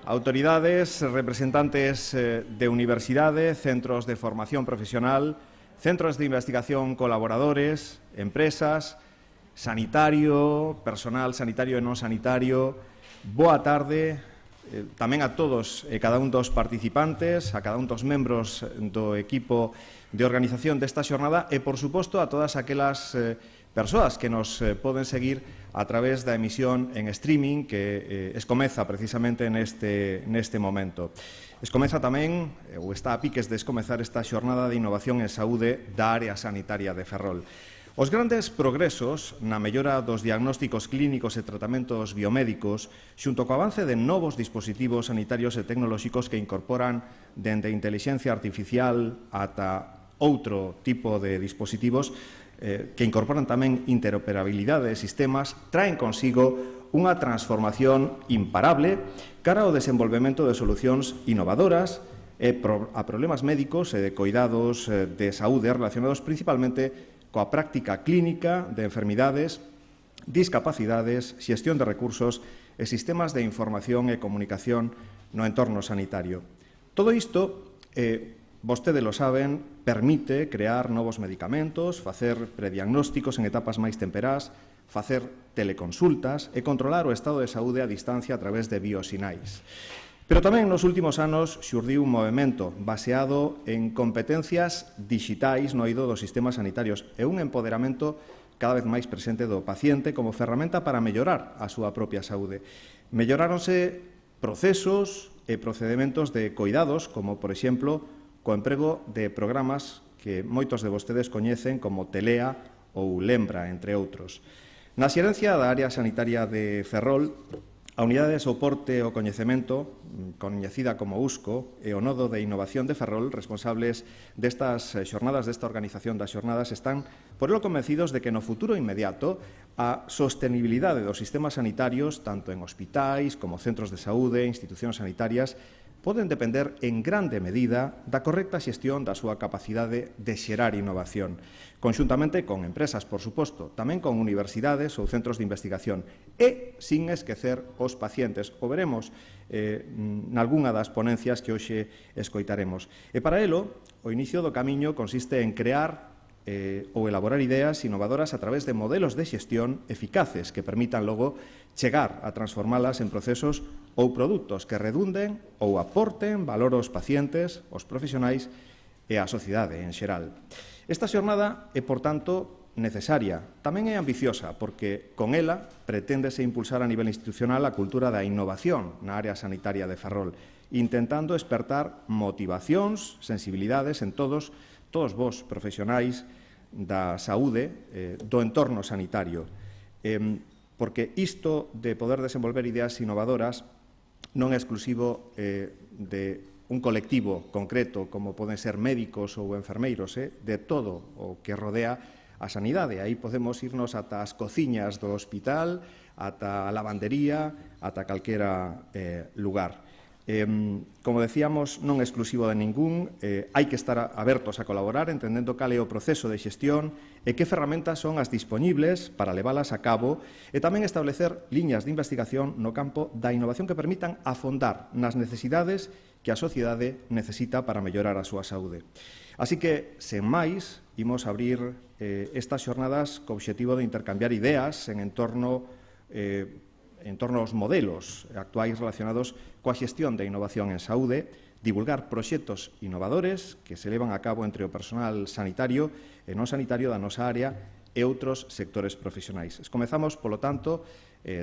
Autoridades, representantes de universidades, centros de formación profesional, centros de investigación colaboradores, empresas, sanitario, personal sanitario e non sanitario. Boa tarde tamén a todos e cada un dos participantes, a cada un dos membros do equipo de organización desta xornada e, por suposto, a todas aquelas persoas que nos poden seguir a través da emisión en streaming que escomeza precisamente neste momento. Escomeza tamén, ou está a piques de escomezar esta xornada de innovación en saúde da área sanitaria de Ferrol. Os grandes progresos na mellora dos diagnósticos clínicos e tratamentos biomédicos xunto co avance de novos dispositivos sanitarios e tecnolóxicos que incorporan dende inteligencia artificial ata outro tipo de dispositivos que incorporan tamén interoperabilidade de sistemas, traen consigo unha transformación imparable cara ao desenvolvemento de solucións innovadoras a problemas médicos e de coidados de saúde relacionados principalmente coa práctica clínica de enfermidades, discapacidades, xestión de recursos e sistemas de información e comunicación no entorno sanitario. Todo isto vostedes lo saben, permite crear novos medicamentos, facer prediagnósticos en etapas máis temperás, facer teleconsultas e controlar o estado de saúde a distancia a través de biosinais. Pero tamén nos últimos anos xurdiu un movimento baseado en competencias digitais no eido dos sistemas sanitarios e un empoderamento cada vez máis presente do paciente como ferramenta para mellorar a súa propia saúde. Melloráronse procesos e procedementos de coidados, como, por exemplo, co emprego de programas que moitos de vostedes coñecen como Telea ou Lembra, entre outros. Na xerencia da área sanitaria de Ferrol, a Unidade de Soporte ao Coñecemento, coñecida como USCO, e o Nodo de Innovación de Ferrol, responsables destas xornadas, desta organización das xornadas, están por elo convencidos de que no futuro inmediato a sostenibilidade dos sistemas sanitarios, tanto en hospitais como centros de saúde, institucións sanitarias, poden depender en grande medida da correcta xestión da súa capacidade de xerar innovación, conxuntamente con empresas, por suposto, tamén con universidades ou centros de investigación, e sin esquecer os pacientes. O veremos nalgunha das ponencias que hoxe escoitaremos. E para elo, o inicio do camiño consiste en crear ou elaborar ideas innovadoras a través de modelos de xestión eficaces que permitan logo chegar a transformalas en procesos ou produtos que redunden ou aporten valor aos pacientes, aos profesionais e á sociedade en xeral. Esta xornada é, por tanto, necesaria. Tamén é ambiciosa, porque con ela preténdese impulsar a nivel institucional a cultura da innovación na área sanitaria de Ferrol, intentando despertar motivacións, sensibilidades en todos vos profesionais da saúde do entorno sanitario. Porque isto de poder desenvolver ideas innovadoras non é exclusivo de un colectivo concreto, como poden ser médicos ou enfermeiros, de todo o que rodea a sanidade. Aí podemos irnos ata as cociñas do hospital, ata a lavandería, ata calquera lugar. Como decíamos, non é exclusivo de ningún, hai que estar abertos a colaborar, entendendo cal é o proceso de xestión e que ferramentas son as dispoñibles para leválas a cabo e tamén establecer liñas de investigación no campo da innovación que permitan afondar nas necesidades que a sociedade necesita para mellorar a súa saúde. Así que, sen máis, imos abrir estas xornadas co obxectivo de intercambiar ideas en torno aos modelos actuais relacionados coa xestión de innovación en saúde, divulgar proxectos innovadores que se levan a cabo entre o personal sanitario e non sanitario da nosa área e outros sectores profesionais. Comezamos, polo tanto,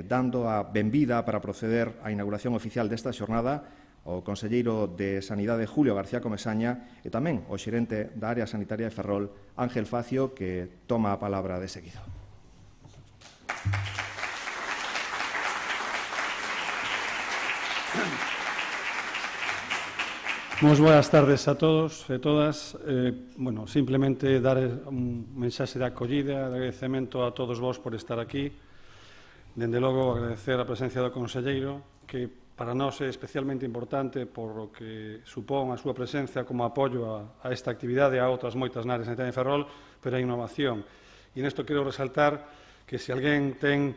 dando a benvida para proceder á inauguración oficial desta xornada ao conselleiro de Sanidade Julio García Comesaña e tamén o xerente da área sanitaria de Ferrol, Ángel Facio, que toma a palabra de seguido. Moi boas tardes a todos e todas. Simplemente dar un mensaxe de acollida, de agradecemento a todos vos por estar aquí. Dende logo, agradecer a presencia do conselleiro, que para nós é especialmente importante por o que supón a súa presencia como apoio a esta actividade e a outras moitas na área sanitaria de Ferrol, pero a innovación. E nesto quero resaltar que se alguén ten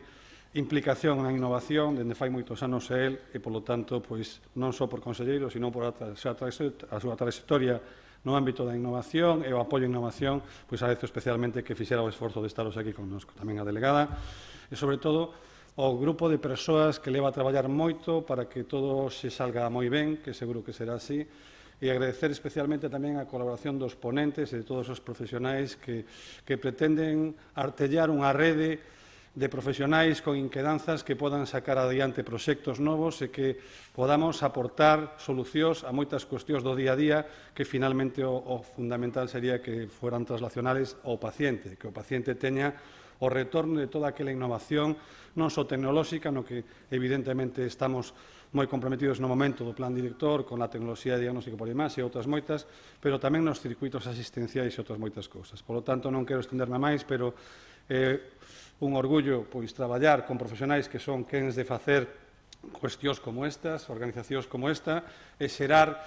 implicación na innovación dende fai moitos anos a él e, polo tanto, pois, non só por conselleiro, sino por a súa trayectoria no ámbito da innovación e o apoio á innovación, pois agradezo especialmente que fixera o esforzo de estaros aquí connosco, tamén a delegada, e, sobre todo, ao grupo de persoas que leva a traballar moito para que todo se salga moi ben, que seguro que será así, e agradecer especialmente tamén a colaboración dos ponentes e de todos os profesionais que pretenden artellar unha rede de profesionais con inquedanzas que podan sacar adiante proxectos novos e que podamos aportar solucións a moitas cuestións do día a día que finalmente o fundamental sería que fueran traslacionales ao paciente, que o paciente teña o retorno de toda aquela innovación non só tecnolóxica, no que evidentemente estamos moi comprometidos no momento do plan director con a tecnoloxía de diagnóstico por imaxe e outras moitas, pero tamén nos circuitos asistenciais e outras moitas cousas. Por lo tanto, non quero estenderme máis, pero un orgullo pois traballar con profesionais que son quens de facer cuestións como estas, organizacións como esta, e xerar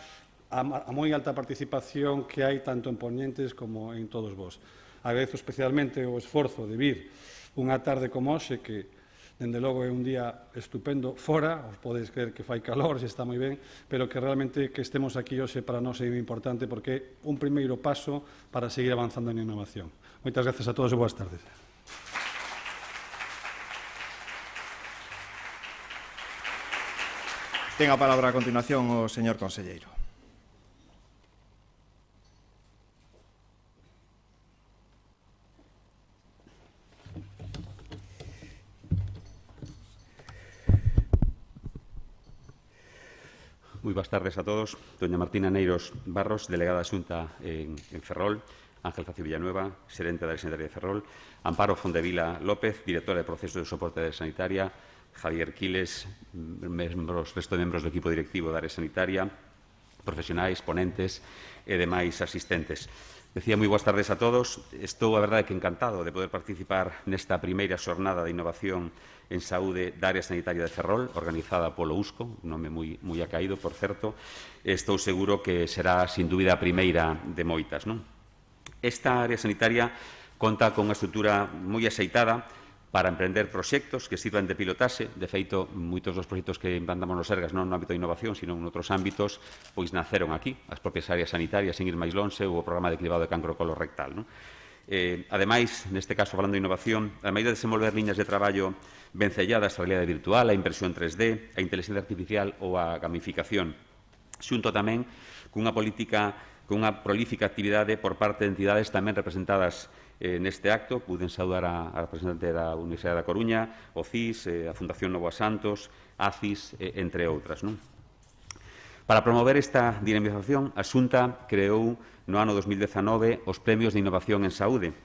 a moi alta participación que hai tanto en ponentes como en todos vós. Agradezo especialmente o esforzo de vir unha tarde como hoxe, que, dende logo, é un día estupendo fora, os podes creer que fai calor, se está moi ben, pero que realmente que estemos aquí hoxe para nós é importante porque é un primeiro paso para seguir avanzando en innovación. Moitas gracias a todos e boas tardes. Ten a palabra a continuación o señor conselleiro. Moi boas tardes a todos. Doña Martina Neiros Barros, delegada da Xunta en Ferrol, Ángel Facio Villanueva, xerente da área sanitaria de Ferrol, Amparo Fondevila López, directora de Procesos de Soporte da área sanitaria, Javier Quiles, resto de membros do equipo directivo da área sanitaria, profesionais, ponentes e demais asistentes. Decía moi boas tardes a todos. Estou, a verdade, que encantado de poder participar nesta primeira xornada de innovación en saúde da área sanitaria de Ferrol, organizada polo USCO, un nome moi acaído, por certo. Estou seguro que será, sin dúbida, a primeira de moitas, non? Esta área sanitaria conta con unha estrutura moi axeitada para emprender proxectos que sirvan de pilotaxe. De feito, moitos dos proxectos que implantamos nos Sergas non no ámbito de innovación, sino en outros ámbitos, pois naceron aquí, as propias áreas sanitarias, sen ir máis lonxe, ou o programa de cribado de cancro colorectal, non? Ademais, neste caso, falando de innovación, a maneira de desenvolver liñas de traballo vencelladas a realidade virtual, a impresión 3D, a inteligencia artificial ou a gamificación, xunto tamén cunha prolífica actividade por parte de entidades tamén representadas neste acto. Puden saudar a representante da Universidade da Coruña, o CIS, a Fundación Novo Asantos, ACIS, entre outras, non? Para promover esta dinamización, a Xunta creou no ano 2019 os Premios de Innovación en Saúde,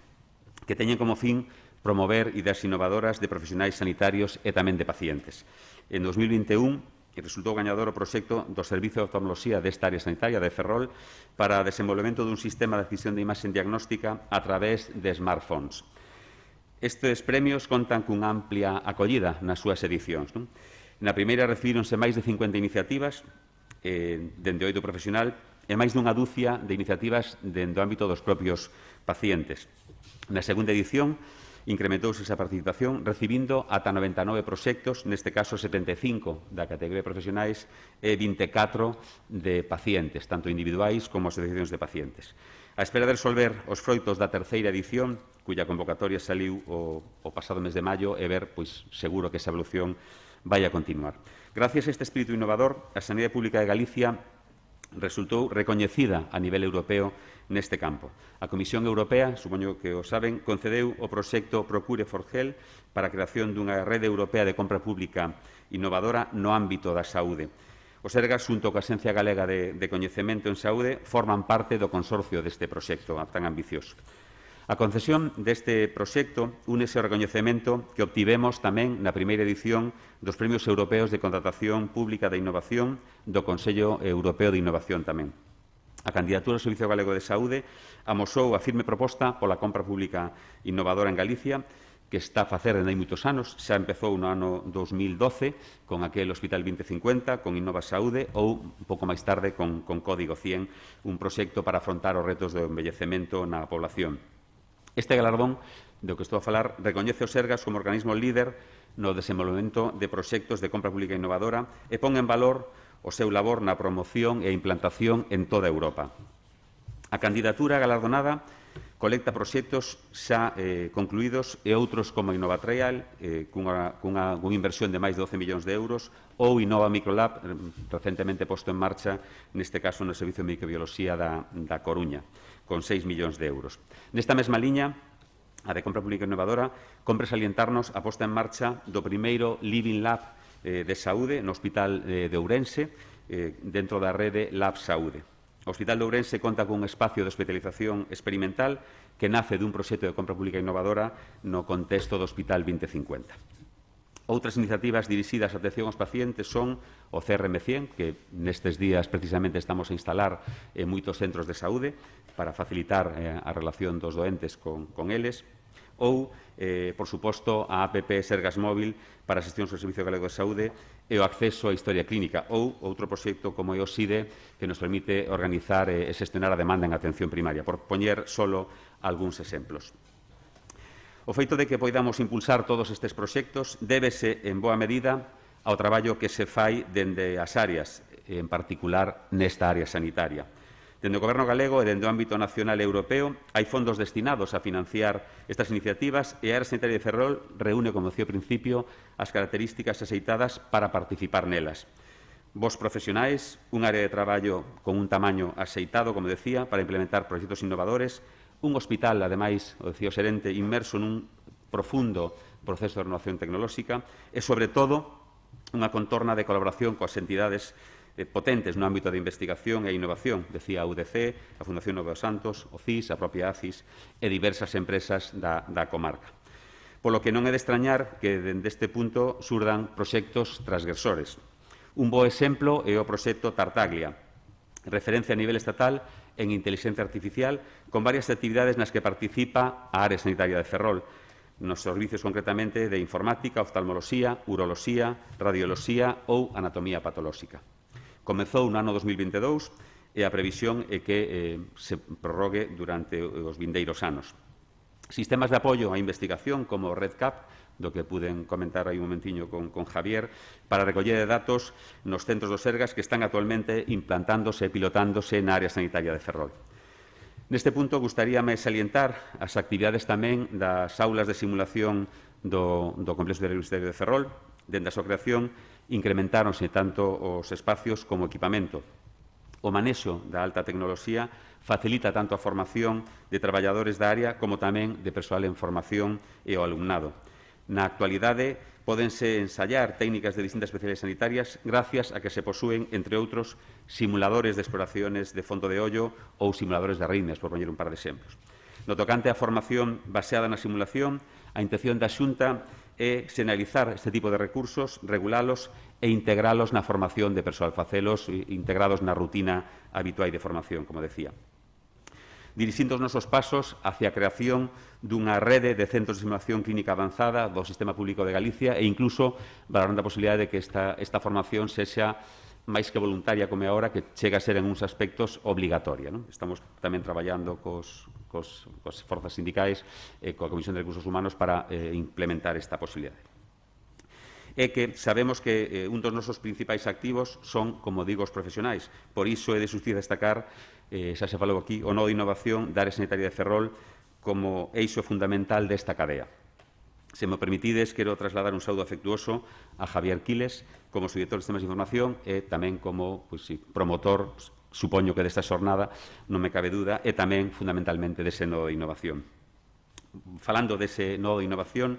que teñen como fin promover ideas innovadoras de profesionais sanitarios e tamén de pacientes. En 2021, resultou gañador o proxecto do Servicio de Oftalmoloxía desta área sanitaria de Ferrol para o desenvolvemento dun sistema de adquisición de imaxe diagnóstica a través de smartphones. Estes premios contan cunha amplia acollida nas súas edicións, non? Na primeira recibíronse máis de 50 iniciativas dende o eido profesional e máis dunha dúcia de iniciativas dentro do ámbito dos propios pacientes. Na segunda edición, incrementouse esa participación recibindo ata 99 proxectos, neste caso 75 da categoría de profesionais e 24 de pacientes, tanto individuais como asociacións de pacientes. A espera de resolver os froitos da terceira edición, cuya convocatoria saliu o pasado mes de maio, e ver, pois, seguro que esa evolución vai a continuar. Gracias a este espírito innovador, a Sanidade Pública de Galicia resultou recoñecida a nivel europeo neste campo. A Comisión Europea, supoño que o saben, concedeu o proxecto Procure for Health para a creación dunha rede europea de compra pública innovadora no ámbito da saúde. Os Sergas, xunto coa Axencia Galega de Coñecemento en Saúde, forman parte do consorcio deste proxecto tan ambicioso. A concesión deste proxecto únese ao recoñecemento que obtivemos tamén na primeira edición dos Premios Europeos de Contratación Pública de Innovación do Consello Europeo de Innovación tamén. A candidatura ao Servicio Galego de Saúde amosou a firme proposta pola compra pública innovadora en Galicia, que está a facer dende hai moitos anos. Xa empezou no ano 2012 con aquel Hospital 2050, con Innova Saúde, ou un pouco máis tarde con Código 100, un proxecto para afrontar os retos do envellecemento na población. Este galardón, do que estou a falar, recoñece o Sergas como organismo líder no desenvolvemento de proxectos de compra pública innovadora e pon en valor o seu labor na promoción e implantación en toda Europa. A candidatura galardonada colecta proxectos xa concluídos e outros como Innovatrial, cunha inversión de máis de 12 millóns de euros, ou Innova Microlab, recentemente posto en marcha, neste caso no Servicio de Microbioloxía da Coruña, con 6 millóns de euros. Nesta mesma liña, a de compra pública innovadora, compre salientarnos a posta en marcha do primeiro Living Lab de Saúde no Hospital de Ourense, dentro da rede Lab Saúde. O Hospital de Ourense conta cun espacio de hospitalización experimental que nace dun proxecto de compra pública innovadora no contexto do Hospital 2050. Outras iniciativas dirixidas á atención aos pacientes son o CRM100, que nestes días precisamente estamos a instalar en moitos centros de saúde para facilitar a relación dos doentes con eles, ou, por suposto, a APP Sergas Móvil para a xestión do Servicio Galego de Saúde e o acceso á historia clínica, ou outro proxecto como é o SIDE, que nos permite organizar e xestionar a demanda en atención primaria, por poñer solo algúns exemplos. O feito de que poidamos impulsar todos estes proxectos débese, en boa medida, ao traballo que se fai dende as áreas, en particular nesta área sanitaria. Dende o Goberno galego e dende o ámbito nacional e europeo hai fondos destinados a financiar estas iniciativas e a área sanitaria de Ferrol reúne, como decía ao principio, as características axeitadas para participar nelas. Vos profesionais, un área de traballo con un tamaño axeitado, como decía, para implementar proxectos innovadores, un hospital, ademais, o decía o xerente, inmerso nun profundo proceso de renovación tecnolóxica e, sobre todo, unha contorna de colaboración coas entidades potentes no ámbito de investigación e innovación, decía a UDC, a Fundación Novo Santos, o CIS, a propia ACIS e diversas empresas da comarca. Polo que non é de extrañar que, dende este punto, surdan proxectos transgresores. Un bo exemplo é o proxecto Tartaglia, referencia a nivel estatal en inteligencia artificial, con varias actividades nas que participa a área sanitaria de Ferrol, nos servicios concretamente de informática, oftalmoloxía, uroloxía, radioloxía ou anatomía patolóxica. Comezou no ano 2022 e a previsión é que se prorrogue durante os vindeiros anos. Sistemas de apoio á investigación como RedCap, do que puden comentar aí un momentiño con Javier, para recoller de datos nos centros do Sergas que están actualmente implantándose e pilotándose na área sanitaria de Ferrol. Neste punto, gustaríame salientar as actividades tamén das aulas de simulación do Complexo Universitario de Ferrol. Dende a súa creación, incrementáronse tanto os espacios como o equipamento. O manexo da alta tecnoloxía facilita tanto a formación de traballadores da área como tamén de persoal en formación e o alumnado. Na actualidade, pódense ensayar técnicas de distintas especialidades sanitarias gracias a que se posúen, entre outros, simuladores de exploraciones de fondo de ollo ou simuladores de arritmias, por poñer un par de exemplos. No tocante á formación baseada na simulación, a intención da Xunta é sinalizar este tipo de recursos, regulalos e integralos na formación de persoal, facelos integrados na rutina habitual de formación, como decía. Dirixindo os nosos pasos hacia a creación dunha rede de centros de simulación clínica avanzada do Sistema Público de Galicia e incluso valorando a posibilidade de que esta formación sexa máis que voluntaria como é agora, que chega a ser en uns aspectos obligatoria. Estamos tamén traballando cos forzas sindicais e coa Comisión de Recursos Humanos para implementar esta posibilidade. É que sabemos que un dos nosos principais activos son, como digo, os profesionais. Por iso é de xustiza destacar, xa se falou aquí, o nodo de innovación da área sanitaria de Ferrol como eixo fundamental desta cadea. Se me permitides, quero trasladar un saúdo afectuoso a Javier Quiles, como subdirector de Sistemas de Información e tamén como promotor, supoño que desta xornada, non me cabe duda, e tamén fundamentalmente dese nodo de innovación. Falando dese nodo de innovación,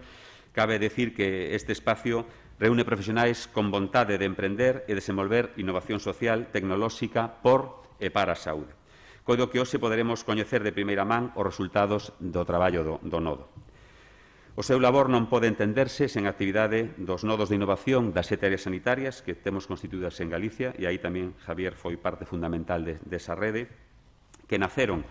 cabe decir que este espacio reúne profesionais con vontade de emprender e desenvolver innovación social, tecnolóxica, por e para a saúde. Coido que hoxe poderemos coñecer de primeira man os resultados do traballo do nodo. O seu labor non pode entenderse sen a actividade dos nodos de innovación das 7 áreas sanitarias que temos constituídas en Galicia, e aí tamén Javier foi parte fundamental desa rede, que naceron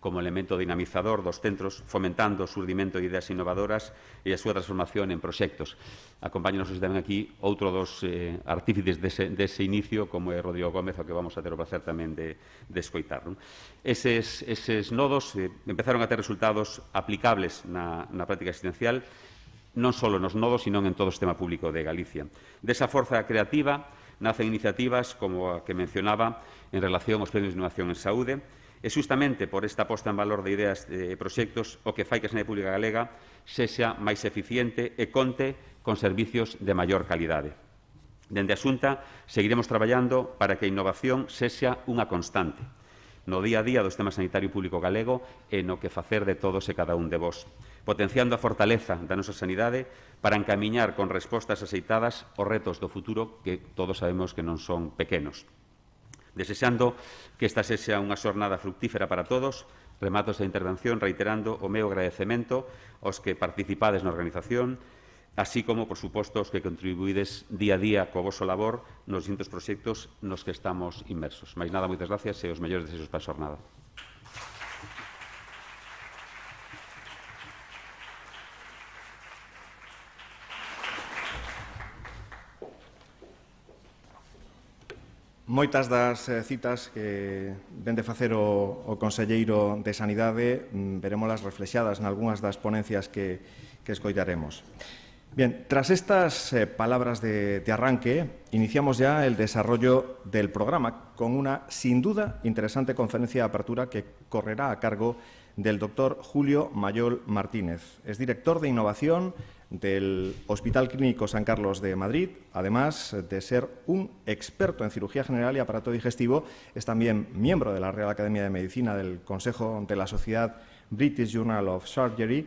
como elemento dinamizador dos centros, fomentando o surdimento de ideas innovadoras e a súa transformación en proxectos. Acompáñanos tamén aquí outro dos artífices dese inicio, como é Rodrigo Gómez, ao que vamos a ter o placer tamén de escoitar. Eses nodos empezaron a ter resultados aplicables na práctica asistencial, non só nos nodos, sino en todo o sistema público de Galicia. Desa forza creativa nacen iniciativas como a que mencionaba en relación aos premios de innovación en saúde, e xustamente por esta posta en valor de ideas e proxectos o que fai que a sanidade pública galega sexa máis eficiente e conte con servicios de maior calidade. Dende a Xunta seguiremos traballando para que a innovación sexa unha constante no día a día do sistema sanitario público galego e no que facer de todos e cada un de vós, potenciando a fortaleza da nosa sanidade para encamiñar con respostas aceitadas os retos do futuro que todos sabemos que non son pequenos. Desexando que esta sexa unha xornada fructífera para todos, remato esta intervención reiterando o meu agradecemento aos que participades na organización, así como, por suposto, aos que contribuídes día a día co voso labor nos distintos proxectos nos que estamos inmersos. Mais nada, moitas gracias e os mellores desexos para a xornada. Moitas das citas que ven de facer o Conselleiro de Sanidade verémolas reflexadas nalgúnas das ponencias que escoitaremos. Bien, tras estas palabras de arranque, iniciamos ya el desarrollo del programa con una, sin duda, interesante conferencia de apertura que correrá a cargo del doctor Julio Mayol Martínez. Es director de innovación del Hospital Clínico San Carlos de Madrid. Además de ser un experto en cirugía general y aparato digestivo, es también miembro de la Real Academia de Medicina, del Consejo de la Sociedad British Journal of Surgery,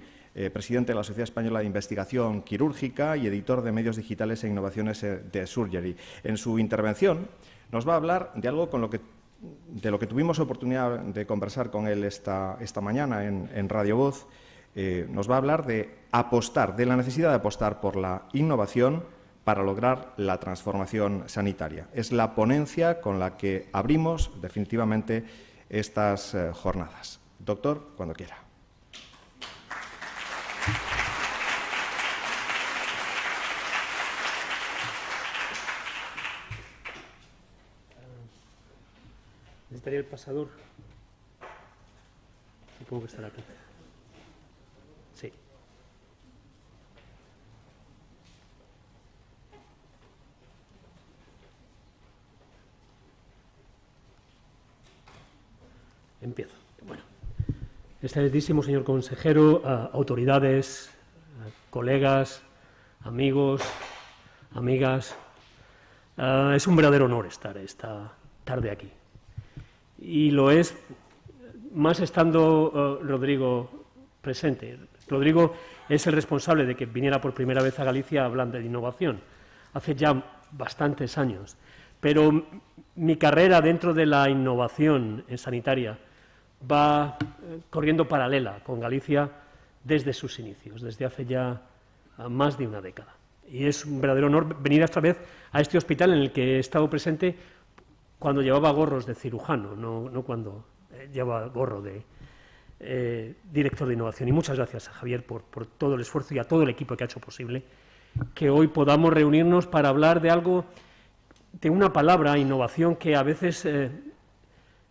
presidente de la Sociedad Española de Investigación Quirúrgica y editor de medios digitales e innovaciones de Surgery. En su intervención nos va a hablar de algo de lo que tuvimos oportunidad de conversar con él esta mañana en Radio Voz. Nos va a hablar de la necesidad de apostar por la innovación para lograr la transformación sanitaria. Es la ponencia con la que abrimos definitivamente estas jornadas. Doctor, cuando quiera. Necesitaría el pasador. Supongo que estará aquí. Sí. Empiezo. Bueno, excelentísimo señor consejero, autoridades, colegas, amigos, amigas, es un verdadero honor estar esta tarde aquí. Y lo es más estando Rodrigo presente. Rodrigo es el responsable de que viniera por primera vez a Galicia hablando de innovación, hace ya bastantes años. Pero mi carrera dentro de la innovación sanitaria va corriendo paralela con Galicia desde sus inicios, desde hace ya más de una década. Y es un verdadero honor venir esta vez a este hospital en el que he estado presente cuando llevaba gorros de cirujano, no cuando llevaba gorro de director de innovación. Y muchas gracias a Javier por todo el esfuerzo y a todo el equipo que ha hecho posible que hoy podamos reunirnos para hablar de algo, de una palabra, innovación, que a veces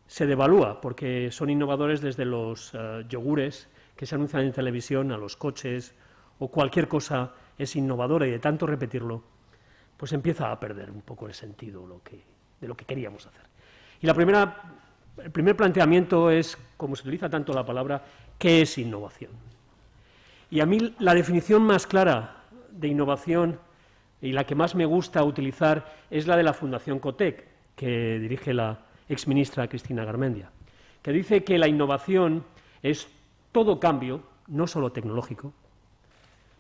se devalúa, porque son innovadores desde los yogures que se anuncian en televisión, a los coches, o cualquier cosa es innovadora, y de tanto repetirlo, pues empieza a perder un poco el sentido de lo que queríamos hacer. Y el primer planteamiento es, como se utiliza tanto la palabra, ¿qué es innovación? Y a mí la definición más clara de innovación y la que más me gusta utilizar es la de la Fundación Cotec, que dirige la exministra Cristina Garmendia, que dice que la innovación es todo cambio, no solo tecnológico,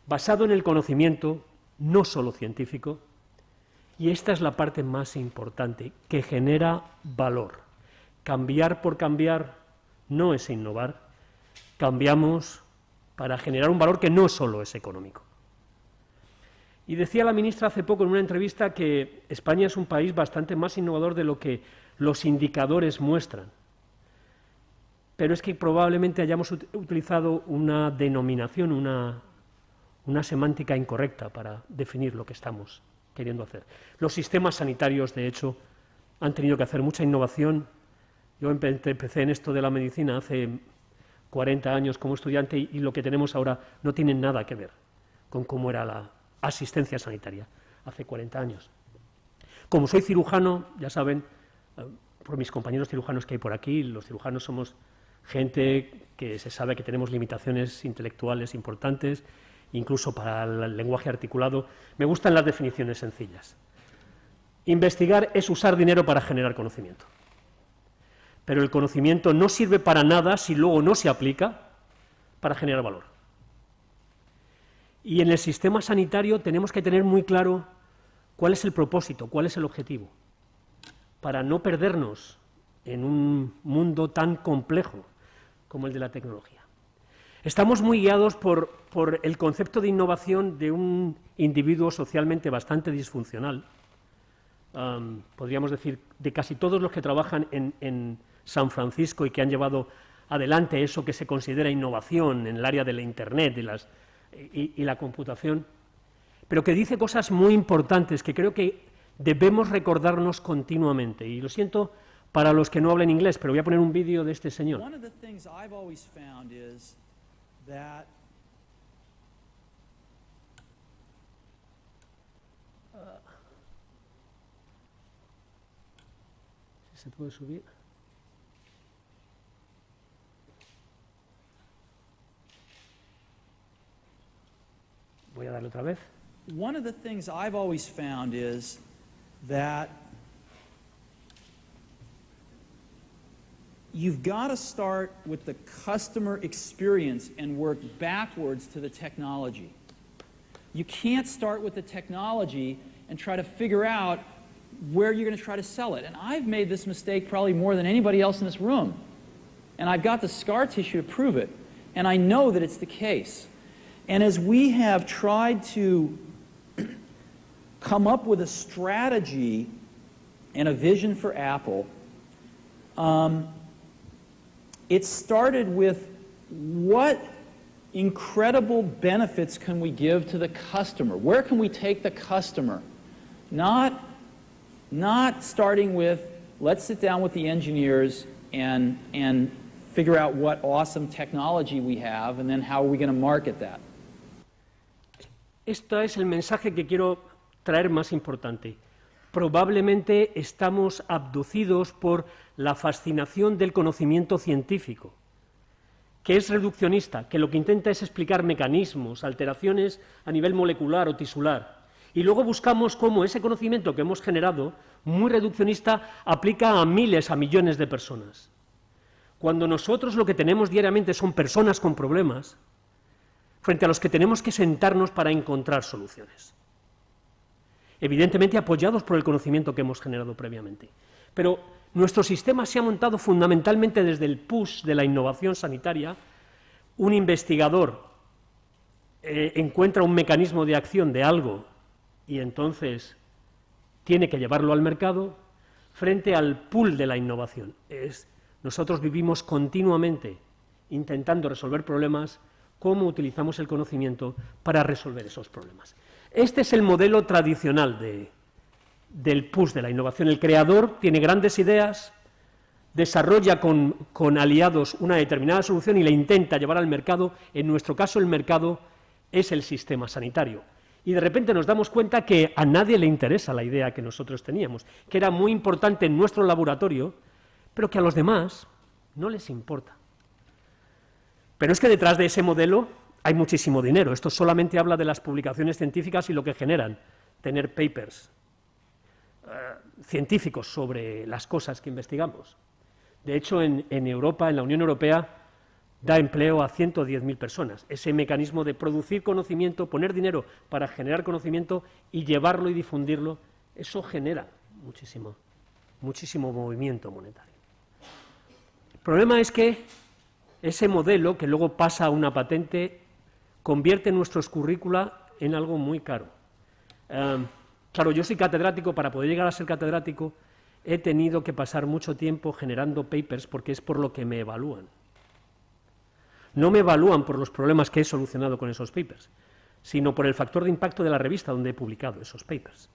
basado en el conocimiento, no solo científico, y esta es la parte más importante, que genera valor. Cambiar por cambiar no es innovar, cambiamos para generar un valor que no solo es económico. Y decía la ministra hace poco en una entrevista que España es un país bastante más innovador de lo que los indicadores muestran. pero es que probablemente hayamos utilizado una denominación, una semántica incorrecta para definir lo que estamos queriendo hacer. Los sistemas sanitarios, de hecho, han tenido que hacer mucha innovación. Yo empecé en esto de la medicina hace 40 años como estudiante y lo que tenemos ahora no tiene nada que ver con cómo era la asistencia sanitaria hace 40 años. Como soy cirujano, ya saben, por mis compañeros cirujanos que hay por aquí, los cirujanos somos gente que se sabe que tenemos limitaciones intelectuales importantes, incluso para el lenguaje articulado. Me gustan las definiciones sencillas. Investigar es usar dinero para generar conocimiento. Pero el conocimiento no sirve para nada si luego no se aplica para generar valor. Y en el sistema sanitario tenemos que tener muy claro cuál es el propósito, cuál es el objetivo, para no perdernos en un mundo tan complejo como el de la tecnología. Estamos muy guiados por el concepto de innovación de un individuo socialmente bastante disfuncional. Podríamos decir, de casi todos los que trabajan en San Francisco y que han llevado adelante eso que se considera innovación en el área de la Internet y la computación, pero que dice cosas muy importantes que creo que debemos recordarnos continuamente. Y lo siento para los que no hablen inglés, pero voy a poner un vídeo de este señor. ¿Se puede subir? Voy a darle otra vez. One of the things I've always found is that you've got to start with the customer experience and work backwards to the technology. You can't start with the technology and try to figure out where you're going to try to sell it. And I've made this mistake probably more than anybody else in this room. And I've got the scar tissue to prove it. And I know that it's the case. And as we have tried to come up with a strategy and a vision for Apple, it started with what incredible benefits can we give to the customer? Where can we take the customer? Not starting with, let's sit down with the engineers and figure out what awesome technology we have and then how are we going to market that. Este es el mensaje que quiero traer más importante. Probablemente estamos abducidos por la fascinación del conocimiento científico, que es reduccionista, que lo que intenta es explicar mecanismos, alteraciones a nivel molecular o tisular. Y luego buscamos cómo ese conocimiento que hemos generado, muy reduccionista, aplica a miles, a millones de personas. Cuando nosotros lo que tenemos diariamente son personas con problemas, frente a los que tenemos que sentarnos para encontrar soluciones. Evidentemente apoyados por el conocimiento que hemos generado previamente. Pero nuestro sistema se ha montado fundamentalmente desde el push de la innovación sanitaria. Un investigador encuentra un mecanismo de acción de algo y entonces tiene que llevarlo al mercado frente al pool de la innovación. Nosotros vivimos continuamente intentando resolver problemas, cómo utilizamos el conocimiento para resolver esos problemas. Este es el modelo tradicional del push de la innovación. El creador tiene grandes ideas, desarrolla con aliados una determinada solución y la intenta llevar al mercado. En nuestro caso, el mercado es el sistema sanitario. Y de repente nos damos cuenta que a nadie le interesa la idea que nosotros teníamos, que era muy importante en nuestro laboratorio, pero que a los demás no les importa. Pero es que detrás de ese modelo hay muchísimo dinero. Esto solamente habla de las publicaciones científicas y lo que generan, tener papers científicos sobre las cosas que investigamos. De hecho, en Europa, en la Unión Europea, da empleo a 110.000 personas. Ese mecanismo de producir conocimiento, poner dinero para generar conocimiento y llevarlo y difundirlo, eso genera muchísimo movimiento monetario. El problema es que ese modelo, que luego pasa a una patente, convierte nuestros currícula en algo muy caro. Claro, yo soy catedrático. Para poder llegar a ser catedrático he tenido que pasar mucho tiempo generando papers porque es por lo que me evalúan. No me evalúan por los problemas que he solucionado con esos papers, sino por el factor de impacto de la revista donde he publicado esos papers.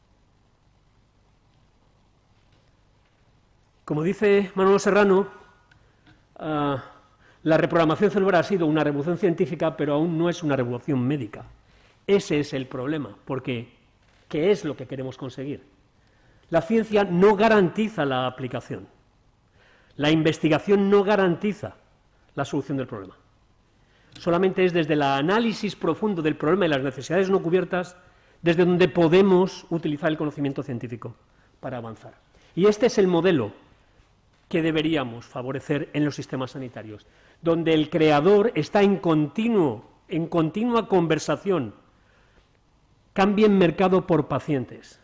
Como dice Manolo Serrano, la reprogramación celular ha sido una revolución científica, pero aún no es una revolución médica. Ese es el problema, porque ¿qué es lo que queremos conseguir? La ciencia no garantiza la aplicación. La investigación no garantiza la solución del problema. Solamente es desde el análisis profundo del problema y las necesidades no cubiertas desde donde podemos utilizar el conocimiento científico para avanzar. Y este es el modelo que deberíamos favorecer en los sistemas sanitarios, donde el creador está en continua conversación. Cambien mercado por pacientes.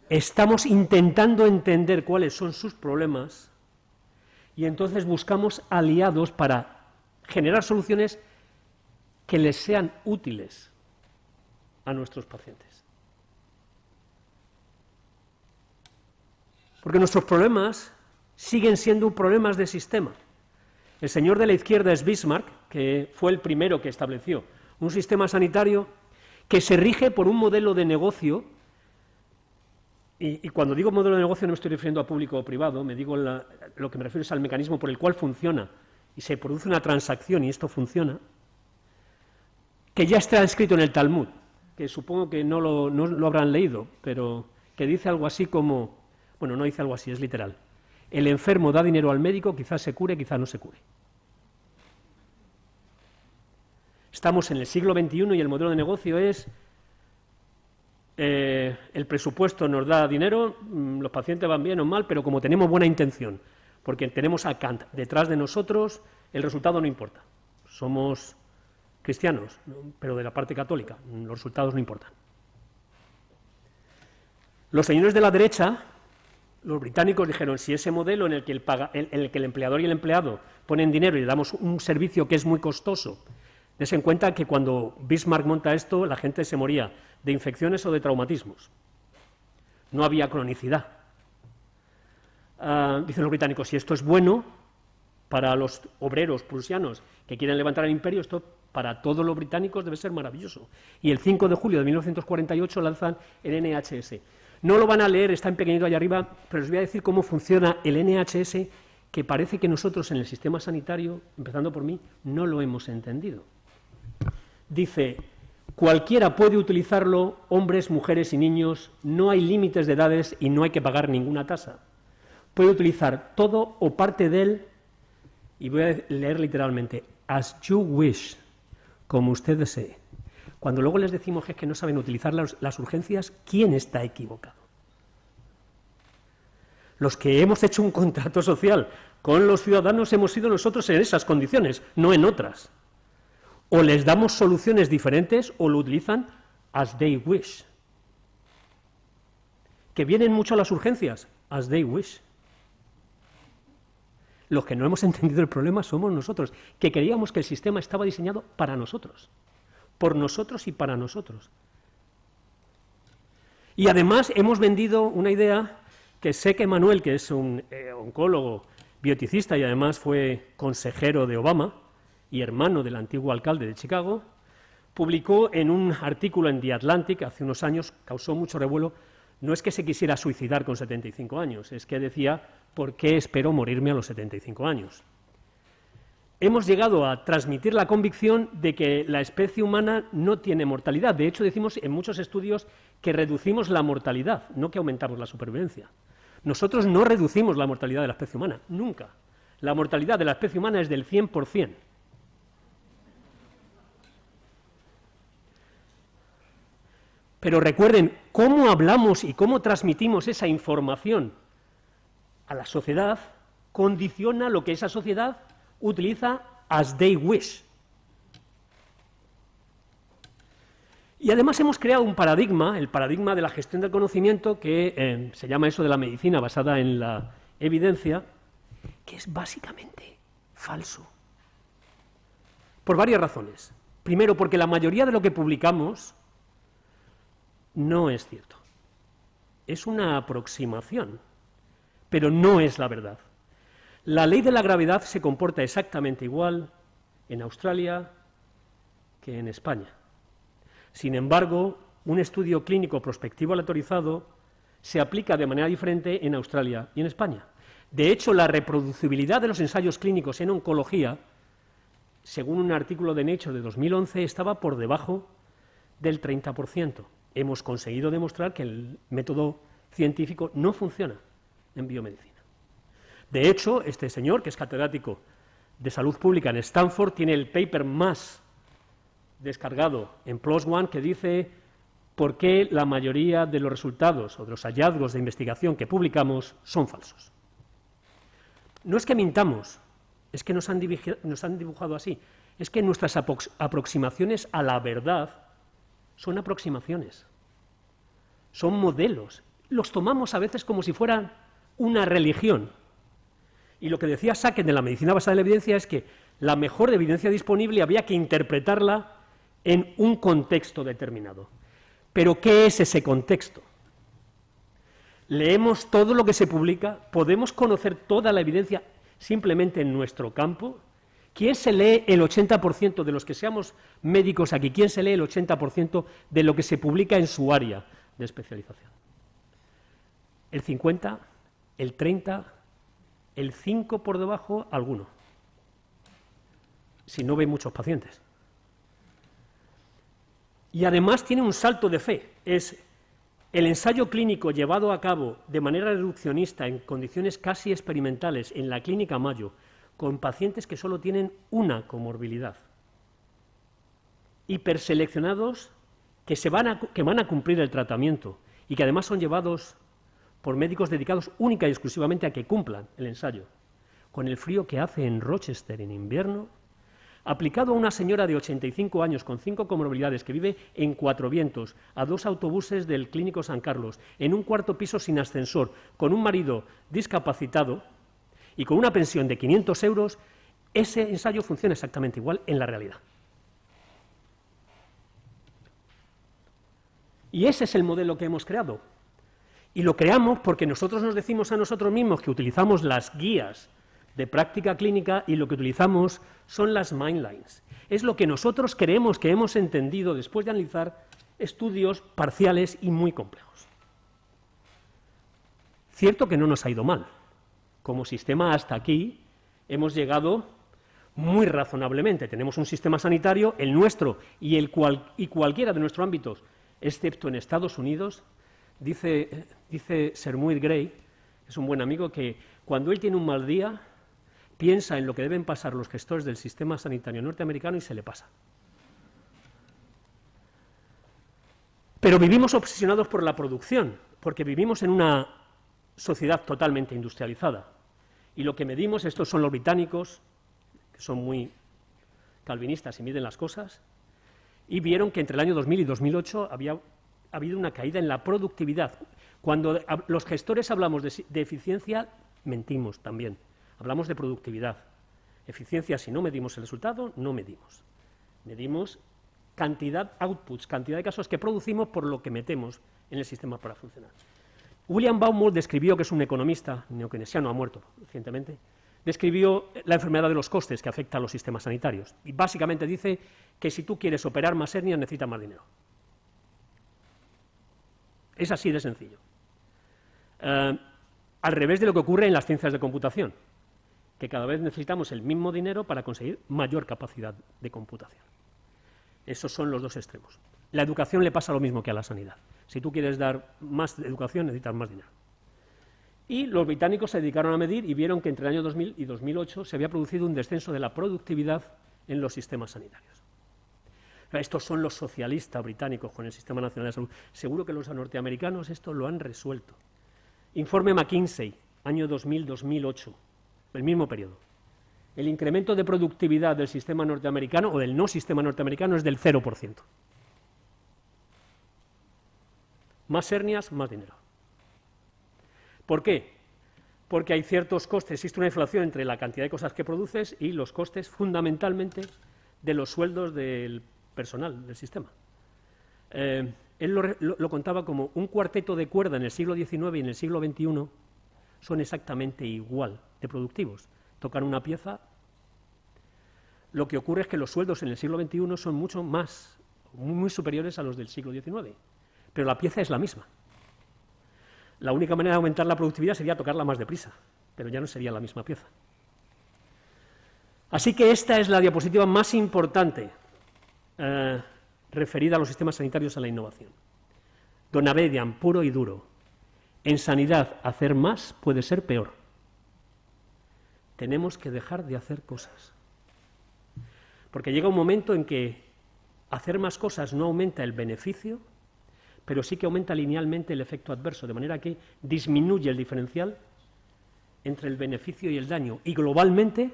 Estamos intentando entender cuáles son sus problemas y entonces buscamos aliados para generar soluciones que les sean útiles a nuestros pacientes. Porque nuestros problemas siguen siendo problemas de sistema. El señor de la izquierda es Bismarck, que fue el primero que estableció un sistema sanitario que se rige por un modelo de negocio, y cuando digo modelo de negocio no me estoy refiriendo a público o privado, lo que me refiero es al mecanismo por el cual funciona y se produce una transacción y esto funciona, que ya está escrito en el Talmud, que supongo que no lo habrán leído, pero que dice algo así como, bueno, no dice algo así, es literal: el enfermo da dinero al médico, quizás se cure, quizás no se cure. Estamos en el siglo XXI y el modelo de negocio es el presupuesto nos da dinero, los pacientes van bien o mal, pero como tenemos buena intención, porque tenemos a Kant detrás de nosotros, el resultado no importa. Somos cristianos, pero de la parte católica, los resultados no importan. Los señores de la derecha, los británicos, dijeron: si ese modelo en el que el empleador y el empleado ponen dinero y le damos un servicio que es muy costoso, dense en cuenta que cuando Bismarck monta esto, la gente se moría de infecciones o de traumatismos. No había cronicidad. Dicen los británicos: si esto es bueno para los obreros prusianos que quieren levantar el imperio, esto para todos los británicos debe ser maravilloso. Y el 5 de julio de 1948 lanzan el NHS. No lo van a leer, está en pequeñito allá arriba, pero les voy a decir cómo funciona el NHS, que parece que nosotros en el sistema sanitario, empezando por mí, no lo hemos entendido. Dice: cualquiera puede utilizarlo, hombres, mujeres y niños, no hay límites de edades y no hay que pagar ninguna tasa. Puede utilizar todo o parte de él, y voy a leer literalmente, as you wish, como usted desee. Cuando luego les decimos que es que no saben utilizar las urgencias, ¿quién está equivocado? Los que hemos hecho un contrato social con los ciudadanos hemos sido nosotros en esas condiciones, no en otras. O les damos soluciones diferentes o lo utilizan as they wish. ¿Que vienen mucho las urgencias? As they wish. Los que no hemos entendido el problema somos nosotros, que creíamos que el sistema estaba diseñado para nosotros, por nosotros y para nosotros. Y además hemos vendido una idea que sé que Manuel, que es un oncólogo, bioticista y además fue consejero de Obama y hermano del antiguo alcalde de Chicago, publicó en un artículo en The Atlantic hace unos años, causó mucho revuelo. No es que se quisiera suicidar con 75 años, es que decía: ¿por qué espero morirme a los 75 años? Hemos llegado a transmitir la convicción de que la especie humana no tiene mortalidad. De hecho, decimos en muchos estudios que reducimos la mortalidad, no que aumentamos la supervivencia. Nosotros no reducimos la mortalidad de la especie humana, nunca. La mortalidad de la especie humana es del 100%. Pero recuerden, cómo hablamos y cómo transmitimos esa información a la sociedad condiciona lo que esa sociedad utiliza as they wish. Y además hemos creado un paradigma, el paradigma de la gestión del conocimiento, que se llama eso de la medicina basada en la evidencia, que es básicamente falso. Por varias razones. Primero, porque la mayoría de lo que publicamos no es cierto. Es una aproximación, pero no es la verdad. La ley de la gravedad se comporta exactamente igual en Australia que en España. Sin embargo, un estudio clínico prospectivo aleatorizado se aplica de manera diferente en Australia y en España. De hecho, la reproducibilidad de los ensayos clínicos en oncología, según un artículo de Nature de 2011, estaba por debajo del 30%. Hemos conseguido demostrar que el método científico no funciona en biomedicina. De hecho, este señor, que es catedrático de salud pública en Stanford, tiene el paper más descargado en PLOS ONE que dice por qué la mayoría de los resultados o de los hallazgos de investigación que publicamos son falsos. No es que mintamos, es que nos han dibujado así, es que nuestras aproximaciones a la verdad son aproximaciones, son modelos, los tomamos a veces como si fueran una religión. Y lo que decía Sackett de la medicina basada en la evidencia es que la mejor evidencia disponible había que interpretarla en un contexto determinado. Pero ¿qué es ese contexto? Leemos todo lo que se publica, podemos conocer toda la evidencia simplemente en nuestro campo. ¿Quién se lee el 80% de los que seamos médicos aquí? ¿Quién se lee el 80% de lo que se publica en su área de especialización? ¿El 50? ¿El 30? ¿El 5 por debajo? Alguno. Si no ve muchos pacientes. Y además tiene un salto de fe. Es el ensayo clínico llevado a cabo de manera reduccionista en condiciones casi experimentales en la Clínica Mayo, con pacientes que solo tienen una comorbilidad, hiperseleccionados que van a cumplir el tratamiento y que además son llevados por médicos dedicados única y exclusivamente a que cumplan el ensayo, con el frío que hace en Rochester en invierno, aplicado a una señora de 85 años con 5 comorbilidades que vive en Cuatro Vientos, a 2 autobuses del Clínico San Carlos, en un cuarto piso sin ascensor, con un marido discapacitado y con una pensión de 500 euros, ese ensayo funciona exactamente igual en la realidad. Y ese es el modelo que hemos creado. Y lo creamos porque nosotros nos decimos a nosotros mismos que utilizamos las guías de práctica clínica y lo que utilizamos son las Mindlines. Es lo que nosotros creemos que hemos entendido después de analizar estudios parciales y muy complejos. Cierto que no nos ha ido mal. Como sistema hasta aquí hemos llegado muy razonablemente. Tenemos un sistema sanitario, el nuestro y cualquiera de nuestros ámbitos, excepto en Estados Unidos. Dice Sir Muir Gray, es un buen amigo, que cuando él tiene un mal día, piensa en lo que deben pasar los gestores del sistema sanitario norteamericano y se le pasa. Pero vivimos obsesionados por la producción, porque vivimos en una sociedad totalmente industrializada. Y lo que medimos, estos son los británicos, que son muy calvinistas y miden las cosas, y vieron que entre el año 2000 y 2008 había habido una caída en la productividad. Cuando los gestores hablamos de eficiencia, mentimos también. Hablamos de productividad. Eficiencia, si no medimos el resultado, no medimos. Medimos cantidad, outputs, cantidad de casos que producimos por lo que metemos en el sistema para funcionar. William Baumol describió, que es un economista neokeynesiano, ha muerto recientemente, describió la enfermedad de los costes que afecta a los sistemas sanitarios. Y básicamente dice que si tú quieres operar más hernias, necesitas más dinero. Es así de sencillo. Al revés de lo que ocurre en las ciencias de computación, que cada vez necesitamos el mismo dinero para conseguir mayor capacidad de computación. Esos son los dos extremos. La educación le pasa lo mismo que a la sanidad. Si tú quieres dar más educación, necesitas más dinero. Y los británicos se dedicaron a medir y vieron que entre el año 2000 y 2008 se había producido un descenso de la productividad en los sistemas sanitarios. Estos son los socialistas británicos con el Sistema Nacional de Salud. Seguro que los norteamericanos esto lo han resuelto. Informe McKinsey, año 2000-2008, el mismo periodo. El incremento de productividad del sistema norteamericano o del no sistema norteamericano es del 0%. Más hernias, más dinero. ¿Por qué? Porque hay ciertos costes, existe una inflación entre la cantidad de cosas que produces y los costes fundamentalmente de los sueldos del personal del sistema. Él lo contaba como un cuarteto de cuerda en el siglo XIX y en el siglo XXI son exactamente igual de productivos. tocar una pieza, lo que ocurre es que los sueldos en el siglo XXI son mucho más, muy superiores a los del siglo XIX, pero la pieza es la misma. La única manera de aumentar la productividad sería tocarla más deprisa, pero ya no sería la misma pieza. Así que esta es la diapositiva más importante referida a los sistemas sanitarios a la innovación. Dona Bedian, puro y duro. En sanidad, hacer más puede ser peor. Tenemos que dejar de hacer cosas. Porque llega un momento en que hacer más cosas no aumenta el beneficio, pero sí que aumenta linealmente el efecto adverso, de manera que disminuye el diferencial entre el beneficio y el daño, y globalmente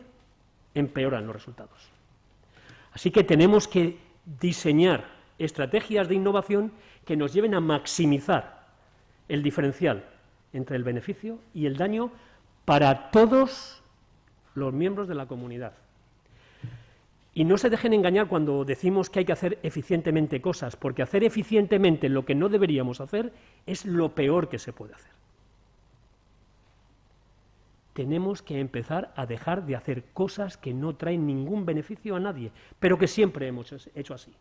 empeoran los resultados. Así que tenemos que diseñar estrategias de innovación que nos lleven a maximizar el diferencial entre el beneficio y el daño para todos los miembros de la comunidad. Y no se dejen engañar cuando decimos que hay que hacer eficientemente cosas, porque hacer eficientemente lo que no deberíamos hacer es lo peor que se puede hacer. Tenemos que empezar a dejar de hacer cosas que no traen ningún beneficio a nadie, pero que siempre hemos hecho así.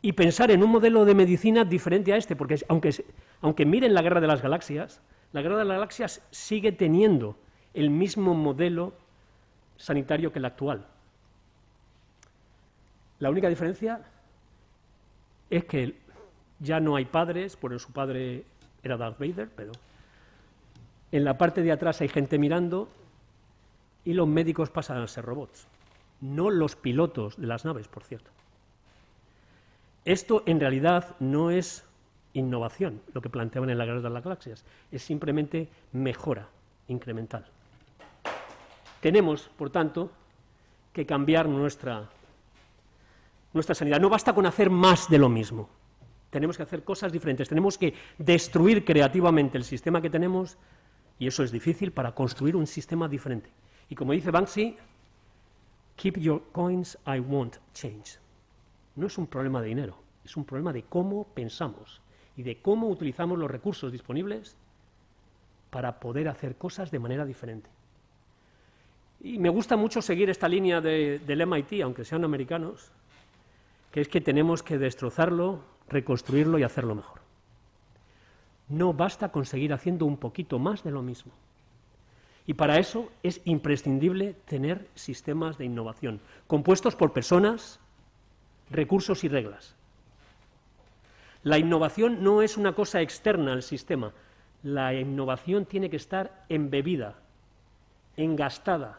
Y pensar en un modelo de medicina diferente a este, porque aunque miren la Guerra de las Galaxias sigue teniendo el mismo modelo sanitario que el actual. La única diferencia es que ya no hay padres, porque su padre era Darth Vader, pero en la parte de atrás hay gente mirando y los médicos pasan a ser robots, no los pilotos de las naves, por cierto. Esto en realidad no es innovación, lo que planteaban en la Guerra de las Galaxias, es simplemente mejora incremental. Tenemos, por tanto, que cambiar nuestra sanidad. No basta con hacer más de lo mismo. Tenemos que hacer cosas diferentes. Tenemos que destruir creativamente el sistema que tenemos, y eso es difícil, para construir un sistema diferente. Y como dice Banksy, keep your coins, I won't change. No es un problema de dinero, es un problema de cómo pensamos y de cómo utilizamos los recursos disponibles para poder hacer cosas de manera diferente. Y me gusta mucho seguir esta línea del MIT, aunque sean americanos, que es que tenemos que destrozarlo, reconstruirlo y hacerlo mejor. No basta con seguir haciendo un poquito más de lo mismo. Y para eso es imprescindible tener sistemas de innovación, compuestos por personas, recursos y reglas. La innovación no es una cosa externa al sistema. La innovación tiene que estar embebida, engastada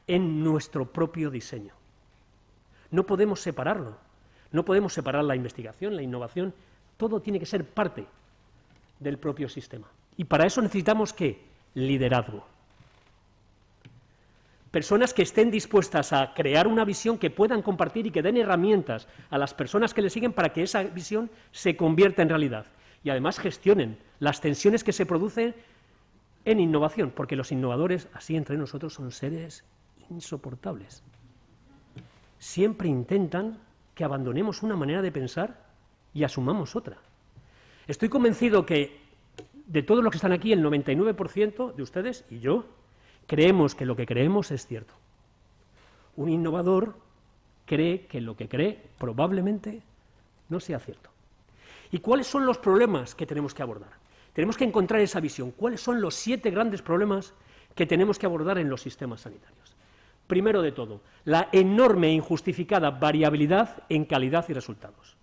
en nuestro propio diseño. No podemos separarlo, no podemos separar la investigación, la innovación, todo tiene que ser parte del propio sistema. Y para eso necesitamos, ¿qué? Liderazgo. Personas que estén dispuestas a crear una visión que puedan compartir y que den herramientas a las personas que le siguen para que esa visión se convierta en realidad. Y además gestionen las tensiones que se producen en innovación, porque los innovadores, así entre nosotros, son seres insoportables. Siempre intentan que abandonemos una manera de pensar y asumamos otra. Estoy convencido que de todos los que están aquí, el 99% de ustedes y yo creemos que lo que creemos es cierto. Un innovador cree que lo que cree probablemente no sea cierto. ¿Y cuáles son los problemas que tenemos que abordar? Tenemos que encontrar esa visión. ¿Cuáles son los 7 grandes problemas que tenemos que abordar en los sistemas sanitarios? Primero de todo, la enorme e injustificada variabilidad en calidad y resultados.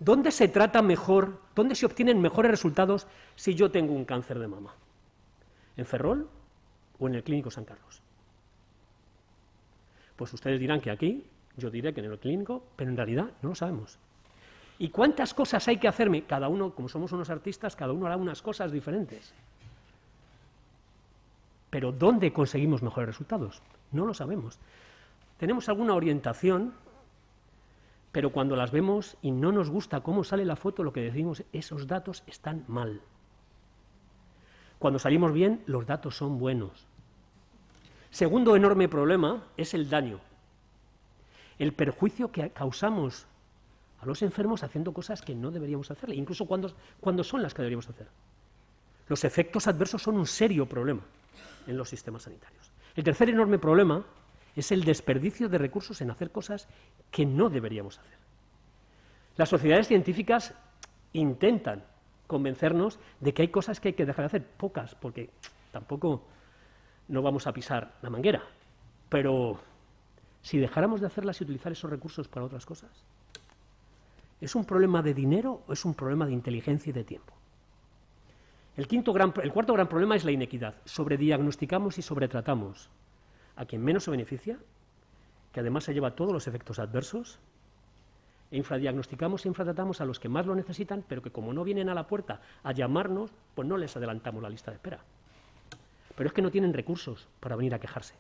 ¿Dónde se trata mejor, dónde se obtienen mejores resultados si yo tengo un cáncer de mama? ¿En Ferrol o en el Clínico San Carlos? Pues ustedes dirán que aquí, yo diré que en el clínico, pero en realidad no lo sabemos. ¿Y cuántas cosas hay que hacerme? Cada uno, como somos unos artistas, cada uno hará unas cosas diferentes. Pero ¿dónde conseguimos mejores resultados? No lo sabemos. Tenemos alguna orientación, pero cuando las vemos y no nos gusta cómo sale la foto, lo que decimos, esos datos están mal. Cuando salimos bien, los datos son buenos. Segundo enorme problema es el daño. El perjuicio que causamos a los enfermos haciendo cosas que no deberíamos hacerle, incluso cuando son las que deberíamos hacer. Los efectos adversos son un serio problema. en los sistemas sanitarios. El tercer enorme problema es el desperdicio de recursos en hacer cosas que no deberíamos hacer. Las sociedades científicas intentan convencernos de que hay cosas que hay que dejar de hacer, pocas, porque tampoco no vamos a pisar la manguera, pero si dejáramos de hacerlas y utilizar esos recursos para otras cosas, ¿es un problema de dinero o es un problema de inteligencia y de tiempo? El cuarto gran problema es la inequidad. Sobrediagnosticamos y sobretratamos a quien menos se beneficia, que además se lleva todos los efectos adversos, e infradiagnosticamos e infratratamos a los que más lo necesitan, pero que como no vienen a la puerta a llamarnos, pues no les adelantamos la lista de espera. Pero es que no tienen recursos para venir a quejarse.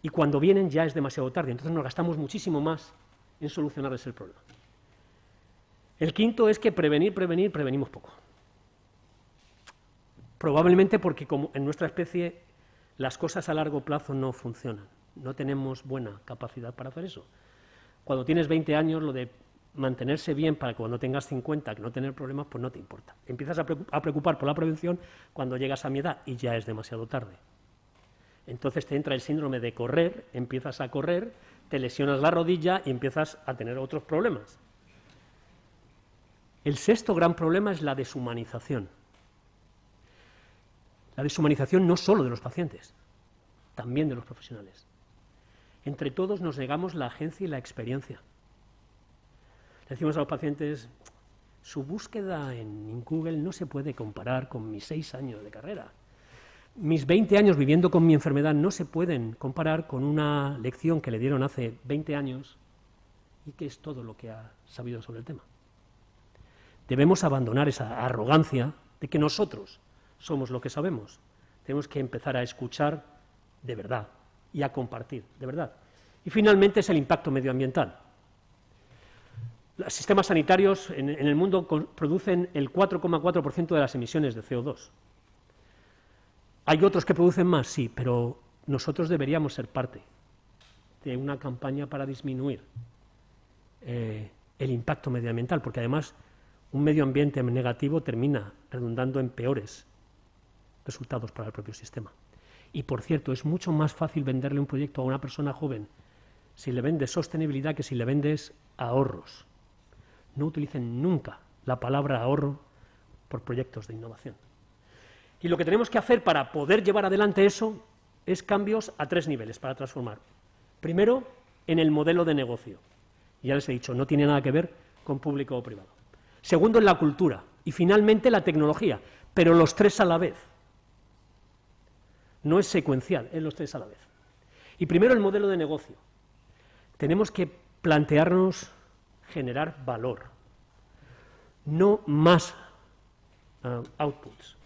Y cuando vienen ya es demasiado tarde, entonces nos gastamos muchísimo más en solucionarles el problema. El quinto es que prevenimos poco. Probablemente porque como en nuestra especie las cosas a largo plazo no funcionan, no tenemos buena capacidad para hacer eso. Cuando tienes 20 años, lo de mantenerse bien para que cuando tengas 50, que no tener problemas, pues no te importa. Empiezas a preocupar por la prevención cuando llegas a mi edad y ya es demasiado tarde. Entonces te entra el síndrome de correr, empiezas a correr, te lesionas la rodilla y empiezas a tener otros problemas. El sexto gran problema es la deshumanización. La deshumanización no solo de los pacientes, también de los profesionales. Entre todos nos negamos la agencia y la experiencia. Le decimos a los pacientes, su búsqueda en Google no se puede comparar con mis 6 años de carrera. Mis 20 años viviendo con mi enfermedad no se pueden comparar con una lección que le dieron hace 20 años y que es todo lo que ha sabido sobre el tema. Debemos abandonar esa arrogancia de que nosotros somos lo que sabemos. Tenemos que empezar a escuchar de verdad y a compartir de verdad. Y finalmente es el impacto medioambiental. Los sistemas sanitarios en el mundo producen el 4,4% de las emisiones de CO2. ¿Hay otros que producen más? Sí, pero nosotros deberíamos ser parte de una campaña para disminuir el impacto medioambiental, porque además un medio ambiente negativo termina redundando en peores resultados para el propio sistema. Y, por cierto, es mucho más fácil venderle un proyecto a una persona joven si le vendes sostenibilidad que si le vendes ahorros. No utilicen nunca la palabra ahorro por proyectos de innovación. Y lo que tenemos que hacer para poder llevar adelante eso es cambios a 3 niveles para transformar. Primero, en el modelo de negocio. Ya les he dicho, no tiene nada que ver con público o privado. Segundo, en la cultura. Y finalmente, la tecnología. Pero los 3 a la vez. No es secuencial, es los 3 a la vez. Y primero, el modelo de negocio. Tenemos que plantearnos generar valor, no más outputs.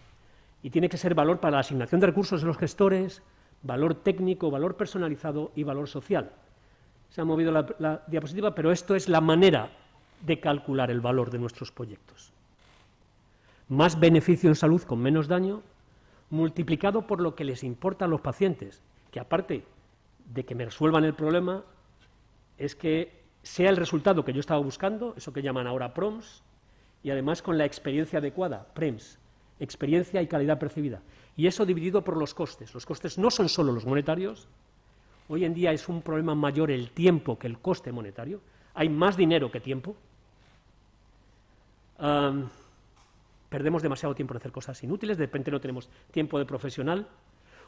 Y tiene que ser valor para la asignación de recursos de los gestores, valor técnico, valor personalizado y valor social. Se ha movido la diapositiva, pero esto es la manera de calcular el valor de nuestros proyectos. Más beneficio en salud con menos daño, multiplicado por lo que les importa a los pacientes, que aparte de que me resuelvan el problema, es que sea el resultado que yo estaba buscando, eso que llaman ahora PROMS, y además con la experiencia adecuada, PREMS, experiencia y calidad percibida. Y eso dividido por los costes. Los costes no son solo los monetarios. Hoy en día es un problema mayor el tiempo que el coste monetario. Hay más dinero que tiempo. Perdemos demasiado tiempo en hacer cosas inútiles, de repente no tenemos tiempo de profesional,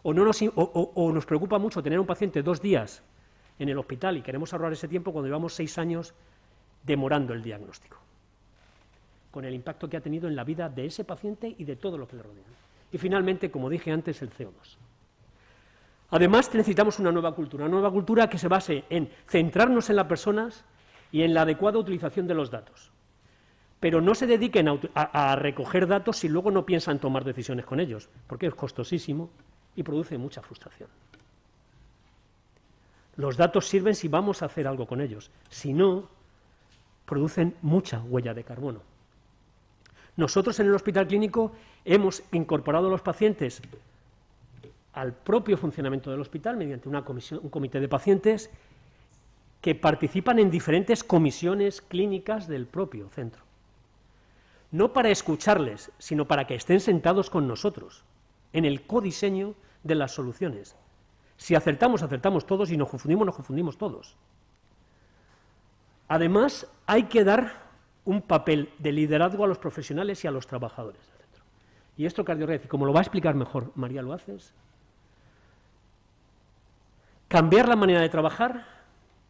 o nos preocupa mucho tener un paciente 2 días en el hospital y queremos ahorrar ese tiempo cuando llevamos 6 años demorando el diagnóstico, con el impacto que ha tenido en la vida de ese paciente y de todo lo que le rodea. Y finalmente, como dije antes, el CO2. Además, necesitamos una nueva cultura que se base en centrarnos en las personas y en la adecuada utilización de los datos. Pero no se dediquen a recoger datos si luego no piensan tomar decisiones con ellos, porque es costosísimo y produce mucha frustración. Los datos sirven si vamos a hacer algo con ellos, si no, producen mucha huella de carbono. Nosotros en el hospital clínico hemos incorporado a los pacientes al propio funcionamiento del hospital mediante un comité de pacientes que participan en diferentes comisiones clínicas del propio centro. No para escucharles, sino para que estén sentados con nosotros en el codiseño de las soluciones. Si acertamos, acertamos todos, y nos confundimos todos. Además, hay que dar un papel de liderazgo a los profesionales y a los trabajadores del centro. Y esto Cardiored, como lo va a explicar mejor María Luaces, cambiar la manera de trabajar,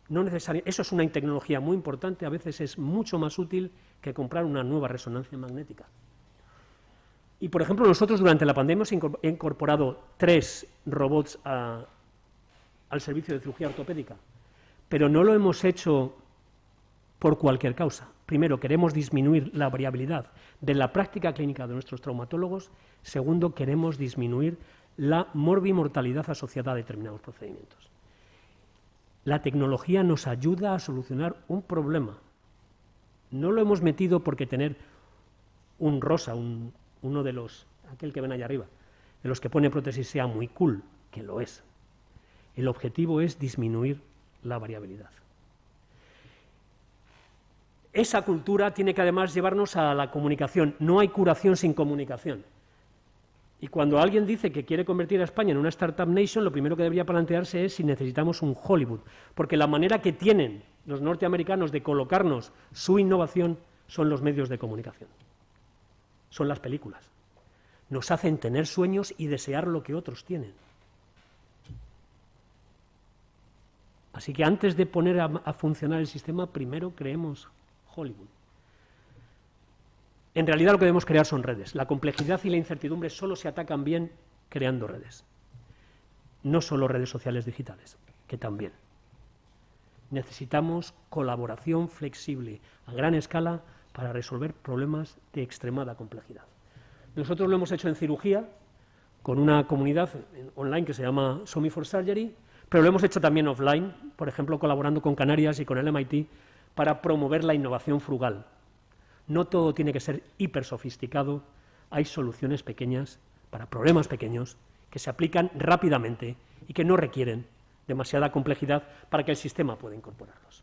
no necesariamente, eso es una tecnología muy importante, a veces es mucho más útil que comprar una nueva resonancia magnética. Y, por ejemplo, nosotros durante la pandemia hemos incorporado 3 robots al servicio de cirugía ortopédica, pero no lo hemos hecho por cualquier causa. Primero, queremos disminuir la variabilidad de la práctica clínica de nuestros traumatólogos. Segundo, queremos disminuir la morbimortalidad asociada a determinados procedimientos. La tecnología nos ayuda a solucionar un problema. No lo hemos metido porque tener un rosa, uno de los, aquel que ven allá arriba, de los que pone prótesis sea muy cool, que lo es. El objetivo es disminuir la variabilidad. Esa cultura tiene que además llevarnos a la comunicación. No hay curación sin comunicación. Y cuando alguien dice que quiere convertir a España en una Startup Nation, lo primero que debería plantearse es si necesitamos un Hollywood. Porque la manera que tienen los norteamericanos de colocarnos su innovación son los medios de comunicación. Son las películas. Nos hacen tener sueños y desear lo que otros tienen. Así que antes de poner a funcionar el sistema, primero creemos Hollywood. En realidad lo que debemos crear son redes. La complejidad y la incertidumbre solo se atacan bien creando redes. No solo redes sociales digitales, que también. Necesitamos colaboración flexible a gran escala para resolver problemas de extremada complejidad. Nosotros lo hemos hecho en cirugía, con una comunidad online que se llama SOMI for Surgery, pero lo hemos hecho también offline, por ejemplo, colaborando con Canarias y con el MIT, para promover la innovación frugal. No todo tiene que ser hiper sofisticado, hay soluciones pequeñas para problemas pequeños que se aplican rápidamente y que no requieren demasiada complejidad para que el sistema pueda incorporarlos.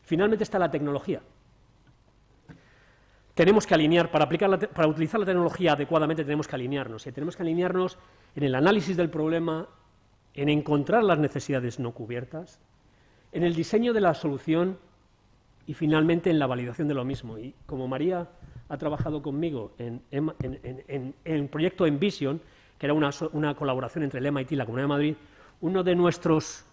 Finalmente está la tecnología. Tenemos que alinear, para utilizar la tecnología adecuadamente tenemos que alinearnos, y tenemos que alinearnos en el análisis del problema, en encontrar las necesidades no cubiertas, en el diseño de la solución y finalmente en la validación de lo mismo. Y como María ha trabajado conmigo en el proyecto Envision, que era una colaboración entre el MIT y la Comunidad de Madrid, uno de nuestros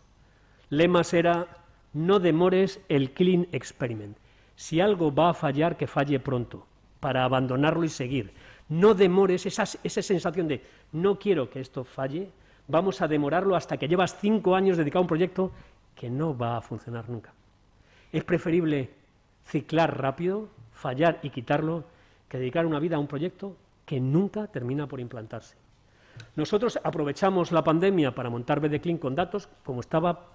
lemas era: no demores el clean experiment. Si algo va a fallar, que falle pronto, para abandonarlo y seguir. No demores esa sensación de no quiero que esto falle, vamos a demorarlo hasta que llevas 5 años dedicado a un proyecto que no va a funcionar nunca. Es preferible ciclar rápido, fallar y quitarlo, que dedicar una vida a un proyecto que nunca termina por implantarse. Nosotros aprovechamos la pandemia para montar BDClean con datos. Como estaba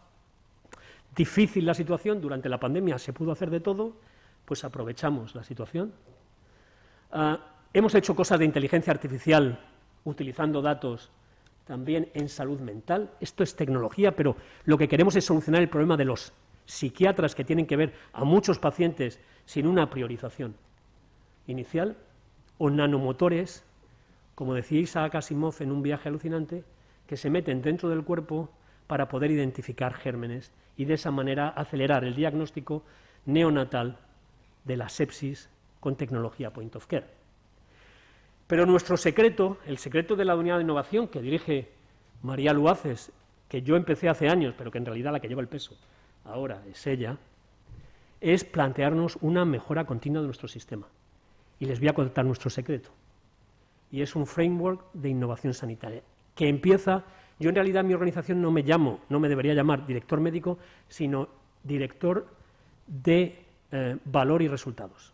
difícil la situación, durante la pandemia se pudo hacer de todo, pues aprovechamos la situación. Hemos hecho cosas de inteligencia artificial utilizando datos también en salud mental. Esto es tecnología, pero lo que queremos es solucionar el problema de los psiquiatras que tienen que ver a muchos pacientes sin una priorización inicial, o nanomotores, como decía Isaac Asimov en Un viaje alucinante, que se meten dentro del cuerpo para poder identificar gérmenes y de esa manera acelerar el diagnóstico neonatal de la sepsis con tecnología point of care. Pero nuestro secreto, el secreto de la unidad de innovación que dirige María Luaces, que yo empecé hace años, pero que en realidad la que lleva el peso ahora es ella, es plantearnos una mejora continua de nuestro sistema. Y les voy a contar nuestro secreto. Y es un framework de innovación sanitaria que empieza. Yo en realidad en mi organización no me debería llamar director médico, sino director de valor y resultados.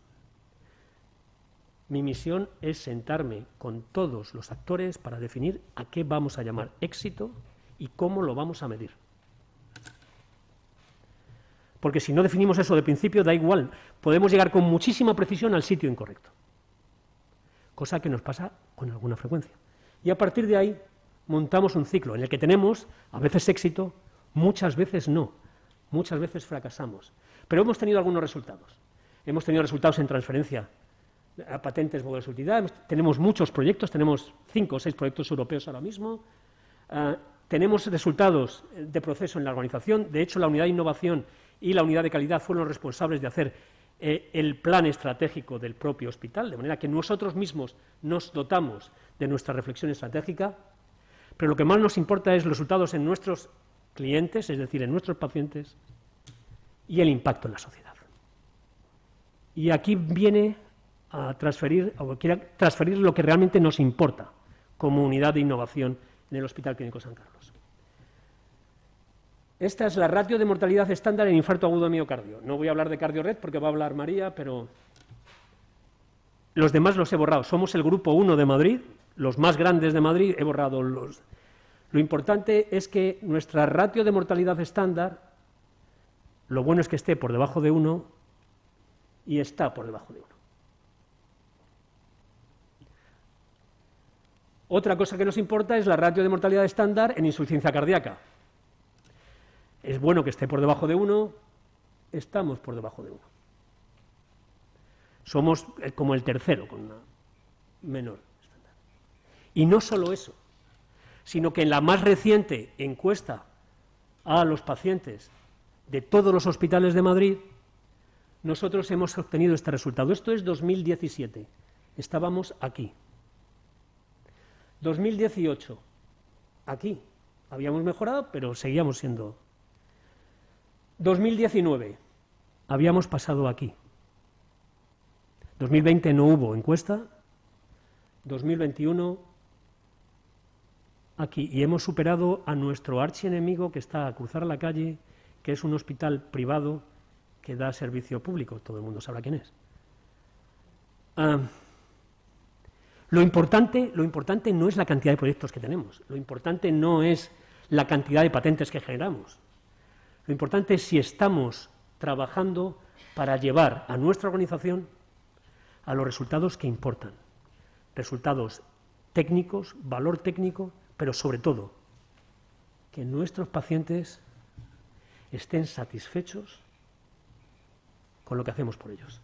Mi misión es sentarme con todos los actores para definir a qué vamos a llamar éxito y cómo lo vamos a medir. Porque si no definimos eso de principio, da igual, podemos llegar con muchísima precisión al sitio incorrecto. Cosa que nos pasa con alguna frecuencia. Y a partir de ahí montamos un ciclo en el que tenemos a veces éxito, muchas veces no, muchas veces fracasamos. Pero hemos tenido algunos resultados. Hemos tenido resultados en transferencia patentes, modelos de utilidad. Tenemos muchos proyectos, tenemos 5 o 6 proyectos europeos ahora mismo. Tenemos resultados de proceso en la organización. De hecho, la unidad de innovación y la unidad de calidad fueron los responsables de hacer el plan estratégico del propio hospital, de manera que nosotros mismos nos dotamos de nuestra reflexión estratégica, pero lo que más nos importa es los resultados en nuestros clientes, es decir, en nuestros pacientes, y el impacto en la sociedad. Y aquí viene a transferir lo que realmente nos importa como unidad de innovación en el Hospital Clínico San Carlos. Esta es la ratio de mortalidad estándar en infarto agudo de miocardio. No voy a hablar de CardioRed porque va a hablar María, pero los demás los he borrado. Somos el grupo 1 de Madrid, los más grandes de Madrid, he borrado los. Lo importante es que nuestra ratio de mortalidad estándar, lo bueno es que esté por debajo de 1 y está por debajo de 1. Otra cosa que nos importa es la ratio de mortalidad estándar en insuficiencia cardíaca. Es bueno que esté por debajo de 1, estamos por debajo de 1. Somos como el tercero, con una menor estándar. Y no solo eso, sino que en la más reciente encuesta a los pacientes de todos los hospitales de Madrid, nosotros hemos obtenido este resultado. Esto es 2017, estábamos aquí. 2018, aquí. Habíamos mejorado, pero seguíamos siendo. 2019, habíamos pasado aquí. 2020 no hubo encuesta. 2021, aquí. Y hemos superado a nuestro archienemigo que está a cruzar la calle, que es un hospital privado que da servicio público. Todo el mundo sabrá quién es. Lo importante no es la cantidad de proyectos que tenemos, lo importante no es la cantidad de patentes que generamos, lo importante es si estamos trabajando para llevar a nuestra organización a los resultados que importan, resultados técnicos, valor técnico, pero sobre todo que nuestros pacientes estén satisfechos con lo que hacemos por ellos.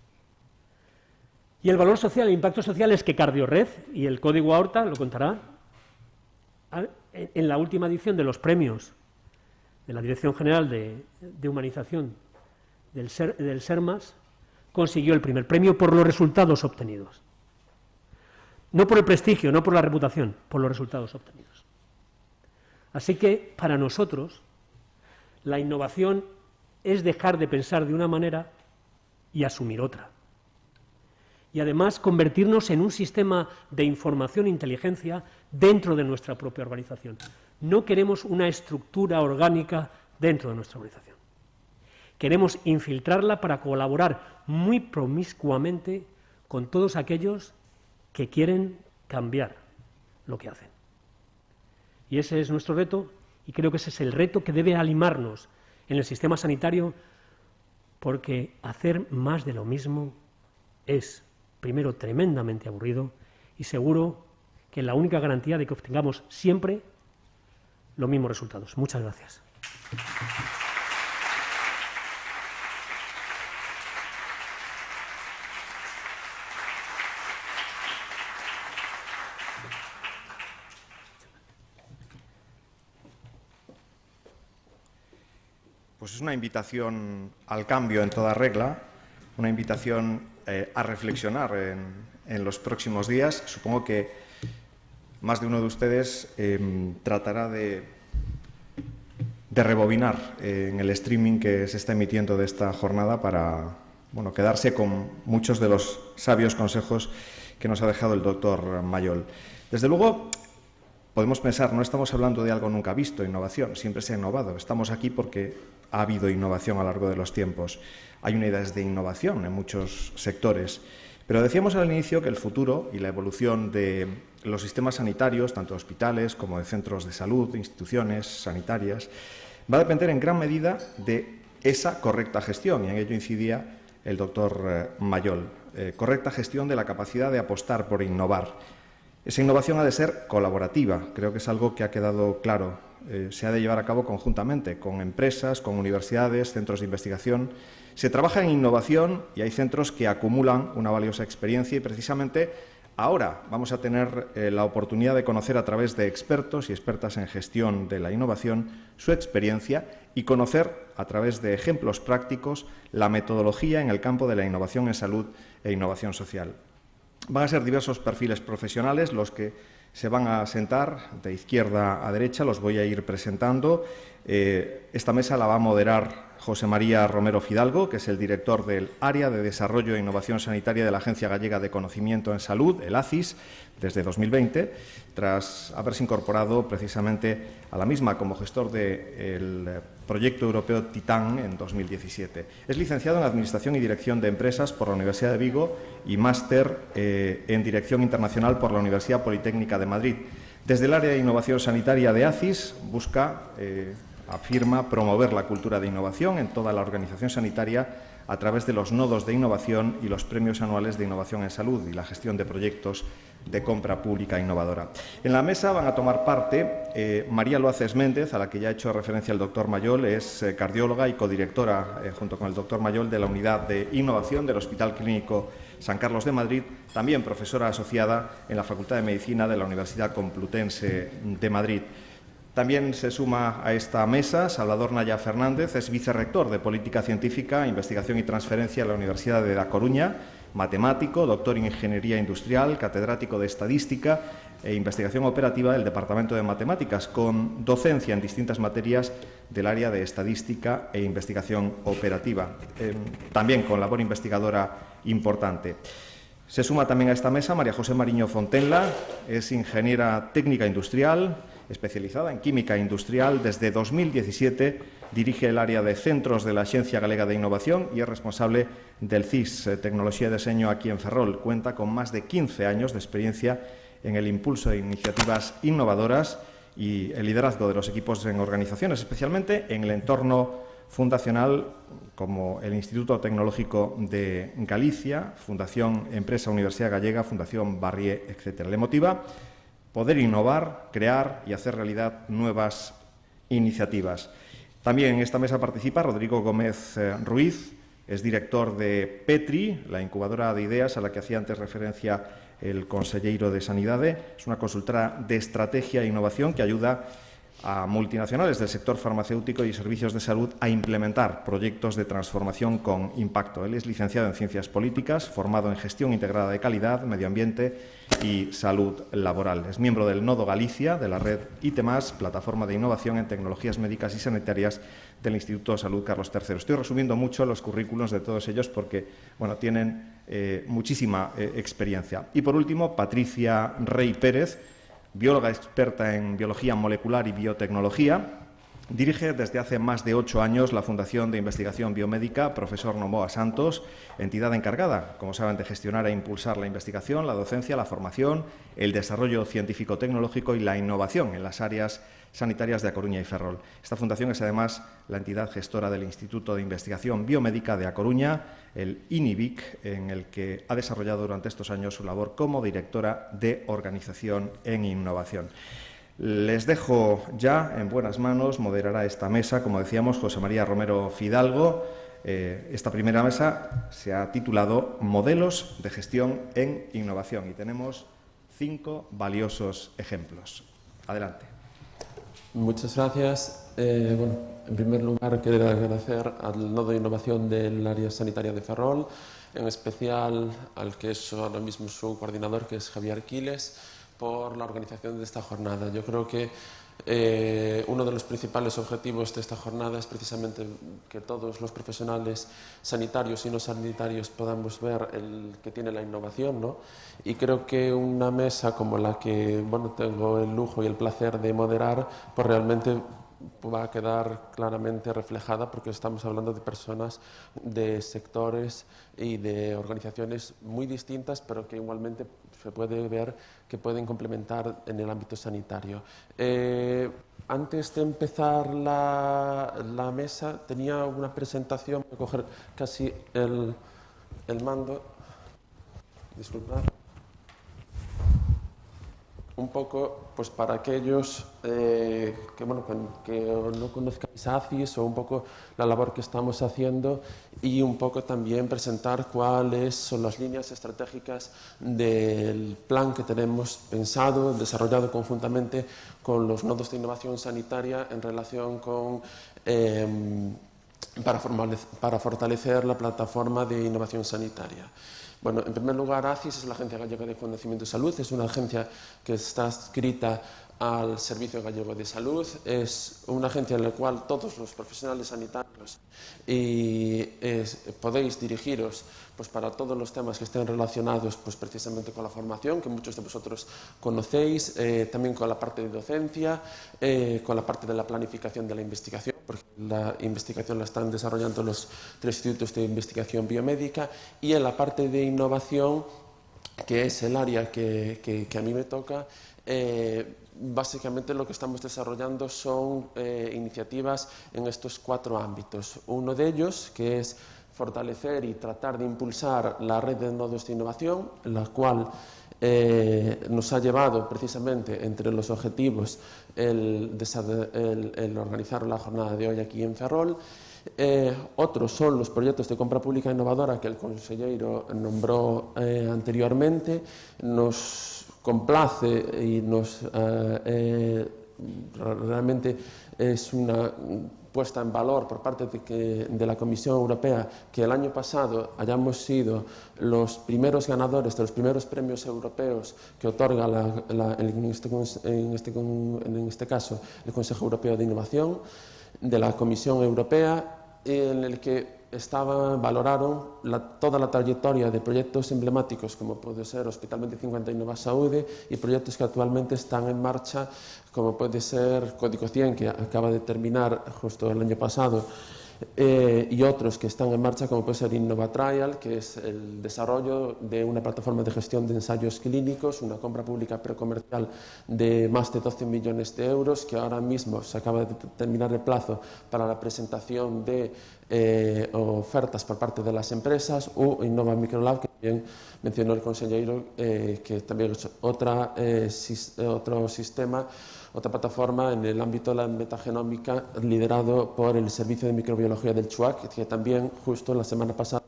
Y el valor social, el impacto social es que CardioRed y el Código Aorta, lo contará, en la última edición de los premios de la Dirección General de Humanización del SERMAS, consiguió el primer premio por los resultados obtenidos. No por el prestigio, no por la reputación, por los resultados obtenidos. Así que, para nosotros, la innovación es dejar de pensar de una manera y asumir otra. Y además convertirnos en un sistema de información e inteligencia dentro de nuestra propia organización. No queremos una estructura orgánica dentro de nuestra organización. Queremos infiltrarla para colaborar muy promiscuamente con todos aquellos que quieren cambiar lo que hacen. Y ese es nuestro reto, y creo que ese es el reto que debe animarnos en el sistema sanitario, porque hacer más de lo mismo es, primero, tremendamente aburrido, y seguro que la única garantía de que obtengamos siempre los mismos resultados. Muchas gracias. Pues es una invitación al cambio en toda regla, una invitación a reflexionar en los próximos días. Supongo que más de uno de ustedes tratará de rebobinar en el streaming que se está emitiendo de esta jornada para quedarse con muchos de los sabios consejos que nos ha dejado el doctor Mayol. Desde luego, podemos pensar, no estamos hablando de algo nunca visto, innovación, siempre se ha innovado. Estamos aquí porque ha habido innovación a lo largo de los tiempos. Hay unidades de innovación en muchos sectores. Pero decíamos al inicio que el futuro y la evolución de los sistemas sanitarios, tanto de hospitales como de centros de salud, de instituciones sanitarias, va a depender en gran medida de esa correcta gestión, y en ello incidía el doctor Mayol. Correcta gestión de la capacidad de apostar por innovar. Esa innovación ha de ser colaborativa, creo que es algo que ha quedado claro. Se ha de llevar a cabo conjuntamente con empresas, con universidades, centros de investigación. Se trabaja en innovación y hay centros que acumulan una valiosa experiencia y precisamente ahora vamos a tener la oportunidad de conocer a través de expertos y expertas en gestión de la innovación su experiencia y conocer a través de ejemplos prácticos la metodología en el campo de la innovación en salud e innovación social. Van a ser diversos perfiles profesionales los que se van a sentar de izquierda a derecha, los voy a ir presentando. Esta mesa la va a moderar José María Romero Fidalgo, que es el director del Área de Desarrollo e Innovación Sanitaria de la Agencia Gallega de Conocimiento en Salud, el ACIS, desde 2020, tras haberse incorporado precisamente a la misma como gestor del proyecto europeo Titán en 2017. Es licenciado en Administración y Dirección de Empresas por la Universidad de Vigo y máster en Dirección Internacional por la Universidad Politécnica de Madrid. Desde el área de innovación sanitaria de ACIS busca, afirma, promover la cultura de innovación en toda la organización sanitaria a través de los nodos de innovación y los premios anuales de innovación en salud y la gestión de proyectos de compra pública innovadora. En la mesa van a tomar parte María Loaces Méndez, a la que ya ha hecho referencia el doctor Mayol, es cardióloga y codirectora, junto con el doctor Mayol, de la Unidad de Innovación del Hospital Clínico San Carlos de Madrid, también profesora asociada en la Facultad de Medicina de la Universidad Complutense de Madrid. También se suma a esta mesa Salvador Naya Fernández, es vicerrector de Política Científica, Investigación y Transferencia de la Universidad de La Coruña, matemático, doctor en Ingeniería Industrial, catedrático de Estadística e Investigación Operativa del Departamento de Matemáticas, con docencia en distintas materias del área de Estadística e Investigación Operativa, también con labor investigadora importante. Se suma también a esta mesa María José Mariño Fontenla, es ingeniera técnica industrial, especializada en química industrial. Desde 2017 dirige el área de centros de la Axencia Galega de Innovación y es responsable del CIS, Tecnología y Diseño, aquí en Ferrol. Cuenta con más de 15 años de experiencia en el impulso de iniciativas innovadoras y el liderazgo de los equipos en organizaciones, especialmente en el entorno fundacional como el Instituto Tecnológico de Galicia, Fundación Empresa Universidad Gallega, Fundación Barrié, etc. Le motiva poder innovar, crear y hacer realidad nuevas iniciativas. También en esta mesa participa Rodrigo Gómez Ruiz, es director de Petri, la incubadora de ideas a la que hacía antes referencia el conselleiro de Sanidade. Es una consultora de estrategia e innovación que ayuda a multinacionales del sector farmacéutico y servicios de salud a implementar proyectos de transformación con impacto. Él es licenciado en Ciencias Políticas, formado en Gestión Integrada de Calidad, Medio Ambiente y Salud Laboral. Es miembro del Nodo Galicia, de la red ITEMAS, plataforma de innovación en tecnologías médicas y sanitarias del Instituto de Salud Carlos III. Estoy resumiendo mucho los currículos de todos ellos porque tienen muchísima experiencia. Y por último, Patricia Rey Pérez, bióloga experta en biología molecular y biotecnología. Dirige desde hace más de 8 años la Fundación de Investigación Biomédica Profesor Novoa Santos, entidad encargada, como saben, de gestionar e impulsar la investigación, la docencia, la formación, el desarrollo científico-tecnológico y la innovación en las áreas sanitarias de A Coruña y Ferrol. Esta fundación es además la entidad gestora del Instituto de Investigación Biomédica de A Coruña, el INIBIC, en el que ha desarrollado durante estos años su labor como directora de Organización en Innovación. Les dejo ya en buenas manos, moderará esta mesa, como decíamos, José María Romero Fidalgo. Esta primera mesa se ha titulado Modelos de Gestión en Innovación y tenemos 5 valiosos ejemplos. Adelante. Muchas gracias. En primer lugar, quiero agradecer al Nodo de Innovación del Área Sanitaria de Ferrol, en especial al que es ahora mismo su coordinador, que es Javier Quiles, por la organización de esta jornada. Yo creo que uno de los principales objetivos de esta jornada es precisamente que todos los profesionales sanitarios y no sanitarios podamos ver el que tiene la innovación, ¿no? Y creo que una mesa como la que tengo el lujo y el placer de moderar, pues realmente va a quedar claramente reflejada, porque estamos hablando de personas de sectores y de organizaciones muy distintas, pero que igualmente se puede ver que pueden complementar en el ámbito sanitario. Antes de empezar la mesa tenía una presentación, voy a coger casi el mando, disculpad. un poco pues para aquellos que no conozcáis ACIS, o un poco la labor que estamos haciendo, y un poco también presentar cuáles son las líneas estratégicas del plan que tenemos pensado, desarrollado conjuntamente con los nodos de innovación sanitaria en relación con para fortalecer la plataforma de innovación sanitaria. Bueno, en primer lugar, ACIS es la Agencia Gallega de Conocimiento y Salud, es una agencia que está adscrita al Servicio Gallego de Salud, es una agencia en la cual todos los profesionales sanitarios podéis dirigiros pues, para todos los temas que estén relacionados pues, precisamente con la formación, que muchos de vosotros conocéis, también con la parte de docencia, con la parte de la planificación de la investigación, porque la investigación la están desarrollando los 3 institutos de investigación biomédica, y en la parte de innovación, que es el área que a mí me toca, básicamente lo que estamos desarrollando son iniciativas en estos 4 ámbitos. Uno de ellos, que es fortalecer y tratar de impulsar la red de nodos de innovación, la cual nos ha llevado precisamente entre los objetivos el organizar la jornada de hoy aquí en Ferrol. Otros son los proyectos de compra pública innovadora que el consejero nombró anteriormente. Nos complace y realmente es una puesta en valor por parte de la Comisión Europea que el año pasado hayamos sido los primeros ganadores de los primeros premios europeos que otorga en este caso el Consejo Europeo de Innovación de la Comisión Europea, en el que valoraron toda la trayectoria de proyectos emblemáticos como puede ser Hospital 2050 Innova Saúde, y proyectos que actualmente están en marcha como puede ser Código 100, que acaba de terminar justo el año pasado, y otros que están en marcha como puede ser Innova Trial, que es el desarrollo de una plataforma de gestión de ensayos clínicos, una compra pública precomercial de más de 12 millones de euros, que ahora mismo se acaba de terminar el plazo para la presentación de ofertas por parte de las empresas, o Innova Microlab, que también mencionó el consejero, que también es otro sistema, otra plataforma en el ámbito de la metagenómica liderado por el Servicio de Microbiología del CHUAC, que también justo la semana pasada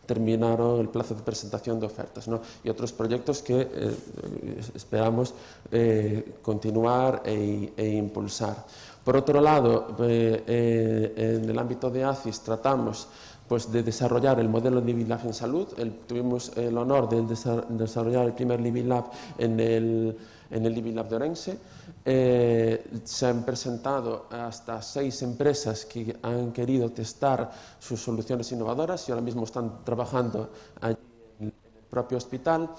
terminaron el plazo de presentación de ofertas, ¿no? Y otros proyectos que esperamos continuar e impulsar. Por otro lado, en el ámbito de ACIS tratamos pues, de desarrollar el modelo de Living Lab en salud. Tuvimos el honor de desarrollar el primer Living Lab en el Living Lab de Orense. Se han presentado hasta 6 empresas que han querido testar sus soluciones innovadoras y ahora mismo están trabajando allí en el propio hospital,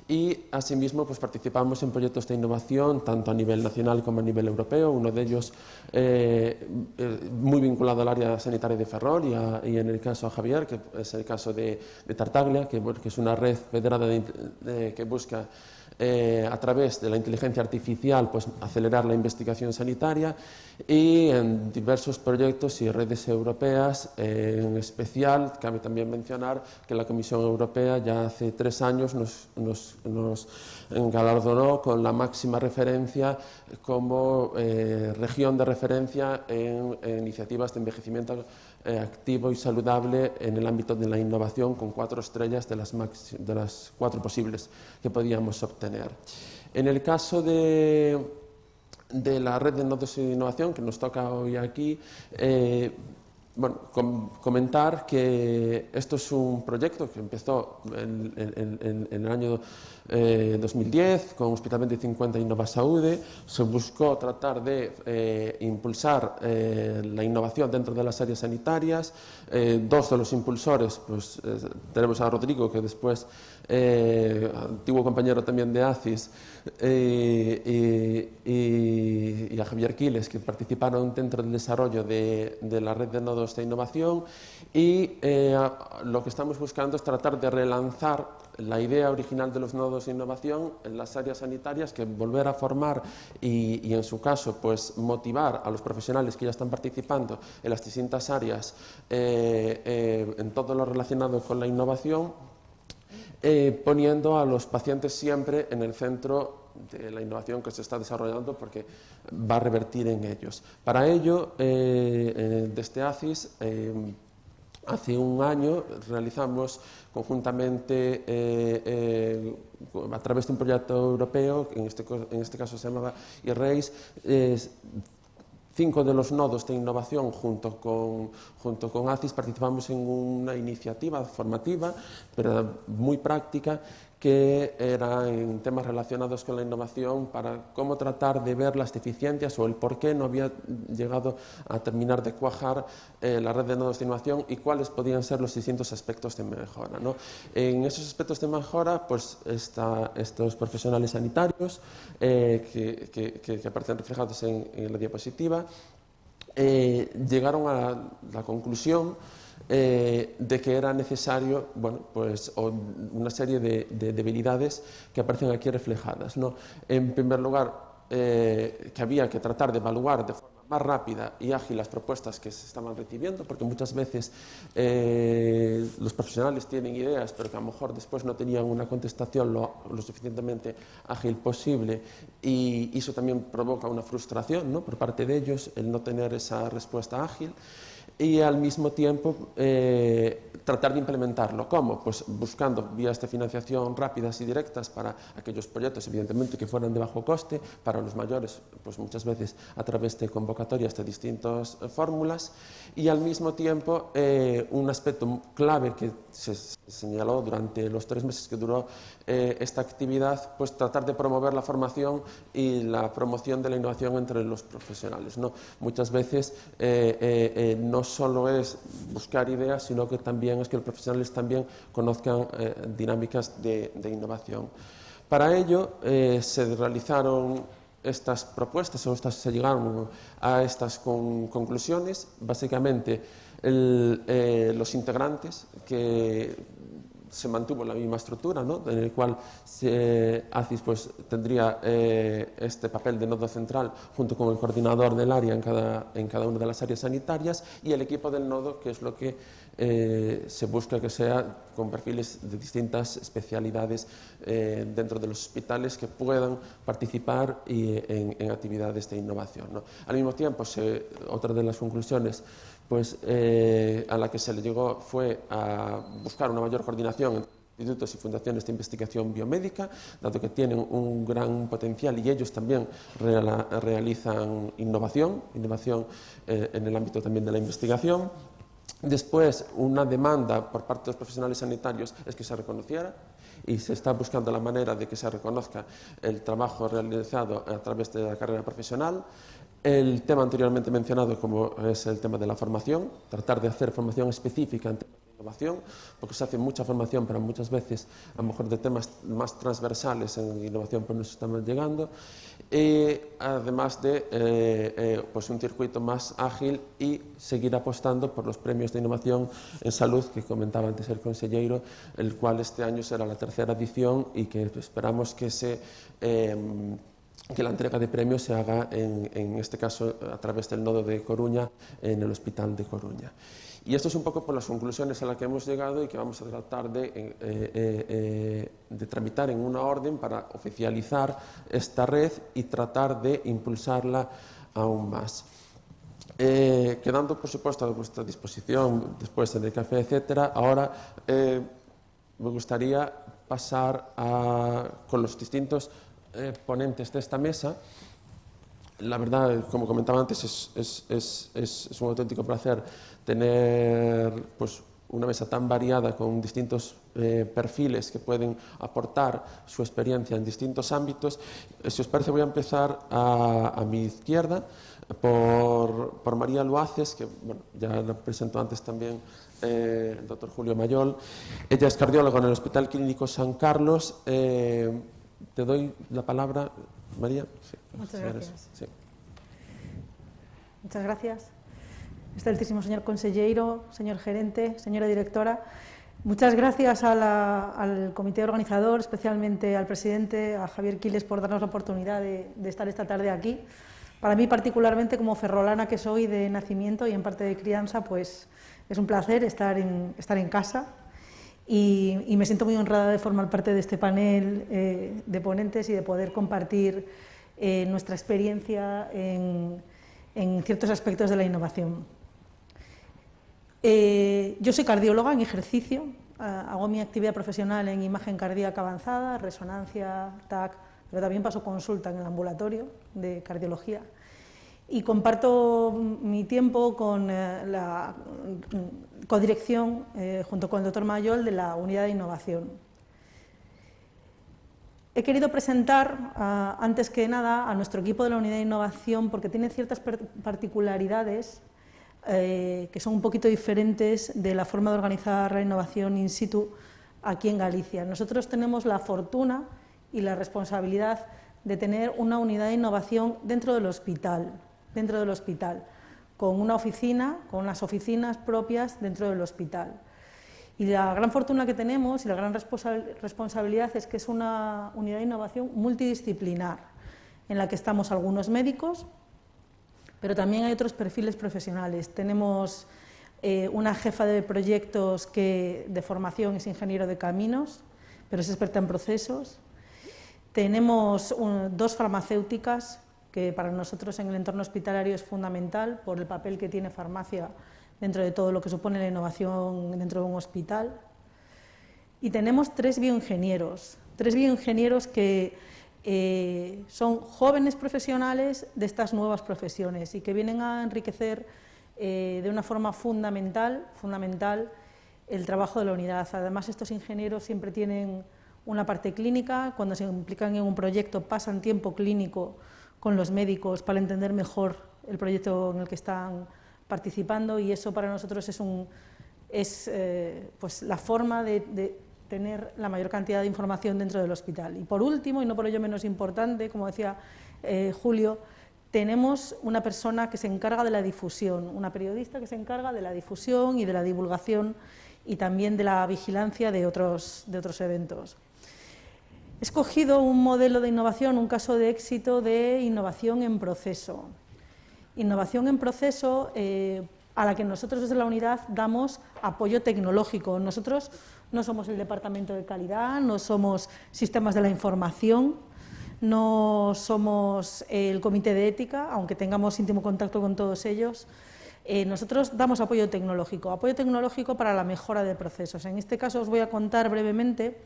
y asimismo pues, participamos en proyectos de innovación tanto a nivel nacional como a nivel europeo, uno de ellos muy vinculado al área sanitaria de Ferrol y en el caso a Javier, que es el caso de Tartaglia, que es una red federada que busca a través de la inteligencia artificial pues, acelerar la investigación sanitaria, y en diversos proyectos y redes europeas. En especial, cabe también mencionar que la Comisión Europea ya hace 3 años nos galardonó con la máxima referencia como región de referencia en iniciativas de envejecimiento activo y saludable en el ámbito de la innovación, con 4 estrellas de las 4 posibles que podíamos obtener. En el caso de la red de nodos de innovación que nos toca hoy aquí, comentar que esto es un proyecto que empezó en el año 2010 con Hospital 2050 Innova Saúde. Se buscó tratar de impulsar la innovación dentro de las áreas sanitarias. 2 de los impulsores, pues tenemos a Rodrigo, que después antiguo compañero también de ACIS, y a Javier Quiles, que participaron dentro del desarrollo de la red de nodos de innovación, y lo que estamos buscando es tratar de relanzar la idea original de los nodos de innovación en las áreas sanitarias, que volver a formar y en su caso pues motivar a los profesionales que ya están participando en las distintas áreas en todo lo relacionado con la innovación, poniendo a los pacientes siempre en el centro de la innovación que se está desarrollando, porque va a revertir en ellos. Para ello, desde ACIS, hace un año realizamos conjuntamente, a través de un proyecto europeo, en este caso se llamaba e-Race, 5 de los nodos de innovación junto con ACIS participamos en una iniciativa formativa, pero muy práctica, que era en temas relacionados con la innovación, para cómo tratar de ver las deficiencias o el por qué no había llegado a terminar de cuajar la red de nodos de innovación y cuáles podían ser los distintos aspectos de mejora, ¿no? En esos aspectos de mejora, pues estos profesionales sanitarios que aparecen reflejados en la diapositiva, llegaron a la conclusión de que era necesario, bueno, pues una serie de debilidades que aparecen aquí reflejadas, ¿no? En primer lugar, que había que tratar de evaluar de forma más rápida y ágil las propuestas que se estaban recibiendo, porque muchas veces los profesionales tienen ideas, pero que a lo mejor después no tenían una contestación lo suficientemente ágil posible, y eso también provoca una frustración, ¿no?, por parte de ellos, el no tener esa respuesta ágil. Y al mismo tiempo tratar de implementarlo. ¿Cómo? Pues buscando vías de financiación rápidas y directas para aquellos proyectos, evidentemente, que fueran de bajo coste, para los mayores, pues muchas veces a través de convocatorias de distintas fórmulas, y al mismo tiempo un aspecto clave que se señaló durante los 3 meses que duró esta actividad, pues tratar de promover la formación y la promoción de la innovación entre los profesionales, ¿no? Muchas veces no solo es buscar ideas, sino que también es que los profesionales también conozcan dinámicas de innovación. Para ello se realizaron estas propuestas, o se llegaron a estas conclusiones. Básicamente, los integrantes, que se mantuvo la misma estructura, ¿no?, en el cual ACIS pues tendría este papel de nodo central junto con el coordinador del área en cada una de las áreas sanitarias, y el equipo del nodo, que es lo que se busca que sea con perfiles de distintas especialidades dentro de los hospitales, que puedan participar en actividades de innovación, ¿no? Al mismo tiempo, otra de las conclusiones pues a la que se le llegó fue a buscar una mayor coordinación entre institutos y fundaciones de investigación biomédica, dado que tienen un gran potencial y ellos también realizan innovación en el ámbito también de la investigación. Después, una demanda por parte de los profesionales sanitarios es que se reconociera, y se está buscando la manera de que se reconozca el trabajo realizado a través de la carrera profesional. El tema anteriormente mencionado, como es el tema de la formación, tratar de hacer formación específica en temas de innovación, porque se hace mucha formación, pero muchas veces a lo mejor de temas más transversales en innovación pues no se están llegando, además de pues un circuito más ágil, y seguir apostando por los premios de innovación en salud que comentaba antes el consejero, el cual este año será la 3ª edición, y que esperamos que la entrega de premios se haga, en este caso, a través del nodo de Coruña, en el Hospital de Coruña. Y esto es un poco por las conclusiones a las que hemos llegado y que vamos a tratar de tramitar en una orden para oficializar esta red y tratar de impulsarla aún más. Quedando, por supuesto, a vuestra disposición después del café, etcétera, ahora me gustaría pasar con los distintos ponentes de esta mesa. La verdad, como comentaba antes, es un auténtico placer tener pues una mesa tan variada con distintos perfiles que pueden aportar su experiencia en distintos ámbitos. Si os parece, voy a empezar a mi izquierda por María Luaces, que bueno, ya la presentó antes también el doctor Julio Mayol. Ella es cardióloga en el Hospital Clínico San Carlos. Te doy la palabra, María. Sí, muchas gracias. Sí. Muchas gracias. Excelentísimo señor consejero, señor gerente, señora directora, muchas gracias al comité organizador, especialmente al presidente, a Javier Quiles, por darnos la oportunidad de estar esta tarde aquí. Para mí, particularmente, como ferrolana que soy de nacimiento y en parte de crianza, pues es un placer estar en casa. y me siento muy honrada de formar parte de este panel de ponentes y de poder compartir nuestra experiencia en ciertos aspectos de la innovación. Yo soy cardióloga en ejercicio, hago mi actividad profesional en imagen cardíaca avanzada, resonancia, TAC, pero también paso consulta en el ambulatorio de cardiología y comparto mi tiempo con la codirección junto con el doctor Mayol de la Unidad de Innovación. He querido presentar, antes que nada, a nuestro equipo de la Unidad de Innovación porque tiene ciertas particularidades que son un poquito diferentes de la forma de organizar la innovación in situ aquí en Galicia. Nosotros tenemos la fortuna y la responsabilidad de tener una unidad de innovación dentro del hospital, con una oficina, con unas oficinas propias dentro del hospital. Y la gran fortuna que tenemos y la gran responsabilidad es que es una unidad de innovación multidisciplinar, en la que estamos algunos médicos, pero también hay otros perfiles profesionales. Tenemos una jefa de proyectos que de formación es ingeniero de caminos, pero es experta en procesos. Tenemos dos farmacéuticas, que para nosotros en el entorno hospitalario es fundamental por el papel que tiene farmacia dentro de todo lo que supone la innovación dentro de un hospital. Y tenemos tres bioingenieros que son jóvenes profesionales de estas nuevas profesiones y que vienen a enriquecer de una forma fundamental el trabajo de la unidad. Además, estos ingenieros siempre tienen una parte clínica, cuando se implican en un proyecto pasan tiempo clínico con los médicos para entender mejor el proyecto en el que están participando y eso para nosotros es pues la forma de tener la mayor cantidad de información dentro del hospital. Y por último, y no por ello menos importante, como decía Julio, tenemos una persona que se encarga de la difusión, una periodista que se encarga de la difusión y de la divulgación y también de la vigilancia de otros eventos. He escogido un modelo de innovación, un caso de éxito de innovación en proceso. Innovación en proceso a la que nosotros desde la unidad damos apoyo tecnológico. Nosotros no somos el departamento de calidad, no somos sistemas de la información, no somos el comité de ética, aunque tengamos íntimo contacto con todos ellos. Nosotros damos apoyo tecnológico para la mejora de procesos. En este caso os voy a contar brevemente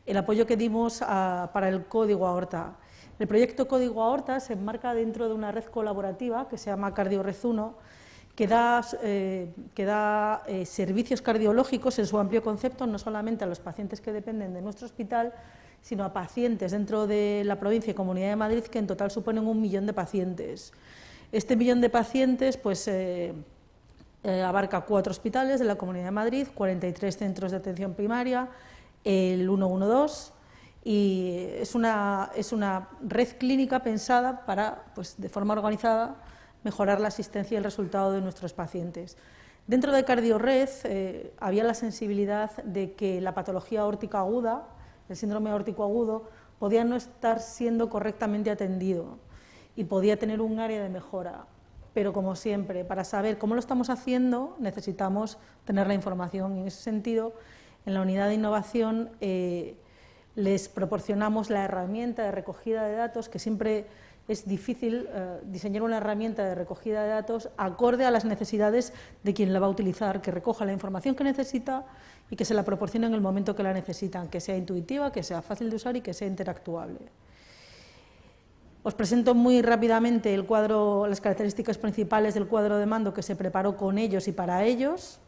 el apoyo que dimos para el Código Aorta. El proyecto Código Aorta se enmarca dentro de una red colaborativa que se llama CardioRed 1, que da servicios cardiológicos en su amplio concepto, no solamente a los pacientes que dependen de nuestro hospital, sino a pacientes dentro de la provincia y Comunidad de Madrid, que en total suponen 1 millón de pacientes. Este 1 millón de pacientes pues, abarca 4 hospitales de la Comunidad de Madrid, 43 centros de atención primaria, el 112, y es una red clínica pensada para, pues, de forma organizada, mejorar la asistencia y el resultado de nuestros pacientes. Dentro de CardioRed había la sensibilidad de que la patología aórtica aguda, el síndrome aórtico agudo, podía no estar siendo correctamente atendido y podía tener un área de mejora. Pero, como siempre, para saber cómo lo estamos haciendo necesitamos tener la información. Y en ese sentido, en la unidad de innovación les proporcionamos la herramienta de recogida de datos, que siempre es difícil diseñar una herramienta de recogida de datos acorde a las necesidades de quien la va a utilizar, que recoja la información que necesita y que se la proporcione en el momento que la necesitan, que sea intuitiva, que sea fácil de usar y que sea interactuable. Os presento muy rápidamente el cuadro, las características principales del cuadro de mando que se preparó con ellos y para ellos,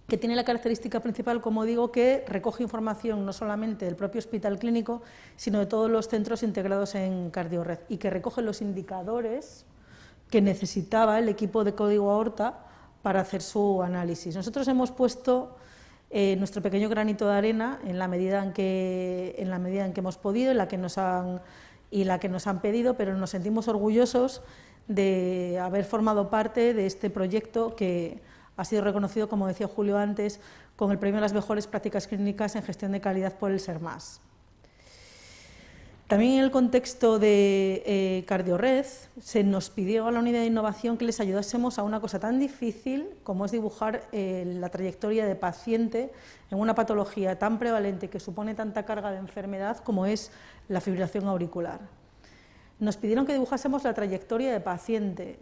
que tiene la característica principal, como digo, que recoge información no solamente del propio hospital clínico, sino de todos los centros integrados en CardioRed y que recoge los indicadores que necesitaba el equipo de Código Aorta para hacer su análisis. Nosotros hemos puesto nuestro pequeño granito de arena en la medida en que hemos podido, en la que nos han pedido, pero nos sentimos orgullosos de haber formado parte de este proyecto que ha sido reconocido, como decía Julio antes, con el premio a las mejores prácticas clínicas en gestión de calidad por el SERMAS. También en el contexto de Cardiored se nos pidió a la unidad de innovación que les ayudásemos a una cosa tan difícil como es dibujar la trayectoria de paciente en una patología tan prevalente que supone tanta carga de enfermedad como es la fibrilación auricular. Nos pidieron que dibujásemos la trayectoria de paciente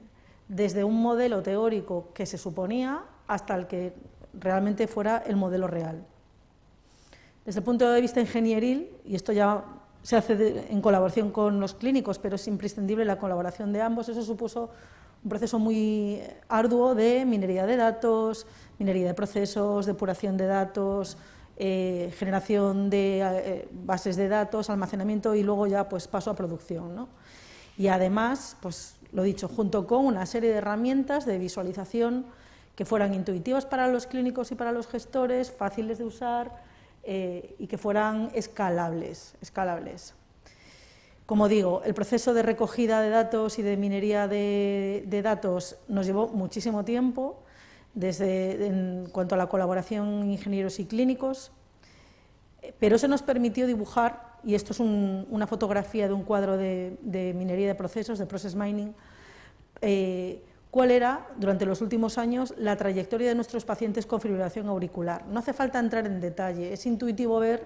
desde un modelo teórico que se suponía hasta el que realmente fuera el modelo real. Desde el punto de vista ingenieril, y esto ya se hace en colaboración con los clínicos, pero es imprescindible la colaboración de ambos, eso supuso un proceso muy arduo de minería de datos, minería de procesos, depuración de datos, generación de bases de datos, almacenamiento y luego ya pues paso a producción, ¿no? Y además, pues lo dicho, junto con una serie de herramientas de visualización que fueran intuitivas para los clínicos y para los gestores, fáciles de usar y que fueran escalables. Como digo, el proceso de recogida de datos y de minería de datos nos llevó muchísimo tiempo, en cuanto a la colaboración ingenieros y clínicos, pero eso nos permitió dibujar, y esto es una fotografía de un cuadro de minería de procesos, de process mining, cuál era, durante los últimos años, la trayectoria de nuestros pacientes con fibrilación auricular. No hace falta entrar en detalle, es intuitivo ver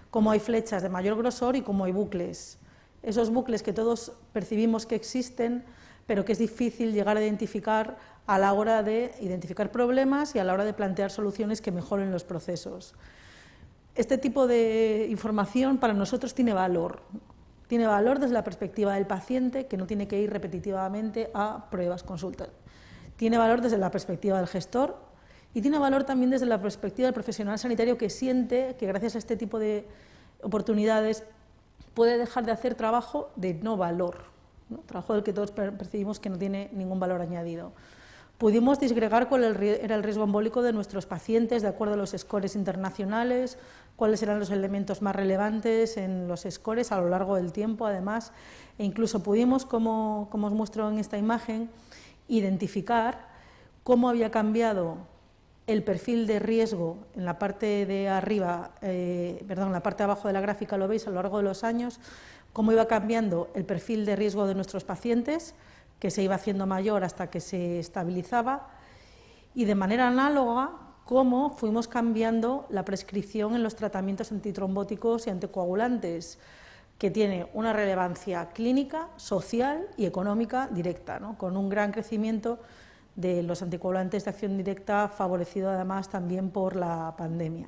cómo hay flechas de mayor grosor y cómo hay bucles. Esos bucles que todos percibimos que existen, pero que es difícil llegar a identificar a la hora de identificar problemas y a la hora de plantear soluciones que mejoren los procesos. Este tipo de información para nosotros tiene valor. Tiene valor desde la perspectiva del paciente, que no tiene que ir repetitivamente a pruebas, consultas. Tiene valor desde la perspectiva del gestor y tiene valor también desde la perspectiva del profesional sanitario que siente que gracias a este tipo de oportunidades puede dejar de hacer trabajo de no valor, ¿no? Trabajo del que todos percibimos que no tiene ningún valor añadido. Pudimos disgregar cuál era el riesgo embólico de nuestros pacientes de acuerdo a los scores internacionales, cuáles eran los elementos más relevantes en los scores a lo largo del tiempo, además, e incluso pudimos, como os muestro en esta imagen, identificar cómo había cambiado el perfil de riesgo en la parte de arriba, en la parte de abajo de la gráfica lo veis a lo largo de los años, cómo iba cambiando el perfil de riesgo de nuestros pacientes, que se iba haciendo mayor hasta que se estabilizaba, y de manera análoga cómo fuimos cambiando la prescripción en los tratamientos antitrombóticos y anticoagulantes, que tiene una relevancia clínica, social y económica directa, ¿no? Con un gran crecimiento de los anticoagulantes de acción directa, favorecido además también por la pandemia.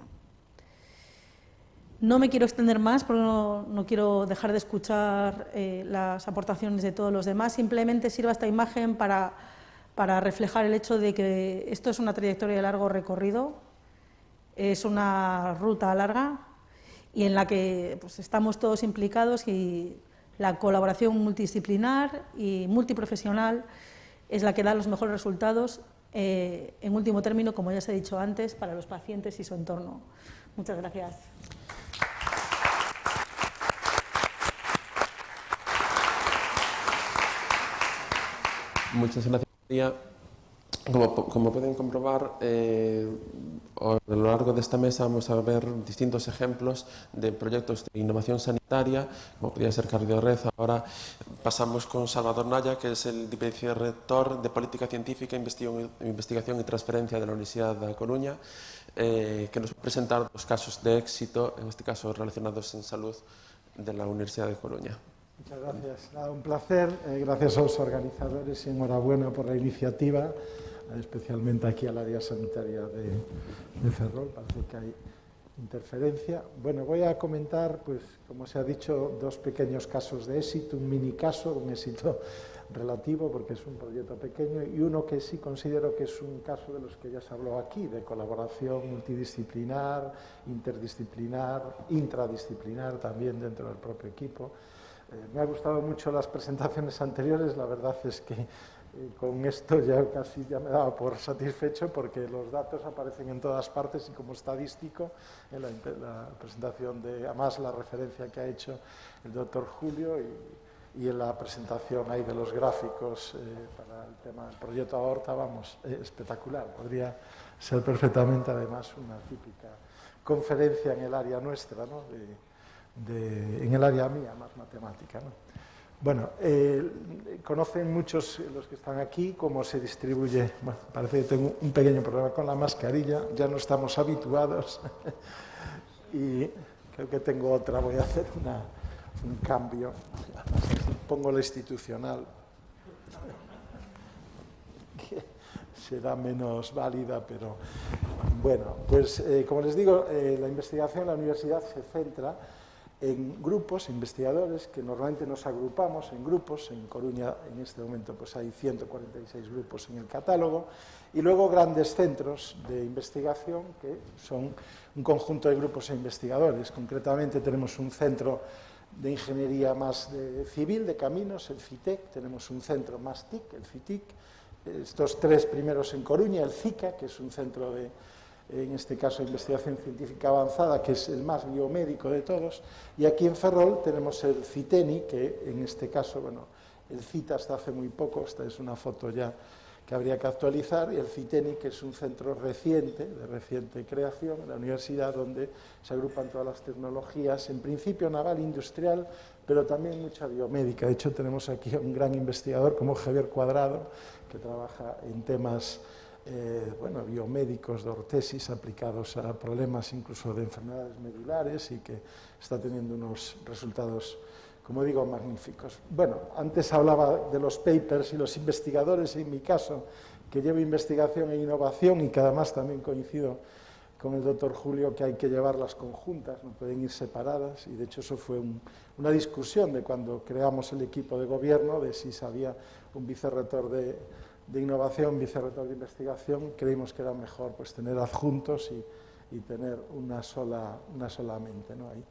No me quiero extender más porque no quiero dejar de escuchar las aportaciones de todos los demás, simplemente sirva esta imagen para reflejar el hecho de que esto es una trayectoria de largo recorrido, es una ruta larga y en la que pues, estamos todos implicados y la colaboración multidisciplinar y multiprofesional es la que da los mejores resultados, en último término, como ya se ha dicho antes, para los pacientes y su entorno. Muchas gracias. Muchas gracias, María. Como pueden comprobar, a lo largo de esta mesa vamos a ver distintos ejemplos de proyectos de innovación sanitaria, como podría ser Cardiored. Ahora pasamos con Salvador Naya, que es el vicerrector de Política Científica, Investigación y Transferencia de la Universidad de Coruña, que nos va a presentar dos casos de éxito, en este caso relacionados en salud, de la Universidad de Coruña. Muchas gracias. Nada, un placer. Gracias a los organizadores y enhorabuena por la iniciativa, especialmente aquí al área sanitaria de Ferrol. Parece que hay interferencia. Bueno, voy a comentar, pues, como se ha dicho, dos pequeños casos de éxito, un mini caso, un éxito relativo porque es un proyecto pequeño, y uno que sí considero que es un caso de los que ya se habló aquí, de colaboración multidisciplinar, interdisciplinar, intradisciplinar también dentro del propio equipo. Me han gustado mucho las presentaciones anteriores, la verdad es que con esto ya casi ya me daba por satisfecho porque los datos aparecen en todas partes y como estadístico en la presentación de, además la referencia que ha hecho el doctor Julio y en la presentación ahí de los gráficos para el tema del proyecto Aorta, vamos, espectacular, podría ser perfectamente además una típica conferencia en el área nuestra, ¿no? en el área mía, más matemática, ¿no? Bueno, conocen muchos los que están aquí cómo se distribuye. Bueno, parece que tengo un pequeño problema con la mascarilla, ya no estamos habituados y creo que tengo otra, voy a hacer un cambio, pongo la institucional, que será menos válida, pero bueno, pues como les digo, la investigación en la universidad se centra en grupos, investigadores, que normalmente nos agrupamos en grupos. En Coruña en este momento pues hay 146 grupos en el catálogo, y luego grandes centros de investigación que son un conjunto de grupos e investigadores. Concretamente tenemos un centro de ingeniería más civil, de caminos, el CITEC, tenemos un centro más TIC, el CITIC, estos tres primeros en Coruña, el CICA, que es un centro de, en este caso, investigación científica avanzada, que es el más biomédico de todos, y aquí en Ferrol tenemos el CITENI, que en este caso, bueno, el CITA hasta hace muy poco, esta es una foto ya que habría que actualizar, y el CITENI, que es un centro reciente, de reciente creación, en la universidad, donde se agrupan todas las tecnologías, en principio naval, industrial, pero también mucha biomédica. De hecho, tenemos aquí a un gran investigador como Javier Cuadrado, que trabaja en temas bueno, biomédicos de ortesis aplicados a problemas incluso de enfermedades medulares, y que está teniendo unos resultados, como digo, magníficos. Bueno, antes hablaba de los papers y los investigadores, y en mi caso, que llevo investigación e innovación, y que además también coincido con el doctor Julio, que hay que llevarlas conjuntas, no pueden ir separadas, y de hecho eso fue una discusión de cuando creamos el equipo de gobierno, de si sabía un vicerrector de innovación, vicerrector de investigación. Creímos que era mejor pues tener adjuntos y tener una sola mente, ¿no? Ahí.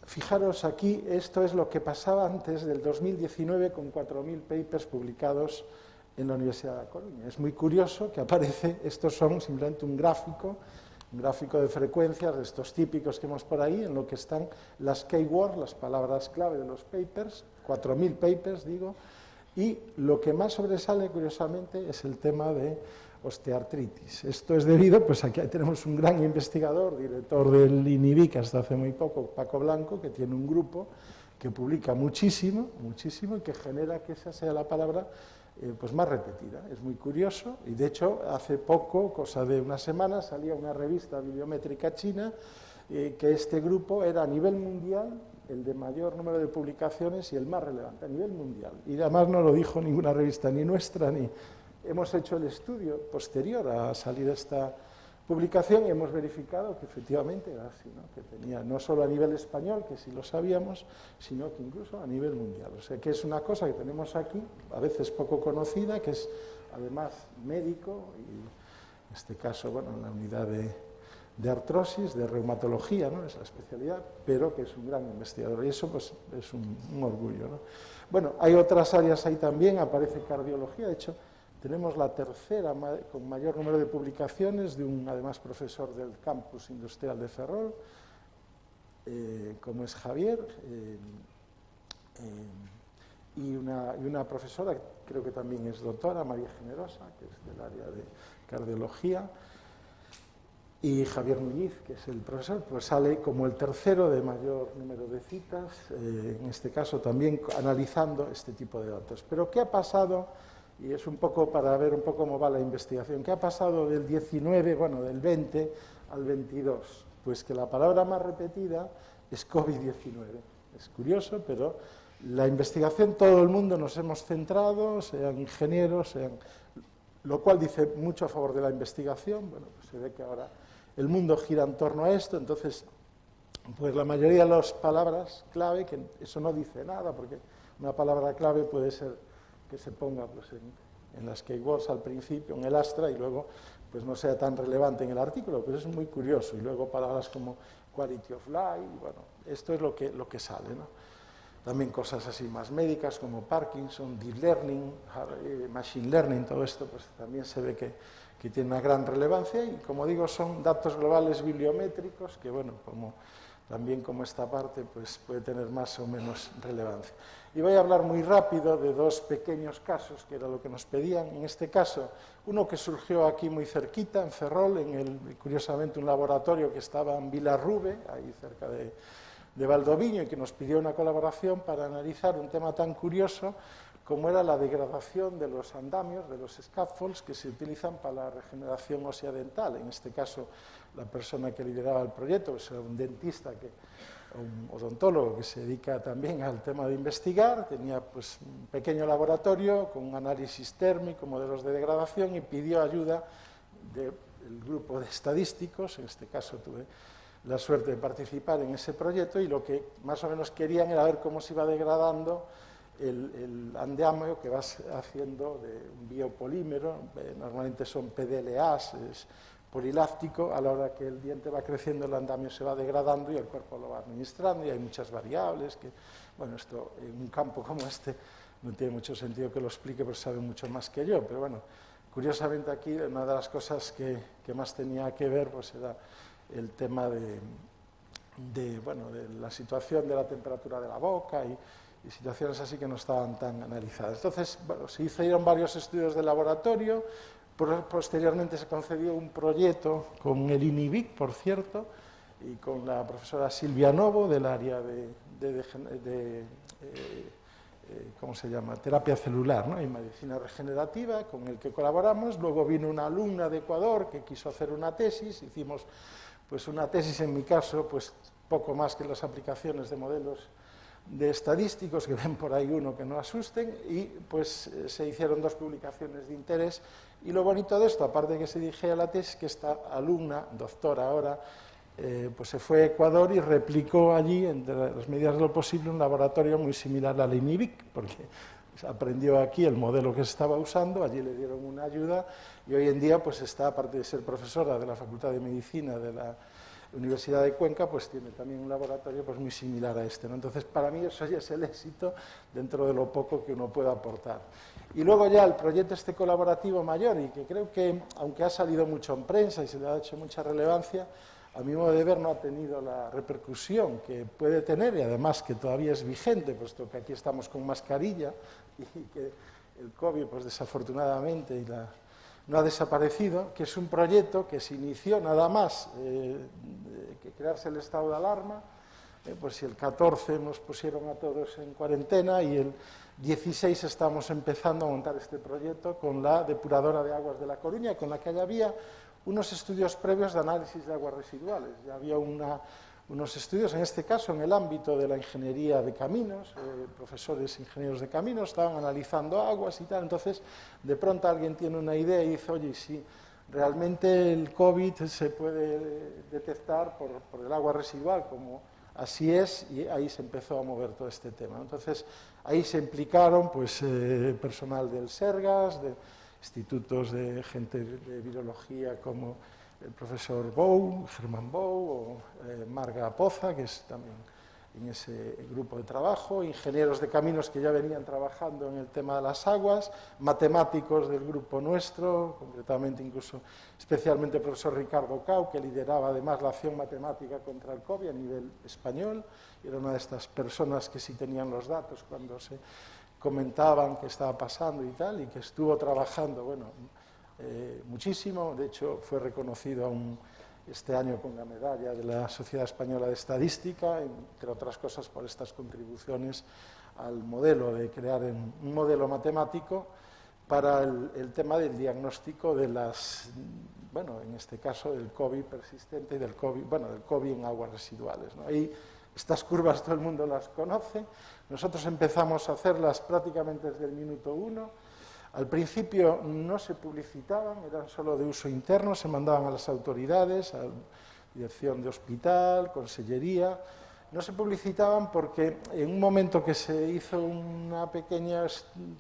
Fijaros aquí, esto es lo que pasaba antes del 2019 con 4.000 papers publicados en la Universidad de Coruña. Es muy curioso que aparece, estos son simplemente un gráfico de frecuencias, de estos típicos que vemos por ahí, en lo que están las keywords, las palabras clave de los papers, 4.000 papers, digo, y lo que más sobresale, curiosamente, es el tema de osteoartritis. Esto es debido, pues aquí tenemos un gran investigador, director del INIBIC hasta hace muy poco, Paco Blanco, que tiene un grupo que publica muchísimo, y que genera que esa sea la palabra pues más repetida. Es muy curioso, y de hecho hace poco, cosa de una semana, salía una revista bibliométrica china que este grupo era a nivel mundial el de mayor número de publicaciones y el más relevante a nivel mundial. Y además no lo dijo ninguna revista, ni nuestra, ni... Hemos hecho el estudio posterior a salir esta publicación y hemos verificado que efectivamente era así, ¿no? Que tenía no solo a nivel español, que sí lo sabíamos, sino que incluso a nivel mundial. O sea que es una cosa que tenemos aquí, a veces poco conocida, que es además médico, y en este caso, bueno, en la unidad de artrosis, de reumatología, ¿no? Es la especialidad, pero que es un gran investigador, y eso pues es un orgullo, ¿no? Bueno, hay otras áreas ahí también, aparece cardiología, de hecho tenemos la tercera con mayor número de publicaciones, de un además profesor del campus industrial de Ferrol, como es Javier, y una profesora, creo que también es doctora, María Generosa, que es del área de cardiología, y Javier Muñiz, que es el profesor, pues sale como el tercero de mayor número de citas, en este caso también analizando este tipo de datos. Pero ¿qué ha pasado? Y es un poco para ver un poco cómo va la investigación. ¿Qué ha pasado del 19, bueno, del 20 al 22? Pues que la palabra más repetida es COVID-19. Es curioso, pero la investigación, todo el mundo nos hemos centrado, sean ingenieros, lo cual dice mucho a favor de la investigación. Bueno, pues se ve que ahora el mundo gira en torno a esto, entonces, pues la mayoría de las palabras clave, que eso no dice nada, porque una palabra clave puede ser que se ponga pues, en las keywords al principio, en el Astra, y luego pues no sea tan relevante en el artículo, pues es muy curioso. Y luego palabras como quality of life, bueno, esto es lo que sale, ¿no? También cosas así más médicas como Parkinson, Deep Learning, Machine Learning, todo esto pues también se ve que tiene una gran relevancia, y como digo, son datos globales bibliométricos que, bueno, también como esta parte pues puede tener más o menos relevancia. Y voy a hablar muy rápido de dos pequeños casos, que era lo que nos pedían. En este caso, uno que surgió aquí muy cerquita, en Ferrol, curiosamente un laboratorio que estaba en Vilarrube, ahí cerca de de Valdoviño y que nos pidió una colaboración para analizar un tema tan curioso como era la degradación de los andamios, de los scaffolds que se utilizan para la regeneración ósea dental. En este caso, la persona que lideraba el proyecto es un dentista, un odontólogo que se dedica también al tema de investigar, tenía pues un pequeño laboratorio con un análisis térmico, modelos de degradación, y pidió ayuda del grupo de estadísticos. En este caso tuve la suerte de participar en ese proyecto, y lo que más o menos querían era ver cómo se iba degradando el andamio que vas haciendo de un biopolímero, normalmente son PDLAs, es poliláctico. A la hora que el diente va creciendo, el andamio se va degradando y el cuerpo lo va administrando, y hay muchas variables que, bueno, esto en un campo como este no tiene mucho sentido que lo explique, porque sabe mucho más que yo, pero bueno, curiosamente aquí una de las cosas que más tenía que ver pues era el tema de la situación de la temperatura de la boca y situaciones así que no estaban tan analizadas. Entonces, bueno, se hicieron varios estudios de laboratorio, posteriormente se concedió un proyecto con el INIVIC, por cierto, y con la profesora Silvia Novo del área ¿cómo se llama?, terapia celular, ¿no?, y medicina regenerativa, con el que colaboramos. Luego vino una alumna de Ecuador que quiso hacer una tesis, hicimos pues una tesis, en mi caso, pues poco más que las aplicaciones de modelos de estadísticos, que ven por ahí uno que no asusten, y pues se hicieron 2 publicaciones de interés. Y lo bonito de esto, aparte de que se dirigía a la tesis, que esta alumna, doctora ahora, pues se fue a Ecuador y replicó allí, entre las medidas de lo posible, un laboratorio muy similar al INIVIC, porque aprendió aquí el modelo que se estaba usando, allí le dieron una ayuda, y hoy en día pues está, aparte de ser profesora de la Facultad de Medicina de la Universidad de Cuenca, pues tiene también un laboratorio pues muy similar a este, ¿no? Entonces, para mí eso ya es el éxito dentro de lo poco que uno puede aportar. Y luego ya el proyecto este colaborativo mayor, y que creo que, aunque ha salido mucho en prensa y se le ha hecho mucha relevancia, a mi modo de ver no ha tenido la repercusión que puede tener, y además que todavía es vigente, puesto que aquí estamos con mascarilla y que el COVID, pues desafortunadamente, no ha desaparecido, que es un proyecto que se inició nada más que crearse el estado de alarma. Pues si el 14 nos pusieron a todos en cuarentena, y el 16 estamos empezando a montar este proyecto con la depuradora de aguas de La Coruña, con la que ya había unos estudios previos de análisis de aguas residuales. Ya había unos estudios, en este caso en el ámbito de la ingeniería de caminos, profesores ingenieros de caminos estaban analizando aguas y tal. Entonces, de pronto alguien tiene una idea y dice, oye, si realmente el COVID se puede detectar por el agua residual, como así es, y ahí se empezó a mover todo este tema. Entonces, ahí se implicaron pues, personal del SERGAS, de institutos de gente de virología como el profesor Bou, Germán Bou, o Marga Poza, que es también en ese grupo de trabajo, ingenieros de caminos que ya venían trabajando en el tema de las aguas, matemáticos del grupo nuestro, concretamente incluso especialmente el profesor Ricardo Cau, que lideraba además la acción matemática contra el COVID a nivel español, y era una de estas personas que sí tenían los datos cuando se comentaban qué estaba pasando y tal, y que estuvo trabajando, bueno, muchísimo. De hecho, fue reconocido este año con la medalla de la Sociedad Española de Estadística, entre otras cosas por estas contribuciones al modelo, de crear un modelo matemático para el tema del diagnóstico de las, bueno, en este caso del COVID persistente y del COVID en aguas residuales, ¿no? Ahí, estas curvas todo el mundo las conoce. Nosotros empezamos a hacerlas prácticamente desde el minuto 1. Al principio no se publicitaban, eran solo de uso interno, se mandaban a las autoridades, a la dirección de hospital, consellería. No se publicitaban porque en un momento que se hizo una pequeña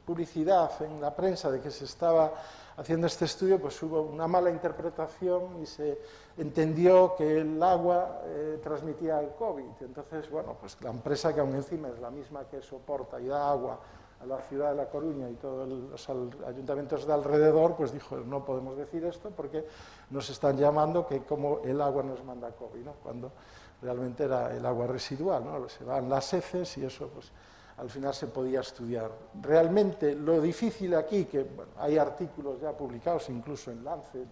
publicidad en la prensa de que se estaba haciendo este estudio, pues hubo una mala interpretación y se entendió que el agua transmitía el COVID. Entonces, bueno, pues la empresa, que aún encima es la misma que soporta y da agua a la ciudad de La Coruña y todos los ayuntamientos de alrededor, pues dijo, no podemos decir esto porque nos están llamando que como el agua nos manda COVID, ¿no? Cuando realmente era el agua residual, ¿no? Se van las heces y eso, pues al final se podía estudiar. Realmente lo difícil aquí, que bueno, hay artículos ya publicados incluso en Lancet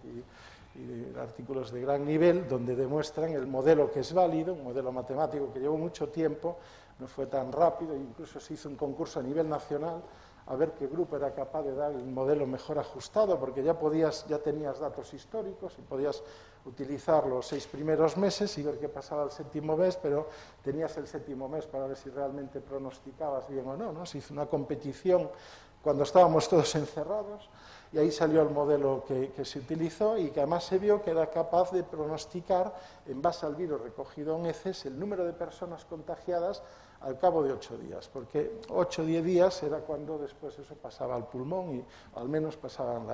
y artículos de gran nivel donde demuestran el modelo que es válido, un modelo matemático que llevó mucho tiempo, no fue tan rápido, incluso se hizo un concurso a nivel nacional a ver qué grupo era capaz de dar el modelo mejor ajustado, porque ya tenías datos históricos y podías utilizar los 6 primeros meses y ver qué pasaba el 7º mes, pero tenías el 7º mes para ver si realmente pronosticabas bien o no, ¿no? Se hizo una competición cuando estábamos todos encerrados y ahí salió el modelo que se utilizó y que además se vio que era capaz de pronosticar, en base al virus recogido en heces, el número de personas contagiadas al cabo de 8 días, porque 8 o 10 días era cuando después eso pasaba al pulmón y al menos pasaban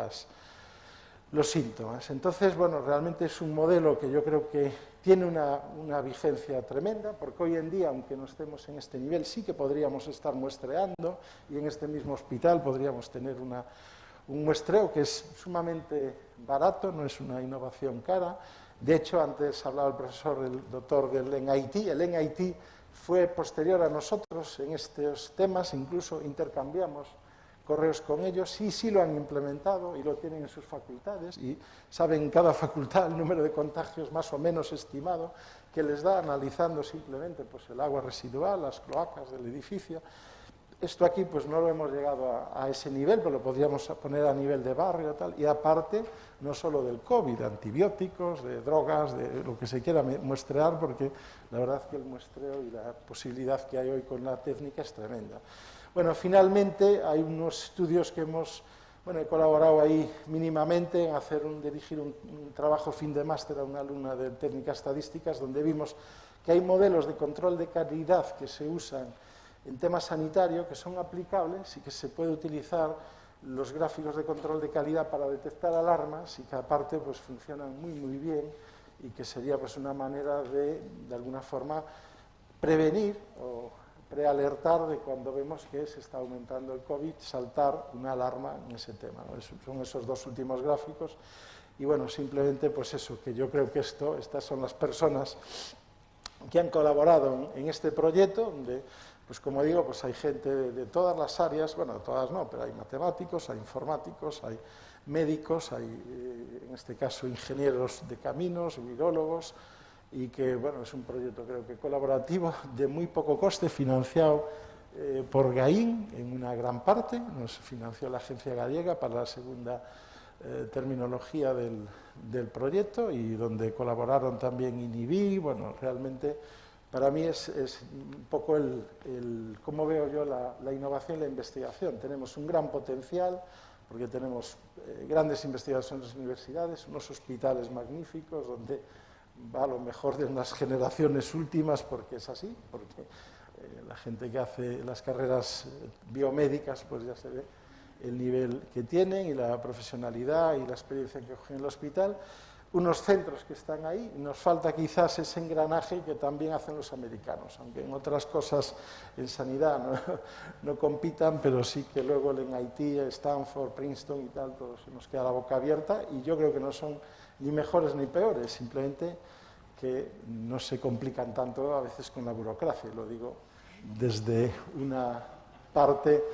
los síntomas. Entonces, bueno, realmente es un modelo que yo creo que tiene una vigencia tremenda, porque hoy en día, aunque no estemos en este nivel, sí que podríamos estar muestreando y en este mismo hospital podríamos tener un muestreo que es sumamente barato, no es una innovación cara. De hecho, antes hablaba el doctor del NIT, el NIT fue posterior a nosotros en estos temas, incluso intercambiamos correos con ellos, y sí lo han implementado y lo tienen en sus facultades y saben en cada facultad el número de contagios más o menos estimado que les da analizando simplemente pues, el agua residual, las cloacas del edificio. Esto aquí pues no lo hemos llegado a ese nivel, pero lo podríamos poner a nivel de barrio tal, y aparte no solo del COVID, de antibióticos, de drogas, de lo que se quiera muestrear, porque la verdad es que el muestreo y la posibilidad que hay hoy con la técnica es tremenda. Bueno, finalmente hay unos estudios que he colaborado ahí mínimamente en dirigir un trabajo fin de máster a una alumna de técnicas estadísticas, donde vimos que hay modelos de control de calidad que se usan en tema sanitario que son aplicables y que se puede utilizar los gráficos de control de calidad para detectar alarmas y que aparte pues funcionan muy bien y que sería pues una manera de alguna forma prevenir o prealertar de cuando vemos que se está aumentando el COVID, saltar una alarma en ese tema, ¿no? Son esos 2 últimos gráficos y bueno, simplemente pues eso, que yo creo que estas son las personas que han colaborado en este proyecto, donde pues como digo, pues hay gente de todas las áreas, bueno, todas no, pero hay matemáticos, hay informáticos, hay médicos, hay en este caso ingenieros de caminos, virólogos, y que bueno, es un proyecto creo que colaborativo, de muy poco coste, financiado por GAIN en una gran parte, nos financió la agencia gallega para la segunda terminología del proyecto y donde colaboraron también INIBI, bueno, realmente para mí es un poco cómo veo yo la innovación y la investigación. Tenemos un gran potencial porque tenemos grandes investigadores en las universidades, unos hospitales magníficos donde va lo mejor de unas generaciones últimas porque es así, porque la gente que hace las carreras biomédicas pues ya se ve el nivel que tienen y la profesionalidad y la experiencia que cogen en el hospital. Unos centros que están ahí, nos falta quizás ese engranaje que también hacen los americanos, aunque en otras cosas en sanidad no compitan, pero sí que luego el MIT, Stanford, Princeton y tal, todos se nos queda la boca abierta y yo creo que no son ni mejores ni peores, simplemente que no se complican tanto a veces con la burocracia, lo digo desde una parte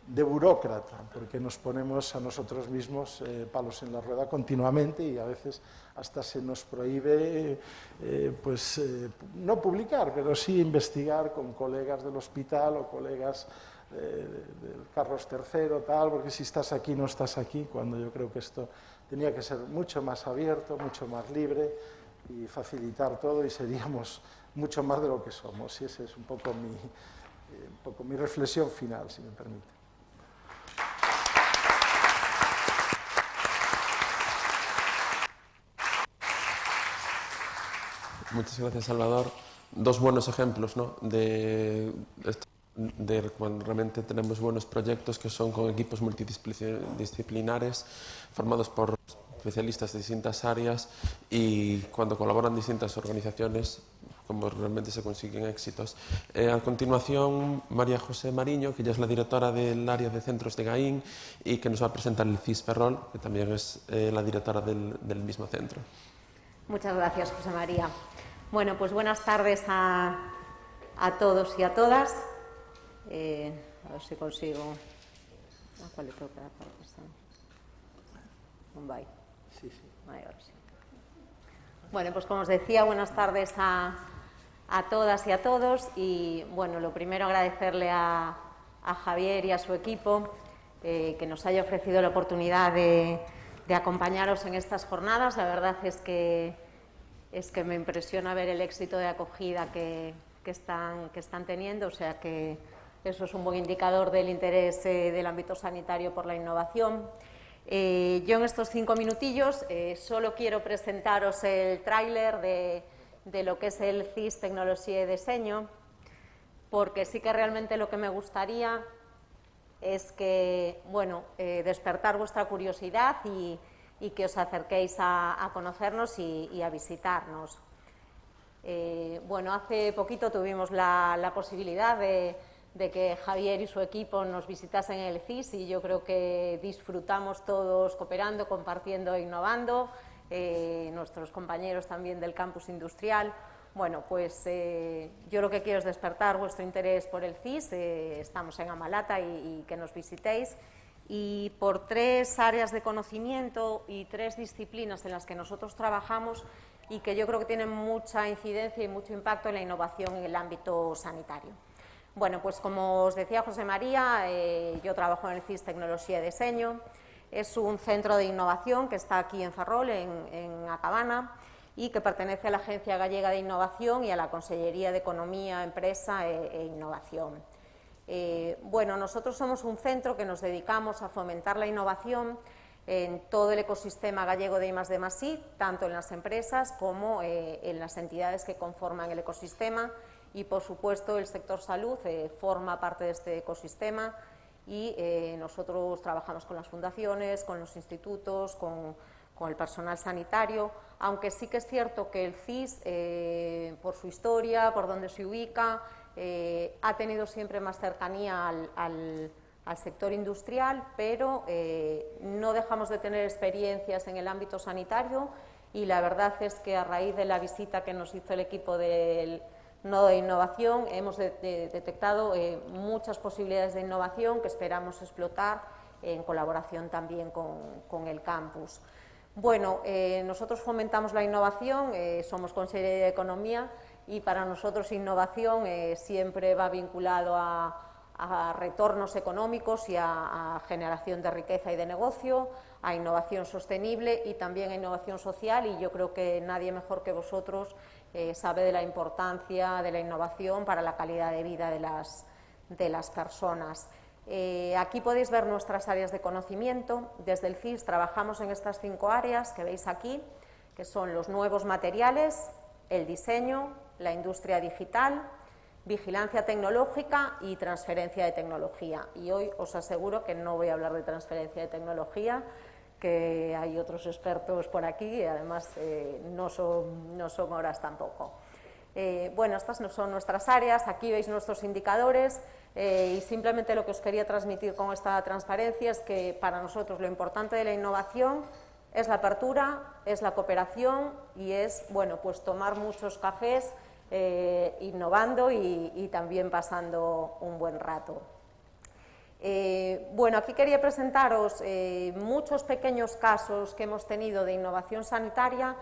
de burócrata, porque nos ponemos a nosotros mismos palos en la rueda continuamente y a veces hasta se nos prohíbe no publicar, pero sí investigar con colegas del hospital o colegas del Carlos III, tal, porque si estás aquí no estás aquí, cuando yo creo que esto tenía que ser mucho más abierto, mucho más libre y facilitar todo y seríamos mucho más de lo que somos. Y esa es un poco mi reflexión final, si me permite. Muchas gracias, Salvador. 2 buenos ejemplos, ¿no? de cuando realmente tenemos buenos proyectos que son con equipos multidisciplinares formados por especialistas de distintas áreas y cuando colaboran distintas organizaciones, como realmente se consiguen éxitos. A continuación, María José Mariño, que ya es la directora del área de centros de GAIN y que nos va a presentar el CIS Ferrol, que también es la directora del mismo centro. Muchas gracias, José María. Bueno, pues buenas tardes a todos y a todas. A ver si consigo... ¿A cuál le toca? Un bye. Sí. Ahí, ahora sí. Bueno, pues como os decía, buenas tardes a todas y a todos. Y bueno, lo primero agradecerle a Javier y a su equipo que nos haya ofrecido la oportunidad de acompañaros en estas jornadas. La verdad es que me impresiona ver el éxito de acogida que están teniendo, o sea que eso es un buen indicador del interés del ámbito sanitario por la innovación. Yo en estos 5 minutillos solo quiero presentaros el tráiler de lo que es el CIS Tecnología y Diseño, porque sí que realmente lo que me gustaría es que, bueno, despertar vuestra curiosidad y que os acerquéis a conocernos y a visitarnos. Bueno, hace poquito tuvimos la posibilidad de que Javier y su equipo nos visitasen en el CIS y yo creo que disfrutamos todos cooperando, compartiendo e innovando, nuestros compañeros también del campus industrial. Bueno, pues yo lo que quiero es despertar vuestro interés por el CIS, estamos en Amalata y que nos visitéis, y por 3 áreas de conocimiento y 3 disciplinas en las que nosotros trabajamos y que yo creo que tienen mucha incidencia y mucho impacto en la innovación en el ámbito sanitario. Bueno, pues como os decía José María, yo trabajo en el CIS Tecnología y Diseño. Es un centro de innovación que está aquí en Ferrol, en A Cabana, y que pertenece a la Agencia Gallega de Innovación y a la Consellería de Economía, Empresa e Innovación. Bueno, nosotros somos un centro que nos dedicamos a fomentar la innovación en todo el ecosistema gallego de I+D+I, tanto en las empresas como en las entidades que conforman el ecosistema. Y, por supuesto, el sector salud forma parte de este ecosistema y nosotros trabajamos con las fundaciones, con los institutos, con el personal sanitario, aunque sí que es cierto que el CIS, por su historia, por donde se ubica, ha tenido siempre más cercanía al sector industrial, pero no dejamos de tener experiencias en el ámbito sanitario y la verdad es que a raíz de la visita que nos hizo el equipo del Nodo de Innovación hemos detectado muchas posibilidades de innovación que esperamos explotar en colaboración también con el campus. Bueno, nosotros fomentamos la innovación, somos Consellería de Economía y para nosotros innovación siempre va vinculado a retornos económicos y a generación de riqueza y de negocio, a innovación sostenible y también a innovación social, y yo creo que nadie mejor que vosotros sabe de la importancia de la innovación para la calidad de vida de las personas. Aquí podéis ver nuestras áreas de conocimiento. Desde el CIS trabajamos en estas 5 áreas que veis aquí, que son los nuevos materiales, el diseño, la industria digital, vigilancia tecnológica y transferencia de tecnología. Y hoy os aseguro que no voy a hablar de transferencia de tecnología, que hay otros expertos por aquí y además no son horas tampoco. Bueno, estas no son nuestras áreas, aquí veis nuestros indicadores y simplemente lo que os quería transmitir con esta transparencia es que para nosotros lo importante de la innovación es la apertura, es la cooperación y es, bueno, pues tomar muchos cafés innovando y también pasando un buen rato. Bueno, aquí quería presentaros muchos pequeños casos que hemos tenido de innovación sanitaria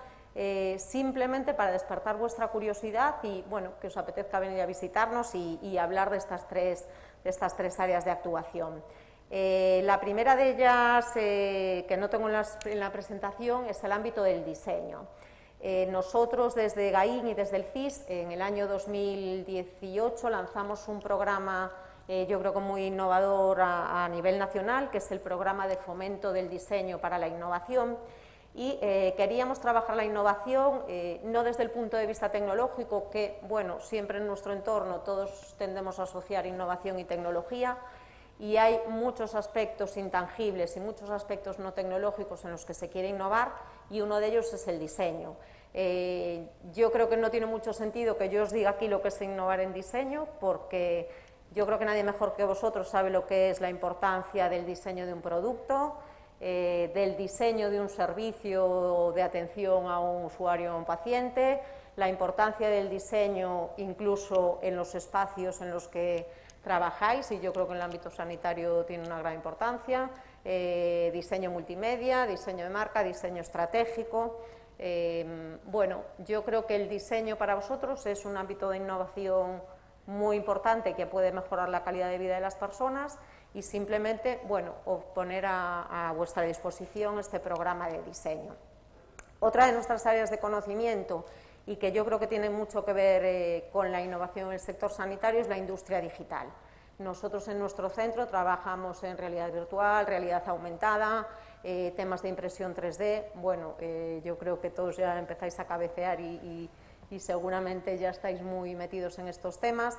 simplemente para despertar vuestra curiosidad y, bueno, que os apetezca venir a visitarnos y hablar de estas tres áreas de actuación. La primera de ellas, que no tengo en la presentación, es el ámbito del diseño. Nosotros desde GAIN y desde el CIS en el año 2018 lanzamos un programa yo creo que muy innovador a nivel nacional, que es el programa de fomento del diseño para la innovación y queríamos trabajar la innovación no desde el punto de vista tecnológico, que bueno, siempre en nuestro entorno todos tendemos a asociar innovación y tecnología y hay muchos aspectos intangibles y muchos aspectos no tecnológicos en los que se quiere innovar y uno de ellos es el diseño. Yo creo que no tiene mucho sentido que yo os diga aquí lo que es innovar en diseño, porque yo creo que nadie mejor que vosotros sabe lo que es la importancia del diseño de un producto, del diseño de un servicio de atención a un usuario o a un paciente, la importancia del diseño incluso en los espacios en los que trabajáis, y yo creo que en el ámbito sanitario tiene una gran importancia, diseño multimedia, diseño de marca, diseño estratégico. Bueno, yo creo que el diseño para vosotros es un ámbito de innovación muy importante que puede mejorar la calidad de vida de las personas y simplemente, bueno, poner a vuestra disposición este programa de diseño. Otra de nuestras áreas de conocimiento y que yo creo que tiene mucho que ver con la innovación en el sector sanitario es la industria digital. Nosotros en nuestro centro trabajamos en realidad virtual, realidad aumentada, temas de impresión 3D. Bueno, yo creo que todos ya empezáis a cabecear y seguramente ya estáis muy metidos en estos temas.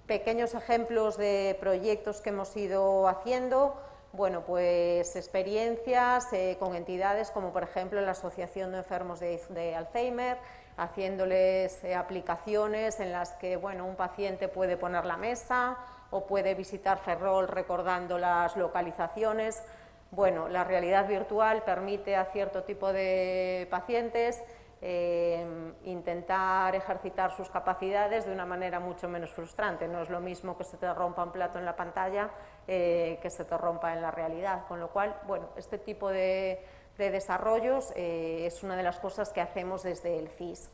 Pequeños ejemplos de proyectos que hemos ido haciendo, bueno, pues experiencias con entidades como por ejemplo la Asociación de Enfermos de Alzheimer, haciéndoles aplicaciones en las que, bueno, un paciente puede poner la mesa o puede visitar Ferrol recordando las localizaciones. Bueno, la realidad virtual permite a cierto tipo de pacientes intentar ejercitar sus capacidades de una manera mucho menos frustrante. No es lo mismo que se te rompa un plato en la pantalla que se te rompa en la realidad, con lo cual, bueno, este tipo de desarrollos es una de las cosas que hacemos desde el CIS.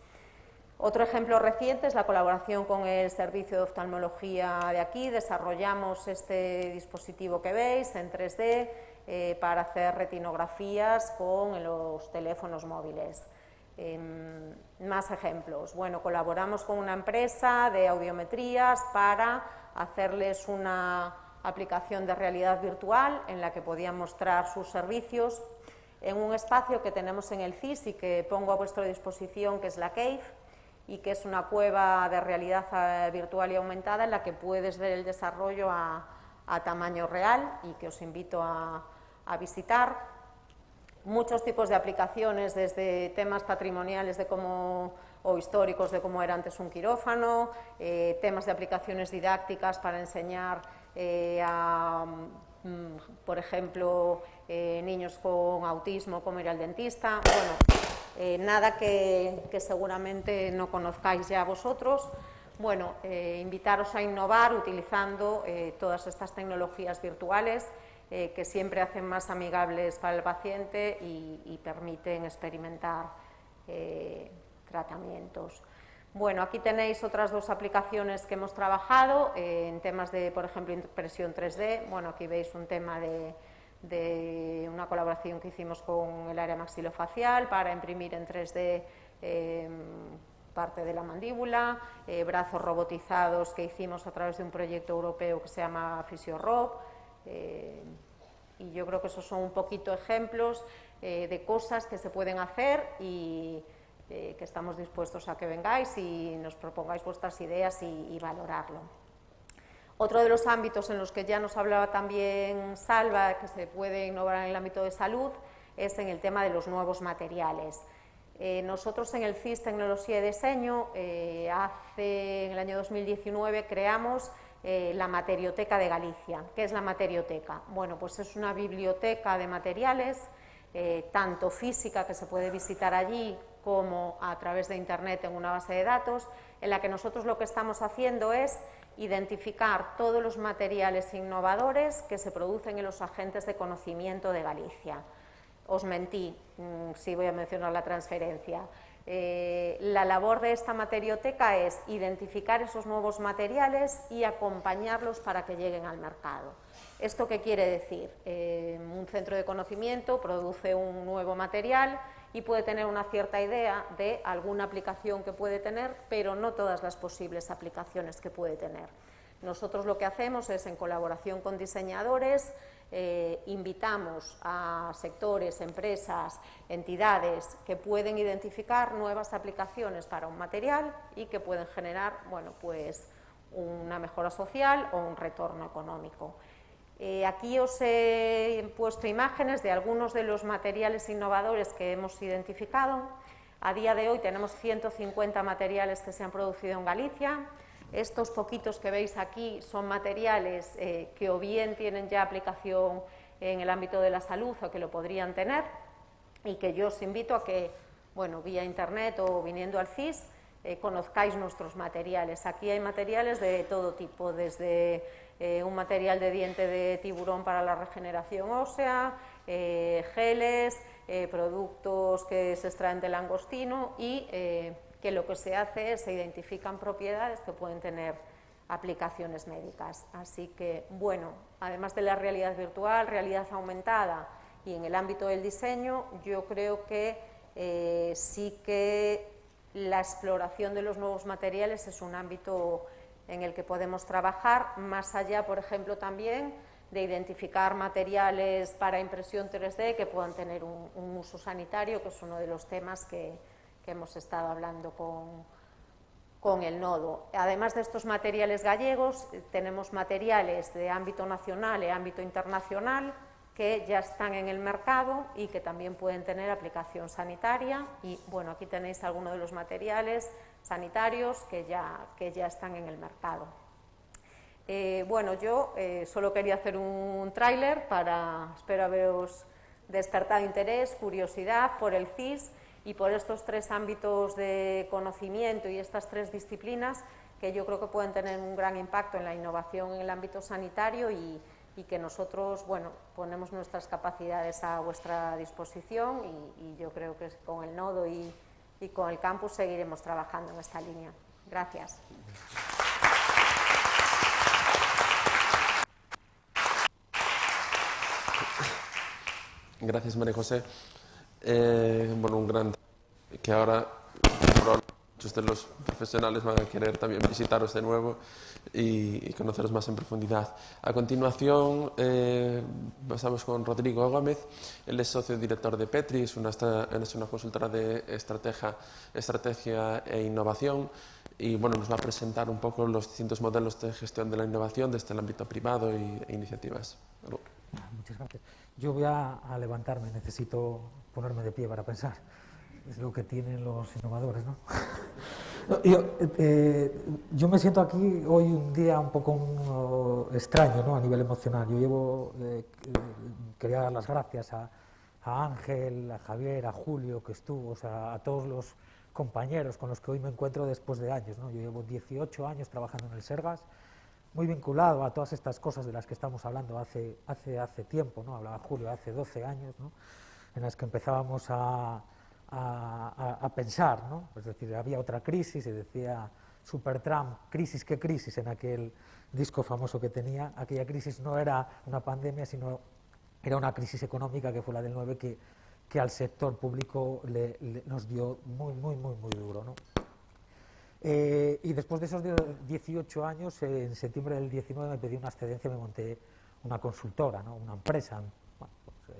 Otro ejemplo reciente es la colaboración con el Servicio de Oftalmología de aquí. Desarrollamos este dispositivo que veis en 3D para hacer retinografías con los teléfonos móviles. Más ejemplos. Bueno, colaboramos con una empresa de audiometrías para hacerles una aplicación de realidad virtual en la que podían mostrar sus servicios en un espacio que tenemos en el CIS y que pongo a vuestra disposición, que es la Cave, y que es una cueva de realidad virtual y aumentada en la que puedes ver el desarrollo a tamaño real y que os invito a visitar. Muchos tipos de aplicaciones, desde temas patrimoniales o históricos de cómo era antes un quirófano, temas de aplicaciones didácticas para enseñar por ejemplo, niños con autismo, cómo ir al dentista. Bueno, nada que seguramente no conozcáis ya vosotros. Bueno, invitaros a innovar utilizando todas estas tecnologías virtuales que siempre hacen más amigables para el paciente y permiten experimentar tratamientos. Bueno, aquí tenéis otras dos aplicaciones que hemos trabajado en temas de, por ejemplo, impresión 3D. Bueno, aquí veis un tema de una colaboración que hicimos con el área maxilofacial para imprimir en 3D parte de la mandíbula, brazos robotizados que hicimos a través de un proyecto europeo que se llama PhysioRob. Y yo creo que esos son un poquito ejemplos de cosas que se pueden hacer y que estamos dispuestos a que vengáis y nos propongáis vuestras ideas y valorarlo. Otro de los ámbitos en los que ya nos hablaba también Salva, que se puede innovar en el ámbito de salud, es en el tema de los nuevos materiales. Nosotros en el CIS Tecnología y Diseño, en el año 2019 creamos la Materioteca de Galicia. ¿Qué es la Materioteca? Bueno, pues es una biblioteca de materiales, tanto física, que se puede visitar allí, como a través de Internet en una base de datos, en la que nosotros lo que estamos haciendo es identificar todos los materiales innovadores que se producen en los agentes de conocimiento de Galicia. Os mentí, sí voy a mencionar la transferencia. La labor de esta materioteca es identificar esos nuevos materiales y acompañarlos para que lleguen al mercado. ¿Esto qué quiere decir? Un centro de conocimiento produce un nuevo material y puede tener una cierta idea de alguna aplicación que puede tener, pero no todas las posibles aplicaciones que puede tener. Nosotros lo que hacemos es, en colaboración con diseñadores, invitamos a sectores, empresas, entidades que pueden identificar nuevas aplicaciones para un material y que pueden generar, bueno, pues una mejora social o un retorno económico. Aquí os he puesto imágenes de algunos de los materiales innovadores que hemos identificado. A día de hoy tenemos 150 materiales que se han producido en Galicia. Estos poquitos que veis aquí son materiales que o bien tienen ya aplicación en el ámbito de la salud o que lo podrían tener y que yo os invito a que, bueno, vía internet o viniendo al CIS, conozcáis nuestros materiales. Aquí hay materiales de todo tipo, desde un material de diente de tiburón para la regeneración ósea, geles, productos que se extraen del langostino y que lo que se hace es se identifican propiedades que pueden tener aplicaciones médicas. Así que, bueno, además de la realidad virtual, realidad aumentada y en el ámbito del diseño, yo creo que sí que la exploración de los nuevos materiales es un ámbito en el que podemos trabajar, más allá, por ejemplo, también de identificar materiales para impresión 3D que puedan tener un uso sanitario, que es uno de los temas que hemos estado hablando con el nodo. Además de estos materiales gallegos, tenemos materiales de ámbito nacional y ámbito internacional que ya están en el mercado y que también pueden tener aplicación sanitaria. Y bueno, aquí tenéis algunos de los materiales sanitarios que ya están en el mercado. Bueno, yo solo quería hacer un tráiler espero haberos despertado interés, curiosidad por el CIS y por estos tres ámbitos de conocimiento y estas tres disciplinas que yo creo que pueden tener un gran impacto en la innovación en el ámbito sanitario y que nosotros, bueno, ponemos nuestras capacidades a vuestra disposición y yo creo que con el nodo y con el campus seguiremos trabajando en esta línea. Gracias. Gracias, María José. Bueno, un gran que ahora muchos de los profesionales van a querer también visitaros de nuevo y conoceros más en profundidad. A continuación pasamos con Rodrigo Gómez. Él es socio director de Petri, es una consultora de estrategia e innovación y bueno, nos va a presentar un poco los distintos modelos de gestión de la innovación desde el ámbito privado e iniciativas. Muchas gracias. Yo voy a levantarme, necesito ponerme de pie para pensar. Es lo que tienen los innovadores, ¿no? Yo me siento aquí hoy un día un poco extraño, ¿no? A nivel emocional. Yo quería dar las gracias a Ángel, a Javier, a Julio, que estuvo, o sea, a todos los compañeros con los que hoy me encuentro después de años, ¿no? Yo llevo 18 años trabajando en el Sergas, muy vinculado a todas estas cosas de las que estamos hablando hace tiempo, ¿no? Hablaba Julio, hace 12 años, ¿no? En las que empezábamos a pensar, ¿no? Es decir, había otra crisis, se decía Supertramp, crisis, ¿qué crisis? En aquel disco famoso que tenía, aquella crisis no era una pandemia, sino era una crisis económica que fue la del 9 que al sector público nos dio muy duro, ¿no? Y después de esos 18 años, en septiembre del 19 me pedí una excedencia, me monté una consultora, ¿no? Una empresa. Bueno, pues,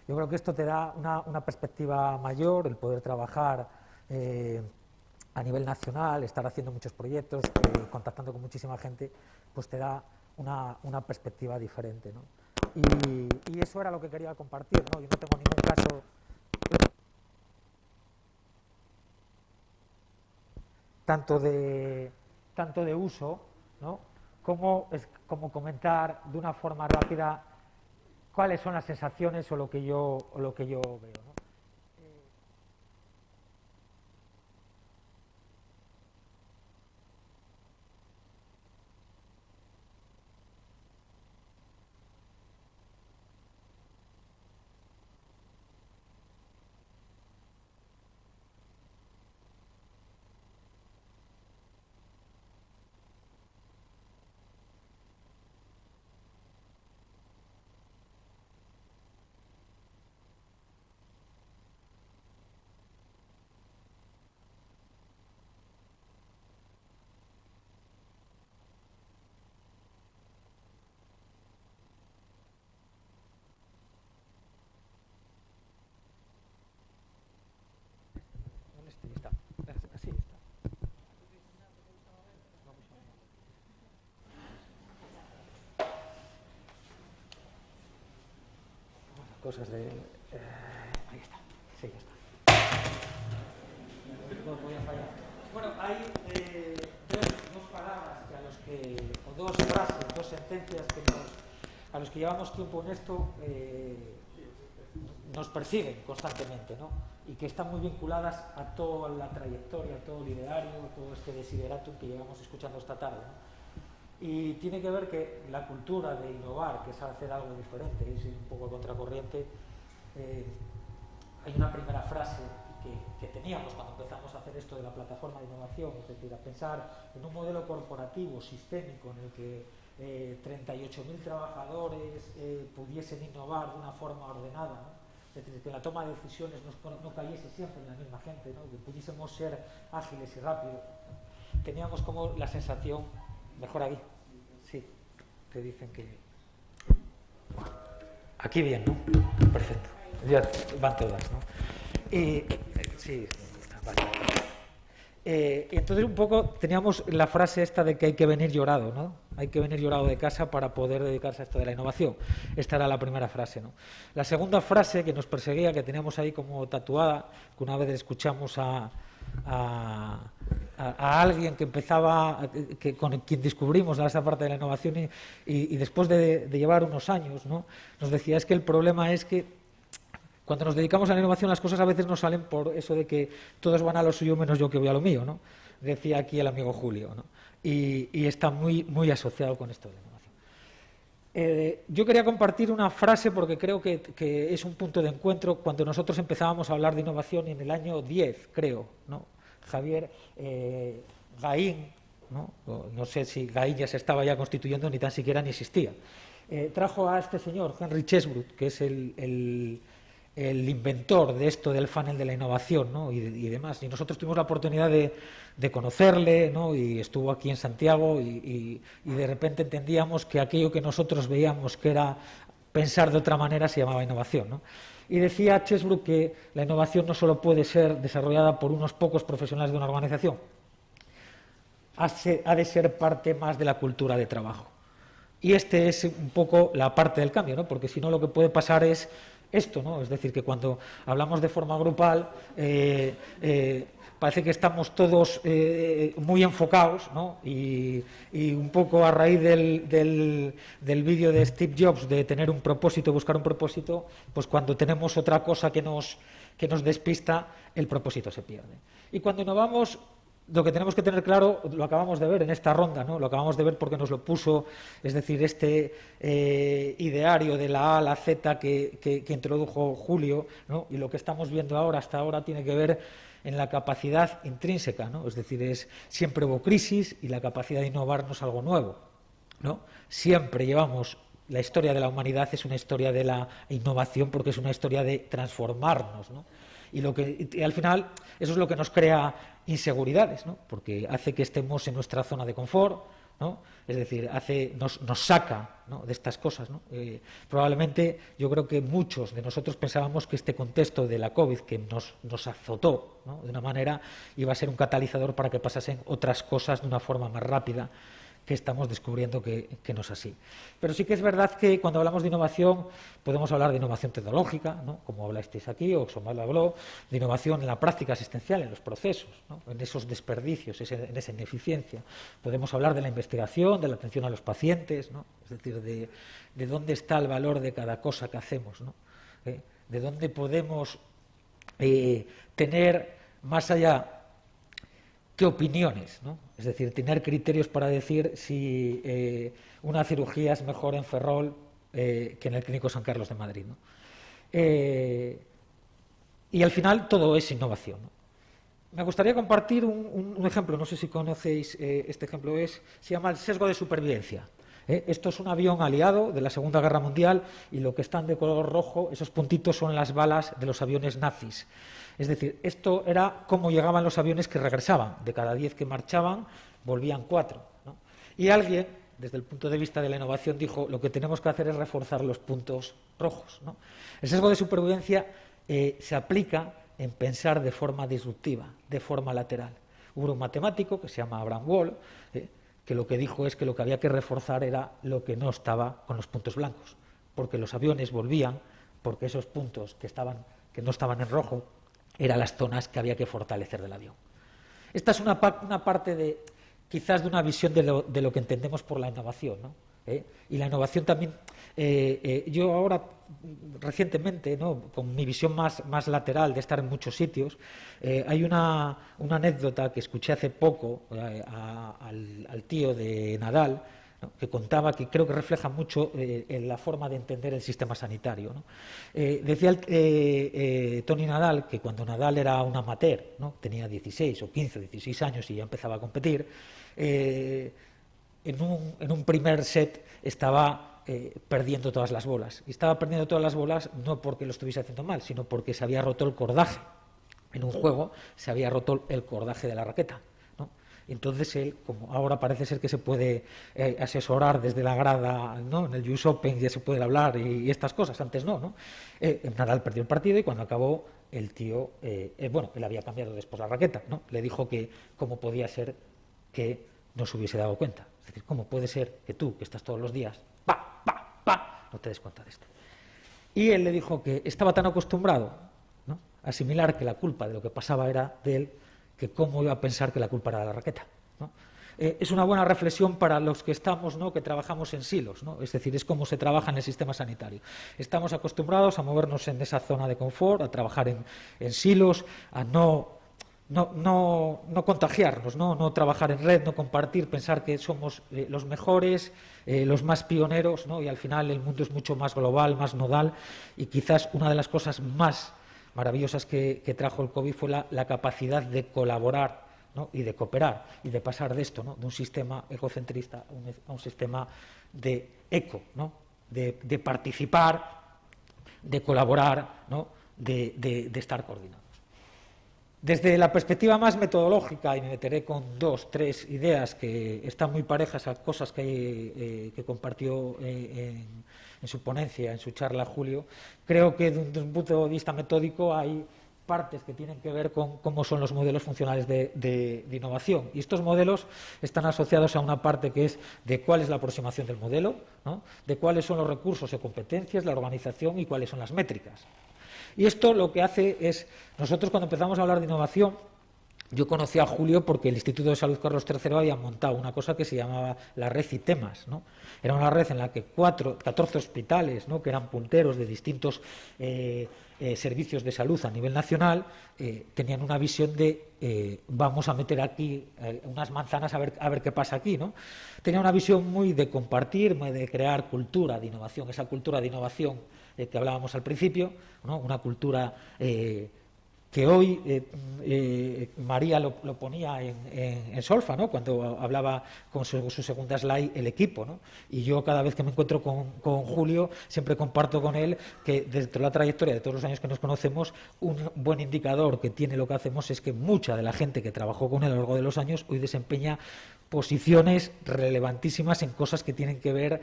yo creo que esto te da una perspectiva mayor, el poder trabajar a nivel nacional, estar haciendo muchos proyectos, contactando con muchísima gente, pues te da una perspectiva diferente, ¿no? Y eso era lo que quería compartir, ¿no? Yo no tengo ningún caso tanto de uso, ¿no? como comentar de una forma rápida cuáles son las sensaciones o lo que yo veo, ¿no? Así está. Cosas de... ahí está. Sí, ya está. Voy a fallar. Bueno, hay dos palabras o dos frases, dos sentencias a los que llevamos tiempo en esto nos persiguen constantemente, ¿no? Y que están muy vinculadas a toda la trayectoria, a todo el ideario, a todo este desideratum que llevamos escuchando esta tarde, ¿no? Y tiene que ver que la cultura de innovar, que es hacer algo diferente, es un poco contracorriente, hay una primera frase que teníamos cuando empezamos a hacer esto de la plataforma de innovación, es decir, a pensar en un modelo corporativo sistémico en el que 38.000 trabajadores pudiesen innovar de una forma ordenada, ¿no? Es decir, que la toma de decisiones no cayese siempre en la misma gente, ¿no? Que pudiésemos ser ágiles y rápidos. Teníamos como la sensación, mejor aquí, sí, te dicen que... Aquí bien, ¿no? Perfecto. Ya van todas, ¿no? Sí, vale. Entonces un poco teníamos la frase esta de que hay que venir llorado, ¿no? Hay que venir llorado de casa para poder dedicarse a esto de la innovación. Esta era la primera frase, ¿no? La segunda frase que nos perseguía, que teníamos ahí como tatuada, que una vez escuchamos a alguien que empezaba, con quien descubrimos esa parte de la innovación y después de llevar unos años, ¿no? Nos decía, es que el problema es que cuando nos dedicamos a la innovación las cosas a veces nos salen por eso de que todos van a lo suyo menos yo que voy a lo mío, ¿no? Decía aquí el amigo Julio, ¿no? Y está muy asociado con esto de la innovación. Yo quería compartir una frase porque creo que es un punto de encuentro cuando nosotros empezábamos a hablar de innovación en el año 10, creo, ¿no? Javier Gaín, no sé si Gaín ya se estaba ya constituyendo ni tan siquiera ni existía, trajo a este señor, Henry Chesbrough, que es el inventor de esto del funnel de la innovación, ¿no? y demás. Y nosotros tuvimos la oportunidad de conocerle, ¿no? Y estuvo aquí en Santiago y de repente entendíamos que aquello que nosotros veíamos que era pensar de otra manera se llamaba innovación, ¿no? Y decía Chesbrough que la innovación no solo puede ser desarrollada por unos pocos profesionales de una organización, ha de ser parte más de la cultura de trabajo. Y este es un poco la parte del cambio, ¿no? Porque si no lo que puede pasar es esto, ¿no? Es decir, que cuando hablamos de forma grupal parece que estamos todos muy enfocados, ¿no? Y un poco a raíz del vídeo de Steve Jobs de tener un propósito, buscar un propósito, pues cuando tenemos otra cosa que nos despista, el propósito se pierde. Y cuando innovamos, lo que tenemos que tener claro, lo acabamos de ver en esta ronda, ¿no? Lo acabamos de ver porque nos lo puso, es decir, este ideario de la A a la Z que introdujo Julio, ¿no? Y lo que estamos viendo ahora, hasta ahora, tiene que ver en la capacidad intrínseca, ¿no? Es decir, siempre hubo crisis y la capacidad de innovar no es algo nuevo, ¿no? Siempre llevamos, la historia de la humanidad es una historia de la innovación porque es una historia de transformarnos, ¿no? Y al final eso es lo que nos crea inseguridades, ¿no? Porque hace que estemos en nuestra zona de confort, ¿no? Es decir, nos saca, ¿no? De estas cosas, ¿no? Probablemente yo creo que muchos de nosotros pensábamos que este contexto de la COVID que nos azotó, ¿no? De una manera iba a ser un catalizador para que pasasen otras cosas de una forma más rápida, que estamos descubriendo que no es así. Pero sí que es verdad que cuando hablamos de innovación podemos hablar de innovación tecnológica, ¿no? Como hablasteis aquí, o Xomar habló, de innovación en la práctica asistencial, en los procesos, ¿no? En esos desperdicios, en esa ineficiencia. Podemos hablar de la investigación, de la atención a los pacientes, ¿no? Es decir, de dónde está el valor de cada cosa que hacemos, ¿no? De dónde podemos tener más allá qué opiniones, ¿no? Es decir, tener criterios para decir si una cirugía es mejor en Ferrol que en el Clínico San Carlos de Madrid, ¿no? Y al final todo es innovación, ¿no? Me gustaría compartir un ejemplo, no sé si conocéis este ejemplo, se llama el sesgo de supervivencia. Esto es un avión aliado de la Segunda Guerra Mundial y lo que están de color rojo, esos puntitos son las balas de los aviones nazis. Es decir, esto era cómo llegaban los aviones que regresaban. De cada 10 que marchaban, volvían 4, ¿no? Y alguien, desde el punto de vista de la innovación, dijo, lo que tenemos que hacer es reforzar los puntos rojos, ¿no? El sesgo de supervivencia se aplica en pensar de forma disruptiva, de forma lateral. Hubo un matemático que se llama Abraham Wall, que lo que dijo es que lo que había que reforzar era lo que no estaba con los puntos blancos, porque los aviones volvían, porque esos puntos que no estaban en rojo eran las zonas que había que fortalecer del avión. Esta es una parte quizás de una visión de lo que entendemos por la innovación, ¿no? Y la innovación también, yo ahora recientemente, ¿no? Con mi visión más lateral de estar en muchos sitios, hay una anécdota que escuché hace poco al tío de Nadal, ¿no?, que contaba, que creo que refleja mucho en la forma de entender el sistema sanitario, ¿no? Decía Tony Nadal que cuando Nadal era un amateur, ¿no?, tenía 16 o 15 o 16 años y ya empezaba a competir, en un primer set estaba perdiendo todas las bolas. Y estaba perdiendo todas las bolas no porque lo estuviese haciendo mal, sino porque se había roto el cordaje. En un juego se había roto el cordaje de la raqueta, ¿no? Entonces él, como ahora parece ser que se puede asesorar desde la grada, ¿no?, en el US Open ya se puede hablar y estas cosas, antes no. Nadal perdió el partido y cuando acabó el tío, él había cambiado después la raqueta, ¿no? Le dijo que cómo podía ser que no se hubiese dado cuenta. Es decir, cómo puede ser que tú, que estás todos los días, no te des cuenta de esto. Y él le dijo que estaba tan acostumbrado, ¿no?, a asimilar que la culpa de lo que pasaba era de él, que cómo iba a pensar que la culpa era de la raqueta, ¿no? Es una buena reflexión para los que estamos, ¿no?, que trabajamos en silos, ¿no? Es decir, es cómo se trabaja en el sistema sanitario. Estamos acostumbrados a movernos en esa zona de confort, a trabajar en silos, a no contagiarnos, no trabajar en red, no compartir, pensar que somos los mejores, los más pioneros, ¿no? Y al final el mundo es mucho más global, más nodal, y quizás una de las cosas más maravillosas que trajo el COVID fue la capacidad de colaborar, ¿no?, y de cooperar, y de pasar de esto, ¿no?, de un sistema egocentrista a un sistema de eco, ¿no?, de participar, de colaborar, ¿no?, de estar coordinados. Desde la perspectiva más metodológica, y me meteré con 2, 3 ideas que están muy parejas a cosas que compartió en su ponencia, en su charla Julio, creo que desde un punto de vista metódico hay partes que tienen que ver con cómo son los modelos funcionales de innovación. Y estos modelos están asociados a una parte que es de cuál es la aproximación del modelo, ¿no?, de cuáles son los recursos y competencias, la organización y cuáles son las métricas. Y esto lo que hace es, nosotros cuando empezamos a hablar de innovación, yo conocí a Julio porque el Instituto de Salud Carlos III había montado una cosa que se llamaba la red ITEMAS, ¿no? Era una red en la que 14 hospitales, ¿no?, que eran punteros de distintos servicios de salud a nivel nacional, tenían una visión de vamos a meter aquí unas manzanas a ver qué pasa aquí, ¿no? Tenía una visión muy de compartir, muy de crear cultura de innovación, esa cultura de innovación que hablábamos al principio, ¿no?, una cultura que hoy María lo ponía en solfa, ¿no?, cuando hablaba con su segunda slide el equipo, ¿no? Y yo cada vez que me encuentro con Julio siempre comparto con él que desde la trayectoria de todos los años que nos conocemos, un buen indicador que tiene lo que hacemos es que mucha de la gente que trabajó con él a lo largo de los años hoy desempeña posiciones relevantísimas en cosas que tienen que ver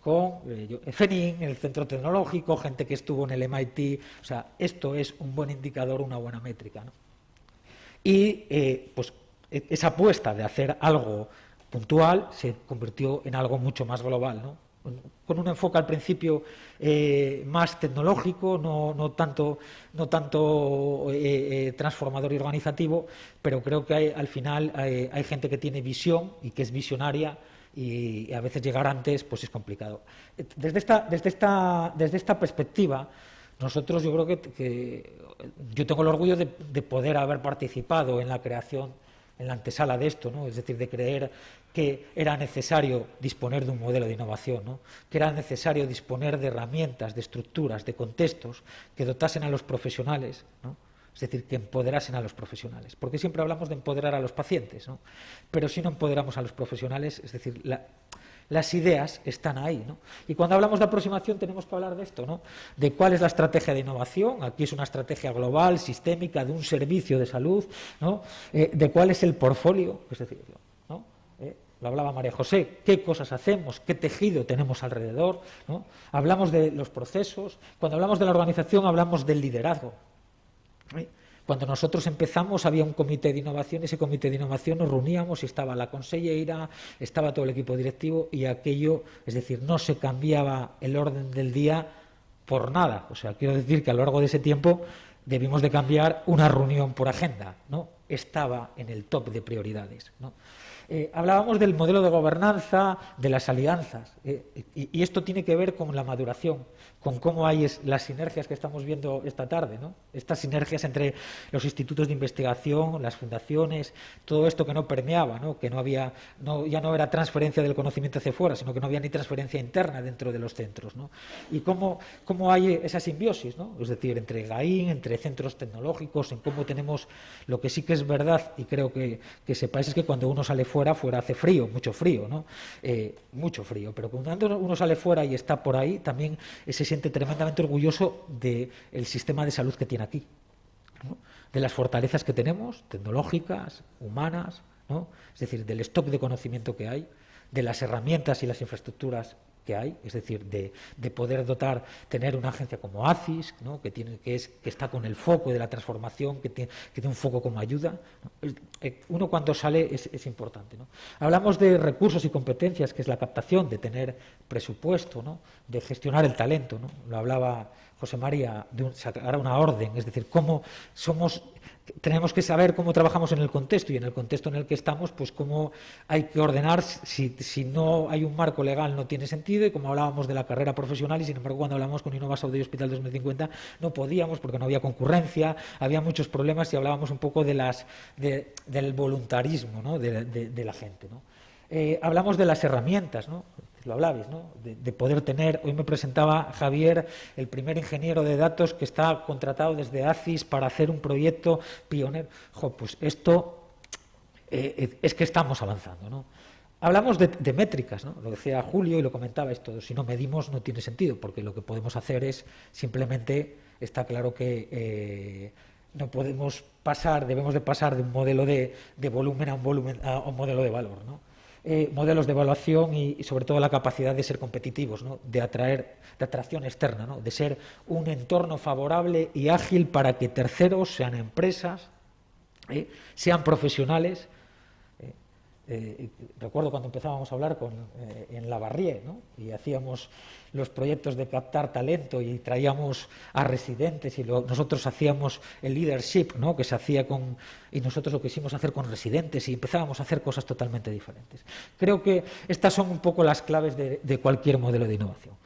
con FENIN, el centro tecnológico, gente que estuvo en el MIT. O sea, esto es un buen indicador, una buena métrica, ¿no? Y pues esa apuesta de hacer algo puntual se convirtió en algo mucho más global, ¿no?, con un enfoque al principio más tecnológico, no tanto transformador y organizativo, pero creo que al final hay gente que tiene visión y que es visionaria, y a veces llegar antes pues es complicado. Desde esta perspectiva, nosotros, yo creo que yo tengo el orgullo de poder haber participado en la creación, en la antesala de esto, ¿no? Es decir, de creer que era necesario disponer de un modelo de innovación, ¿no?, que era necesario disponer de herramientas, de estructuras, de contextos que dotasen a los profesionales, ¿no?, es decir, que empoderasen a los profesionales. Porque siempre hablamos de empoderar a los pacientes, ¿no?, pero si no empoderamos a los profesionales, es decir, las ideas están ahí, ¿no? Y cuando hablamos de aproximación tenemos que hablar de esto, ¿no?, de cuál es la estrategia de innovación. Aquí es una estrategia global, sistémica, de un servicio de salud, ¿no?, de cuál es el portfolio, es decir, ¿no?, lo hablaba María José, qué cosas hacemos, qué tejido tenemos alrededor, ¿no? Hablamos de los procesos. Cuando hablamos de la organización hablamos del liderazgo. Cuando nosotros empezamos había un comité de innovación, ese comité de innovación nos reuníamos y estaba la consellera, estaba todo el equipo directivo, y aquello, es decir, no se cambiaba el orden del día por nada. O sea, quiero decir que a lo largo de ese tiempo debimos de cambiar una reunión por agenda, ¿no? Estaba en el top de prioridades, ¿no? Hablábamos del modelo de gobernanza, de las alianzas, y esto tiene que ver con la maduración, con cómo hay las sinergias que estamos viendo esta tarde, ¿no? Estas sinergias entre los institutos de investigación, las fundaciones, todo esto que no permeaba, ¿no? Que ya no era transferencia del conocimiento hacia fuera, sino que no había ni transferencia interna dentro de los centros, ¿no? Y cómo hay esa simbiosis, ¿no? Es decir, entre GAIN, entre centros tecnológicos, en cómo tenemos lo que sí que es verdad, y creo que sepáis, es que cuando uno sale fuera hace frío, mucho frío, ¿no? Mucho frío, pero cuando uno sale fuera y está por ahí, también se siente tremendamente orgulloso del sistema de salud que tiene aquí, ¿no? De las fortalezas que tenemos, tecnológicas, humanas, ¿no? Es decir, del stock de conocimiento que hay, de las herramientas y las infraestructuras que hay, es decir, de poder tener una agencia como ACIS, ¿no? que está con el foco de la transformación, que tiene un foco como ayuda, ¿no? Uno cuando sale es importante, ¿no? Hablamos de recursos y competencias, que es la captación, de tener presupuesto, ¿no? De gestionar el talento, ¿no? Lo hablaba José María, de sacar una orden, es decir, tenemos que saber cómo trabajamos en el contexto, y en el contexto en el que estamos, pues cómo hay que ordenar. Si no hay un marco legal no tiene sentido, y como hablábamos de la carrera profesional, y sin embargo cuando hablamos con Innova Saúde y Hospital 2050 no podíamos, porque no había concurrencia, había muchos problemas, y hablábamos un poco del voluntarismo, ¿no? de la gente, ¿no? Hablamos de las herramientas, ¿no? Lo hablabais, ¿no? De poder tener. Hoy me presentaba Javier, el primer ingeniero de datos que está contratado desde ACIS para hacer un proyecto pionero. Pues esto es que estamos avanzando, ¿no? Hablamos de métricas, ¿no? Lo decía Julio y lo comentabais todos. Si no medimos no tiene sentido, porque lo que podemos hacer es simplemente, está claro que no podemos debemos de pasar de un modelo de volumen a un modelo de valor, ¿no? Modelos de evaluación y sobre todo la capacidad de ser competitivos, ¿no? De atracción externa, ¿no? De ser un entorno favorable y ágil para que terceros, sean empresas, sean profesionales. Recuerdo cuando empezábamos a hablar en Lavarrie, ¿no? Y hacíamos los proyectos de captar talento y traíamos a residentes, y nosotros hacíamos el leadership, ¿no? Que se hacía y nosotros lo quisimos hacer con residentes, y empezábamos a hacer cosas totalmente diferentes. Creo que estas son un poco las claves de cualquier modelo de innovación.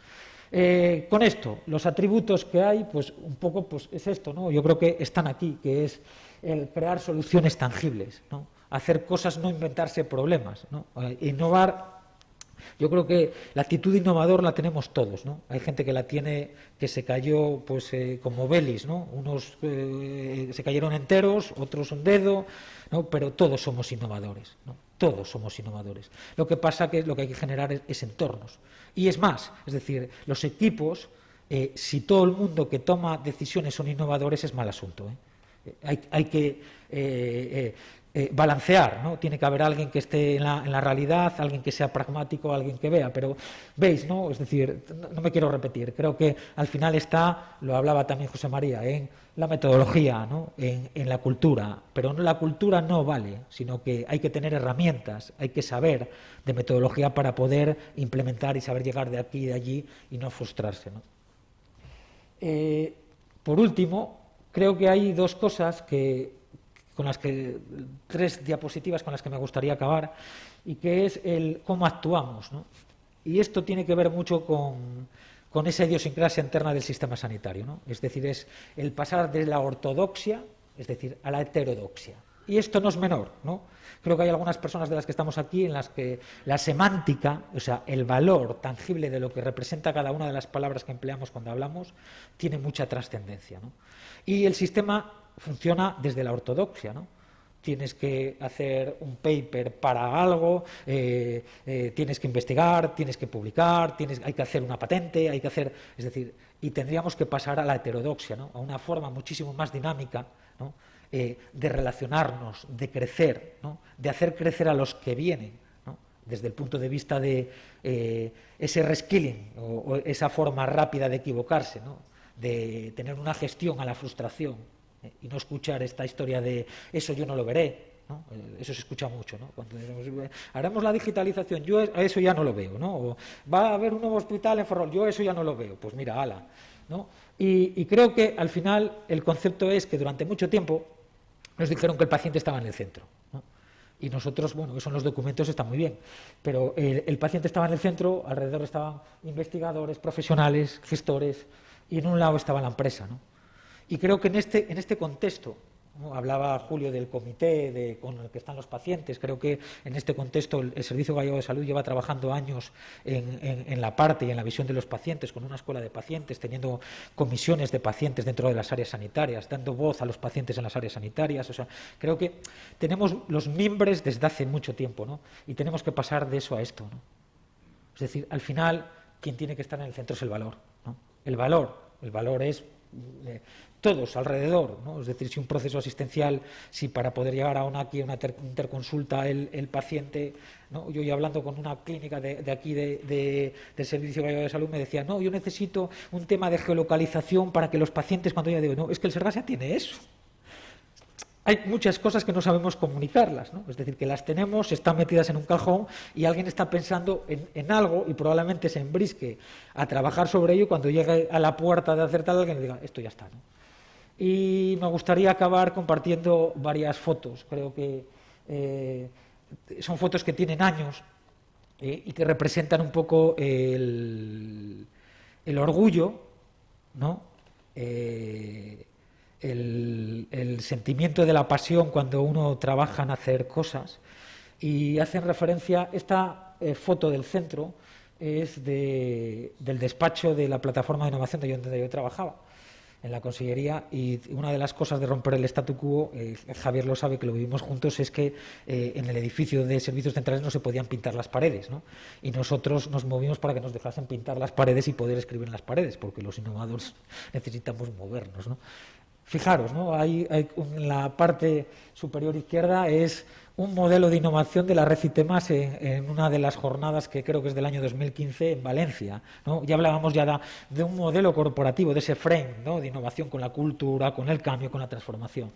Con esto, los atributos que hay, pues un poco pues es esto, ¿no? Yo creo que están aquí, que es el crear soluciones tangibles, ¿no? Hacer cosas, no inventarse problemas, ¿no? Innovar. Yo creo que la actitud innovadora la tenemos todos, ¿no? Hay gente que la tiene, que se cayó pues como Belis, ¿no? Unos se cayeron enteros, otros un dedo, ¿no? Pero todos somos innovadores, ¿no? Todos somos innovadores. Lo que pasa que lo que hay que generar es entornos. Y es más, es decir, los equipos, si todo el mundo que toma decisiones son innovadores, es mal asunto, ¿eh? Hay que balancear, ¿no? Tiene que haber alguien que esté en la realidad, alguien que sea pragmático, alguien que vea, pero veis, ¿no? Es decir, no me quiero repetir, creo que al final está, lo hablaba también José María, en la metodología, ¿no? En la cultura, pero la cultura no vale, sino que hay que tener herramientas, hay que saber de metodología para poder implementar y saber llegar de aquí y de allí y no frustrarse, ¿no? Por último, creo que hay dos cosas tres diapositivas con las que me gustaría acabar, y que es el cómo actuamos, ¿no? Y esto tiene que ver mucho con esa idiosincrasia interna del sistema sanitario, ¿no? Es decir, es el pasar de la ortodoxia, es decir, a la heterodoxia. Y esto no es menor, ¿no? Creo que hay algunas personas de las que estamos aquí en las que la semántica, o sea, el valor tangible de lo que representa cada una de las palabras que empleamos cuando hablamos, tiene mucha trascendencia, ¿no? Y el sistema funciona desde la ortodoxia, ¿no? Tienes que hacer un paper para algo, tienes que investigar, tienes que publicar, hay que hacer una patente, es decir, y tendríamos que pasar a la heterodoxia, ¿no? A una forma muchísimo más dinámica, ¿no? De relacionarnos, de crecer, ¿no? De hacer crecer a los que vienen, ¿no? Desde el punto de vista de ese reskilling o esa forma rápida de equivocarse, ¿no? De tener una gestión a la frustración, y no escuchar esta historia de eso yo no lo veré, ¿no? Eso se escucha mucho, ¿no? Cuando decimos, haremos la digitalización, yo eso ya no lo veo, ¿no? O va a haber un nuevo hospital en Ferrol, yo eso ya no lo veo, pues mira, ala, ¿no? Y creo que al final el concepto es que durante mucho tiempo nos dijeron que el paciente estaba en el centro, ¿no? Y nosotros, bueno, eso en los documentos está muy bien, pero el paciente estaba en el centro, alrededor estaban investigadores, profesionales, gestores, y en un lado estaba la empresa, ¿no? Y creo que en este contexto, ¿no? Hablaba Julio del comité con el que están los pacientes. Creo que en este contexto el Servicio Gallego de Salud lleva trabajando años en la parte y en la visión de los pacientes, con una escuela de pacientes, teniendo comisiones de pacientes dentro de las áreas sanitarias, dando voz a los pacientes en las áreas sanitarias. O sea, creo que tenemos los mimbres desde hace mucho tiempo, ¿no? Y tenemos que pasar de eso a esto, ¿no? Es decir, al final, quien tiene que estar en el centro es el valor, ¿no? El valor es todos alrededor, ¿no? Es decir, si un proceso asistencial, si para poder llegar a una interconsulta el paciente, ¿no? Yo hablando con una clínica de aquí del Servicio Gallego de Salud me decía, no, yo necesito un tema de geolocalización para que los pacientes, cuando yo digo, no, es que el Sergas ya tiene eso. Hay muchas cosas que no sabemos comunicarlas, ¿no? Es decir, que las tenemos, están metidas en un cajón y alguien está pensando en algo y probablemente se embrisque a trabajar sobre ello y cuando llegue a la puerta de hacer tal, alguien le diga, esto ya está, ¿no? Y me gustaría acabar compartiendo varias fotos. Creo que son fotos que tienen años y que representan un poco el orgullo, ¿no? El sentimiento de la pasión cuando uno trabaja en hacer cosas, y hacen referencia, esta foto del centro es del despacho de la plataforma de innovación donde yo trabajaba, en la Consellería, y una de las cosas de romper el statu quo, Javier lo sabe, que lo vivimos juntos, es que en el edificio de servicios centrales no se podían pintar las paredes, ¿no? Y nosotros nos movimos para que nos dejasen pintar las paredes y poder escribir en las paredes, porque los innovadores necesitamos movernos, ¿no? Fijaros, ¿no? Hay en la parte superior izquierda es un modelo de innovación de la red CITEMAS en una de las jornadas que creo que es del año 2015 en Valencia, ¿no? Ya hablábamos ya de un modelo corporativo, de ese frame, ¿no? De innovación con la cultura, con el cambio, con la transformación.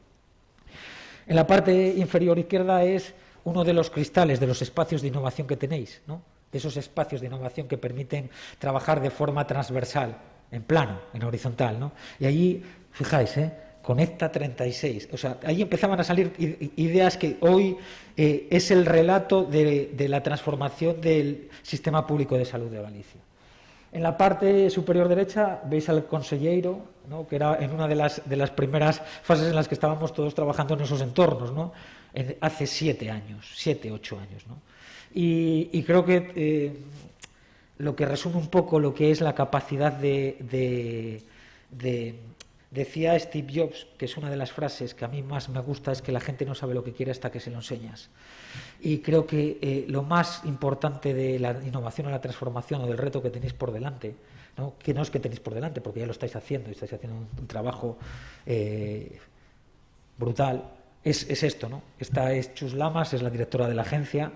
En la parte inferior izquierda es uno de los cristales de los espacios de innovación que tenéis, ¿no? De esos espacios de innovación que permiten trabajar de forma transversal, en plano, en horizontal, ¿no? Y allí, fijáis, Conecta 36. O sea, ahí empezaban a salir ideas que hoy es el relato de la transformación del sistema público de salud de Galicia. En la parte superior derecha veis al conselleiro, ¿no? Que era en una de las primeras fases en las que estábamos todos trabajando en esos entornos, ¿no? Hace 7 años, 7, 8 años, ¿no? Y creo que lo que resume un poco lo que es la capacidad decía Steve Jobs, que es una de las frases que a mí más me gusta, es que la gente no sabe lo que quiere hasta que se lo enseñas. Y creo que lo más importante de la innovación o la transformación o del reto que tenéis por delante, ¿no? Que no es que tenéis por delante, porque ya lo estáis haciendo un trabajo brutal, es esto, ¿no? Esta es Chus Lamas, es la directora de la agencia,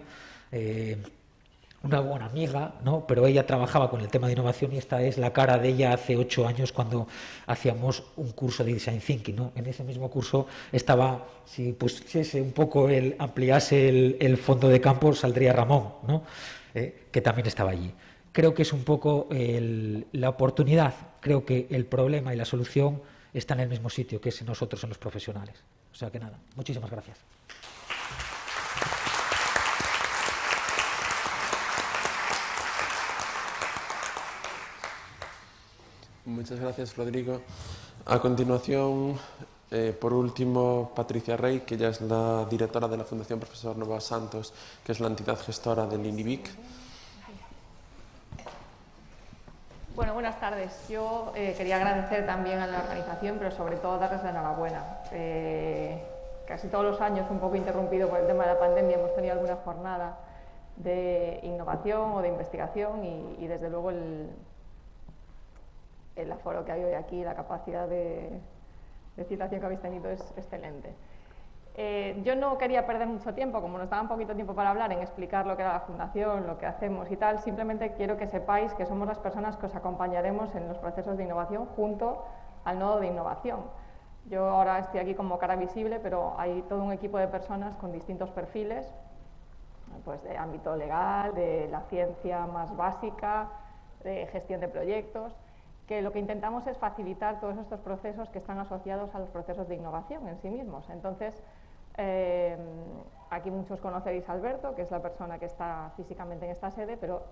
una buena amiga, ¿no? Pero ella trabajaba con el tema de innovación y esta es la cara de ella hace 8 años cuando hacíamos un curso de Design Thinking, ¿no? En ese mismo curso estaba, si pusiese un poco ampliase el fondo de campo, saldría Ramón, ¿no? Que también estaba allí. Creo que es un poco la oportunidad, creo que el problema y la solución están en el mismo sitio, que es en nosotros, en los profesionales. O sea que nada, muchísimas gracias. Muchas gracias, Rodrigo. A continuación, por último, Patricia Rey, que ya es la directora de la Fundación Profesor Nova Santos, que es la entidad gestora del INIVIC. Bueno, buenas tardes. Yo quería agradecer también a la organización, pero sobre todo darles la enhorabuena. Casi todos los años, un poco interrumpido por el tema de la pandemia, hemos tenido alguna jornada de innovación o de investigación y desde luego el aforo que hay hoy aquí, la capacidad de citación que habéis tenido es excelente. Yo no quería perder mucho tiempo, como nos daba un poquito tiempo para hablar, en explicar lo que era la Fundación, lo que hacemos y tal. Simplemente quiero que sepáis que somos las personas que os acompañaremos en los procesos de innovación junto al nodo de innovación. Yo ahora estoy aquí como cara visible, pero hay todo un equipo de personas con distintos perfiles, pues de ámbito legal, de la ciencia más básica, de gestión de proyectos, que lo que intentamos es facilitar todos estos procesos que están asociados a los procesos de innovación en sí mismos. Entonces, aquí muchos conoceréis a Alberto, que es la persona que está físicamente en esta sede, pero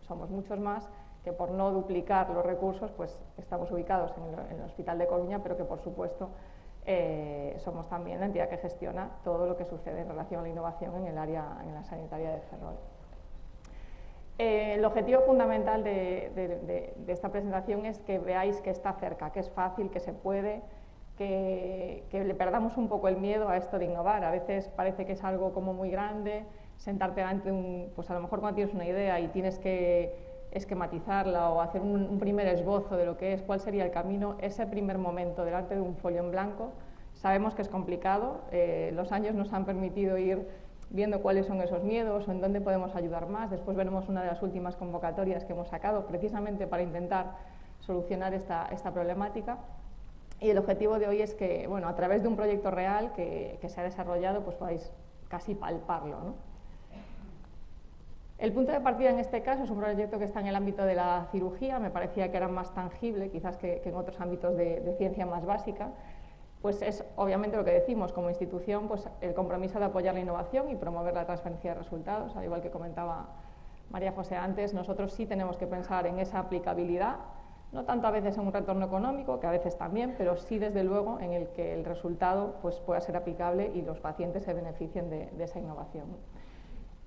somos muchos más que por no duplicar los recursos, pues estamos ubicados en el Hospital de Coruña, pero que por supuesto somos también la entidad que gestiona todo lo que sucede en relación a la innovación en la sanitaria de Ferrol. El objetivo fundamental de esta presentación es que veáis que está cerca, que es fácil, que se puede, que le perdamos un poco el miedo a esto de innovar. A veces parece que es algo como muy grande, sentarte ante pues a lo mejor cuando tienes una idea y tienes que esquematizarla o hacer un primer esbozo de lo que es, cuál sería el camino, ese primer momento delante de un folio en blanco, sabemos que es complicado, los años nos han permitido ir viendo cuáles son esos miedos o en dónde podemos ayudar más. Después veremos una de las últimas convocatorias que hemos sacado precisamente para intentar solucionar esta problemática. Y el objetivo de hoy es que, bueno, a través de un proyecto real que se ha desarrollado, pues podáis casi palparlo, ¿no? El punto de partida en este caso es un proyecto que está en el ámbito de la cirugía, me parecía que era más tangible quizás que en otros ámbitos de ciencia más básica, pues es obviamente lo que decimos como institución, pues el compromiso de apoyar la innovación y promover la transferencia de resultados, al igual que comentaba María José antes, nosotros sí tenemos que pensar en esa aplicabilidad, no tanto a veces en un retorno económico, que a veces también, pero sí desde luego en el que el resultado pues, pueda ser aplicable y los pacientes se beneficien de esa innovación.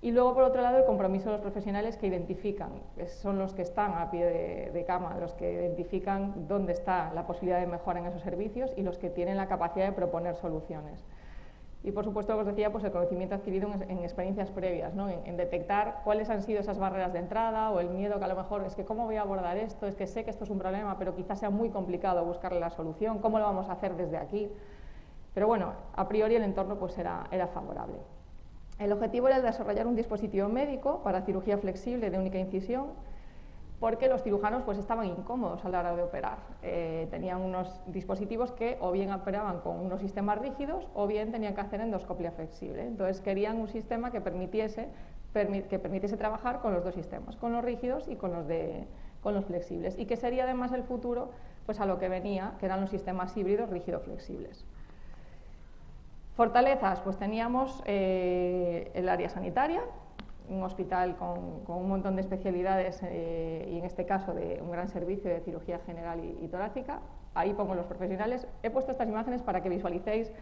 Y luego, por otro lado, el compromiso de los profesionales que identifican, que son los que están a pie de cama, los que identifican dónde está la posibilidad de mejora en esos servicios y los que tienen la capacidad de proponer soluciones. Y, por supuesto, como os decía, pues el conocimiento adquirido en experiencias previas, ¿no? en detectar cuáles han sido esas barreras de entrada o el miedo que a lo mejor es que cómo voy a abordar esto, es que sé que esto es un problema, pero quizás sea muy complicado buscarle la solución, cómo lo vamos a hacer desde aquí. Pero bueno, a priori el entorno pues era favorable. El objetivo era el de desarrollar un dispositivo médico para cirugía flexible de única incisión, porque los cirujanos pues, estaban incómodos a la hora de operar. Tenían unos dispositivos que o bien operaban con unos sistemas rígidos o bien tenían que hacer endoscopia flexible. Entonces querían un sistema que permitiese trabajar con los dos sistemas, con los rígidos y con los flexibles, y que sería además el futuro pues, a lo que venía, que eran los sistemas híbridos rígido-flexibles. Fortalezas, pues teníamos el área sanitaria, un hospital con un montón de especialidades y en este caso de un gran servicio de cirugía general y torácica. Ahí pongo los profesionales. He puesto estas imágenes para que visualicéis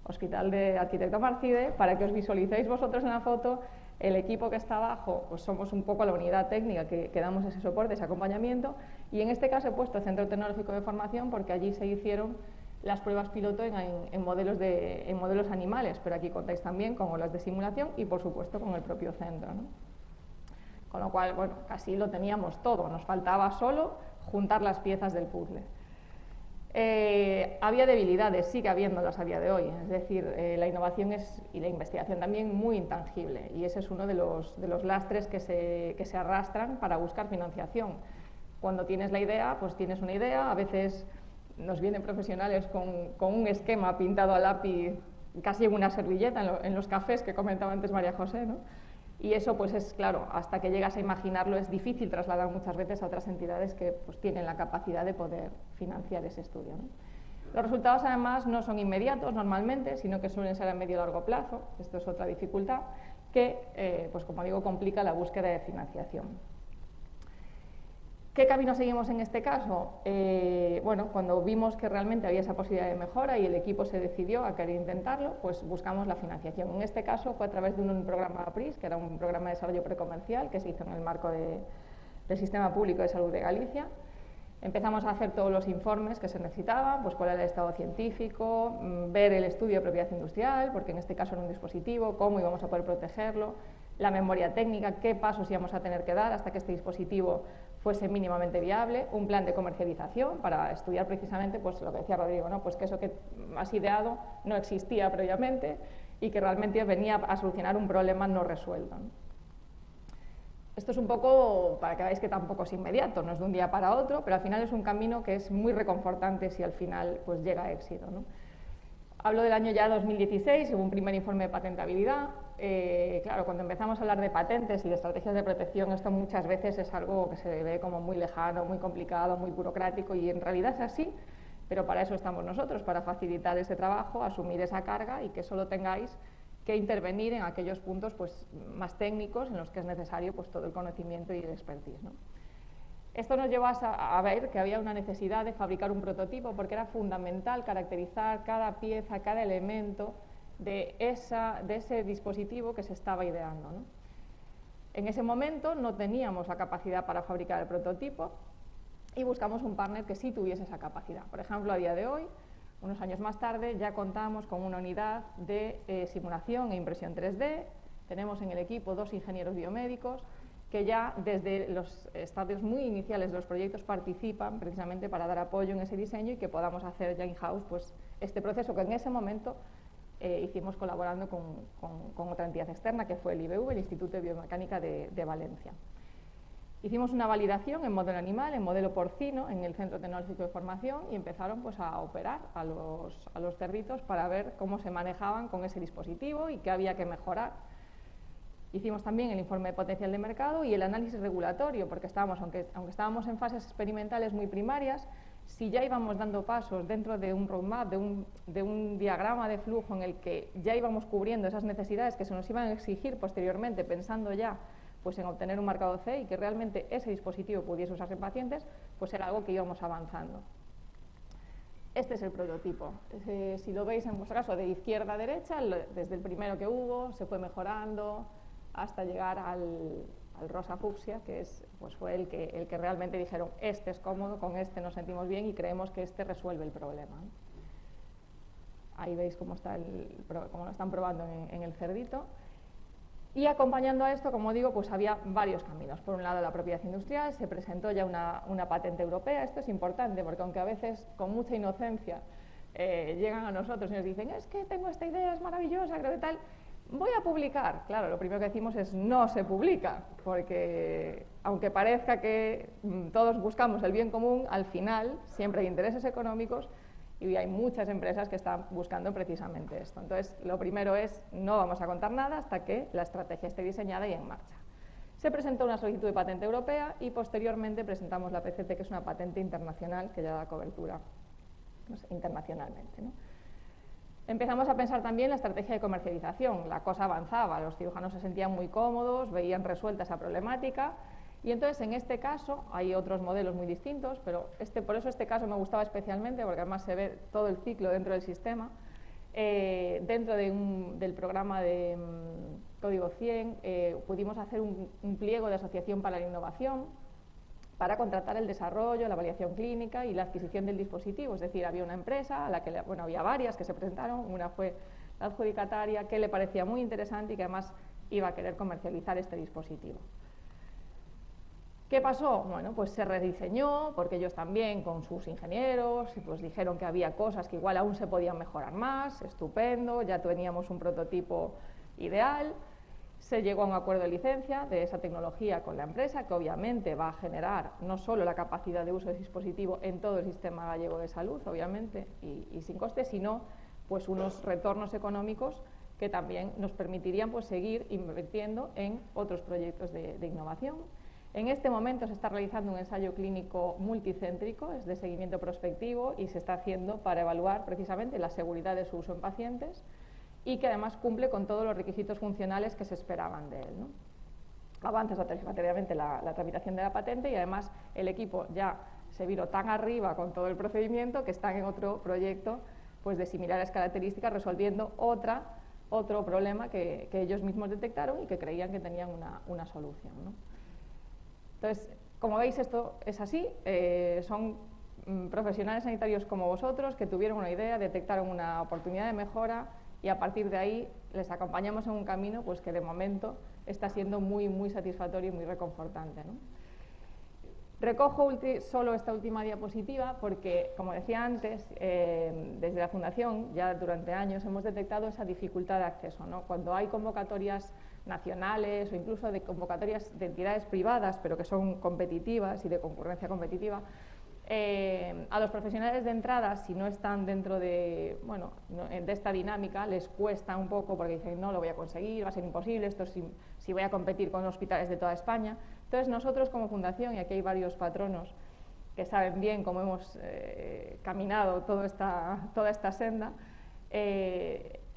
Hospital de Arquitecto Marcide, para que os visualicéis vosotros en la foto el equipo que está abajo, pues somos un poco la unidad técnica que damos ese soporte, ese acompañamiento, y en este caso he puesto Centro Tecnológico de Formación porque allí se hicieron las pruebas piloto en modelos animales, pero aquí contáis también con las de simulación y por supuesto con el propio centro, ¿no? Con lo cual, bueno, casi lo teníamos todo, nos faltaba solo juntar las piezas del puzzle. Había debilidades, sigue habiéndolas a día de hoy, es decir, la innovación y la investigación también muy intangible, y ese es uno de los lastres que se arrastran para buscar financiación. Cuando tienes la idea, pues tienes una idea, a veces nos vienen profesionales con un esquema pintado a lápiz, casi en una servilleta, en los cafés que comentaba antes María José, ¿no? Y eso, pues es claro, hasta que llegas a imaginarlo es difícil trasladar muchas veces a otras entidades que pues, tienen la capacidad de poder financiar ese estudio, ¿no? Los resultados, además, no son inmediatos normalmente, sino que suelen ser a medio y largo plazo. Esto es otra dificultad que, pues como digo, complica la búsqueda de financiación. ¿Qué camino seguimos en este caso? Bueno, cuando vimos que realmente había esa posibilidad de mejora y el equipo se decidió a querer intentarlo, pues buscamos la financiación. En este caso fue a través de un programa PRIS, que era un programa de desarrollo precomercial que se hizo en el marco del Sistema Público de Salud de Galicia. Empezamos a hacer todos los informes que se necesitaban, pues cuál era el estado científico, ver el estudio de propiedad industrial, porque en este caso era un dispositivo, cómo íbamos a poder protegerlo, la memoria técnica, qué pasos íbamos a tener que dar hasta que este dispositivo fuese mínimamente viable, un plan de comercialización para estudiar precisamente pues, lo que decía Rodrigo, ¿no? Pues que eso que has ideado no existía previamente y que realmente venía a solucionar un problema no resuelto, ¿no? Esto es un poco para que veáis que tampoco es inmediato, no es de un día para otro, pero al final es un camino que es muy reconfortante si al final pues, llega a éxito, ¿no? Hablo del año ya 2016, hubo un primer informe de patentabilidad. Claro, cuando empezamos a hablar de patentes y de estrategias de protección, esto muchas veces es algo que se ve como muy lejano, muy complicado, muy burocrático, y en realidad es así, pero para eso estamos nosotros, para facilitar ese trabajo, asumir esa carga y que solo tengáis que intervenir en aquellos puntos pues, más técnicos en los que es necesario pues, todo el conocimiento y el expertise, ¿no? Esto nos llevó a ver que había una necesidad de fabricar un prototipo porque era fundamental caracterizar cada pieza, cada elemento de ese dispositivo que se estaba ideando, ¿no? En ese momento no teníamos la capacidad para fabricar el prototipo y buscamos un partner que sí tuviese esa capacidad. Por ejemplo, a día de hoy, unos años más tarde, ya contamos con una unidad de simulación e impresión 3D, tenemos en el equipo 2 ingenieros biomédicos que ya desde los estadios muy iniciales de los proyectos participan precisamente para dar apoyo en ese diseño y que podamos hacer ya in-house pues, este proceso que en ese momento hicimos colaborando con otra entidad externa que fue el IBV, el Instituto de Biomecánica de Valencia. Hicimos una validación en modelo animal, en modelo porcino, en el Centro Tecnológico de Formación y empezaron pues, a operar a los cerditos para ver cómo se manejaban con ese dispositivo y qué había que mejorar. Hicimos también el informe de potencial de mercado y el análisis regulatorio, porque aunque estábamos en fases experimentales muy primarias, si ya íbamos dando pasos dentro de un roadmap, de un diagrama de flujo en el que ya íbamos cubriendo esas necesidades que se nos iban a exigir posteriormente, pensando ya pues, en obtener un marcado CE y que realmente ese dispositivo pudiese usarse en pacientes, pues era algo que íbamos avanzando. Este es el prototipo. Si lo veis en vuestro caso de izquierda a derecha, desde el primero que hubo, se fue mejorando hasta llegar al rosa fucsia, que pues fue el que realmente dijeron, este es cómodo, con este nos sentimos bien y creemos que este resuelve el problema. Ahí veis cómo lo están probando en el cerdito. Y acompañando a esto, como digo, pues había varios caminos. Por un lado, la propiedad industrial, se presentó ya una patente europea. Esto es importante porque aunque a veces con mucha inocencia llegan a nosotros y nos dicen, es que tengo esta idea, es maravillosa, creo que tal, voy a publicar. Claro, lo primero que decimos es no se publica, porque aunque parezca que todos buscamos el bien común, al final siempre hay intereses económicos y hay muchas empresas que están buscando precisamente esto. Entonces, lo primero es no vamos a contar nada hasta que la estrategia esté diseñada y en marcha. Se presentó una solicitud de patente europea y posteriormente presentamos la PCT, que es una patente internacional que ya da cobertura internacionalmente, ¿no? Empezamos a pensar también la estrategia de comercialización. La cosa avanzaba, los cirujanos se sentían muy cómodos, veían resuelta esa problemática y entonces en este caso hay otros modelos muy distintos, pero por eso este caso me gustaba especialmente porque además se ve todo el ciclo dentro del sistema. Dentro del programa de Código 100 pudimos hacer un pliego de asociación para la innovación para contratar el desarrollo, la validación clínica y la adquisición del dispositivo. Es decir, había una empresa a la que, bueno, había varias que se presentaron, una fue la adjudicataria, que le parecía muy interesante y que además iba a querer comercializar este dispositivo. ¿Qué pasó? Bueno, pues se rediseñó, porque ellos también con sus ingenieros pues dijeron que había cosas que igual aún se podían mejorar más, estupendo, ya teníamos un prototipo ideal. Se llegó a un acuerdo de licencia de esa tecnología con la empresa, que obviamente va a generar no solo la capacidad de uso del dispositivo en todo el sistema gallego de salud, obviamente, y sin coste, sino pues unos retornos económicos que también nos permitirían pues seguir invirtiendo en otros proyectos de innovación. En este momento se está realizando un ensayo clínico multicéntrico, es de seguimiento prospectivo y se está haciendo para evaluar precisamente la seguridad de su uso en pacientes y que además cumple con todos los requisitos funcionales que se esperaban de él, ¿no? Avanza satisfactoriamente la tramitación de la patente y además el equipo ya se vino tan arriba con todo el procedimiento que están en otro proyecto pues de similares características resolviendo otro problema que ellos mismos detectaron y que creían que tenían una solución, ¿no? Entonces, como veis, esto es así, son profesionales sanitarios como vosotros que tuvieron una idea, detectaron una oportunidad de mejora y a partir de ahí les acompañamos en un camino pues, que de momento está siendo muy, muy satisfactorio y muy reconfortante, ¿no? Recojo solo esta última diapositiva porque, como decía antes, desde la Fundación ya durante años hemos detectado esa dificultad de acceso, ¿no? Cuando hay convocatorias nacionales o incluso de convocatorias de entidades privadas, pero que son competitivas y de concurrencia competitiva, a los profesionales de entrada, si no están dentro de esta dinámica, les cuesta un poco porque dicen no lo voy a conseguir, va a ser imposible, esto si voy a competir con hospitales de toda España. Entonces nosotros como Fundación, y aquí hay varios patronos que saben bien cómo hemos caminado toda esta senda,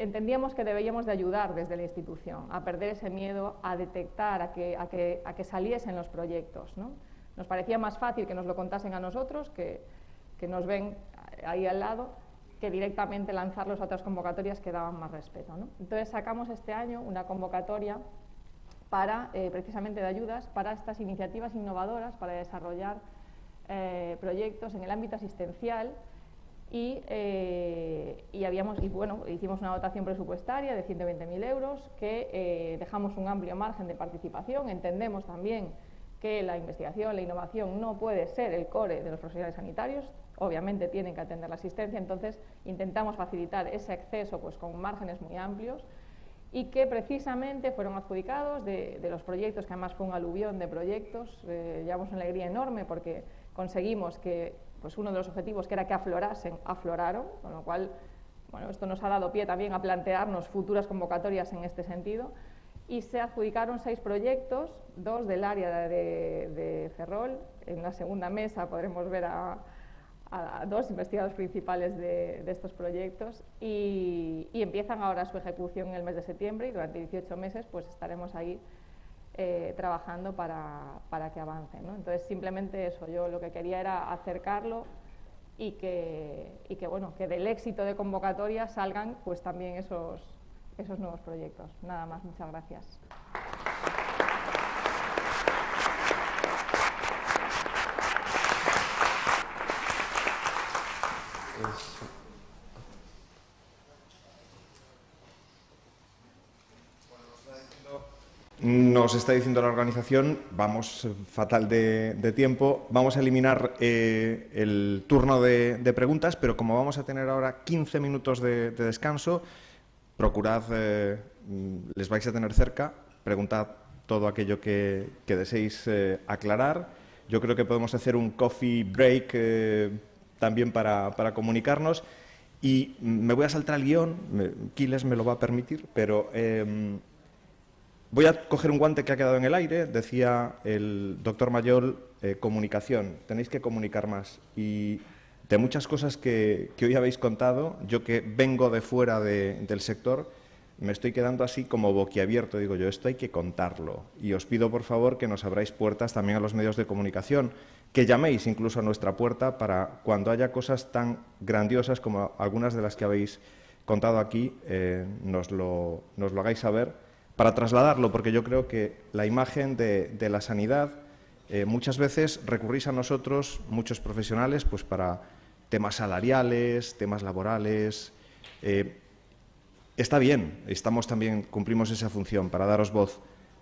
entendíamos que debíamos de ayudar desde la institución a perder ese miedo, a detectar, a que saliesen los proyectos, ¿no? Nos parecía más fácil que nos lo contasen a nosotros, que nos ven ahí al lado, que directamente lanzarlos a otras convocatorias que daban más respeto, ¿no? Entonces sacamos este año una convocatoria para, precisamente de ayudas para estas iniciativas innovadoras, para desarrollar proyectos en el ámbito asistencial y hicimos una dotación presupuestaria de 120.000 euros que dejamos un amplio margen de participación. Entendemos también que la investigación, la innovación no puede ser el core de los profesionales sanitarios, obviamente tienen que atender la asistencia, entonces intentamos facilitar ese acceso pues, con márgenes muy amplios y que precisamente fueron adjudicados de los proyectos, que además fue un aluvión de proyectos. Llevamos una alegría enorme porque conseguimos que pues, uno de los objetivos, que era que aflorasen, afloraron, con lo cual bueno, esto nos ha dado pie también a plantearnos futuras convocatorias en este sentido. Y se adjudicaron 6 proyectos, 2 del área de Ferrol. En la segunda mesa podremos ver a 2 investigadores principales de estos proyectos y empiezan ahora su ejecución en el mes de septiembre y durante 18 meses pues estaremos ahí trabajando para que avance, ¿no? Entonces simplemente eso, yo lo que quería era acercarlo y que bueno, que del éxito de convocatoria salgan pues también esos nuevos proyectos. Nada más, muchas gracias. Nos está diciendo la organización, vamos fatal de tiempo, vamos a eliminar el turno de preguntas, pero como vamos a tener ahora 15 minutos de descanso, procurad, les vais a tener cerca, preguntad todo aquello que deseéis aclarar. Yo creo que podemos hacer un coffee break también para comunicarnos. Y me voy a saltar al guión, Quiles me lo va a permitir, pero voy a coger un guante que ha quedado en el aire. Decía el doctor Mayol, comunicación, tenéis que comunicar más. Y de muchas cosas que hoy habéis contado, yo que vengo de fuera del sector, me estoy quedando así como boquiabierto. Digo yo, esto hay que contarlo. Y os pido, por favor, que nos abráis puertas también a los medios de comunicación, que llaméis incluso a nuestra puerta para cuando haya cosas tan grandiosas como algunas de las que habéis contado aquí, nos lo hagáis saber para trasladarlo, porque yo creo que la imagen de la sanidad, muchas veces recurrís a nosotros, muchos profesionales, pues para temas salariales, temas laborales. Está bien, cumplimos esa función para daros voz,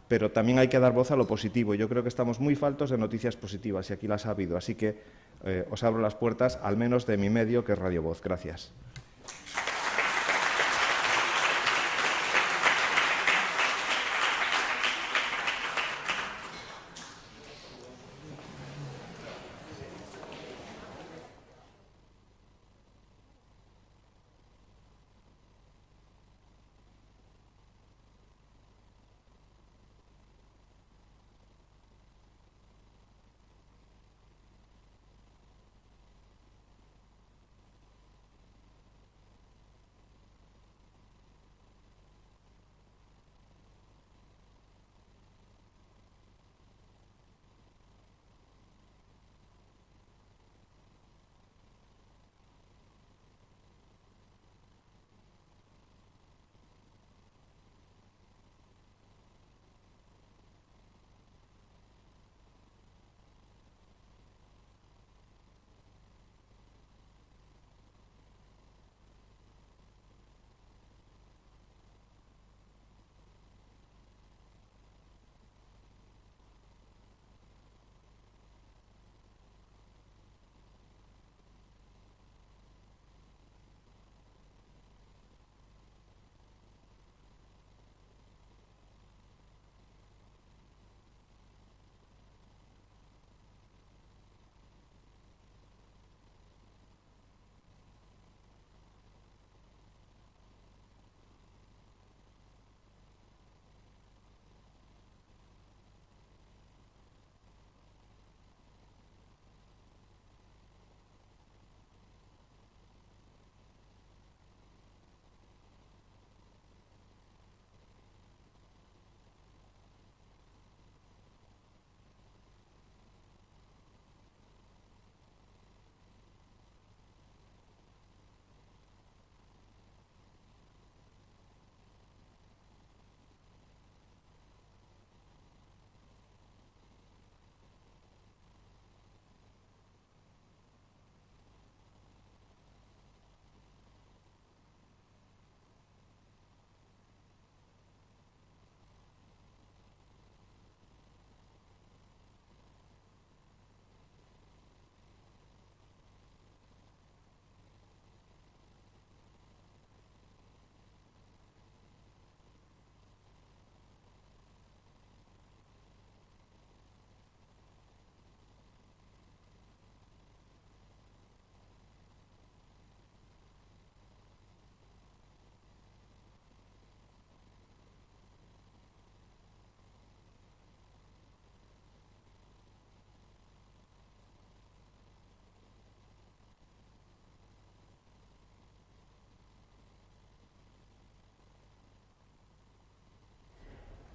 pero también hay que dar voz a lo positivo. Yo creo que estamos muy faltos de noticias positivas y aquí las ha habido. Así que os abro las puertas, al menos de mi medio, que es Radio Voz. Gracias.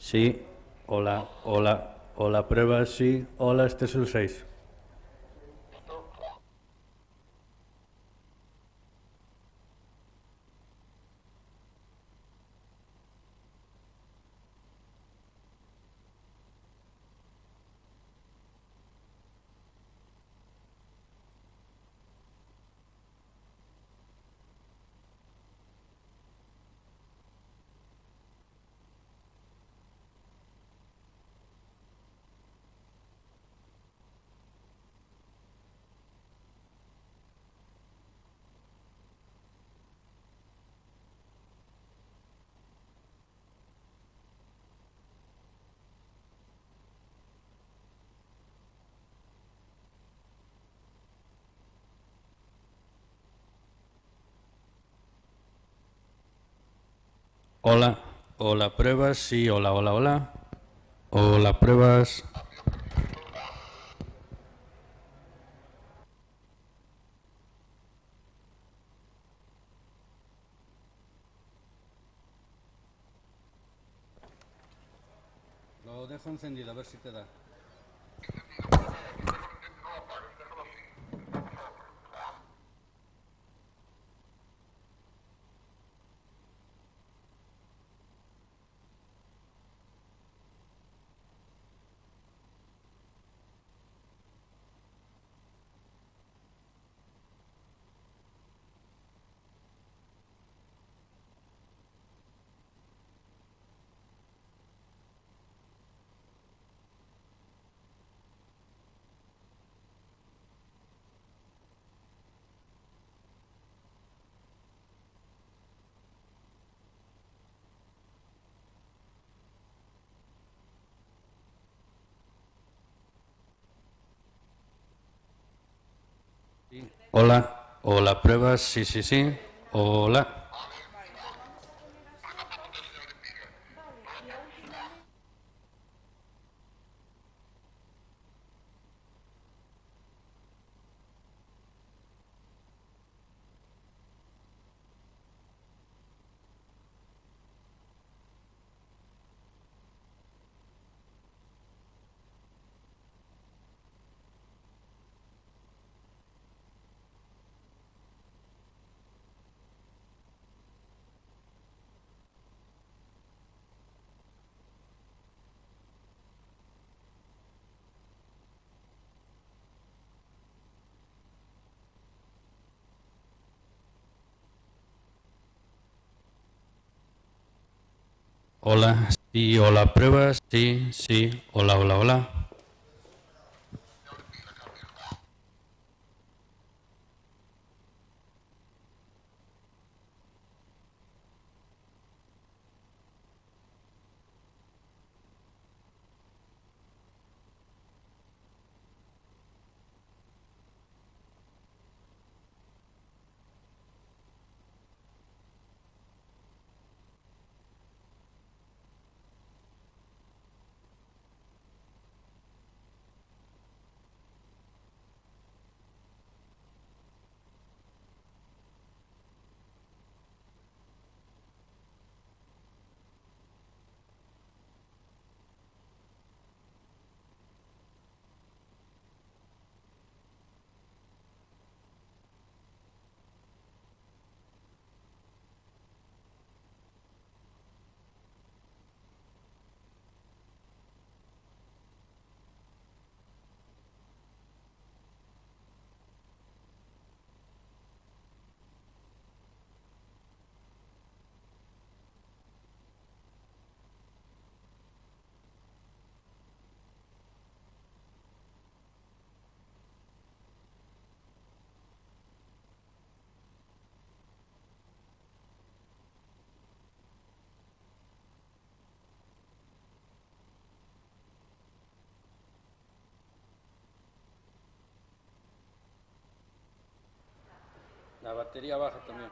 Sí. Hola, hola, hola, prueba, sí. Hola, este es el 6. Hola, hola, pruebas, sí, hola, hola, hola. Hola, pruebas. Lo dejo encendido, a ver si te da. Hola, hola, pruebas, sí, sí, sí. Hola. Hola, sí, hola, pruebas, sí, sí, hola, hola, hola. La batería baja también.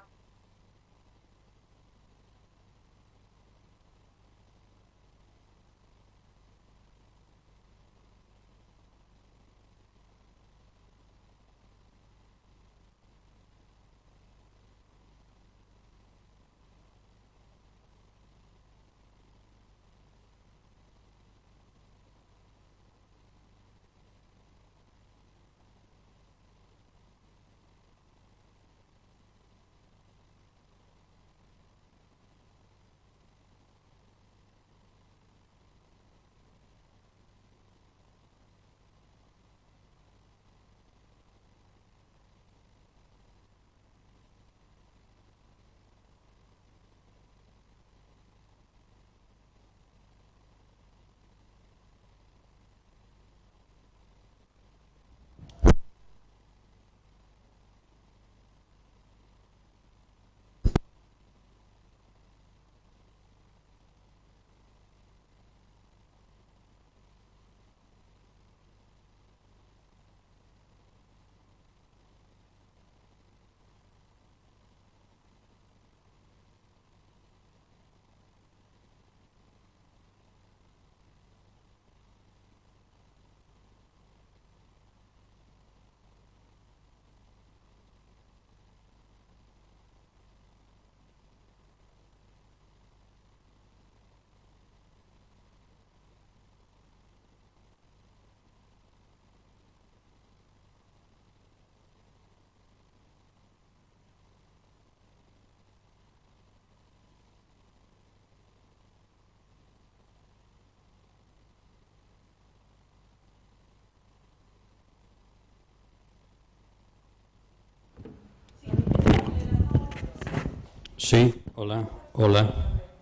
Sí, hola, hola.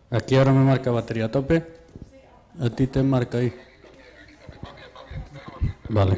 Aquí ahora me marca batería a tope. A ti te marca ahí. Vale.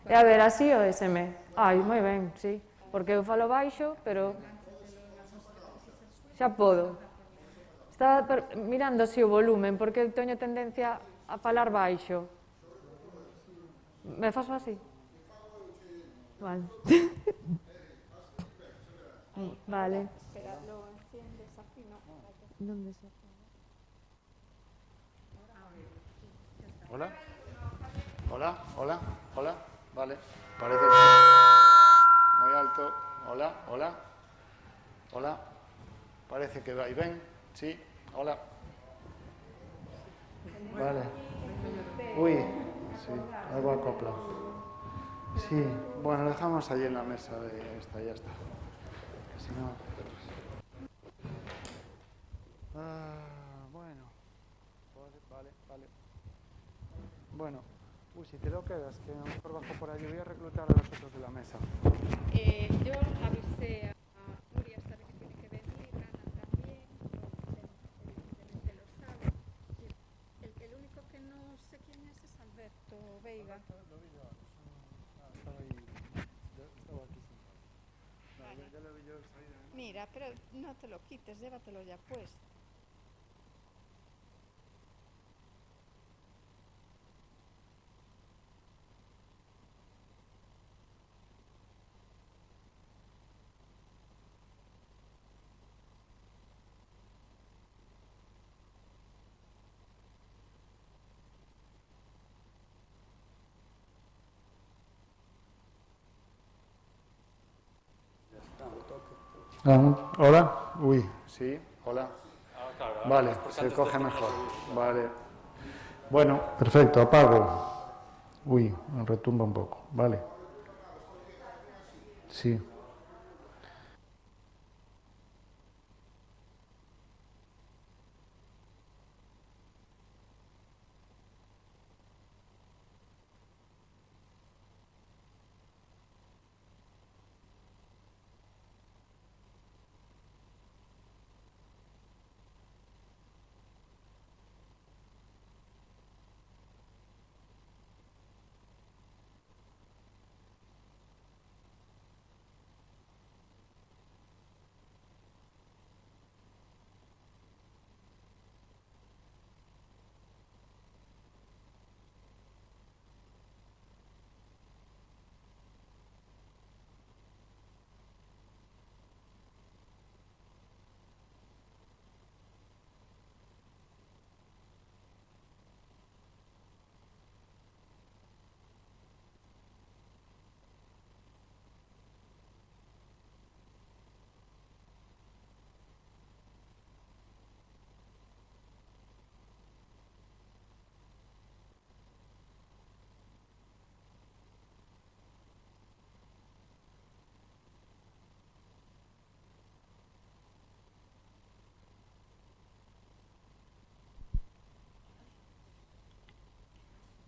E a ver, así o SM? Ai, moi ben, sí. Porque eu falo baixo, pero xa podo. Estaba mirando así o volumen, porque eu teño tendencia a falar baixo. Me faso así? Vale. Vale. Espera, lo enciendes aquí, ¿no? ¿Dónde se? Hola. Hola, hola, hola. Vale. Parece muy alto. Hola, hola. Hola. Parece que va y ven. Sí. Hola. Vale. Uy. Sí, algo acoplado. Sí. Bueno, lo dejamos allí en la mesa de esta, ya está. Que si no... bueno. Vale, vale. Bueno. Uy, si te lo quedas, que a lo mejor bajo por allí, voy a reclutar a los otros de la mesa. Yo avisé a Nuria, sabe que tiene que venir, Ana también, evidentemente lo sabe. El único que no sé quién es Alberto Veiga. Lo vi yo, estaba ahí, estaba aquí sentado. Vale. Ya lo vi yo salir. Mira, pero no te lo quites, llévatelo ya puesto. Hola. Uy, sí, hola. Vale, se coge mejor. Vale. Bueno, perfecto, apago. Uy, me retumba un poco. Vale. Sí.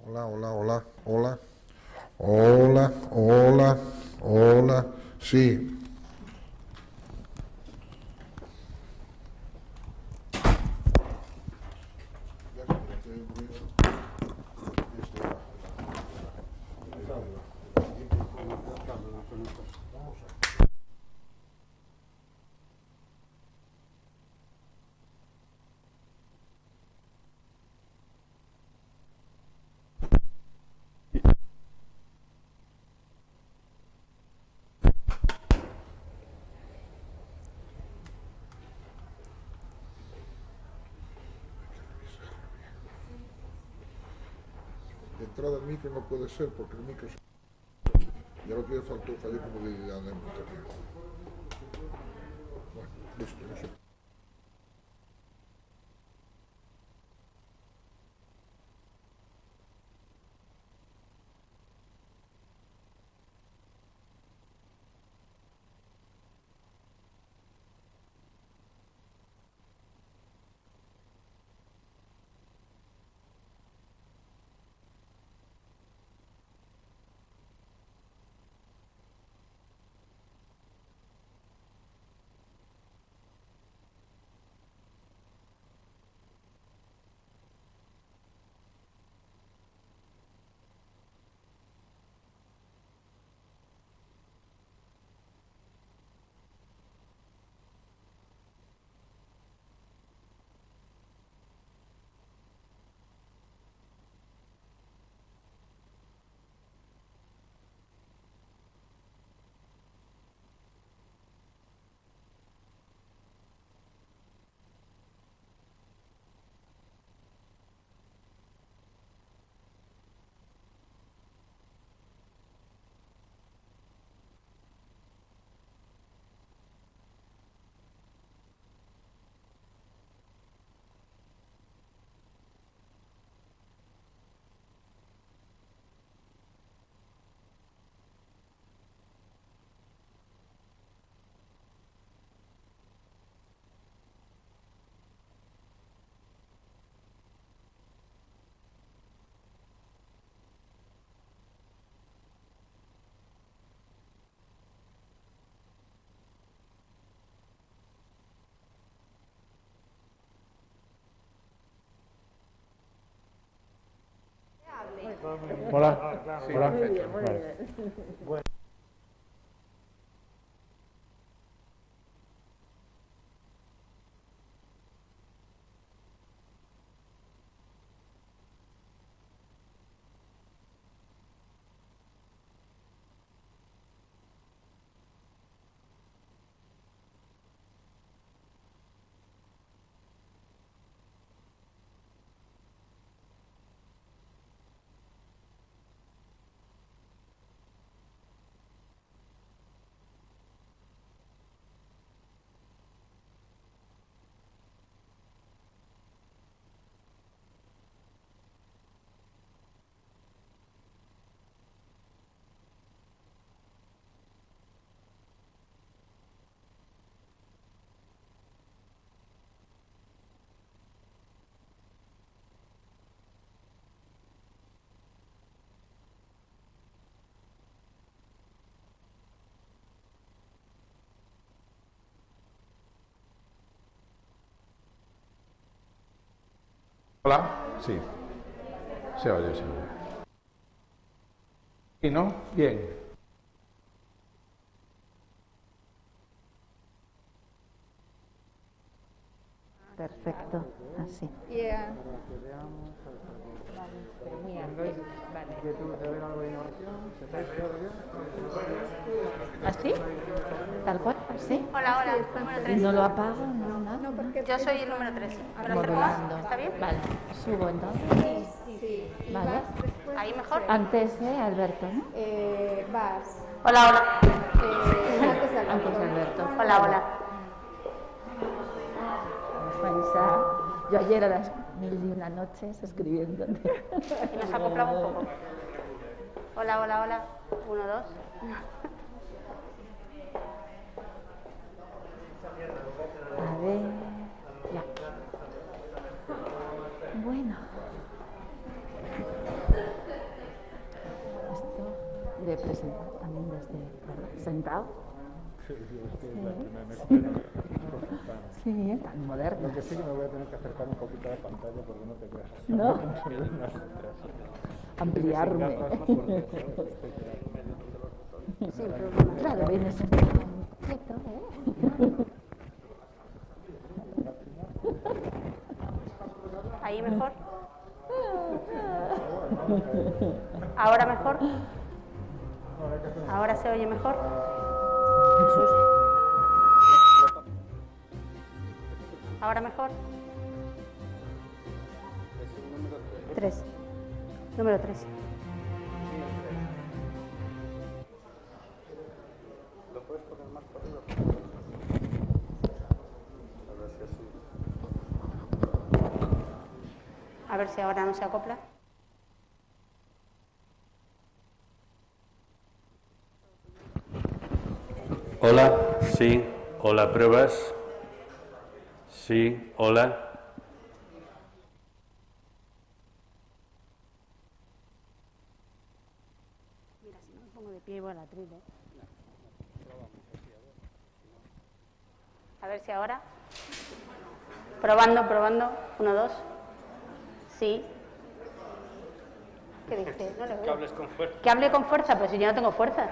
Hola, hola, hola, hola. Hola, hola, hola. Sí. De entrada el micro no puede ser porque el micro ya lo que le faltó falló como de internet. Bueno, listo, no sé. Hola. Hola. Vale. Bueno. Hola, sí. Se oye, se oye. ¿Y no? Bien. Perfecto, así. Yeah. ¿Así? ¿Tal cual? ¿Así? Hola, hola, número 3. ¿No lo apago? No, nada. No, porque Yo soy el número 3. ¿Me lo Modulando. acerco? ¿Está bien? Vale, subo entonces. Sí. Vale. Ahí mejor. Antes, Alberto, ¿no? Vas. Hola, hola. Antes Alberto. Hola, hola. Marisa, yo ayer a las 1001 noches escribiendo. Y nos acoplamos un poco. Hola, hola, hola. 1, 2. A ver, ya. Bueno. Esto de presentar también desde sentado. Sí, tan moderno. Lo que sí que me voy a tener que acercar un poquito a la pantalla porque no te creas. No. Ampliarme. Sí, pero claro, vienes quieto, Ahí mejor. Ahora mejor. Ahora se oye mejor. Jesús. Ahora mejor. 3. Número 3. ¿Lo puedes poner más por arriba? A ver si así. A ver si ahora no se acopla. Hola, sí. Hola, pruebas. Sí, hola. Mira, si no me pongo de pie igual a atril, A ver si ahora. Probando, probando. 1, 2. Sí. ¿Qué dice? No le oigo. Que hables con fuerza. Que hable con fuerza, pero si yo no tengo fuerza.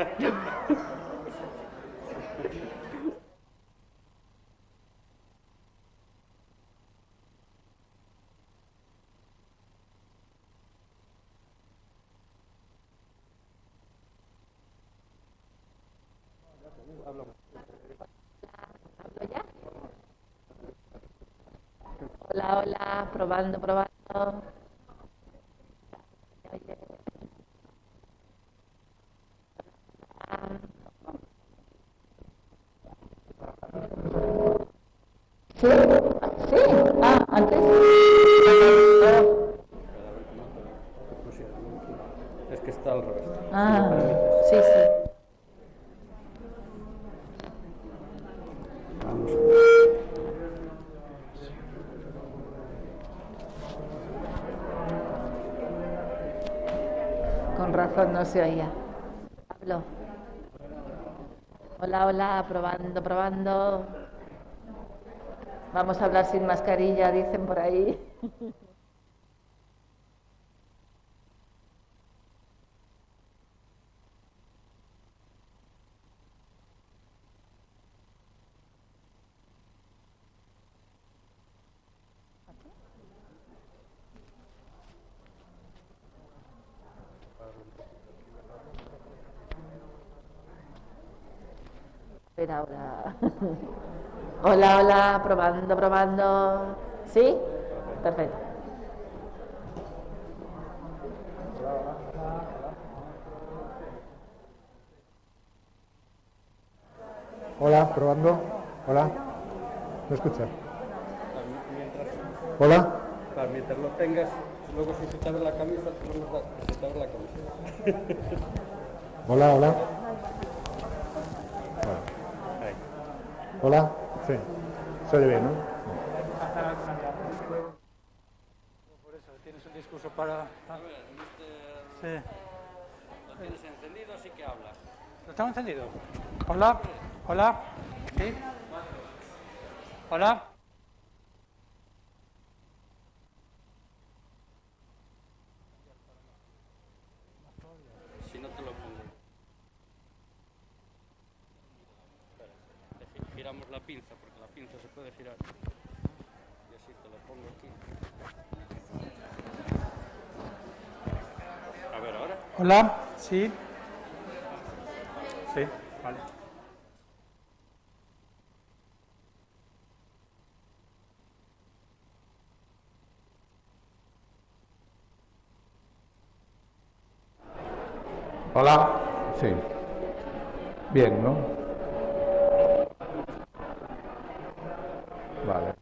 Hola, hola, probando, probando. Sí, sí, antes. Es que está al revés. Sí, sí. Vamos. Con razón no se oía. Pablo. Hola, hola, probando, probando. Vamos a hablar sin mascarilla, dicen por ahí. ver ahora. Hola, hola, probando, probando. ¿Sí? Perfecto. Hola, probando. Hola. ¿Me escuchas? Hola. Mientras lo tengas, luego si se te abre la camisa, se te abre la camisa. Hola, hola. Hola. Sí. Se oye bien, ¿no? Por eso, tienes un discurso para... Sí. Lo tienes encendido, así que habla. ¿Lo tengo encendido? Hola, hola, ¿sí? Hola. pinza, porque la pinza se puede girar. Y así te lo pongo aquí. A ver, ahora. Hola, sí. Sí, vale. Hola. Sí. Bien, ¿no? Vale.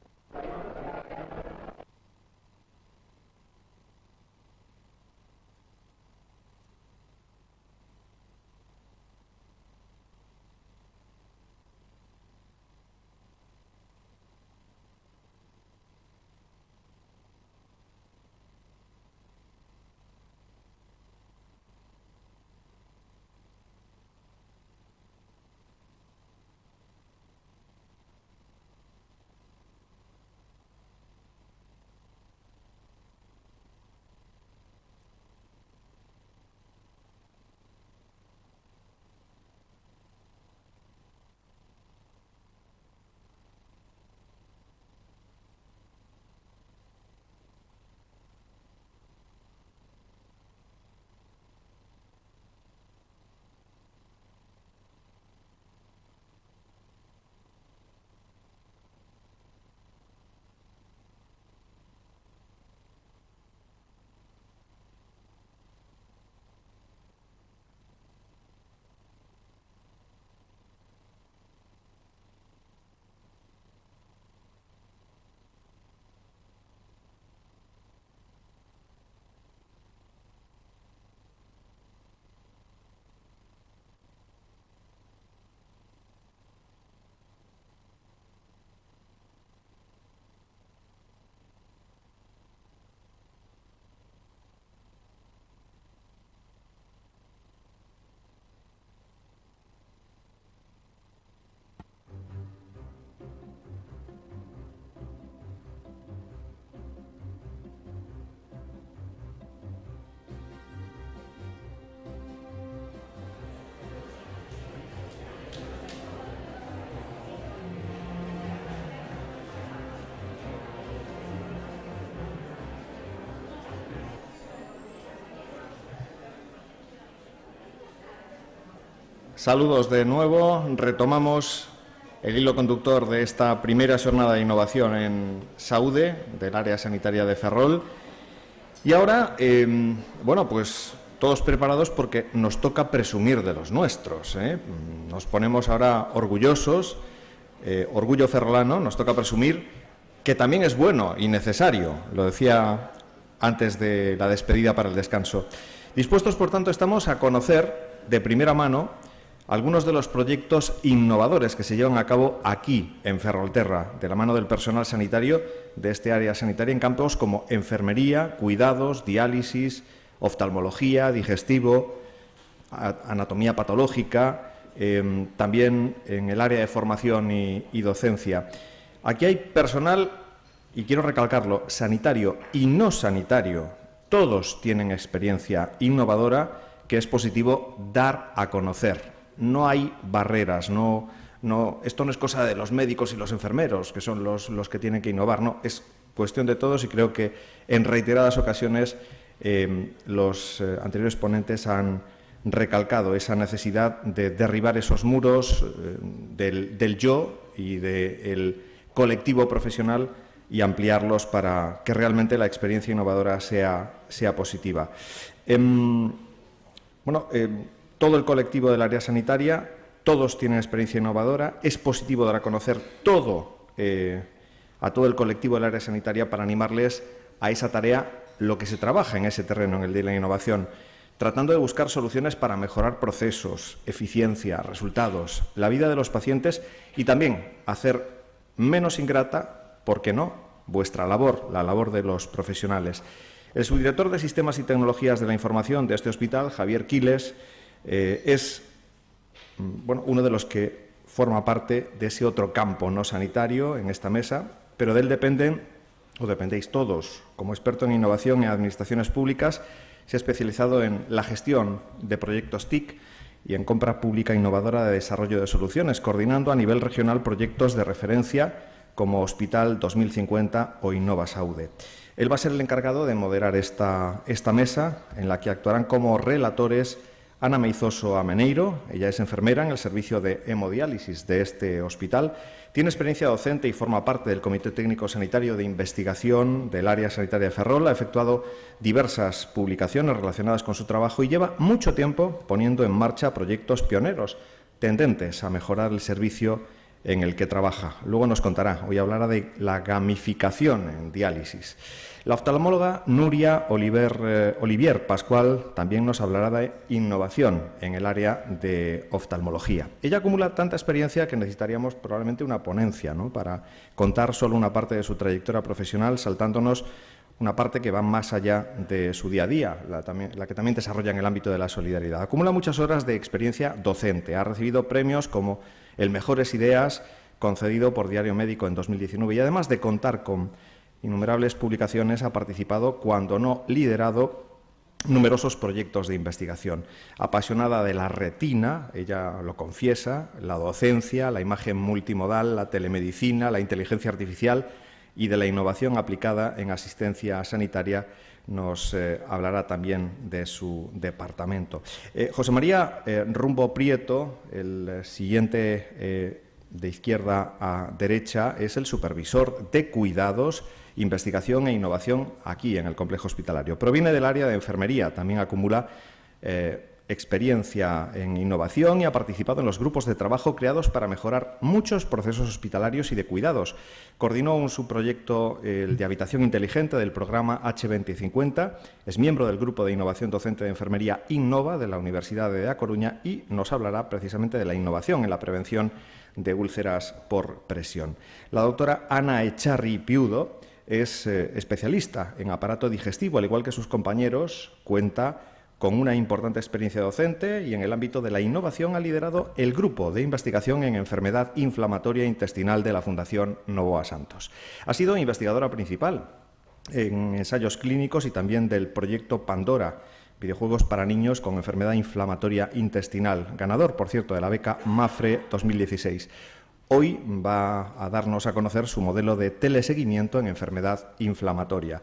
Saludos de nuevo. Retomamos el hilo conductor de esta primera jornada de innovación en Saúde, del área sanitaria de Ferrol. Y ahora, bueno, pues todos preparados porque nos toca presumir de los nuestros, ¿eh? Nos ponemos ahora orgullosos, orgullo ferrolano, nos toca presumir que también es bueno y necesario, lo decía antes de la despedida para el descanso. Dispuestos, por tanto, estamos a conocer de primera mano algunos de los proyectos innovadores que se llevan a cabo aquí, en Ferrolterra, de la mano del personal sanitario de este área sanitaria en campos como enfermería, cuidados, diálisis, oftalmología, digestivo, anatomía patológica, también en el área de formación y docencia. Aquí hay personal, y quiero recalcarlo, sanitario y no sanitario. Todos tienen experiencia innovadora que es positivo dar a conocer. No hay barreras, esto no es cosa de los médicos y los enfermeros, que son los que tienen que innovar, no, es cuestión de todos y creo que en reiteradas ocasiones los anteriores ponentes han recalcado esa necesidad de derribar esos muros del yo y del colectivo profesional y ampliarlos para que realmente la experiencia innovadora sea positiva. Todo el colectivo del área sanitaria, todos tienen experiencia innovadora. Es positivo dar a conocer a todo el colectivo del área sanitaria para animarles a esa tarea, lo que se trabaja en ese terreno, en el de la innovación, tratando de buscar soluciones para mejorar procesos, eficiencia, resultados, la vida de los pacientes y también hacer menos ingrata, ¿por qué no?, vuestra labor, la labor de los profesionales. El subdirector de Sistemas y Tecnologías de la Información de este hospital, Javier Quiles, es uno de los que forma parte de ese otro campo no sanitario en esta mesa, pero de él dependéis todos. Como experto en innovación y administraciones públicas, se ha especializado en la gestión de proyectos TIC y en compra pública innovadora de desarrollo de soluciones, coordinando a nivel regional proyectos de referencia como Hospital 2050 o Innova Saude. Él va a ser el encargado de moderar esta mesa, en la que actuarán como relatores Ana Meizoso Ameneiro. Ella es enfermera en el servicio de hemodiálisis de este hospital. Tiene experiencia docente y forma parte del Comité Técnico Sanitario de Investigación del Área Sanitaria de Ferrol. Ha efectuado diversas publicaciones relacionadas con su trabajo y lleva mucho tiempo poniendo en marcha proyectos pioneros tendentes a mejorar el servicio en el que trabaja. Luego nos contará, hoy hablará de la gamificación en diálisis. La oftalmóloga Nuria Olivier Pascual también nos hablará de innovación en el área de oftalmología. Ella acumula tanta experiencia que necesitaríamos probablemente una ponencia, ¿no?, para contar solo una parte de su trayectoria profesional, saltándonos una parte que va más allá de su día a día, la que también desarrolla en el ámbito de la solidaridad. Acumula muchas horas de experiencia docente. Ha recibido premios como el Mejores Ideas, concedido por Diario Médico en 2019, y además de contar con innumerables publicaciones, ha participado, cuando no liderado, numerosos proyectos de investigación. Apasionada de la retina, ella lo confiesa, la docencia, la imagen multimodal, la telemedicina, la inteligencia artificial y de la innovación aplicada en asistencia sanitaria, nos hablará también de su departamento. José María Rumbo Prieto, el siguiente de izquierda a derecha, es el supervisor de cuidados, investigación e innovación aquí en el complejo hospitalario. Proviene del área de enfermería, también acumula experiencia en innovación y ha participado en los grupos de trabajo creados para mejorar muchos procesos hospitalarios y de cuidados. Coordinó un subproyecto, el de habitación inteligente, del programa H2050, es miembro del grupo de innovación docente de enfermería Innova de la Universidad de A Coruña y nos hablará precisamente de la innovación en la prevención de úlceras por presión. La doctora Ana Echarri Piudo es especialista en aparato digestivo, al igual que sus compañeros. Cuenta con una importante experiencia docente y en el ámbito de la innovación ha liderado el grupo de investigación en enfermedad inflamatoria intestinal de la Fundación Novoa Santos. Ha sido investigadora principal en ensayos clínicos y también del proyecto Pandora, videojuegos para niños con enfermedad inflamatoria intestinal, ganador, por cierto, de la beca MAFRE 2016. Hoy va a darnos a conocer su modelo de teleseguimiento en enfermedad inflamatoria.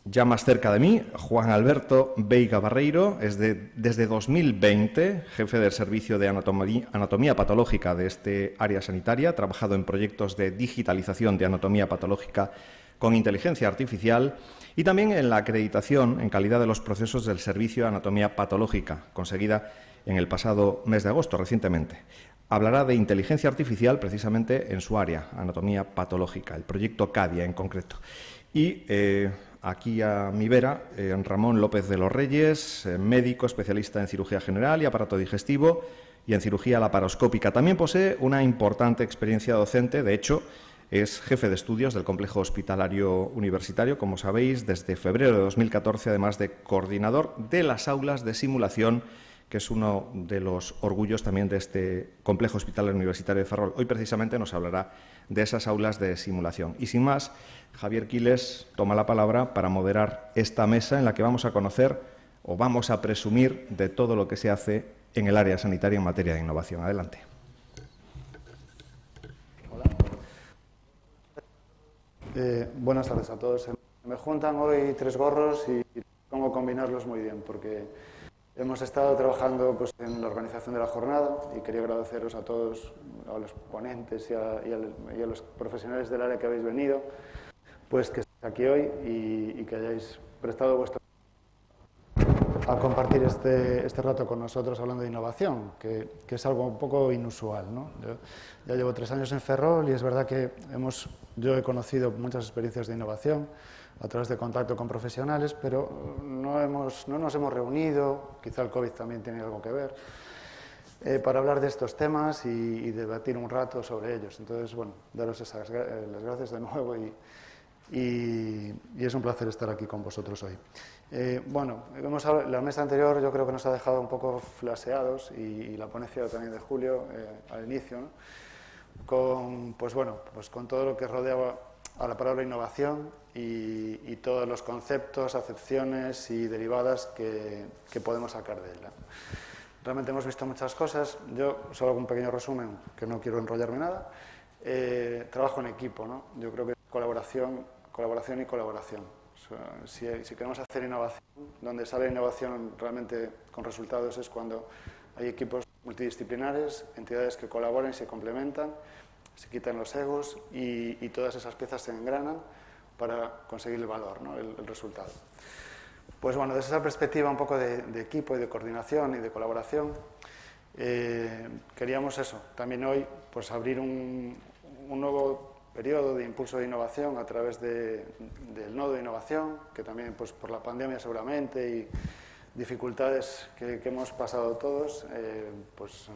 Ya más cerca de mí, Juan Alberto Veiga Barreiro es desde 2020 jefe del servicio de anatomía patológica de este área sanitaria. Ha trabajado en proyectos de digitalización de anatomía patológica con inteligencia artificial y también en la acreditación en calidad de los procesos del servicio de anatomía patológica, conseguida en el pasado mes de agosto, recientemente. Hablará de inteligencia artificial precisamente en su área, anatomía patológica, el proyecto CADIA en concreto. Y aquí a mi vera, Ramón López de los Reyes, médico especialista en cirugía general y aparato digestivo y en cirugía laparoscópica. También posee una importante experiencia docente, de hecho, es jefe de estudios del complejo hospitalario universitario, como sabéis, desde febrero de 2014, además de coordinador de las aulas de simulación, que es uno de los orgullos también de este complejo hospitalario universitario de Ferrol. Hoy precisamente nos hablará de esas aulas de simulación. Y sin más, Javier Quiles toma la palabra para moderar esta mesa en la que vamos a conocer o vamos a presumir de todo lo que se hace en el área sanitaria en materia de innovación. Adelante. Buenas tardes a todos. Me juntan hoy tres gorros y cómo combinarlos muy bien, porque hemos estado trabajando en la organización de la jornada y quería agradeceros a todos, a los ponentes y a los profesionales del área que habéis venido, pues que estéis aquí hoy y que hayáis prestado vuestro a compartir este rato con nosotros hablando de innovación, que es algo un poco inusual, ¿no? Yo ya llevo 3 años en Ferrol y es verdad que yo he conocido muchas experiencias de innovación a través de contacto con profesionales, pero no nos hemos reunido, quizá el COVID también tiene algo que ver, para hablar de estos temas y debatir un rato sobre ellos. Entonces, bueno, daros las gracias de nuevo y es un placer estar aquí con vosotros hoy. Bueno, la mesa anterior yo creo que nos ha dejado un poco flaseados y la ponencia también de Julio al inicio, ¿no? Con todo lo que rodeaba a la palabra innovación y todos los conceptos, acepciones y derivadas que podemos sacar de ella. Realmente hemos visto muchas cosas. Yo solo hago un pequeño resumen, que no quiero enrollarme nada. Trabajo en equipo, ¿no? Yo creo que colaboración y colaboración. O sea, si queremos hacer innovación, donde sale innovación realmente con resultados es cuando hay equipos multidisciplinares, entidades que colaboran y se complementan, se quitan los egos y todas esas piezas se engranan para conseguir el valor, ¿no? el resultado. Pues bueno, desde esa perspectiva un poco de equipo y de coordinación y de colaboración, queríamos eso, también hoy pues abrir un nuevo periodo de impulso de innovación a través del nodo de innovación, que también pues, por la pandemia seguramente y dificultades que hemos pasado todos, pues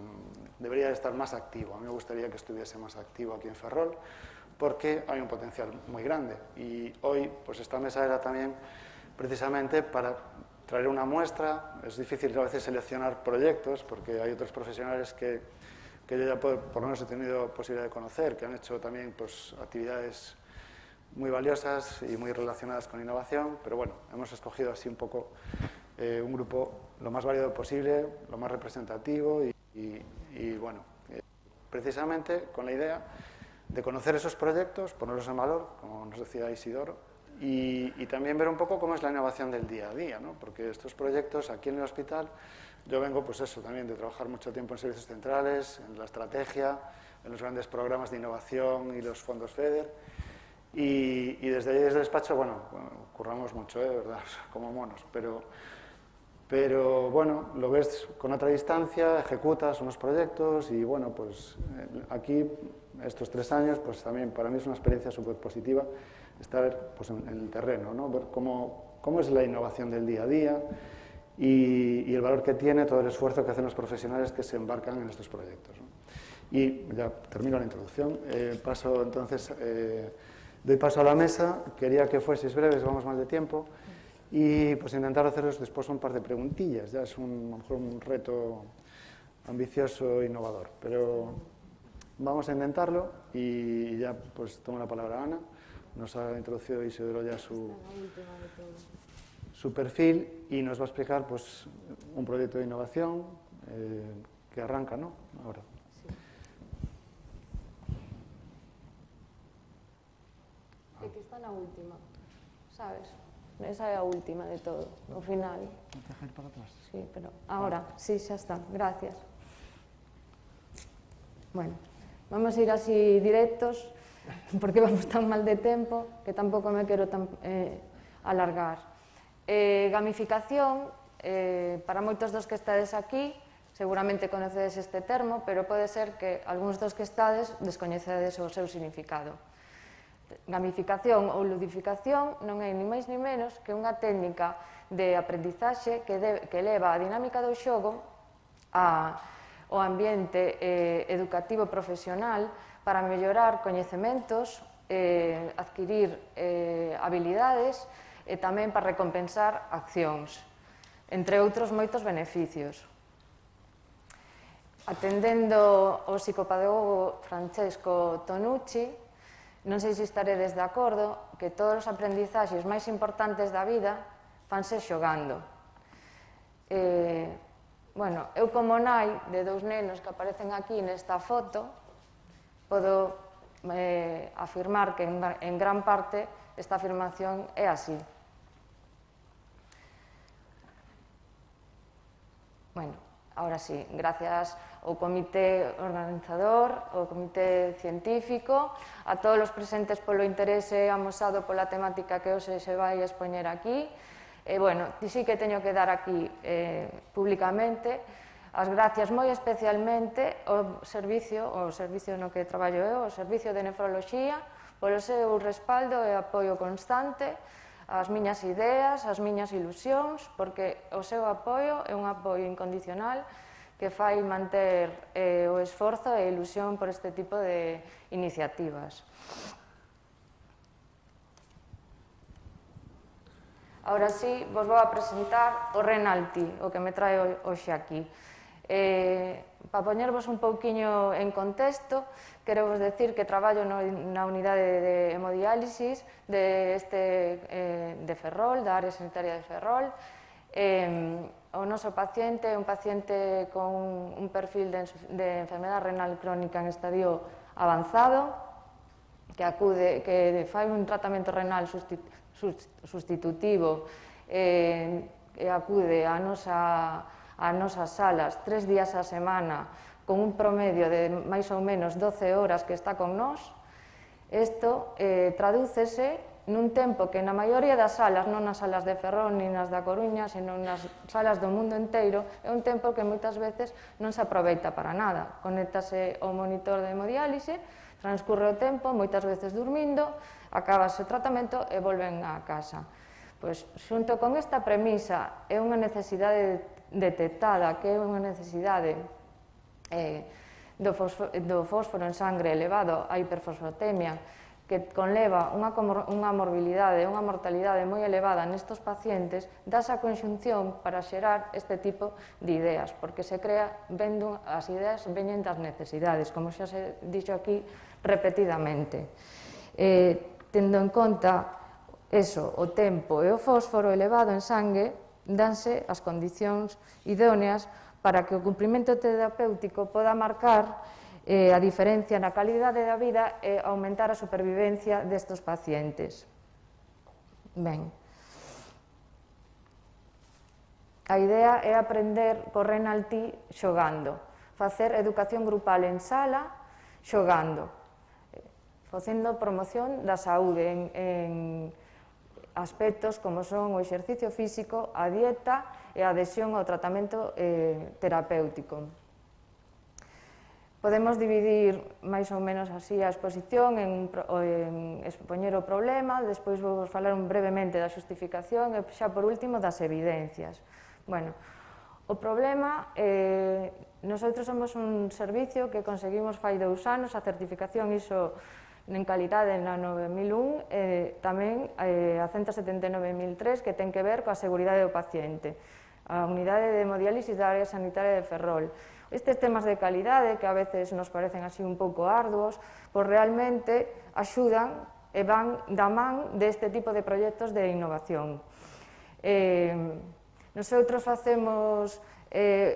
debería estar más activo. A mí me gustaría que estuviese más activo aquí en Ferrol, porque hay un potencial muy grande. Y hoy, pues esta mesa era también precisamente para traer una muestra. Es difícil a veces seleccionar proyectos, porque hay otros profesionales que yo ya por lo menos he tenido posibilidad de conocer, que han hecho también pues, actividades muy valiosas y muy relacionadas con innovación, pero bueno, hemos escogido así un poco un grupo lo más variado posible, lo más representativo y bueno, precisamente con la idea de conocer esos proyectos, ponerlos en valor, como nos decía Isidoro, y también ver un poco cómo es la innovación del día a día, ¿no? Porque estos proyectos aquí en el hospital, yo vengo pues eso también de trabajar mucho tiempo en servicios centrales, en la estrategia, en los grandes programas de innovación y los fondos FEDER, y desde ahí, desde el despacho, bueno, curramos mucho, de verdad, como monos, pero bueno, lo ves con otra distancia, ejecutas unos proyectos y bueno, pues aquí, estos 3 años, pues también para mí es una experiencia súper positiva estar pues, en el terreno, ¿no? Ver cómo es la innovación del día a día y el valor que tiene todo el esfuerzo que hacen los profesionales que se embarcan en estos proyectos, ¿no? Y ya termino la introducción, paso entonces, doy paso a la mesa, quería que fueseis breves, vamos mal de tiempo, y pues intentar haceros después un par de preguntillas, ya es a lo mejor un reto ambicioso e innovador, pero vamos a intentarlo y ya pues tomo la palabra a Ana. Nos ha introducido Isidoro ya su perfil y nos va a explicar pues, un proyecto de innovación que arranca, ¿no? Ahora. Sí. Aquí está la última, ¿sabes? Esa é a última de todo, o final. Para atrás. Sí, pero ahora, sí, xa está, gracias. Bueno, vamos a ir así directos, porque vamos tan mal de tempo que tampouco me quero alargar. Gamificación, para moitos dos que estades aquí, seguramente conocedes este termo, pero pode ser que algúns dos que estades descoñecedes o seu significado. Gamificación ou ludificación non é ni máis ni menos que unha técnica de aprendizaxe que leva a dinámica do xogo ao ambiente educativo profesional para mellorar coñecementos, adquirir habilidades e tamén para recompensar accións, entre outros moitos beneficios. Atendendo ao psicopedagogo Francesco Tonucci, non sei se estaredes de acordo que todos os aprendizaxes máis importantes da vida fanse xogando. Bueno, eu como nai de 2 nenos que aparecen aquí nesta foto, podo afirmar que en gran parte esta afirmación é así. Bueno, ahora sí, gracias ao comité organizador, ao comité científico, a todos os presentes polo interese amosado pola temática que hoxe se vai expoñer aquí. Bueno, sí que teño que dar aquí públicamente as gracias moi especialmente ao servicio no que traballo eu, o Servicio de Nefroloxía, polo seu respaldo e apoio constante, as miñas ideas, as miñas ilusións, porque o seu apoio é un apoio incondicional que fai manter o esforzo e a ilusión por este tipo de iniciativas. Ahora sí, vos vou a presentar o Renalti, o que me trae hoxe aquí. Para poñervos un pouquiño en contexto, quero vos decir que traballo na unidade de hemodiálisis de Ferrol, da área sanitaria de Ferrol. O noso paciente é un paciente con un perfil de enfermedade renal crónica en estadio avanzado, que fai un tratamento renal sustitutivo e acude a nosas salas 3 días a semana con un promedio de máis ou menos 12 horas que está con nós. Isto tradúcese nun tempo que na maioría das salas, non nas salas de Ferrol nin nas da Coruña, senón nas salas do mundo inteiro, é un tempo que moitas veces non se aproveita para nada. Conéctase ao monitor de hemodiálise, transcurre o tempo, moitas veces dormindo, acabase o tratamento e volven á casa. Pois, xunto con esta premisa, é unha necesidade detectada, que é unha necesidade do fósforo en sangre elevado a hiperfosfatemia, que conleva unha morbilidade e unha mortalidade moi elevada nestes pacientes, dase a conxunción para xerar este tipo de ideas, porque se crea, vendo as ideas veñen das necesidades, como xa se dixo aquí repetidamente. Tendo en conta o tempo e o fósforo elevado en sangue, danse as condicións idóneas para que o cumprimento terapéutico poda marcar a diferencia na calidade da vida e aumentar a supervivencia destes pacientes. Ben, a idea é aprender co Renal T xogando, facer educación grupal en sala xogando, facendo promoción da saúde en aspectos como son o exercicio físico, a dieta e a adhesión ao tratamento terapéutico. Podemos dividir máis ou menos así a exposición en expoñer o problema, despois vou falar brevemente da xustificación e xa por último das evidencias. Bueno, o problema, nosotros somos un servicio que conseguimos fai 2 anos a certificación ISO en calidade na 9001 e tamén a 179.003 que ten que ver coa seguridade do paciente, a unidade de hemodiálisis da área sanitaria de Ferrol. Estes temas de calidade, que a veces nos parecen así un pouco arduos, pois realmente axudan e van da man deste tipo de proxectos de innovación. Nosotros facemos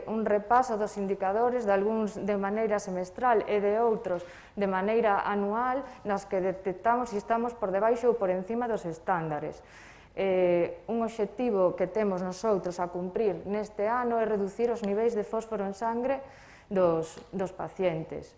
un repaso dos indicadores, de algúns de maneira semestral e de outros de maneira anual, nas que detectamos se estamos por debaixo ou por encima dos estándares. Un obxectivo que temos nosotros a cumprir neste ano é reducir os niveis de fósforo en sangre dos pacientes.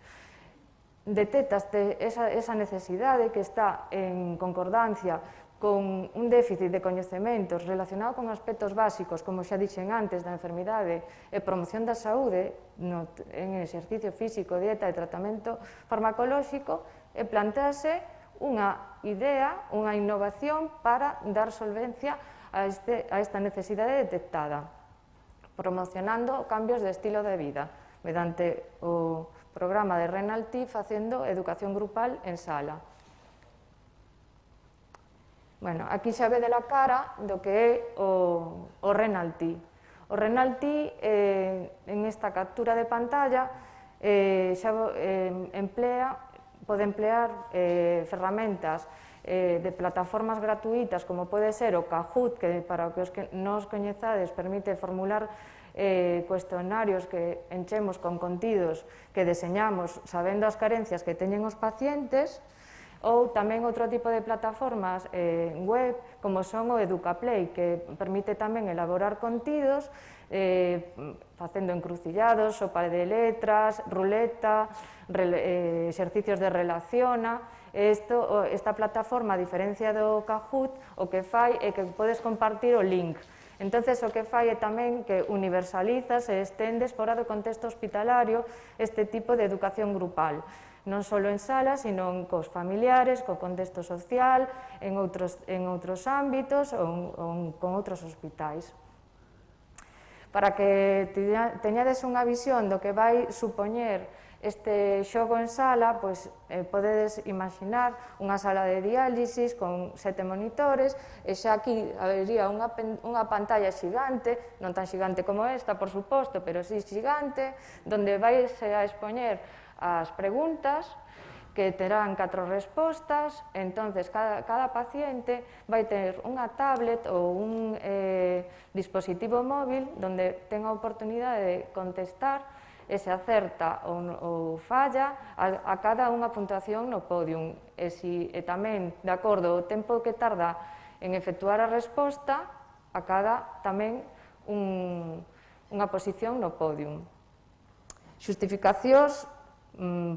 Detectaste esa necesidade que está en concordancia con un déficit de coñecementos relacionado con aspectos básicos, como xa dixen antes, da enfermidade e promoción da saúde en exercicio físico, dieta e tratamento farmacolóxico, e plantease unha idea, unha innovación para dar solvencia a esta necesidade detectada, promocionando cambios de estilo de vida mediante o programa de Renal T facendo educación grupal en sala. Bueno, aquí xa ve de la cara do que é o Renal T. O Renal T, en esta captura de pantalla, xa pode emplear ferramentas de plataformas gratuitas, como pode ser o Kahoot, que para os que non os coñezades permite formular cuestionarios que enchemos con contidos que deseñamos sabendo as carencias que teñen os pacientes, ou tamén outro tipo de plataformas web, como son o EducaPlay, que permite tamén elaborar contidos facendo encrucillados, sopa de letras, ruleta, exercicios de relaciona. Esta plataforma, a diferencia do Kahoot, o que fai é que podes compartir o link. Entonces, o que fai é tamén que universalizas e estendes fora do contexto hospitalario este tipo de educación grupal, non só en salas, sino cos familiares, co contexto social, en outros ámbitos ou con outros hospitais. Para que teñades unha visión do que vai supoñer Este xogo en sala, pois, podedes imaginar unha sala de diálisis con 7 monitores, e xa aquí habería unha pantalla xigante, non tan xigante como esta, por suposto, pero sí xigante, donde vais a expoñer as preguntas, que terán 4 respostas, entonces cada paciente vai ter unha tablet ou un dispositivo móvil donde ten a oportunidade de contestar e se acerta ou falla a cada unha puntuación no podium e tamén, de acordo ao tempo que tarda en efectuar a resposta, a cada tamén unha posición no podium. Xustificacións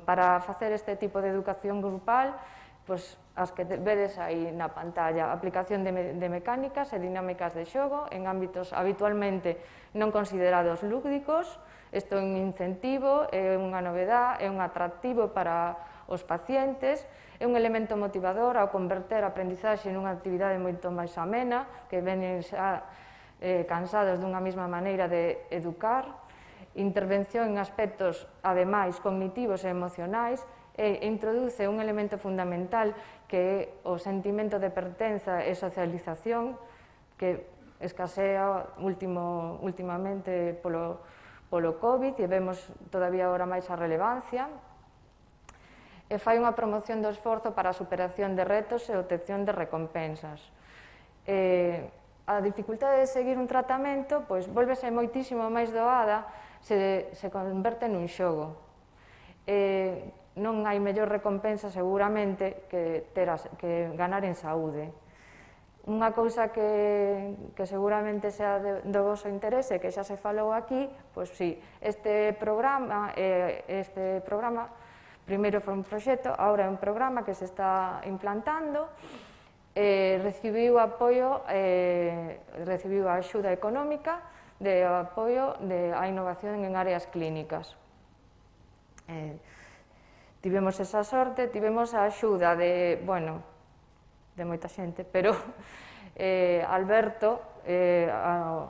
para facer este tipo de educación grupal, pois as que vedes aí na pantalla, aplicación de mecánicas e dinámicas de xogo en ámbitos habitualmente non considerados lúdicos. Isto é un incentivo, é unha novedade, é un atractivo para os pacientes, é un elemento motivador ao converter a aprendizaxe nunha actividade moito máis amena, que venen xa cansados dunha mesma maneira de educar, intervención en aspectos, ademais, cognitivos e emocionais, e introduce un elemento fundamental que é o sentimento de pertenza e socialización que escasea últimamente polo COVID e vemos todavía agora máis a relevancia, e fai unha promoción do esforzo para a superación de retos e obtención de recompensas. A dificultade de seguir un tratamento pois volvese moitísimo máis doada se converte nun xogo. Non hai mellor recompensa seguramente que ganar en saúde. Unha cousa que seguramente sea do voso interese, que xa se falou aquí, pois sí, este programa primeiro foi un proxecto, agora é un programa que se está implantando, recibiu apoio, recibiu a axuda económica de apoio á innovación en áreas clínicas. Tivemos esa sorte, tivemos a axuda de moita xente, pero Alberto,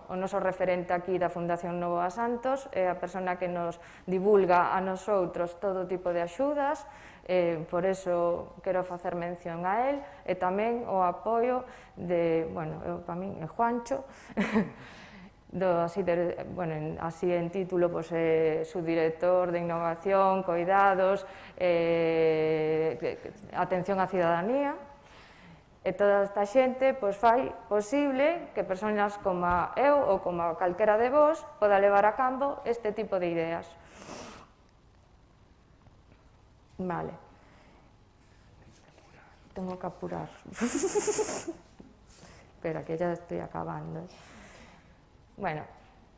o noso referente aquí da Fundación Novo a Santos, é a persona que nos divulga a nosoutros todo tipo de axudas, por eso quero facer mención a él, e tamén o apoio de, para min é Juancho, así en título, subdirector de Innovación, Coidados, Atención á Cidadanía, e toda esta xente fai posible que persoas como eu ou como calquera de vos poda levar a cabo este tipo de ideas. Vale. Tengo que apurar. Espera, que ya estoy acabando. Bueno,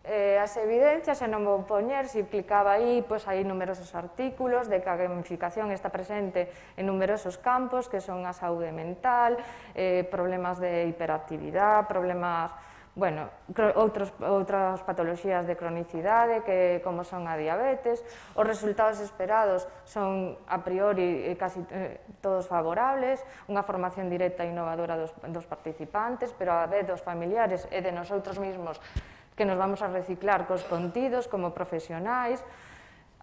as evidencias, se non vou poñer, se clicaba aí, pois hai numerosos artículos de que a gamificación está presente en numerosos campos, que son a saúde mental, problemas de hiperactividade, problemas, outras patoloxías de cronicidade, como son a diabetes. Os resultados esperados son, a priori, casi todos favorables, unha formación directa e innovadora dos participantes, pero a vez dos familiares e de nosotros mesmos, que nos vamos a reciclar cos contidos como profesionais,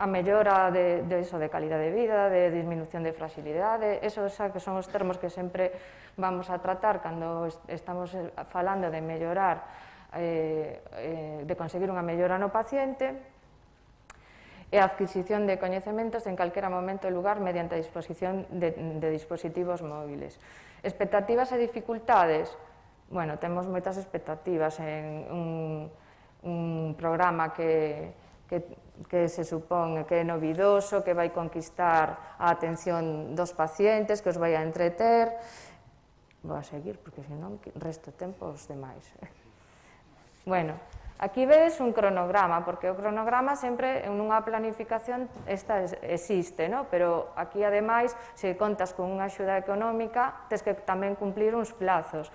a mellora de calidade de vida, de disminución de fragilidade, esos que son os termos que sempre vamos a tratar cando estamos falando de mellorar, de conseguir unha mellora no paciente, e a adquisición de coñecementos en calquera momento e lugar mediante a disposición de dispositivos móviles. Expectativas e dificultades. Temos moitas expectativas en un programa que se supón que é novidoso, que vai conquistar a atención dos pacientes, que os vai a entreter. Vou a seguir, porque senón resto tempo os demais. Aquí vedes un cronograma, porque o cronograma sempre en unha planificación existe, pero aquí, ademais, se contas con unha axuda económica, tens que tamén cumplir uns plazos.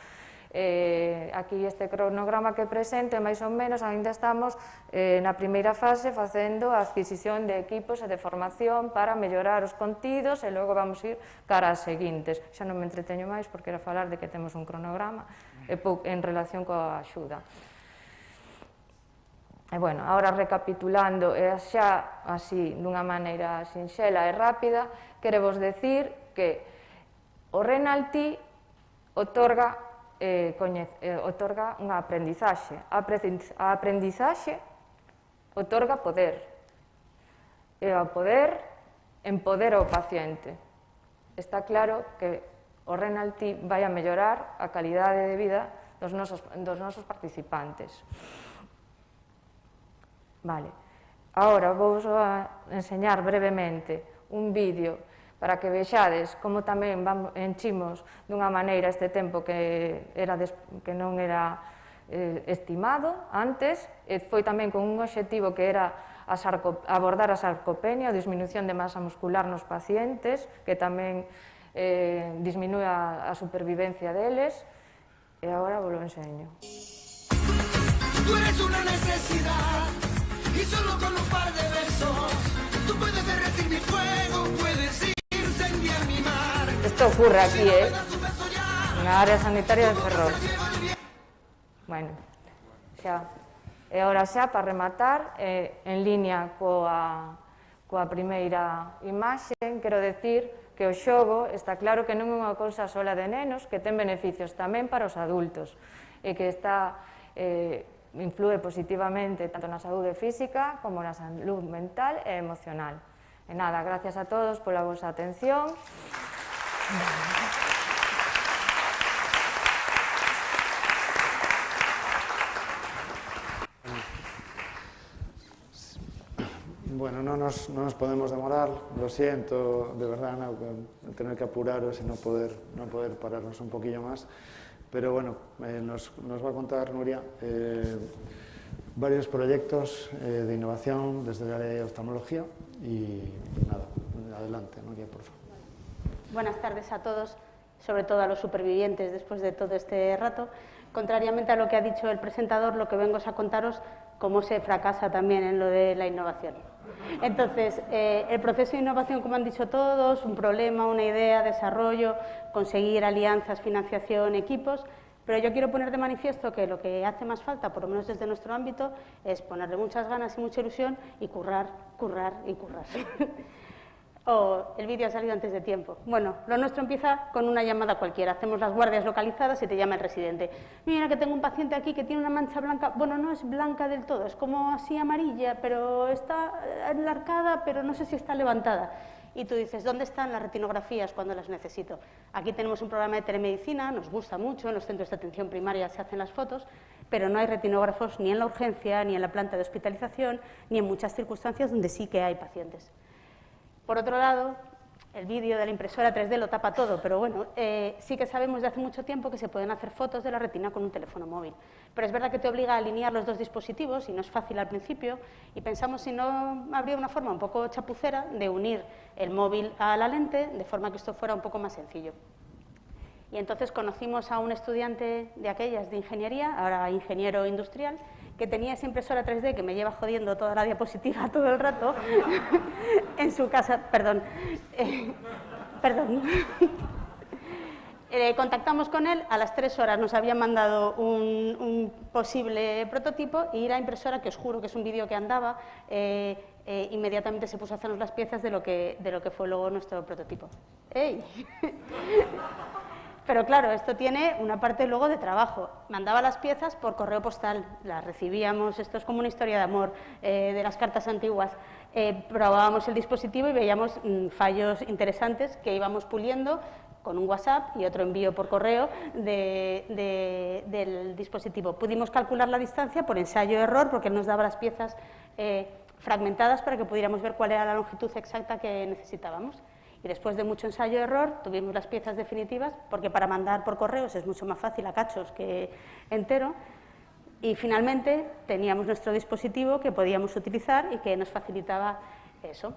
Aquí este cronograma que presento, máis ou menos, ainda estamos na primeira fase facendo a adquisición de equipos e de formación para mellorar os contidos e logo vamos ir cara ás seguintes. Xa non me entreteño máis porque era falar de que temos un cronograma en relación coa axuda. E, bueno, agora recapitulando, e xa así dunha maneira sinxela e rápida, quero vos decir que o Renalti otorga unha aprendizaxe. A aprendizaxe otorga poder. E o poder empodera o paciente. Está claro que o Renalti vai a mellorar a calidade de vida dos nosos participantes. Vale. Agora vou a enseñar brevemente un vídeo para que vexades como tamén enchimos dunha maneira este tempo que non era estimado antes, e foi tamén con un obxectivo que era abordar a sarcopenia, a disminución de masa muscular nos pacientes, que tamén disminúe a supervivencia deles, e agora vos lo enseño. Tú eres una necesidad y solo con un par de besos tú puedes derretir mi fuego, puedes incendiar mi mar. Esto ocurre aquí, en la área sanitaria de Ferrol. Bueno, xa. E agora xa, para rematar, en línea coa primeira imaxe, quero decir que o xogo está claro que non é unha cousa sola de nenos, que ten beneficios tamén para os adultos, e que inflúe positivamente tanto na saúde física como na saúde mental e emocional. E nada, gracias a todos pola vosa atención. Bueno, no nos podemos demorar, lo siento, de verdad, no, tener que apuraros y no poder pararnos un poquillo más. Pero bueno, nos va a contar Nuria varios proyectos de innovación desde el área de oftalmología y nada, adelante, Nuria, por favor. Buenas tardes a todos, sobre todo a los supervivientes después de todo este rato. Contrariamente a lo que ha dicho el presentador, lo que vengo es a contaros cómo se fracasa también en lo de la innovación. Entonces, el proceso de innovación, como han dicho todos, un problema, una idea, desarrollo, conseguir alianzas, financiación, equipos, pero yo quiero poner de manifiesto que lo que hace más falta, por lo menos desde nuestro ámbito, es ponerle muchas ganas y mucha ilusión y currar, currar y currar. El vídeo ha salido antes de tiempo. Bueno, lo nuestro empieza con una llamada cualquiera. Hacemos las guardias localizadas y te llama el residente. Mira que tengo un paciente aquí que tiene una mancha blanca. Bueno, no es blanca del todo, es como así amarilla, pero está enlarcada, pero no sé si está levantada. Y tú dices, ¿dónde están las retinografías cuando las necesito? Aquí tenemos un programa de telemedicina, nos gusta mucho, en los centros de atención primaria se hacen las fotos, pero no hay retinógrafos ni en la urgencia, ni en la planta de hospitalización, ni en muchas circunstancias donde sí que hay pacientes. Por otro lado, el vídeo de la impresora 3D lo tapa todo, pero bueno, sí que sabemos de hace mucho tiempo que se pueden hacer fotos de la retina con un teléfono móvil. Pero es verdad que te obliga a alinear los dos dispositivos y no es fácil al principio, y pensamos si no habría una forma un poco chapucera de unir el móvil a la lente, de forma que esto fuera un poco más sencillo. Y entonces conocimos a un estudiante de aquellas de ingeniería, ahora ingeniero industrial, que tenía esa impresora 3D que me lleva jodiendo toda la diapositiva todo el rato en su casa. Perdón. Contactamos con él, a las 3 horas nos habían mandado un posible prototipo y la impresora, que os juro que es un vídeo que andaba, inmediatamente se puso a hacernos las piezas de lo que fue luego nuestro prototipo. ¡Ey! Pero claro, esto tiene una parte luego de trabajo. Mandaba las piezas por correo postal, las recibíamos, esto es como una historia de amor de las cartas antiguas. Probábamos el dispositivo y veíamos fallos interesantes que íbamos puliendo con un WhatsApp y otro envío por correo del dispositivo. Pudimos calcular la distancia por ensayo-error porque nos daba las piezas fragmentadas para que pudiéramos ver cuál era la longitud exacta que necesitábamos. Y después de mucho ensayo-error tuvimos las piezas definitivas, porque para mandar por correos es mucho más fácil a cachos que entero. Y finalmente teníamos nuestro dispositivo que podíamos utilizar y que nos facilitaba eso.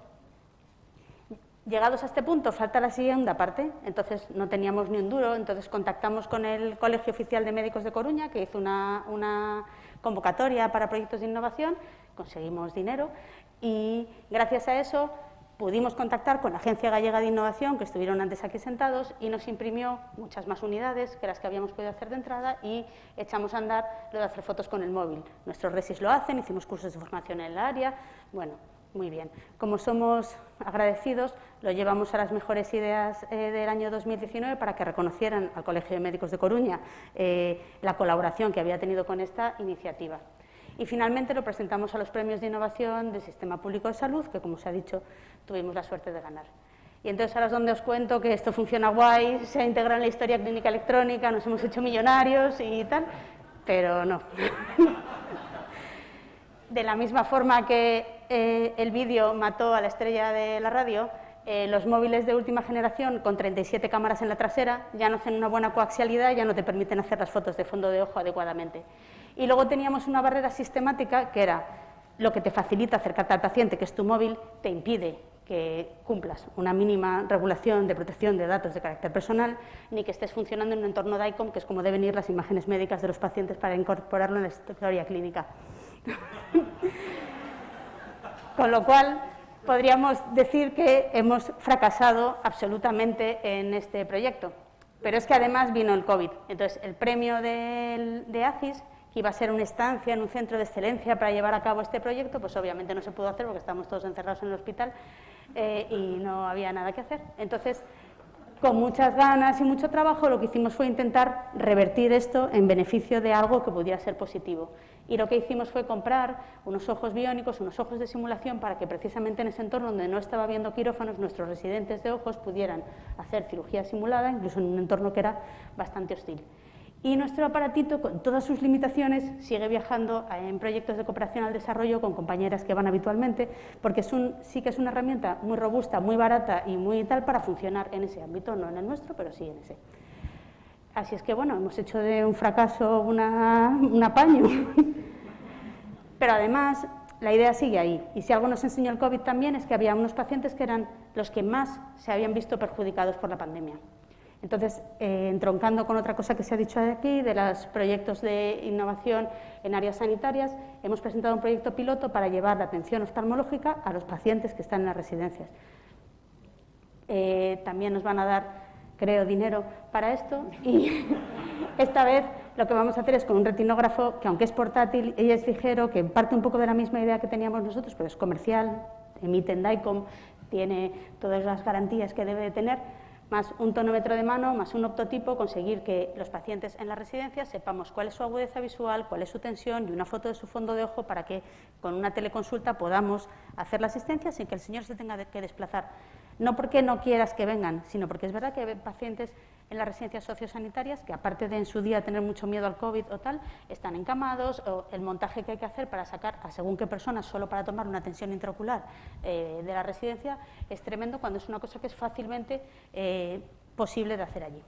Llegados a este punto, falta la segunda parte, entonces no teníamos ni un duro, entonces contactamos con el Colegio Oficial de Médicos de Coruña, que hizo una convocatoria para proyectos de innovación, conseguimos dinero y gracias a eso Pudimos contactar con la Agencia Gallega de Innovación, que estuvieron antes aquí sentados, y nos imprimió muchas más unidades que las que habíamos podido hacer de entrada y echamos a andar lo de hacer fotos con el móvil. Nuestros resis lo hacen, hicimos cursos de formación en el área, bueno, muy bien. Como somos agradecidos, lo llevamos a las mejores ideas del año 2019 para que reconocieran al Colegio de Médicos de Coruña la colaboración que había tenido con esta iniciativa. Y finalmente lo presentamos a los premios de innovación del Sistema Público de Salud, que como se ha dicho, tuvimos la suerte de ganar. Y entonces ahora es donde os cuento que esto funciona guay, se ha integrado en la historia clínica electrónica, nos hemos hecho millonarios y tal, pero no. De la misma forma que el vídeo mató a la estrella de la radio, los móviles de última generación con 37 cámaras en la trasera ya no hacen una buena coaxialidad, ya no te permiten hacer las fotos de fondo de ojo adecuadamente. Y luego teníamos una barrera sistemática que era lo que te facilita acercarte al paciente, que es tu móvil, te impide que cumplas una mínima regulación de protección de datos de carácter personal, ni que estés funcionando en un entorno DICOM, que es como deben ir las imágenes médicas de los pacientes para incorporarlo en la historia clínica. Con lo cual, podríamos decir que hemos fracasado absolutamente en este proyecto. Pero es que además vino el COVID. Entonces, el premio de ACIS, que iba a ser una estancia en un centro de excelencia para llevar a cabo este proyecto, pues obviamente no se pudo hacer porque estábamos todos encerrados en el hospital y no había nada que hacer. Entonces, con muchas ganas y mucho trabajo, lo que hicimos fue intentar revertir esto en beneficio de algo que pudiera ser positivo. Y lo que hicimos fue comprar unos ojos biónicos, unos ojos de simulación, para que precisamente en ese entorno donde no estaba habiendo quirófanos, nuestros residentes de ojos pudieran hacer cirugía simulada, incluso en un entorno que era bastante hostil. Y nuestro aparatito, con todas sus limitaciones, sigue viajando en proyectos de cooperación al desarrollo con compañeras que van habitualmente, porque sí que es una herramienta muy robusta, muy barata y muy tal para funcionar en ese ámbito, no en el nuestro, pero sí en ese. Así es que, bueno, hemos hecho de un fracaso un apaño. Pero además, la idea sigue ahí. Y si algo nos enseñó el COVID también es que había unos pacientes que eran los que más se habían visto perjudicados por la pandemia. Entonces, entroncando con otra cosa que se ha dicho aquí, de los proyectos de innovación en áreas sanitarias, hemos presentado un proyecto piloto para llevar la atención oftalmológica a los pacientes que están en las residencias. También nos van a dar, creo, dinero para esto, y esta vez lo que vamos a hacer es con un retinógrafo que, aunque es portátil y es ligero, que parte un poco de la misma idea que teníamos nosotros, pero es comercial, emite en DICOM, tiene todas las garantías que debe de tener, más un tonómetro de mano, más un optotipo, conseguir que los pacientes en la residencia sepamos cuál es su agudeza visual, cuál es su tensión y una foto de su fondo de ojo para que con una teleconsulta podamos hacer la asistencia sin que el señor se tenga que desplazar. No porque no quieras que vengan, sino porque es verdad que hay pacientes en las residencias sociosanitarias que, aparte de en su día tener mucho miedo al COVID o tal, están encamados, o el montaje que hay que hacer para sacar a según qué personas solo para tomar una tensión intraocular de la residencia es tremendo, cuando es una cosa que es fácilmente posible de hacer allí.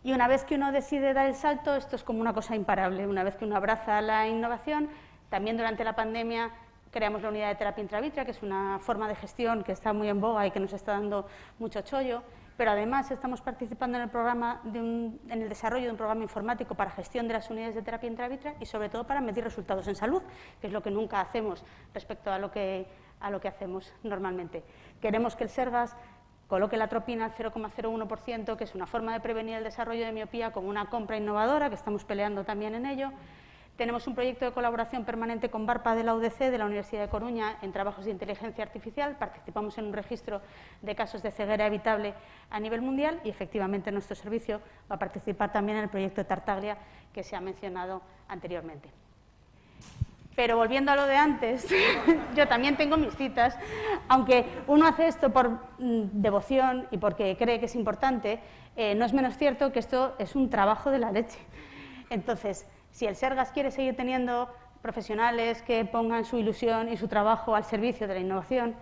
Y una vez que uno decide dar el salto, esto es como una cosa imparable. Una vez que uno abraza la innovación, también durante la pandemia creamos la unidad de terapia intravítrea, que es una forma de gestión que está muy en boga y que nos está dando mucho chollo, pero además estamos participando en el programa en el desarrollo de un programa informático para gestión de las unidades de terapia intravítrea y sobre todo para medir resultados en salud, que es lo que nunca hacemos respecto a lo que hacemos normalmente. Queremos que el Sergas coloque la atropina al 0,01%, que es una forma de prevenir el desarrollo de miopía, como una compra innovadora, que estamos peleando también en ello. Tenemos un proyecto de colaboración permanente con BARPA de la UDC, de la Universidad de Coruña, en trabajos de inteligencia artificial. Participamos en un registro de casos de ceguera evitable a nivel mundial y, efectivamente, nuestro servicio va a participar también en el proyecto de Tartaglia, que se ha mencionado anteriormente. Pero volviendo a lo de antes, yo también tengo mis citas. Aunque uno hace esto por devoción y porque cree que es importante, no es menos cierto que esto es un trabajo de la leche. Entonces, si el Sergas quiere seguir teniendo profesionales que pongan su ilusión y su trabajo al servicio de la innovación,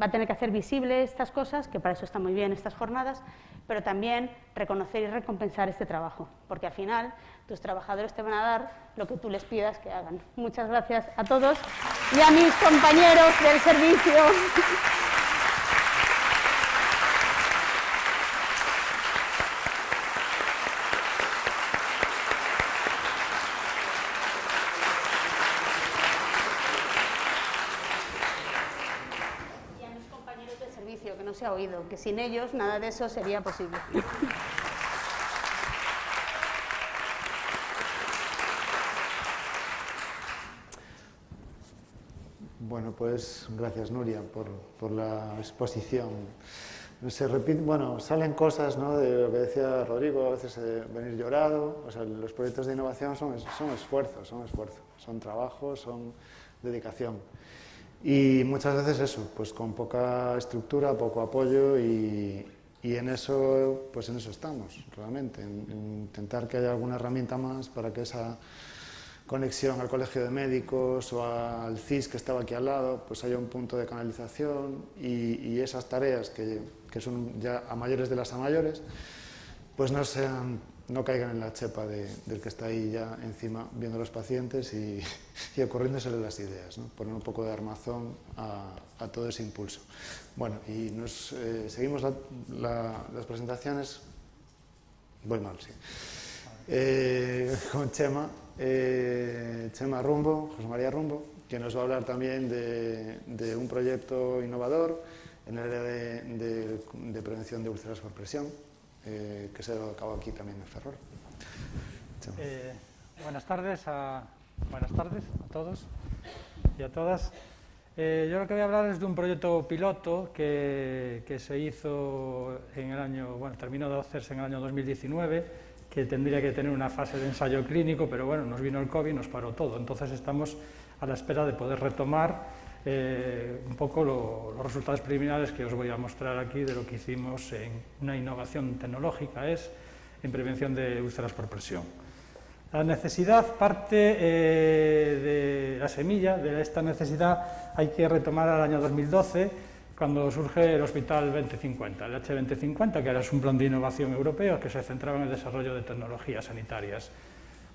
va a tener que hacer visible estas cosas, que para eso están muy bien estas jornadas, pero también reconocer y recompensar este trabajo, porque al final tus trabajadores te van a dar lo que tú les pidas que hagan. Muchas gracias a todos y a mis compañeros del servicio. se ha oído, que sin ellos nada de eso sería posible. Bueno, pues gracias, Nuria, por la exposición. Se repite, bueno, salen cosas, ¿no?, de lo que decía Rodrigo, a veces venir llorado. O sea, los proyectos de innovación son esfuerzos, son trabajo, son dedicación. Y muchas veces eso, pues con poca estructura, poco apoyo y en eso, pues en eso estamos, realmente, en intentar que haya alguna herramienta más para que esa conexión al colegio de médicos o al CIS que estaba aquí al lado, pues haya un punto de canalización y esas tareas que son ya a mayores de las a mayores, pues no caigan en la chepa del que está ahí ya encima viendo a los pacientes y ocurriéndosele las ideas, ¿no? Poner un poco de armazón a todo ese impulso. Bueno, y seguimos las presentaciones. Voy mal, sí. Con Chema Rumbo, José María Rumbo, que nos va a hablar también de un proyecto innovador en el área de prevención de úlceras por presión, que se ha llevado a cabo aquí también en Ferrol. Buenas tardes a todos y a todas. Yo lo que voy a hablar es de un proyecto piloto que se hizo en el año, bueno, terminó de hacerse en el año 2019, que tendría que tener una fase de ensayo clínico, pero bueno, nos vino el COVID y nos paró todo. Entonces estamos a la espera de poder retomar un poco los resultados preliminares que os voy a mostrar aquí de lo que hicimos en una innovación tecnológica, en prevención de úlceras por presión. La necesidad parte de la semilla, de esta necesidad hay que retomar al año 2012, cuando surge el Hospital 2050, el H2050, que era un plan de innovación europeo que se centraba en el desarrollo de tecnologías sanitarias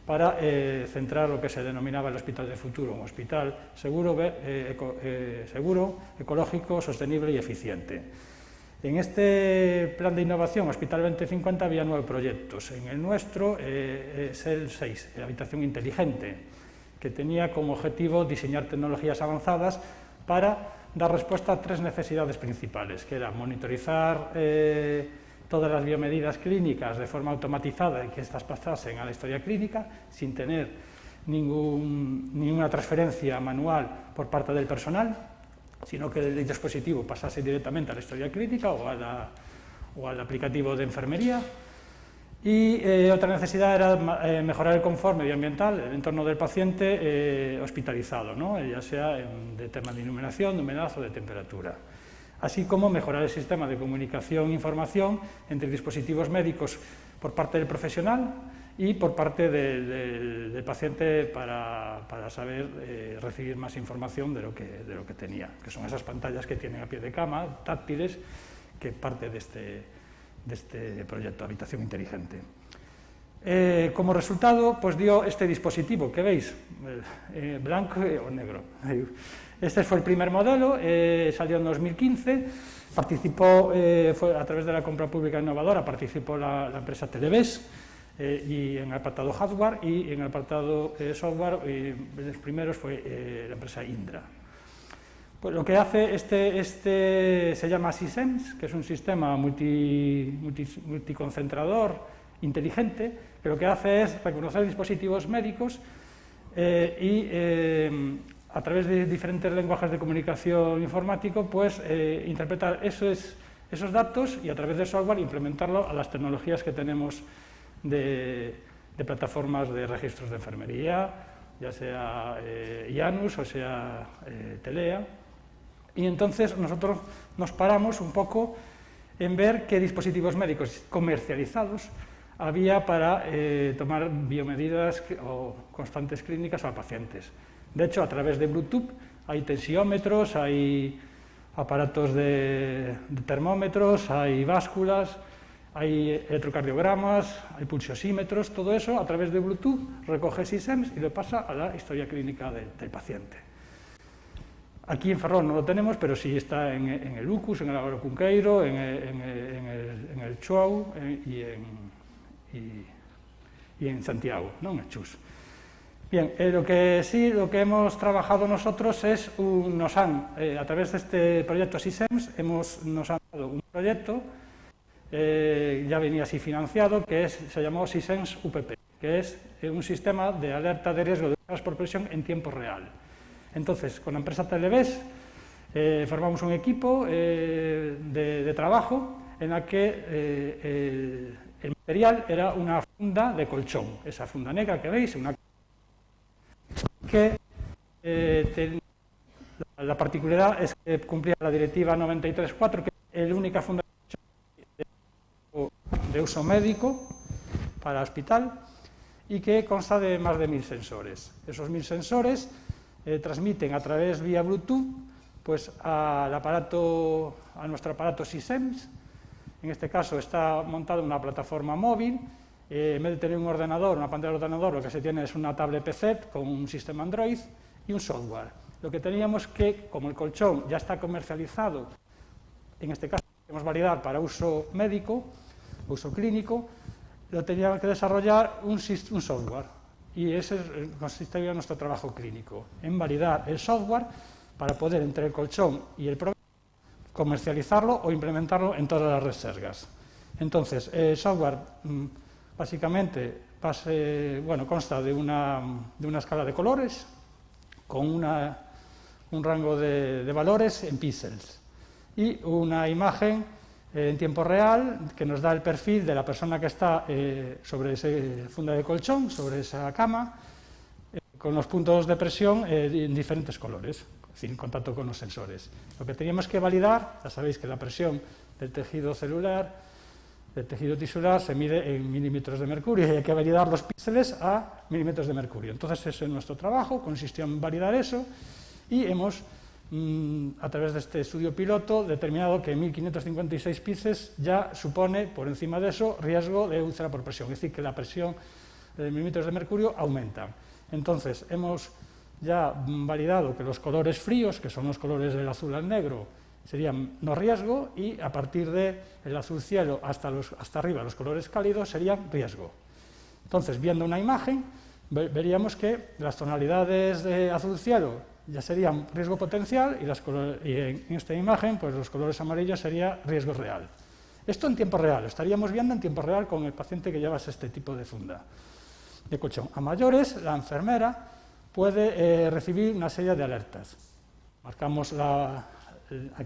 para centrar lo que se denominaba el Hospital de Futuro, un hospital seguro, ecológico, sostenible y eficiente. En este plan de innovación, Hospital 2050, había 9 proyectos. En el nuestro es el 6, la habitación inteligente, que tenía como objetivo diseñar tecnologías avanzadas para dar respuesta a 3 necesidades principales, que era monitorizar todas las biomedidas clínicas de forma automatizada y que éstas pasasen a la historia clínica sin tener ninguna transferencia manual por parte del personal, sino que el dispositivo pasase directamente a la historia clínica o al aplicativo de enfermería. Y otra necesidad era mejorar el confort medioambiental, el entorno del paciente hospitalizado, ¿no?, ya sea de temas de iluminación, de humedad o de temperatura. Así como mejorar el sistema de comunicación e información entre dispositivos médicos por parte del profesional y por parte del paciente para saber recibir más información de lo que tenía, que son esas pantallas que tienen a pie de cama, táctiles, que parte de este proyecto, Habitación Inteligente. Como resultado, pues dio este dispositivo que veis, blanco o negro. Este fue el primer modelo, salió en 2015, participó, fue a través de la compra pública innovadora, participó la empresa Televes, y en el apartado hardware, y en el apartado software, los primeros fue la empresa Indra. Pues lo que hace este se llama SISEMS, que es un sistema multiconcentrador inteligente, que lo que hace es reconocer dispositivos médicos y a través de diferentes lenguajes de comunicación informático, pues interpretar esos datos y a través del software implementarlo a las tecnologías que tenemos de plataformas de registros de enfermería, ya sea IANUS o sea Telea. Y entonces nosotros nos paramos un poco en ver qué dispositivos médicos comercializados había para tomar biomedidas o constantes clínicas a pacientes. De hecho, a través de Bluetooth hay tensiómetros, hay aparatos de termómetros, hay básculas, hay electrocardiogramas, hay pulsiosímetros, todo eso a través de Bluetooth recoge SISEMS y lo pasa a la historia clínica del paciente. Aquí en Ferrol no lo tenemos, pero sí está en el UCUS, en el Álvaro Cunqueiro, en el CHUAU y en Santiago, ¿no?, en el CHUS. Bien, lo que hemos trabajado nosotros es, a través de este proyecto SISEMS, nos han dado un proyecto, ya venía así financiado, que se llamó SISEMS UPP, que es un sistema de alerta de riesgo de fugas por presión en tiempo real. Entonces, con la empresa Televes formamos un equipo de trabajo en la que el material era una funda de colchón, esa funda negra que veis, que la particularidad es que cumplía la directiva 93.4, que es la única funda de uso médico para hospital y que consta de más de 1000 sensores. Esos 1000 sensores transmiten a través vía Bluetooth pues, a nuestro aparato SISEMS. En este caso está montada una plataforma móvil. En vez de tener un ordenador, una pantalla de ordenador, lo que se tiene es una tablet PC con un sistema Android y un software. Lo que teníamos que, como el colchón ya está comercializado, en este caso queremos validar para uso médico, uso clínico, lo teníamos que desarrollar un software. Y ese consistía en nuestro trabajo clínico, en validar el software para poder, entre el colchón y el programa, comercializarlo o implementarlo en todas las resergas. Entonces, el software básicamente consta de una escala de colores con un rango de valores en píxeles y una imagen en tiempo real que nos da el perfil de la persona que está sobre esa funda de colchón, sobre esa cama, con los puntos de presión en diferentes colores, sin contacto con los sensores. Lo que teníamos que validar, ya sabéis que la presión del tejido celular, del tejido tisular, se mide en milímetros de mercurio y hay que validar los píxeles a milímetros de mercurio. Entonces, ese es nuestro trabajo, consistió en validar eso y hemos, a través de este estudio piloto, determinado que 1556 píxeles ya supone, por encima de eso, riesgo de úlcera por presión, es decir, que la presión de milímetros de mercurio aumenta. Entonces, hemos ya validado que los colores fríos, que son los colores del azul al negro, serían no riesgo, y a partir del azul cielo hasta arriba, los colores cálidos, serían riesgo. Entonces, viendo una imagen, veríamos que las tonalidades de azul cielo ya serían riesgo potencial y en esta imagen pues los colores amarillos sería riesgo real. Esto en tiempo real, estaríamos viendo en tiempo real con el paciente que lleva este tipo de funda de colchón. A mayores, la enfermera puede recibir una serie de alertas. Marcamos a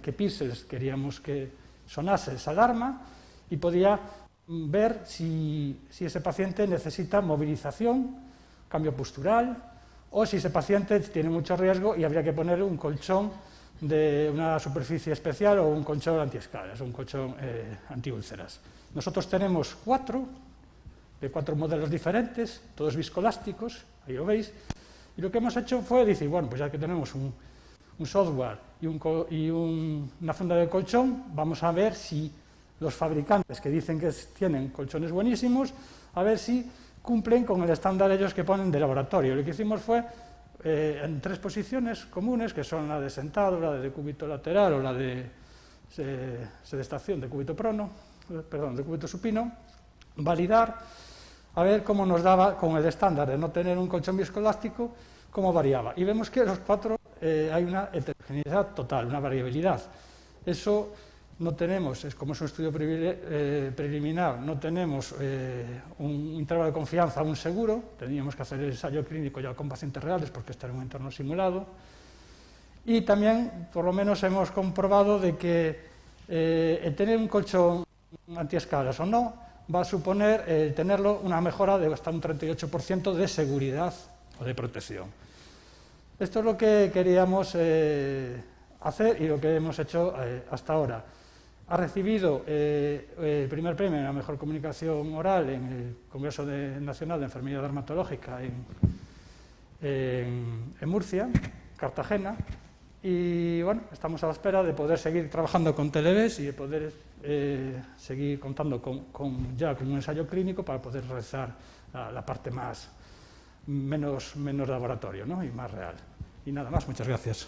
qué píxeles queríamos que sonase esa alarma y podía ver si ese paciente necesita movilización, cambio postural, o si ese paciente tiene mucho riesgo y habría que poner un colchón de una superficie especial o un colchón antiescalas, un colchón antiúlceras. Nosotros tenemos 4 modelos diferentes, todos viscoelásticos, ahí lo veis, y lo que hemos hecho fue decir, bueno, pues ya que tenemos un software y una funda de colchón, vamos a ver si los fabricantes que dicen que tienen colchones buenísimos, a ver si cumplen con el estándar ellos que ponen de laboratorio. Lo que hicimos fue en 3 posiciones comunes, que son la de sentado, la de decúbito lateral o la de sedestación, decúbito prono, perdón, decúbito supino, validar, a ver cómo nos daba con el estándar de no tener un colchón viscoelástico, cómo variaba. Y vemos que los 4 hay una heterogeneidad total, una variabilidad. Eso no tenemos, como es un estudio preliminar, no tenemos un intervalo de confianza aún seguro, teníamos que hacer el ensayo clínico ya con pacientes reales porque está en un entorno simulado. Y también, por lo menos, hemos comprobado de que el tener un colchón antiescalas o no va a suponer tenerlo una mejora de hasta un 38% de seguridad o de protección. Esto es lo que queríamos hacer y lo que hemos hecho hasta ahora. Ha recibido el primer premio en la mejor comunicación oral en el Congreso Nacional de Enfermería Dermatológica en Murcia, Cartagena, y bueno, estamos a la espera de poder seguir trabajando con Televes y de poder seguir contando ya con un ensayo clínico para poder realizar la parte menos laboratorio, ¿no? Y más real. Y nada más, muchas gracias.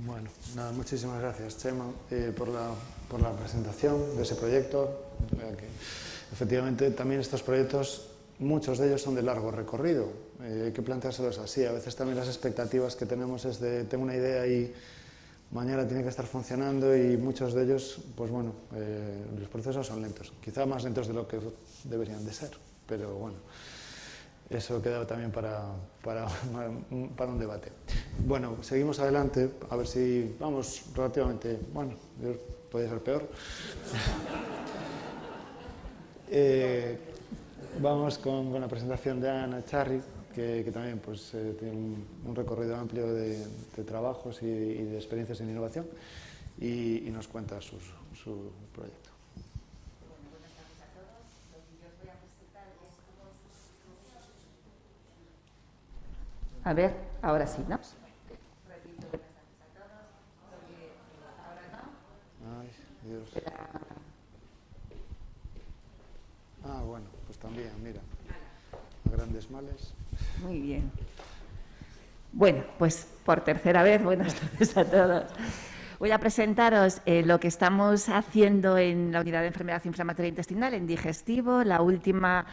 Bueno, nada muchísimas gracias, Chema, por la presentación de ese proyecto. Que, efectivamente, también estos proyectos, muchos de ellos son de largo recorrido. Hay que planteárselos así. A veces también las expectativas que tenemos es de tengo una idea y mañana tiene que estar funcionando, y muchos de ellos, pues bueno, los procesos son lentos. Quizá más lentos de lo que deberían de ser, pero bueno. Eso queda también para un debate. Bueno, seguimos adelante, a ver si vamos relativamente... Bueno, puede ser peor. Vamos con la presentación de Ana Charri, que también pues, tiene un recorrido amplio de trabajos y de experiencias en innovación, y nos cuenta su proyecto. A ver, ahora sí, ¿no? Ay, Dios. Ah, bueno, pues también, mira. A grandes males. Muy bien. Bueno, pues por tercera vez, buenas tardes a todos. Voy a presentaros lo que estamos haciendo en la unidad de enfermedad inflamatoria intestinal, en digestivo, la última,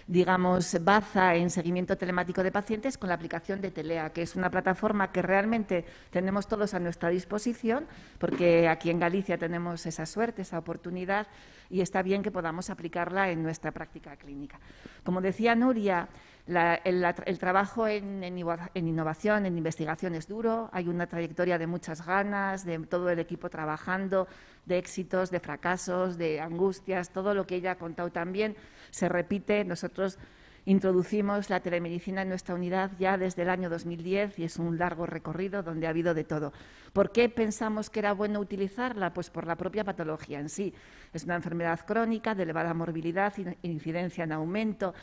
digamos, baza en seguimiento telemático de pacientes con la aplicación de Telea, que es una plataforma que realmente tenemos todos a nuestra disposición, porque aquí en Galicia tenemos esa suerte, esa oportunidad, y está bien que podamos aplicarla en nuestra práctica clínica. Como decía Nuria, el trabajo en innovación, en investigación es duro, hay una trayectoria de muchas ganas, de todo el equipo trabajando, de éxitos, de fracasos, de angustias, todo lo que ella ha contado también se repite. Nosotros introducimos la telemedicina en nuestra unidad ya desde el año 2010 y es un largo recorrido donde ha habido de todo. ¿Por qué pensamos que era bueno utilizarla? Pues por la propia patología en sí. Es una enfermedad crónica de elevada morbilidad, incidencia en aumento.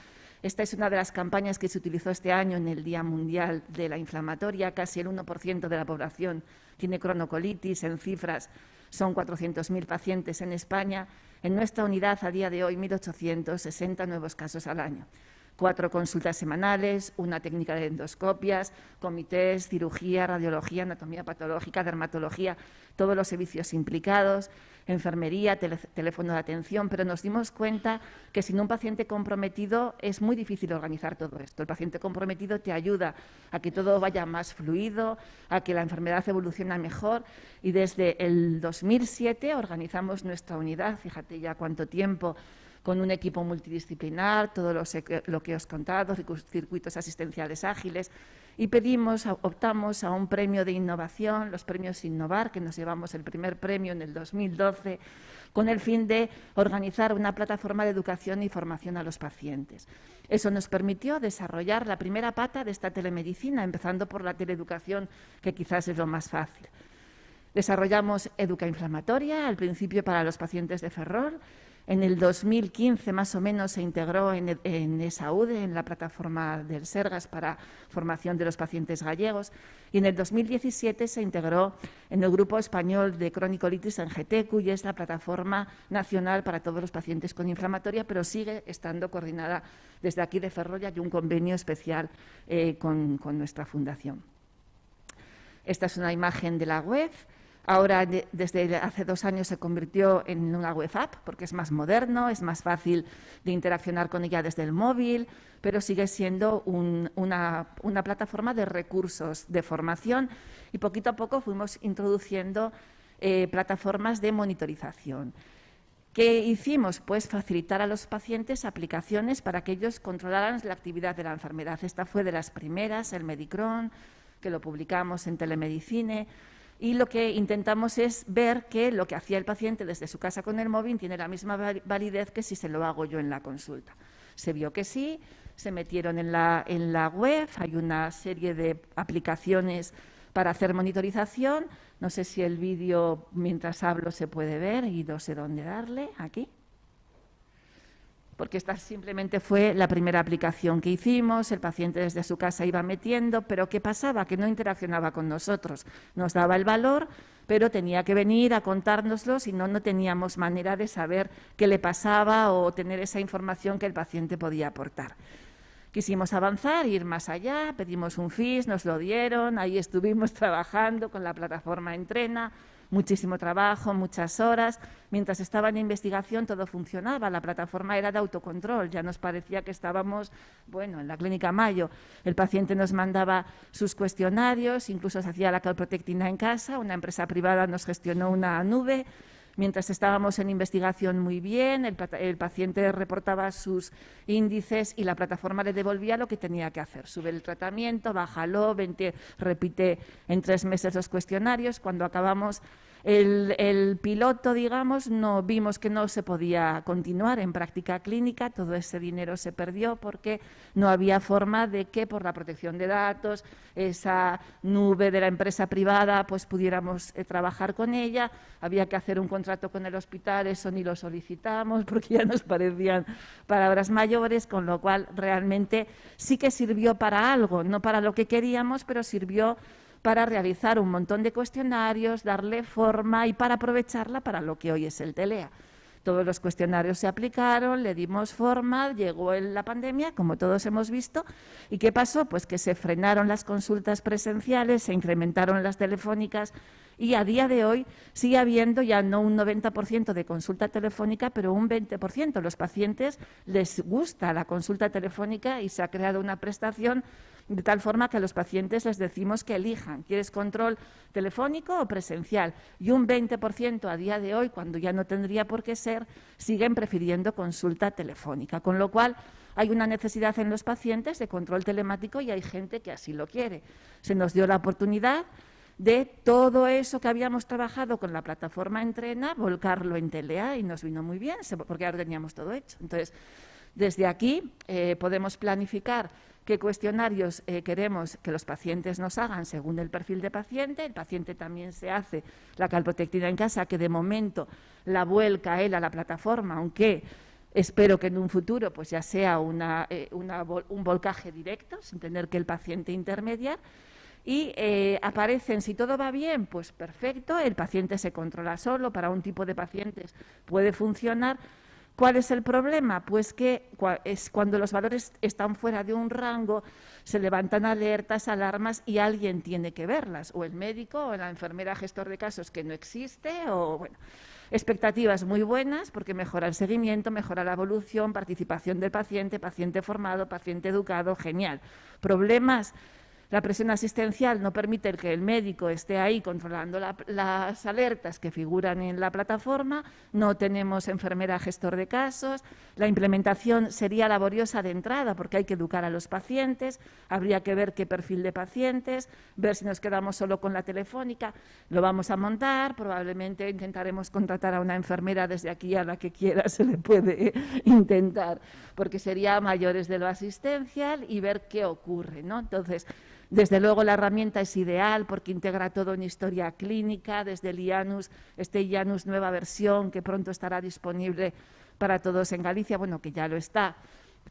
Esta es una de las campañas que se utilizó este año en el Día Mundial de la Inflamatoria. Casi el 1% de la población tiene cronocolitis. En cifras son 400.000 pacientes en España. En nuestra unidad, a día de hoy, 1.860 nuevos casos al año. 4 consultas semanales, una técnica de endoscopias, comités, cirugía, radiología, anatomía patológica, dermatología, todos los servicios implicados, enfermería, teléfono de atención, pero nos dimos cuenta que sin un paciente comprometido es muy difícil organizar todo esto. El paciente comprometido te ayuda a que todo vaya más fluido, a que la enfermedad evolucione mejor, y desde el 2007 organizamos nuestra unidad, fíjate ya cuánto tiempo, con un equipo multidisciplinar, todo lo que os he contado, circuitos asistenciales ágiles, y optamos a un premio de innovación, los premios Innovar, que nos llevamos el primer premio en el 2012, con el fin de organizar una plataforma de educación y formación a los pacientes. Eso nos permitió desarrollar la primera pata de esta telemedicina, empezando por la teleeducación, que quizás es lo más fácil. Desarrollamos Educa Inflamatoria, al principio para los pacientes de Ferrol. En el 2015, más o menos, se integró en ESAUDE, en la plataforma del Sergas para formación de los pacientes gallegos, y en el 2017 se integró en el Grupo Español de Cronicolitis en GTQ, y es la plataforma nacional para todos los pacientes con inflamatoria, pero sigue estando coordinada desde aquí de Ferrol, y hay un convenio especial con nuestra fundación. Esta es una imagen de la web. Ahora, desde hace 2 años, se convirtió en una web app porque es más moderno, es más fácil de interaccionar con ella desde el móvil, pero sigue siendo una plataforma de recursos de formación, y poquito a poco fuimos introduciendo plataformas de monitorización. ¿Qué hicimos? Pues facilitar a los pacientes aplicaciones para que ellos controlaran la actividad de la enfermedad. Esta fue de las primeras, el Medicron, que lo publicamos en Telemedicine. Y lo que intentamos es ver que lo que hacía el paciente desde su casa con el móvil tiene la misma validez que si se lo hago yo en la consulta. Se vio que sí, se metieron en la web, hay una serie de aplicaciones para hacer monitorización. No sé si el vídeo mientras hablo se puede ver y no sé dónde darle, aquí. Porque esta simplemente fue la primera aplicación que hicimos, el paciente desde su casa iba metiendo, pero ¿qué pasaba? Que no interaccionaba con nosotros, nos daba el valor, pero tenía que venir a contárnoslo, si no, no teníamos manera de saber qué le pasaba o tener esa información que el paciente podía aportar. Quisimos avanzar, ir más allá, pedimos un FIS, nos lo dieron, ahí estuvimos trabajando con la plataforma Entrena, muchísimo trabajo, muchas horas. Mientras estaba en investigación todo funcionaba, la plataforma era de autocontrol, ya nos parecía que estábamos, bueno, en la Clínica Mayo. El paciente nos mandaba sus cuestionarios, incluso se hacía la calprotectina en casa, una empresa privada nos gestionó una nube. Mientras estábamos en investigación muy bien, el paciente reportaba sus índices y la plataforma le devolvía lo que tenía que hacer. Sube el tratamiento, bájalo, repite en 3 meses los cuestionarios. Cuando acabamos el piloto, digamos, no vimos que no se podía continuar en práctica clínica, todo ese dinero se perdió porque no había forma de que por la protección de datos, esa nube de la empresa privada, pues pudiéramos trabajar con ella. Había que hacer un contrato con el hospital, eso ni lo solicitamos porque ya nos parecían palabras mayores, con lo cual realmente sí que sirvió para algo, no para lo que queríamos, pero sirvió para realizar un montón de cuestionarios, darle forma y para aprovecharla para lo que hoy es el TELEA. Todos los cuestionarios se aplicaron, le dimos forma, llegó la pandemia, como todos hemos visto, ¿y qué pasó? Pues que se frenaron las consultas presenciales, se incrementaron las telefónicas y a día de hoy sigue habiendo ya no un 90% de consulta telefónica, pero un 20%. Los pacientes les gusta la consulta telefónica y se ha creado una prestación de tal forma que a los pacientes les decimos que elijan, ¿quieres control telefónico o presencial? Y un 20% a día de hoy, cuando ya no tendría por qué ser, siguen prefiriendo consulta telefónica, con lo cual hay una necesidad en los pacientes de control telemático y hay gente que así lo quiere. Se nos dio la oportunidad de todo eso que habíamos trabajado con la plataforma Entrena, volcarlo en TELEA y nos vino muy bien, porque ahora teníamos todo hecho. Entonces, desde aquí podemos planificar qué cuestionarios queremos que los pacientes nos hagan según el perfil de paciente. El paciente también se hace la calprotectina en casa, que de momento la vuelca él a la plataforma, aunque espero que en un futuro pues ya sea un volcaje directo, sin tener que el paciente intermediar. Y aparecen, si todo va bien, pues perfecto, el paciente se controla solo, para un tipo de pacientes puede funcionar. ¿Cuál es el problema? Pues que es cuando los valores están fuera de un rango, se levantan alertas, alarmas y alguien tiene que verlas, o el médico o la enfermera gestor de casos que no existe, o bueno, expectativas muy buenas porque mejora el seguimiento, mejora la evolución, participación del paciente, paciente formado, paciente educado, genial. Problemas. La presión asistencial no permite que el médico esté ahí controlando las alertas que figuran en la plataforma, no tenemos enfermera gestor de casos, la implementación sería laboriosa de entrada porque hay que educar a los pacientes, habría que ver qué perfil de pacientes, ver si nos quedamos solo con la telefónica, lo vamos a montar, probablemente intentaremos contratar a una enfermera desde aquí, a la que quiera se le puede intentar, porque sería mayores de lo asistencial y ver qué ocurre, ¿no? Entonces, desde luego la herramienta es ideal porque integra todo en historia clínica, desde el IANUS, IANUS nueva versión que pronto estará disponible para todos en Galicia, bueno, que ya lo está.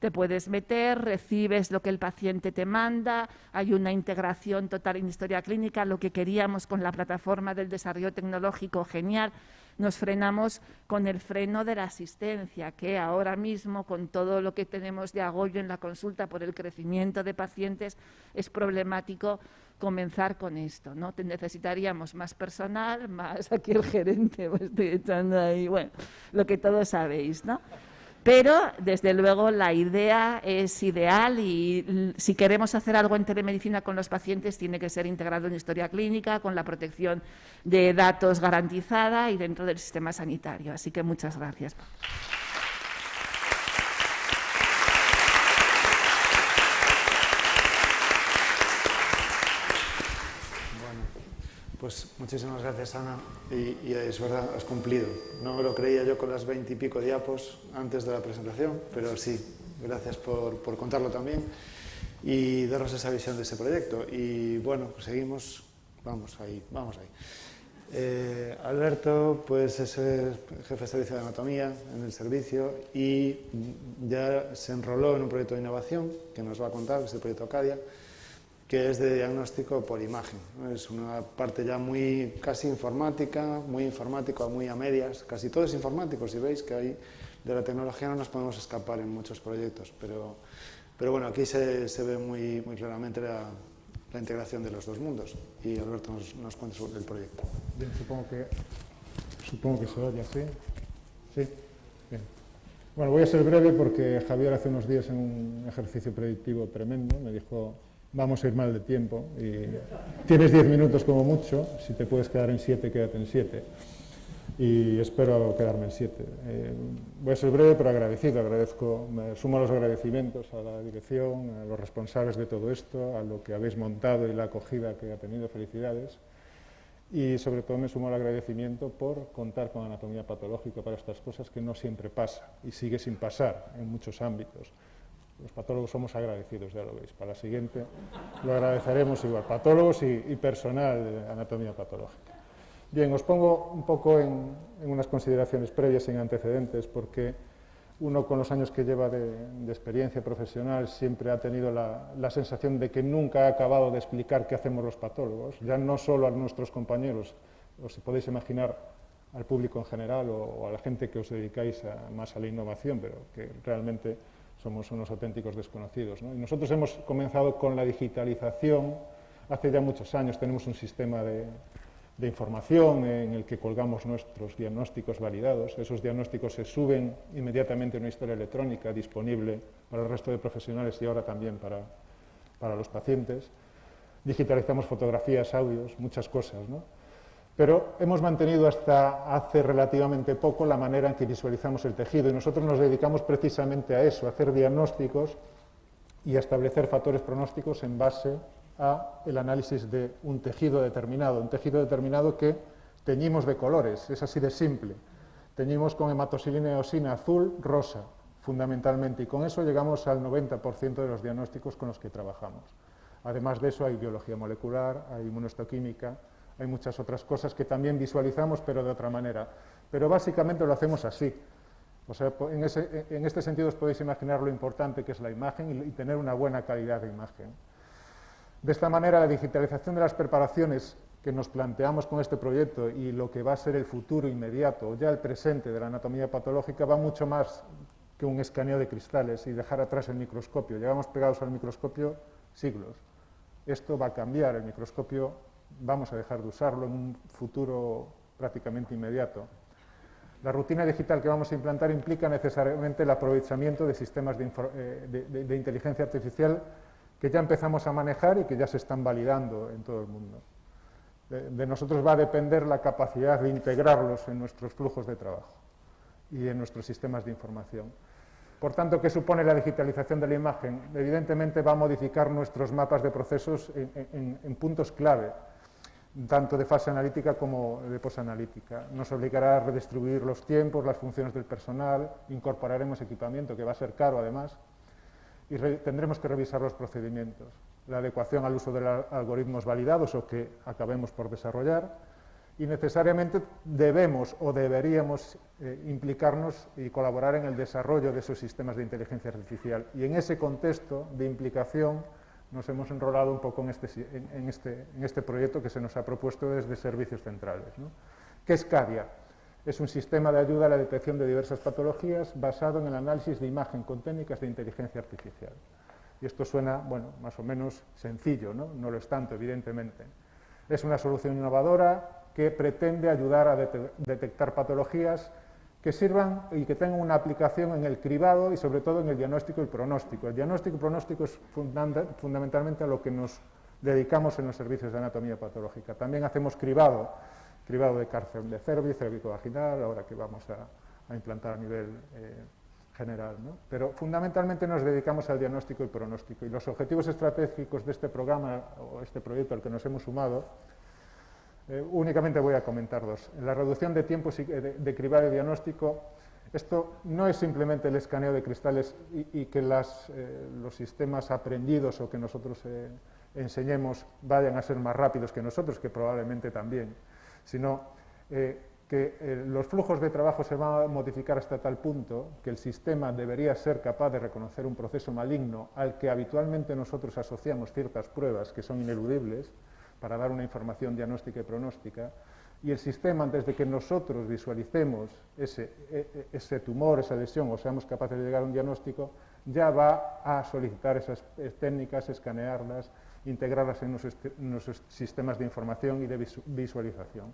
Te puedes meter, recibes lo que el paciente te manda, hay una integración total en historia clínica, lo que queríamos con la plataforma del desarrollo tecnológico, genial. Nos frenamos con el freno de la asistencia, que ahora mismo, con todo lo que tenemos de agollo en la consulta por el crecimiento de pacientes, es problemático comenzar con esto, ¿no? Necesitaríamos más personal, más aquí el gerente, pues estoy echando ahí, bueno, lo que todos sabéis, ¿no? Pero, desde luego, la idea es ideal y si queremos hacer algo en telemedicina con los pacientes tiene que ser integrado en historia clínica, con la protección de datos garantizada y dentro del sistema sanitario. Así que muchas gracias. Pues muchísimas gracias, Ana, y es verdad, has cumplido. No me lo creía yo con las 20 y pico diapos antes de la presentación, pero sí, gracias por contarlo también y darnos esa visión de ese proyecto. Y bueno, pues seguimos, vamos ahí. Alberto, pues es el jefe de servicio de anatomía en el servicio y ya se enroló en un proyecto de innovación que nos va a contar, que es el proyecto Acadia, que es de diagnóstico por imagen. Es una parte ya muy casi informática, muy informático, muy a medias. Casi todo es informático, si veis que ahí de la tecnología no nos podemos escapar en muchos proyectos, pero Pero bueno, aquí se ve muy claramente la integración de los dos mundos. Y Alberto nos cuenta sobre el proyecto. Bien, supongo que se oye así. Sí, bien. Bueno, voy a ser breve porque Javier hace unos días en un ejercicio predictivo tremendo me dijo: vamos a ir mal de tiempo y tienes 10 minutos como mucho, si te puedes quedar en 7, quédate en 7. Y espero quedarme en 7. Voy a ser breve pero agradecido, me sumo a los agradecimientos a la dirección, a los responsables de todo esto, a lo que habéis montado y la acogida que ha tenido, felicidades. Y sobre todo me sumo al agradecimiento por contar con anatomía patológica para estas cosas, que no siempre pasa y sigue sin pasar en muchos ámbitos. Los patólogos somos agradecidos, ya lo veis. Para la siguiente lo agradeceremos igual, patólogos y personal de anatomía patológica. Bien, os pongo un poco en unas consideraciones previas sin antecedentes, porque uno con los años que lleva de experiencia profesional siempre ha tenido la sensación de que nunca ha acabado de explicar qué hacemos los patólogos, ya no solo a nuestros compañeros, os podéis imaginar al público en general o a la gente que os dedicáis más a la innovación, pero que realmente somos unos auténticos desconocidos, ¿no? Y nosotros hemos comenzado con la digitalización hace ya muchos años. Tenemos un sistema de información en el que colgamos nuestros diagnósticos validados. Esos diagnósticos se suben inmediatamente a una historia electrónica disponible para el resto de profesionales y ahora también para los pacientes. Digitalizamos fotografías, audios, muchas cosas, ¿no? Pero hemos mantenido hasta hace relativamente poco la manera en que visualizamos el tejido y nosotros nos dedicamos precisamente a eso, a hacer diagnósticos y a establecer factores pronósticos en base a el análisis de un tejido determinado que teñimos de colores, es así de simple. Teñimos con hematoxilina eosina azul, rosa, fundamentalmente, y con eso llegamos al 90% de los diagnósticos con los que trabajamos. Además de eso hay biología molecular, hay inmunohistoquímica, hay muchas otras cosas que también visualizamos, pero de otra manera. Pero básicamente lo hacemos así. O sea, en este sentido os podéis imaginar lo importante que es la imagen y tener una buena calidad de imagen. De esta manera, la digitalización de las preparaciones que nos planteamos con este proyecto y lo que va a ser el futuro inmediato, o ya el presente de la anatomía patológica, va mucho más que un escaneo de cristales y dejar atrás el microscopio. Llevamos pegados al microscopio siglos. Esto va a cambiar, el microscopio vamos a dejar de usarlo en un futuro prácticamente inmediato. La rutina digital que vamos a implantar implica necesariamente el aprovechamiento de sistemas de inteligencia artificial que ya empezamos a manejar y que ya se están validando en todo el mundo. De nosotros va a depender la capacidad de integrarlos en nuestros flujos de trabajo y en nuestros sistemas de información. Por tanto, ¿qué supone la digitalización de la imagen? Evidentemente va a modificar nuestros mapas de procesos en puntos clave, tanto de fase analítica como de posanalítica. Nos obligará a redistribuir los tiempos, las funciones del personal, incorporaremos equipamiento que va a ser caro además, y tendremos que revisar los procedimientos, la adecuación al uso de algoritmos validados o que acabemos por desarrollar, y necesariamente debemos o deberíamos implicarnos y colaborar en el desarrollo de esos sistemas de inteligencia artificial. Y en ese contexto de implicación nos hemos enrolado un poco en este proyecto que se nos ha propuesto desde Servicios Centrales, ¿no? ¿Qué es CADIA? Es un sistema de ayuda a la detección de diversas patologías basado en el análisis de imagen con técnicas de inteligencia artificial. Y esto suena, bueno, más o menos sencillo, ¿no? No lo es tanto, evidentemente. Es una solución innovadora que pretende ayudar a detectar patologías que sirvan y que tengan una aplicación en el cribado y sobre todo en el diagnóstico y pronóstico. El diagnóstico y pronóstico es fundamentalmente a lo que nos dedicamos en los servicios de anatomía patológica. También hacemos cribado de cáncer de cervix, cervicovaginal, ahora que vamos a implantar a nivel general, ¿no? Pero fundamentalmente nos dedicamos al diagnóstico y pronóstico. Y los objetivos estratégicos de este programa o este proyecto al que nos hemos sumado, únicamente voy a comentar dos. La reducción de tiempos de cribado y diagnóstico. Esto no es simplemente el escaneo de cristales y que los sistemas aprendidos o que nosotros enseñemos vayan a ser más rápidos que nosotros, que probablemente también, sino que los flujos de trabajo se van a modificar hasta tal punto que el sistema debería ser capaz de reconocer un proceso maligno al que habitualmente nosotros asociamos ciertas pruebas que son ineludibles para dar una información diagnóstica y pronóstica, y el sistema, antes de que nosotros visualicemos ese tumor, esa lesión, o seamos capaces de llegar a un diagnóstico, ya va a solicitar esas técnicas, escanearlas, integrarlas en nuestros sistemas de información y de visualización.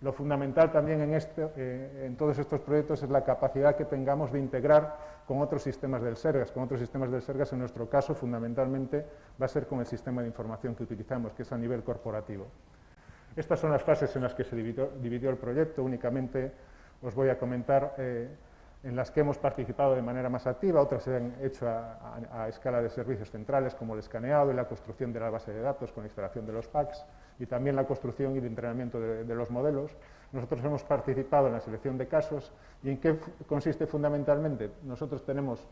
Lo fundamental también en todos estos proyectos es la capacidad que tengamos de integrar con otros sistemas del SERGAS. Con otros sistemas del SERGAS, en nuestro caso, fundamentalmente va a ser con el sistema de información que utilizamos, que es a nivel corporativo. Estas son las fases en las que se dividió el proyecto. Únicamente os voy a comentar en las que hemos participado de manera más activa, otras se han hecho a escala de servicios centrales, como el escaneado y la construcción de la base de datos con la instalación de los packs, y también la construcción y el entrenamiento de los modelos. Nosotros hemos participado en la selección de casos. ¿Y en qué consiste fundamentalmente? Nosotros tenemos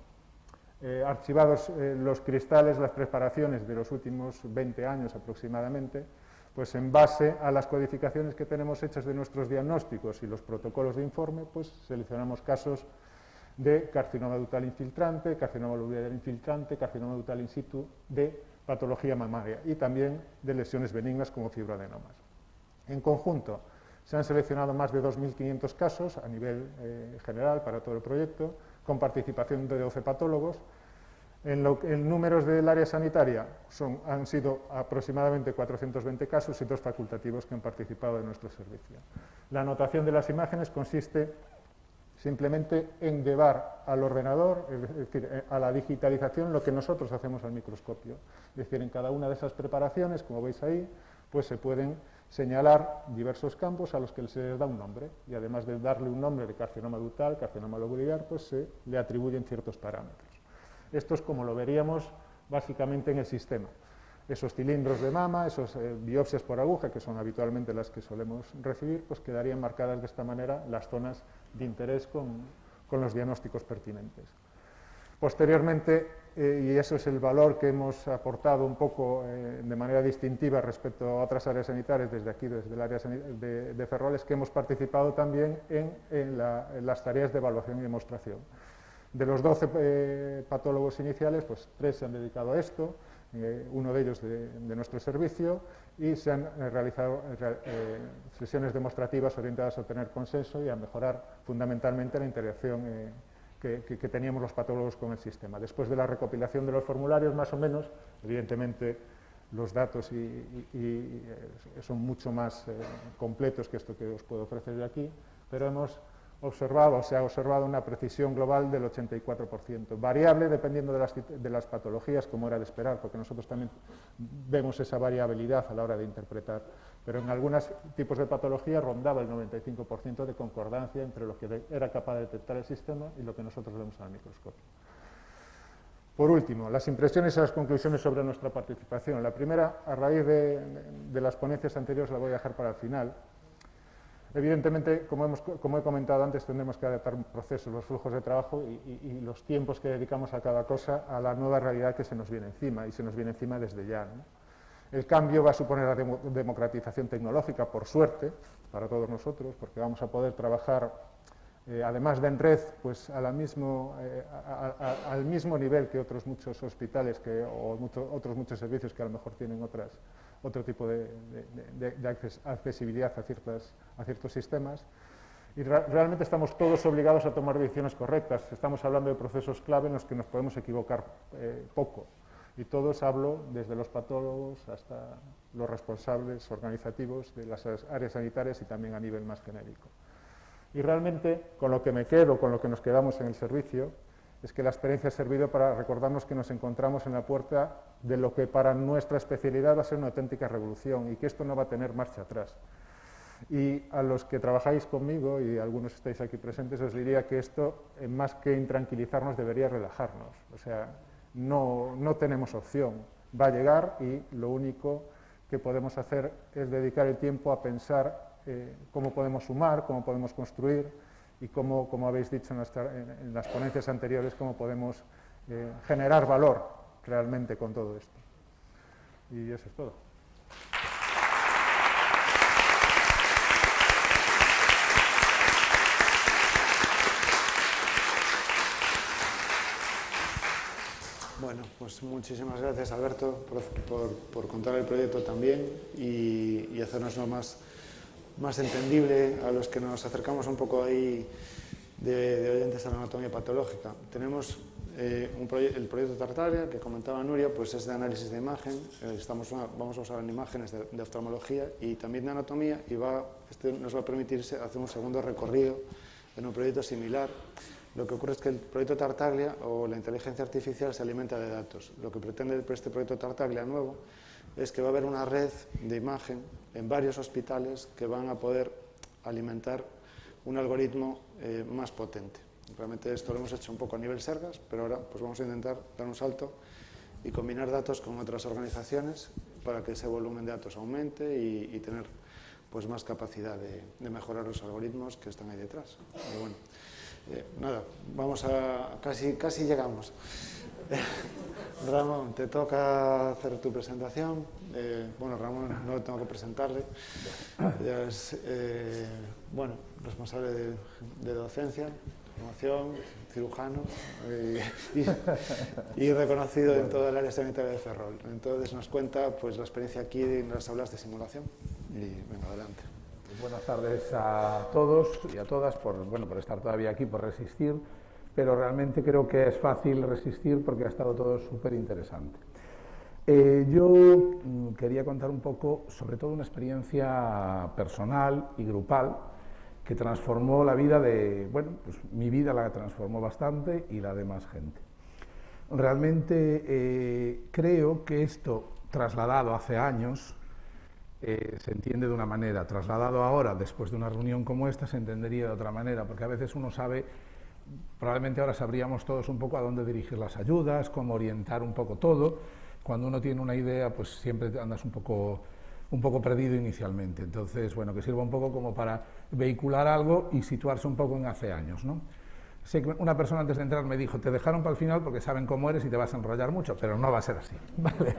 archivados los cristales, las preparaciones de los últimos 20 años aproximadamente, pues en base a las codificaciones que tenemos hechas de nuestros diagnósticos y los protocolos de informe, pues seleccionamos casos de carcinoma ductal infiltrante, carcinoma lubrial infiltrante, carcinoma ductal in situ, de patología mamaria y también de lesiones benignas como fibroadenomas. En conjunto, se han seleccionado más de 2.500 casos a nivel general para todo el proyecto, con participación de 12 patólogos. En números del área sanitaria han sido aproximadamente 420 casos y 2 facultativos que han participado de nuestro servicio. La anotación de las imágenes consiste simplemente en llevar al ordenador, es decir, a la digitalización, lo que nosotros hacemos al microscopio. Es decir, en cada una de esas preparaciones, como veis ahí, pues se pueden señalar diversos campos a los que se les da un nombre, y además de darle un nombre de carcinoma ductal, carcinoma lobulillar, pues se le atribuyen ciertos parámetros. Esto es como lo veríamos básicamente en el sistema. Esos cilindros de mama, esas biopsias por aguja, que son habitualmente las que solemos recibir, pues quedarían marcadas de esta manera las zonas de interés con los diagnósticos pertinentes. Posteriormente, y eso es el valor que hemos aportado un poco de manera distintiva respecto a otras áreas sanitarias, desde aquí, desde el área de Ferrol, es que hemos participado también en las tareas de evaluación y demostración. De los 12 patólogos iniciales, pues 3 se han dedicado a esto, uno de ellos de nuestro servicio, y se han realizado sesiones demostrativas orientadas a obtener consenso y a mejorar fundamentalmente la interacción que teníamos los patólogos con el sistema. Después de la recopilación de los formularios, más o menos, evidentemente los datos son mucho más completos que esto que os puedo ofrecer de aquí, pero se ha observado una precisión global del 84%, variable dependiendo de las patologías, como era de esperar, porque nosotros también vemos esa variabilidad a la hora de interpretar, pero en algunos tipos de patología rondaba el 95% de concordancia entre lo que era capaz de detectar el sistema y lo que nosotros vemos al microscopio. Por último, las impresiones y las conclusiones sobre nuestra participación. La primera, a raíz de las ponencias anteriores, la voy a dejar para el final. Evidentemente, como he comentado antes, tendremos que adaptar procesos, los flujos de trabajo y los tiempos que dedicamos a cada cosa a la nueva realidad que se nos viene encima, y se nos viene encima desde ya, ¿no? El cambio va a suponer la democratización tecnológica, por suerte, para todos nosotros, porque vamos a poder trabajar, además de en red, pues al mismo nivel que otros muchos hospitales o otros muchos servicios que a lo mejor tienen otro tipo de accesibilidad a ciertos sistemas. Y realmente estamos todos obligados a tomar decisiones correctas. Estamos hablando de procesos clave en los que nos podemos equivocar poco. Y todos hablo desde los patólogos hasta los responsables organizativos de las áreas sanitarias y también a nivel más genérico. Y realmente, con lo que me quedo, con lo que nos quedamos en el servicio, es que la experiencia ha servido para recordarnos que nos encontramos en la puerta de lo que para nuestra especialidad va a ser una auténtica revolución y que esto no va a tener marcha atrás. Y a los que trabajáis conmigo, y algunos estáis aquí presentes, os diría que esto, más que intranquilizarnos, debería relajarnos. O sea, no tenemos opción. Va a llegar y lo único que podemos hacer es dedicar el tiempo a pensar cómo podemos sumar, cómo podemos construir y cómo, como habéis dicho en las ponencias anteriores, cómo podemos generar valor realmente con todo esto. Y eso es todo. Bueno, pues muchísimas gracias, Alberto, por contar el proyecto también y hacernos más más entendible a los que nos acercamos un poco ahí de oyentes a la anatomía patológica. Tenemos el proyecto Tartaglia, que comentaba Nuria, pues es de análisis de imagen. Vamos a usar imágenes de oftalmología y también de anatomía, y este nos va a permitir hacer un segundo recorrido en un proyecto similar. Lo que ocurre es que el proyecto Tartaglia o la inteligencia artificial se alimenta de datos. Lo que pretende este proyecto Tartaglia nuevo es que va a haber una red de imagen en varios hospitales que van a poder alimentar un algoritmo más potente. Realmente esto lo hemos hecho un poco a nivel Sergas, pero ahora pues vamos a intentar dar un salto y combinar datos con otras organizaciones para que ese volumen de datos aumente y tener pues más capacidad de mejorar los algoritmos que están ahí detrás. Y bueno, nada, vamos a... casi llegamos. Ramón, te toca hacer tu presentación. Bueno, Ramón no tengo que presentarle. Ya es, bueno, responsable de docencia, formación, cirujano y reconocido en toda el área sanitaria de Ferrol. Entonces nos cuenta pues la experiencia aquí en las aulas de simulación. Y venga, adelante. Buenas tardes a todos y a todas por estar todavía aquí, por resistir, pero realmente creo que es fácil resistir porque ha estado todo súper interesante. Yo quería contar un poco, sobre todo una experiencia personal y grupal que transformó la vida mi vida la transformó bastante y la de más gente. Realmente creo que esto, trasladado hace años, se entiende de una manera, trasladado ahora, después de una reunión como esta, se entendería de otra manera, porque a veces uno sabe, probablemente ahora sabríamos todos un poco a dónde dirigir las ayudas, cómo orientar un poco todo. Cuando uno tiene una idea, pues siempre andas un poco perdido inicialmente. Entonces, bueno, que sirva un poco como para vehicular algo y situarse un poco en hace años, ¿no? Sé que una persona antes de entrar me dijo, te dejaron para el final porque saben cómo eres y te vas a enrollar mucho, pero no va a ser así, ¿vale?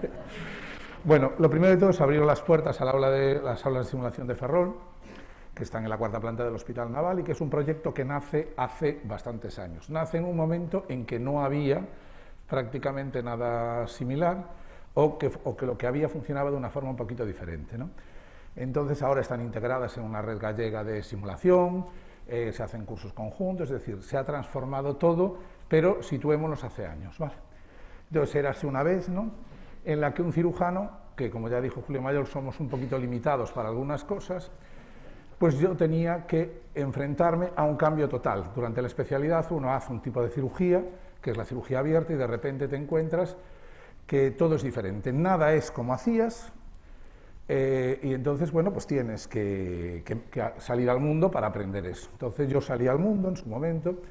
Bueno, lo primero de todo es abrir las puertas a las aulas de simulación de Ferrol, que están en la 4ª planta del Hospital Naval y que es un proyecto que nace hace bastantes años. Nace en un momento en que no había prácticamente nada similar o que lo que había funcionaba de una forma un poquito diferente, ¿no? Entonces ahora están integradas en una red gallega de simulación, se hacen cursos conjuntos, es decir, se ha transformado todo, pero situémonos hace años, ¿vale? Entonces érase una vez, ¿no?, en la que un cirujano, que como ya dijo Julio Mayor, somos un poquito limitados para algunas cosas, pues yo tenía que enfrentarme a un cambio total. Durante la especialidad uno hace un tipo de cirugía, que es la cirugía abierta, y de repente te encuentras que todo es diferente. Nada es como hacías, y entonces, bueno, pues tienes que salir al mundo para aprender eso. Entonces yo salí al mundo en su momento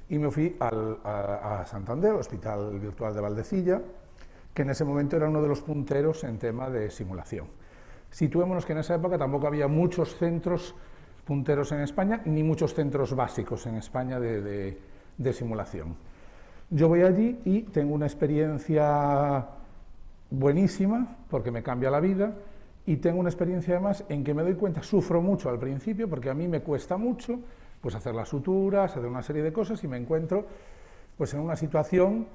y me fui a Santander, al Hospital Virtual de Valdecilla, que en ese momento era uno de los punteros en tema de simulación. Situémonos que en esa época tampoco había muchos centros punteros en España, ni muchos centros básicos en España de simulación. Yo voy allí y tengo una experiencia buenísima, porque me cambia la vida, y tengo una experiencia además en que me doy cuenta, sufro mucho al principio, porque a mí me cuesta mucho pues hacer las suturas, hacer una serie de cosas, y me encuentro pues en una situación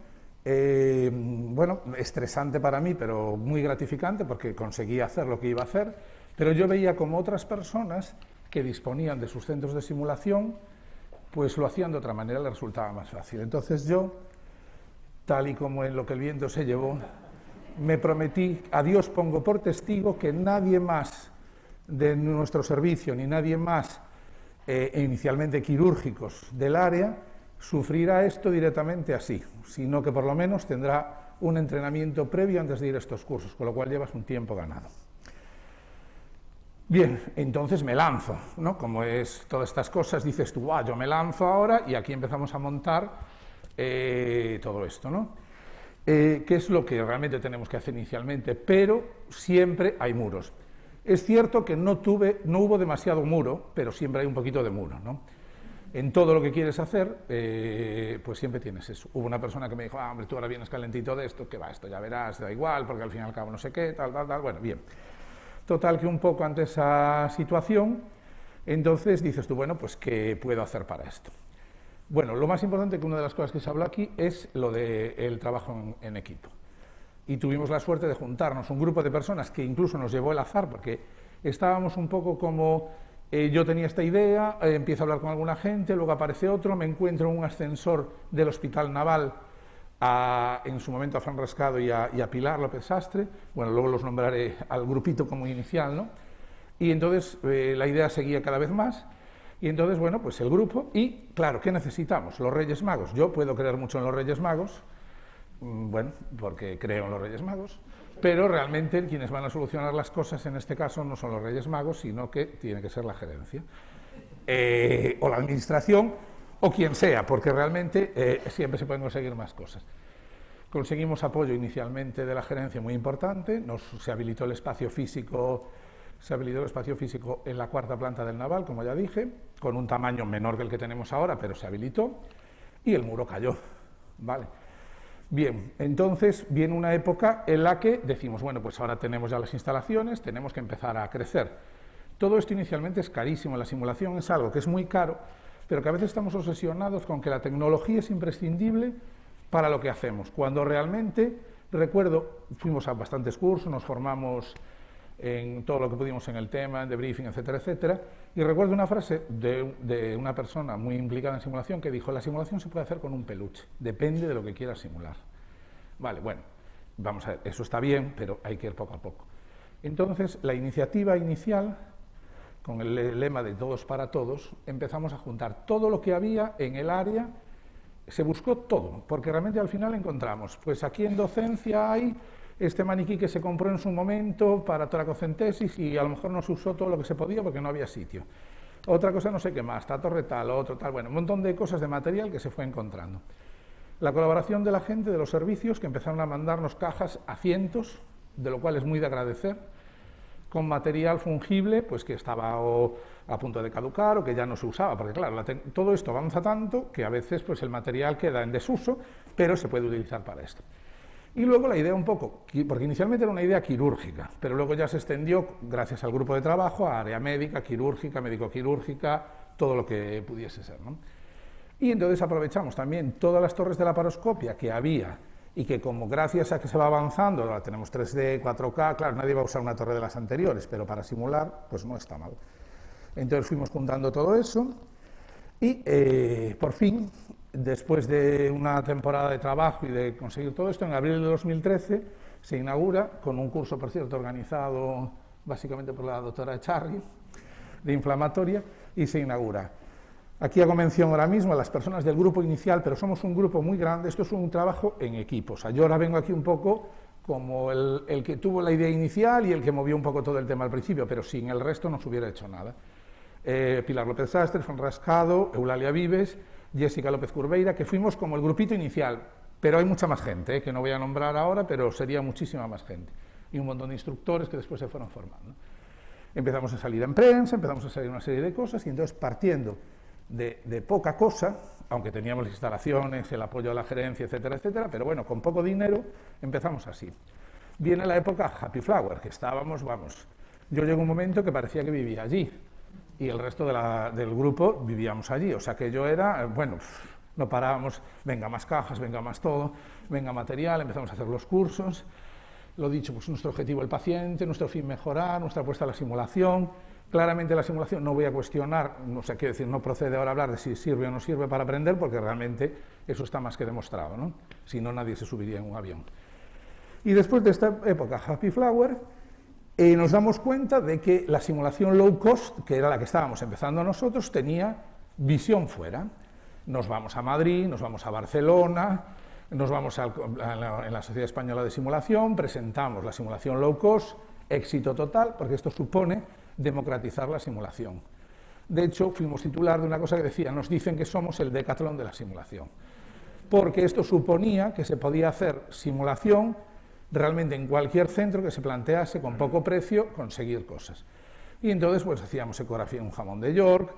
bueno, estresante para mí, pero muy gratificante, porque conseguí hacer lo que iba a hacer, pero yo veía como otras personas que disponían de sus centros de simulación, pues lo hacían de otra manera, les resultaba más fácil. Entonces yo, tal y como en Lo que el viento se llevó, me prometí, a Dios pongo por testigo que nadie más de nuestro servicio, ni nadie más inicialmente quirúrgicos del área, sufrirá esto directamente así, sino que por lo menos tendrá un entrenamiento previo antes de ir a estos cursos, con lo cual llevas un tiempo ganado. Bien, entonces me lanzo, ¿no? Como es todas estas cosas, dices tú, yo me lanzo ahora, y aquí empezamos a montar todo esto, ¿no? ¿Qué es lo que realmente tenemos que hacer inicialmente? Pero siempre hay muros. Es cierto que no hubo demasiado muro, pero siempre hay un poquito de muro, ¿no? En todo lo que quieres hacer, pues siempre tienes eso. Hubo una persona que me dijo, hombre, tú ahora vienes calentito de esto, que va, esto ya verás, da igual, porque al fin y al cabo no sé qué, tal, bueno, bien. Total, que un poco ante esa situación, entonces dices tú, bueno, pues ¿qué puedo hacer para esto? Bueno, lo más importante, que una de las cosas que se habla aquí, es lo del trabajo en equipo. Y tuvimos la suerte de juntarnos un grupo de personas que incluso nos llevó el azar, porque estábamos un poco como, yo tenía esta idea, empiezo a hablar con alguna gente, luego aparece otro, me encuentro en un ascensor del Hospital Naval, en su momento a Fran Rascado y a Pilar López Sastre, bueno, luego los nombraré al grupito como inicial, ¿no? Y entonces la idea seguía cada vez más, y entonces, bueno, pues el grupo, y claro, ¿qué necesitamos? Los Reyes Magos. Yo puedo creer mucho en los Reyes Magos, bueno, porque creo en los Reyes Magos, pero realmente quienes van a solucionar las cosas en este caso no son los Reyes Magos, sino que tiene que ser la gerencia, o la administración, o quien sea, porque realmente siempre se pueden conseguir más cosas. Conseguimos apoyo inicialmente de la gerencia muy importante, se habilitó el espacio físico. Se habilitó el espacio físico en la 4ª planta del Naval, como ya dije, con un tamaño menor que el que tenemos ahora, pero se habilitó, y el muro cayó, ¿vale? Bien, entonces viene una época en la que decimos, bueno, pues ahora tenemos ya las instalaciones, tenemos que empezar a crecer. Todo esto inicialmente es carísimo, la simulación es algo que es muy caro, pero que a veces estamos obsesionados con que la tecnología es imprescindible para lo que hacemos, cuando realmente, recuerdo, fuimos a bastantes cursos, nos formamos en todo lo que pudimos en el tema, en debriefing, etcétera, etcétera, y recuerdo una frase de una persona muy implicada en simulación que dijo, la simulación se puede hacer con un peluche, depende de lo que quieras simular. Vale, bueno, vamos a ver, eso está bien, pero hay que ir poco a poco. Entonces, la iniciativa inicial, con el lema de todos para todos, empezamos a juntar todo lo que había en el área, se buscó todo, porque realmente al final encontramos, pues aquí en docencia hay este maniquí que se compró en su momento para toracocentesis y a lo mejor no se usó todo lo que se podía porque no había sitio. Otra cosa no sé qué más, torre tal, otro tal, bueno, un montón de cosas de material que se fue encontrando. La colaboración de la gente, de los servicios, que empezaron a mandarnos cajas a cientos, de lo cual es muy de agradecer, con material fungible, pues que estaba a punto de caducar o que ya no se usaba, porque claro, todo esto avanza tanto que a veces pues el material queda en desuso, pero se puede utilizar para esto. Y luego la idea un poco, porque inicialmente era una idea quirúrgica, pero luego ya se extendió, gracias al grupo de trabajo, a área médica, quirúrgica, médico-quirúrgica, todo lo que pudiese ser, ¿no? Y entonces aprovechamos también todas las torres de laparoscopia que había y que como gracias a que se va avanzando, ahora tenemos 3D, 4K, claro, nadie va a usar una torre de las anteriores, pero para simular, pues no está mal. Entonces fuimos juntando todo eso y por fin, después de una temporada de trabajo y de conseguir todo esto, en abril de 2013 se inaugura, con un curso, por cierto, organizado básicamente por la doctora Echarri, de inflamatoria, y se inaugura. Aquí hago mención ahora mismo a las personas del grupo inicial, pero somos un grupo muy grande, esto es un trabajo en equipo. O sea, yo ahora vengo aquí un poco como el que tuvo la idea inicial y el que movió un poco todo el tema al principio, pero sin el resto no se hubiera hecho nada. Pilar López Sastre, Fran Rascado, Eulalia Vives, Jessica López Curveira, que fuimos como el grupito inicial, pero hay mucha más gente, que no voy a nombrar ahora, pero sería muchísima más gente, y un montón de instructores que después se fueron formando. Empezamos a salir en prensa, empezamos a salir una serie de cosas, y entonces partiendo de poca cosa, aunque teníamos las instalaciones, el apoyo a la gerencia, etcétera, etcétera, pero bueno, con poco dinero empezamos así. Viene la época Happy Flower, que estábamos, vamos, yo llego un momento que parecía que vivía allí, y el resto del grupo vivíamos allí, o sea que yo era, bueno, no parábamos, venga más cajas, venga más todo, venga material, empezamos a hacer los cursos, lo dicho, pues nuestro objetivo el paciente, nuestro fin mejorar, nuestra apuesta a la simulación. Claramente la simulación no voy a cuestionar, o sea, quiero decir, no procede ahora hablar de si sirve o no sirve para aprender, porque realmente eso está más que demostrado, ¿no? Si no, nadie se subiría en un avión. Y después de esta época Happy Flower, nos damos cuenta de que la simulación low cost, que era la que estábamos empezando nosotros, tenía visión fuera. Nos vamos a Madrid, nos vamos a Barcelona, nos vamos en la Sociedad Española de Simulación, presentamos la simulación low cost, éxito total, porque esto supone democratizar la simulación. De hecho, fuimos titular de una cosa que decía, nos dicen que somos el Decathlon de la simulación, porque esto suponía que se podía hacer simulación realmente en cualquier centro que se plantease con poco precio conseguir cosas. Y entonces pues hacíamos ecografía en un jamón de York,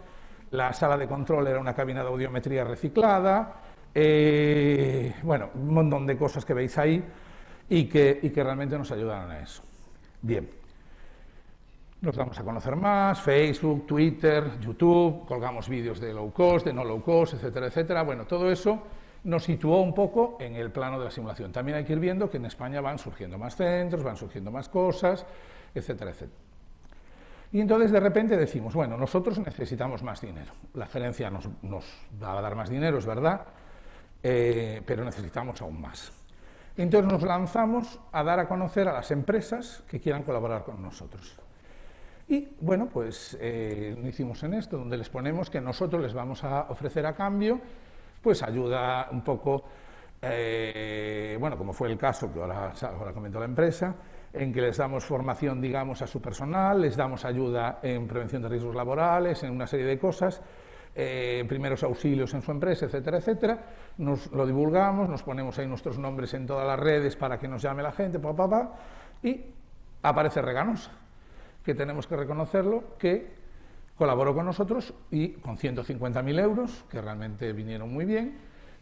la sala de control era una cabina de audiometría reciclada, bueno, un montón de cosas que veis ahí y que realmente nos ayudaron a eso. Bien, nos vamos a conocer más, Facebook, Twitter, YouTube, colgamos vídeos de low cost, de no low cost, etcétera, etcétera. Bueno, todo eso nos situó un poco en el plano de la simulación. También hay que ir viendo que en España van surgiendo más centros, van surgiendo más cosas, etcétera, etcétera. Y entonces de repente decimos, bueno, nosotros necesitamos más dinero. La gerencia nos va a dar más dinero, es verdad, pero necesitamos aún más. Entonces nos lanzamos a dar a conocer a las empresas que quieran colaborar con nosotros. Y bueno, pues lo hicimos en esto, donde les ponemos que nosotros les vamos a ofrecer a cambio, pues ayuda un poco, bueno, como fue el caso que ahora comentó la empresa, en que les damos formación, digamos, a su personal, les damos ayuda en prevención de riesgos laborales, en una serie de cosas, primeros auxilios en su empresa, etcétera, etcétera. Nos lo divulgamos, nos ponemos ahí nuestros nombres en todas las redes para que nos llame la gente, y aparece Reganosa, que tenemos que reconocerlo, que colaboró con nosotros y con 150.000 euros, que realmente vinieron muy bien,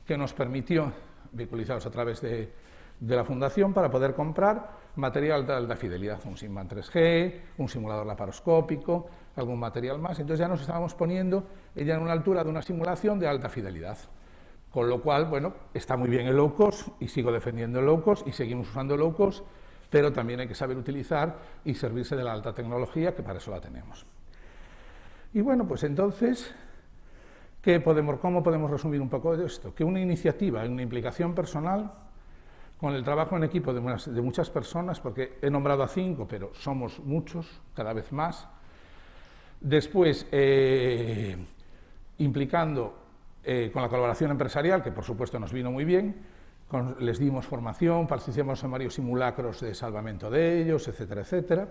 que nos permitió, vehiculizados a través de la Fundación, para poder comprar material de alta fidelidad, un SIMBAN 3G, un simulador laparoscópico, algún material más. Entonces ya nos estábamos poniendo ya en una altura de una simulación de alta fidelidad. Con lo cual, bueno, está muy bien el low cost y sigo defendiendo el low cost y seguimos usando el low cost, pero también hay que saber utilizar y servirse de la alta tecnología, que para eso la tenemos. Y bueno, pues entonces, ¿cómo podemos resumir un poco de esto? Que una iniciativa, una implicación personal, con el trabajo en equipo de muchas personas, porque he nombrado a 5, pero somos muchos, cada vez más. Después, implicando con la colaboración empresarial, que por supuesto nos vino muy bien, les dimos formación, participamos en varios simulacros de salvamento de ellos, etcétera, etcétera.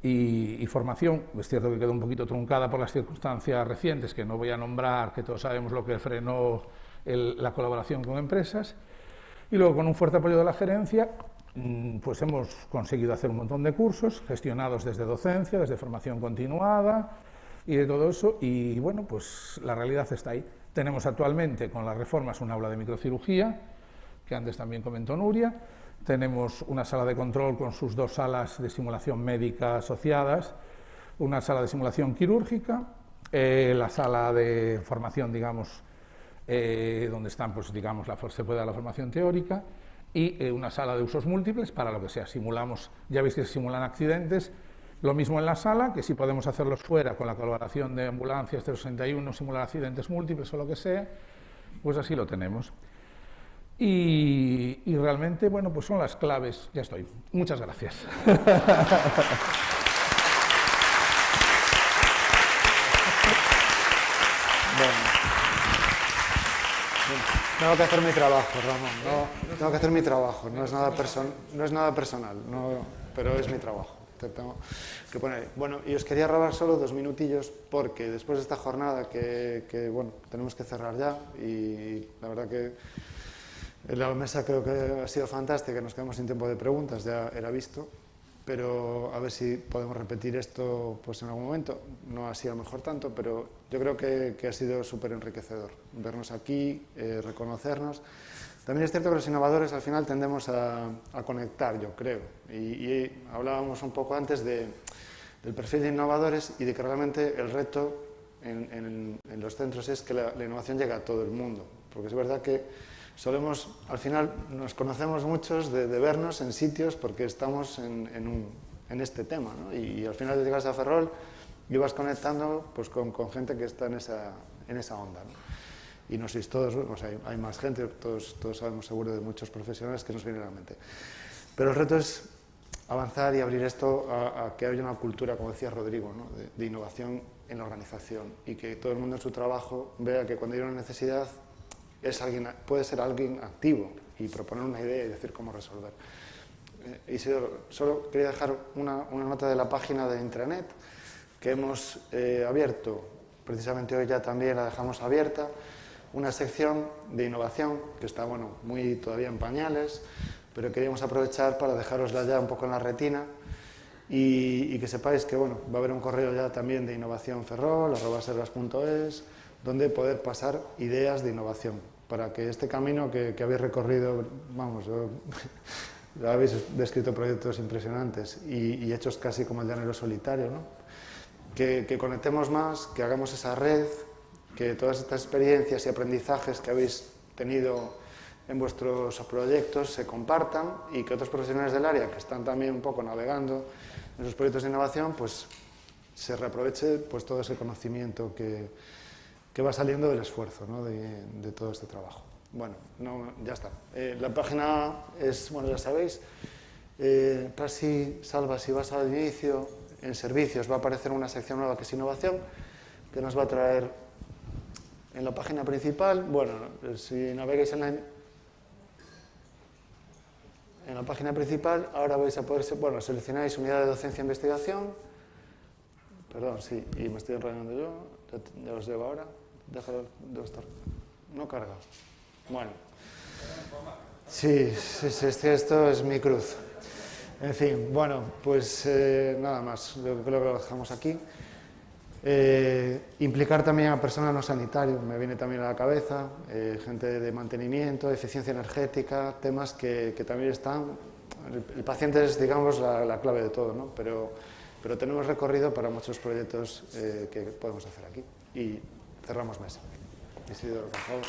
Y formación, es cierto que quedó un poquito truncada por las circunstancias recientes, que no voy a nombrar, que todos sabemos lo que frenó la colaboración con empresas. Y luego, con un fuerte apoyo de la gerencia, pues hemos conseguido hacer un montón de cursos gestionados desde docencia, desde formación continuada y de todo eso. Y bueno, pues la realidad está ahí. Tenemos actualmente con las reformas un aula de microcirugía, que antes también comentó Nuria. Tenemos una sala de control con sus 2 salas de simulación médica asociadas, una sala de simulación quirúrgica, la sala de formación, digamos, donde están, pues, digamos, se puede dar la formación teórica, y una sala de usos múltiples para lo que sea. Simulamos, ya veis que se simulan accidentes, lo mismo en la sala, que si podemos hacerlos fuera con la colaboración de ambulancias 061, simular accidentes múltiples o lo que sea, pues así lo tenemos. Y realmente, bueno, pues son las claves. Ya estoy. Muchas gracias. Tengo que hacer mi trabajo, Ramón. No, tengo que hacer mi trabajo. No es nada personal, pero es mi trabajo. Te tengo que poner. Bueno, y os quería robar solo 2 minutillos, porque después de esta jornada que bueno, tenemos que cerrar ya, y la verdad que la mesa creo que ha sido fantástica, nos quedamos sin tiempo de preguntas, ya era visto, pero a ver si podemos repetir esto pues en algún momento. No ha sido a lo mejor tanto, pero yo creo que ha sido súper enriquecedor vernos aquí, reconocernos. También es cierto que los innovadores al final tendemos a conectar, yo creo, y hablábamos un poco antes del perfil de innovadores y de que realmente el reto en los centros es que la innovación llegue a todo el mundo, porque es verdad que solemos, al final nos conocemos muchos de vernos en sitios porque estamos en este tema, ¿no? Y al final llegas a Ferrol y vas conectando pues, con gente que está en esa onda, ¿no? Y no sois todos, o sea, hay más gente, todos sabemos seguro de muchos profesionales que nos vienen a la mente. Pero el reto es avanzar y abrir esto a que haya una cultura, como decía Rodrigo, ¿no? de innovación en la organización, y que todo el mundo en su trabajo vea que cuando hay una necesidad puede ser alguien activo y proponer una idea y decir cómo resolver. Y solo quería dejar una nota de la página de intranet que hemos abierto, precisamente hoy ya también la dejamos abierta, una sección de innovación que está muy todavía en pañales, pero queríamos aprovechar para dejárosla ya un poco en la retina y que sepáis que va a haber un correo ya también de innovacionferrol@servas.es, donde poder pasar ideas de innovación, para que este camino que habéis recorrido, habéis descrito proyectos impresionantes y hechos casi como el llanero solitario, ¿no? Que conectemos más, que hagamos esa red, que todas estas experiencias y aprendizajes que habéis tenido en vuestros proyectos se compartan y que otros profesionales del área que están también un poco navegando en sus proyectos de innovación, pues se reaproveche pues, todo ese conocimiento que va saliendo del esfuerzo, ¿no? de todo este trabajo. Bueno, ya está. La página es, bueno, ya sabéis, Salva, si vas al inicio, en servicios va a aparecer una sección nueva que es innovación, que nos va a traer en la página principal. Bueno, si navegáis en la página principal, ahora vais a poder, bueno, seleccionáis unidad de docencia e investigación. Perdón, sí, y me estoy enrollando yo, ya os llevo ahora. Déjalo, debe estar. No carga. Bueno. Sí, esto es mi cruz. En fin, bueno, pues nada más, yo creo que lo dejamos aquí. Implicar también a personal no sanitario, me viene también a la cabeza, gente de mantenimiento, eficiencia energética, temas que también están. El paciente es, digamos, la clave de todo, ¿no? Pero tenemos recorrido para muchos proyectos que podemos hacer aquí. Y cerramos mesa. Isidoro, por favor.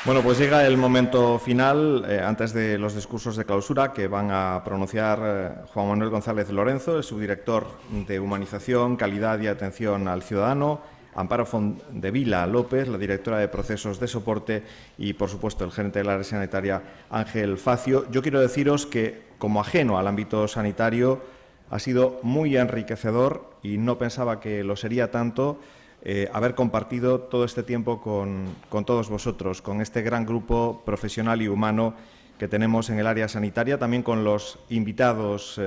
Bueno, pues llega el momento final, antes de los discursos de clausura que van a pronunciar Juan Manuel González Lorenzo, el subdirector de Humanización, Calidad y Atención al Ciudadano, Amparo Fondevila López, la directora de Procesos de Soporte y, por supuesto, el gerente del área sanitaria, Ángel Facio. Yo quiero deciros que, como ajeno al ámbito sanitario, ha sido muy enriquecedor y no pensaba que lo sería tanto haber compartido todo este tiempo con todos vosotros, con este gran grupo profesional y humano que tenemos en el área sanitaria, también con los invitados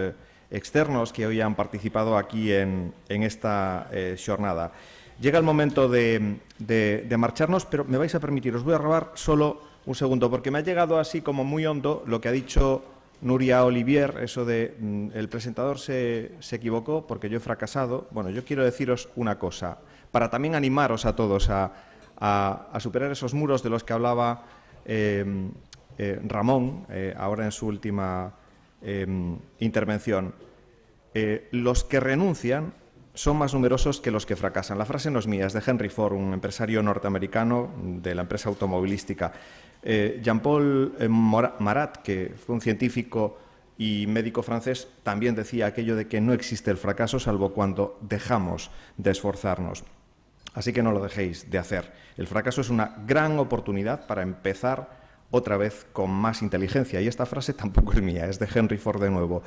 externos que hoy han participado aquí en esta jornada. Llega el momento de marcharnos, pero me vais a permitir, os voy a robar solo un segundo, porque me ha llegado así como muy hondo lo que ha dicho Nuria Olivier, eso de el presentador se equivocó porque yo he fracasado. Bueno, yo quiero deciros una cosa, para también animaros a todos a superar esos muros de los que hablaba Ramón, ahora en su última intervención. Los que renuncian son más numerosos que los que fracasan. La frase no es mía, es de Henry Ford, un empresario norteamericano de la empresa automovilística. Jean-Paul Marat, que fue un científico y médico francés, también decía aquello de que no existe el fracaso salvo cuando dejamos de esforzarnos. Así que no lo dejéis de hacer. El fracaso es una gran oportunidad para empezar otra vez con más inteligencia. Y esta frase tampoco es mía, es de Henry Ford de nuevo.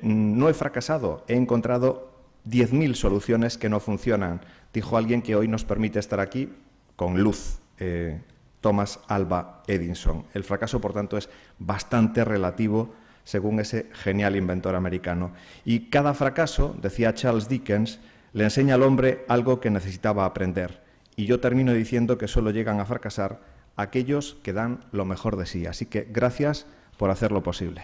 No he fracasado, he encontrado 10.000 soluciones que no funcionan, dijo alguien que hoy nos permite estar aquí con luz, Thomas Alva Edison. El fracaso, por tanto, es bastante relativo, según ese genial inventor americano. Y cada fracaso, decía Charles Dickens, le enseña al hombre algo que necesitaba aprender. Y yo termino diciendo que solo llegan a fracasar aquellos que dan lo mejor de sí. Así que gracias por hacerlo posible.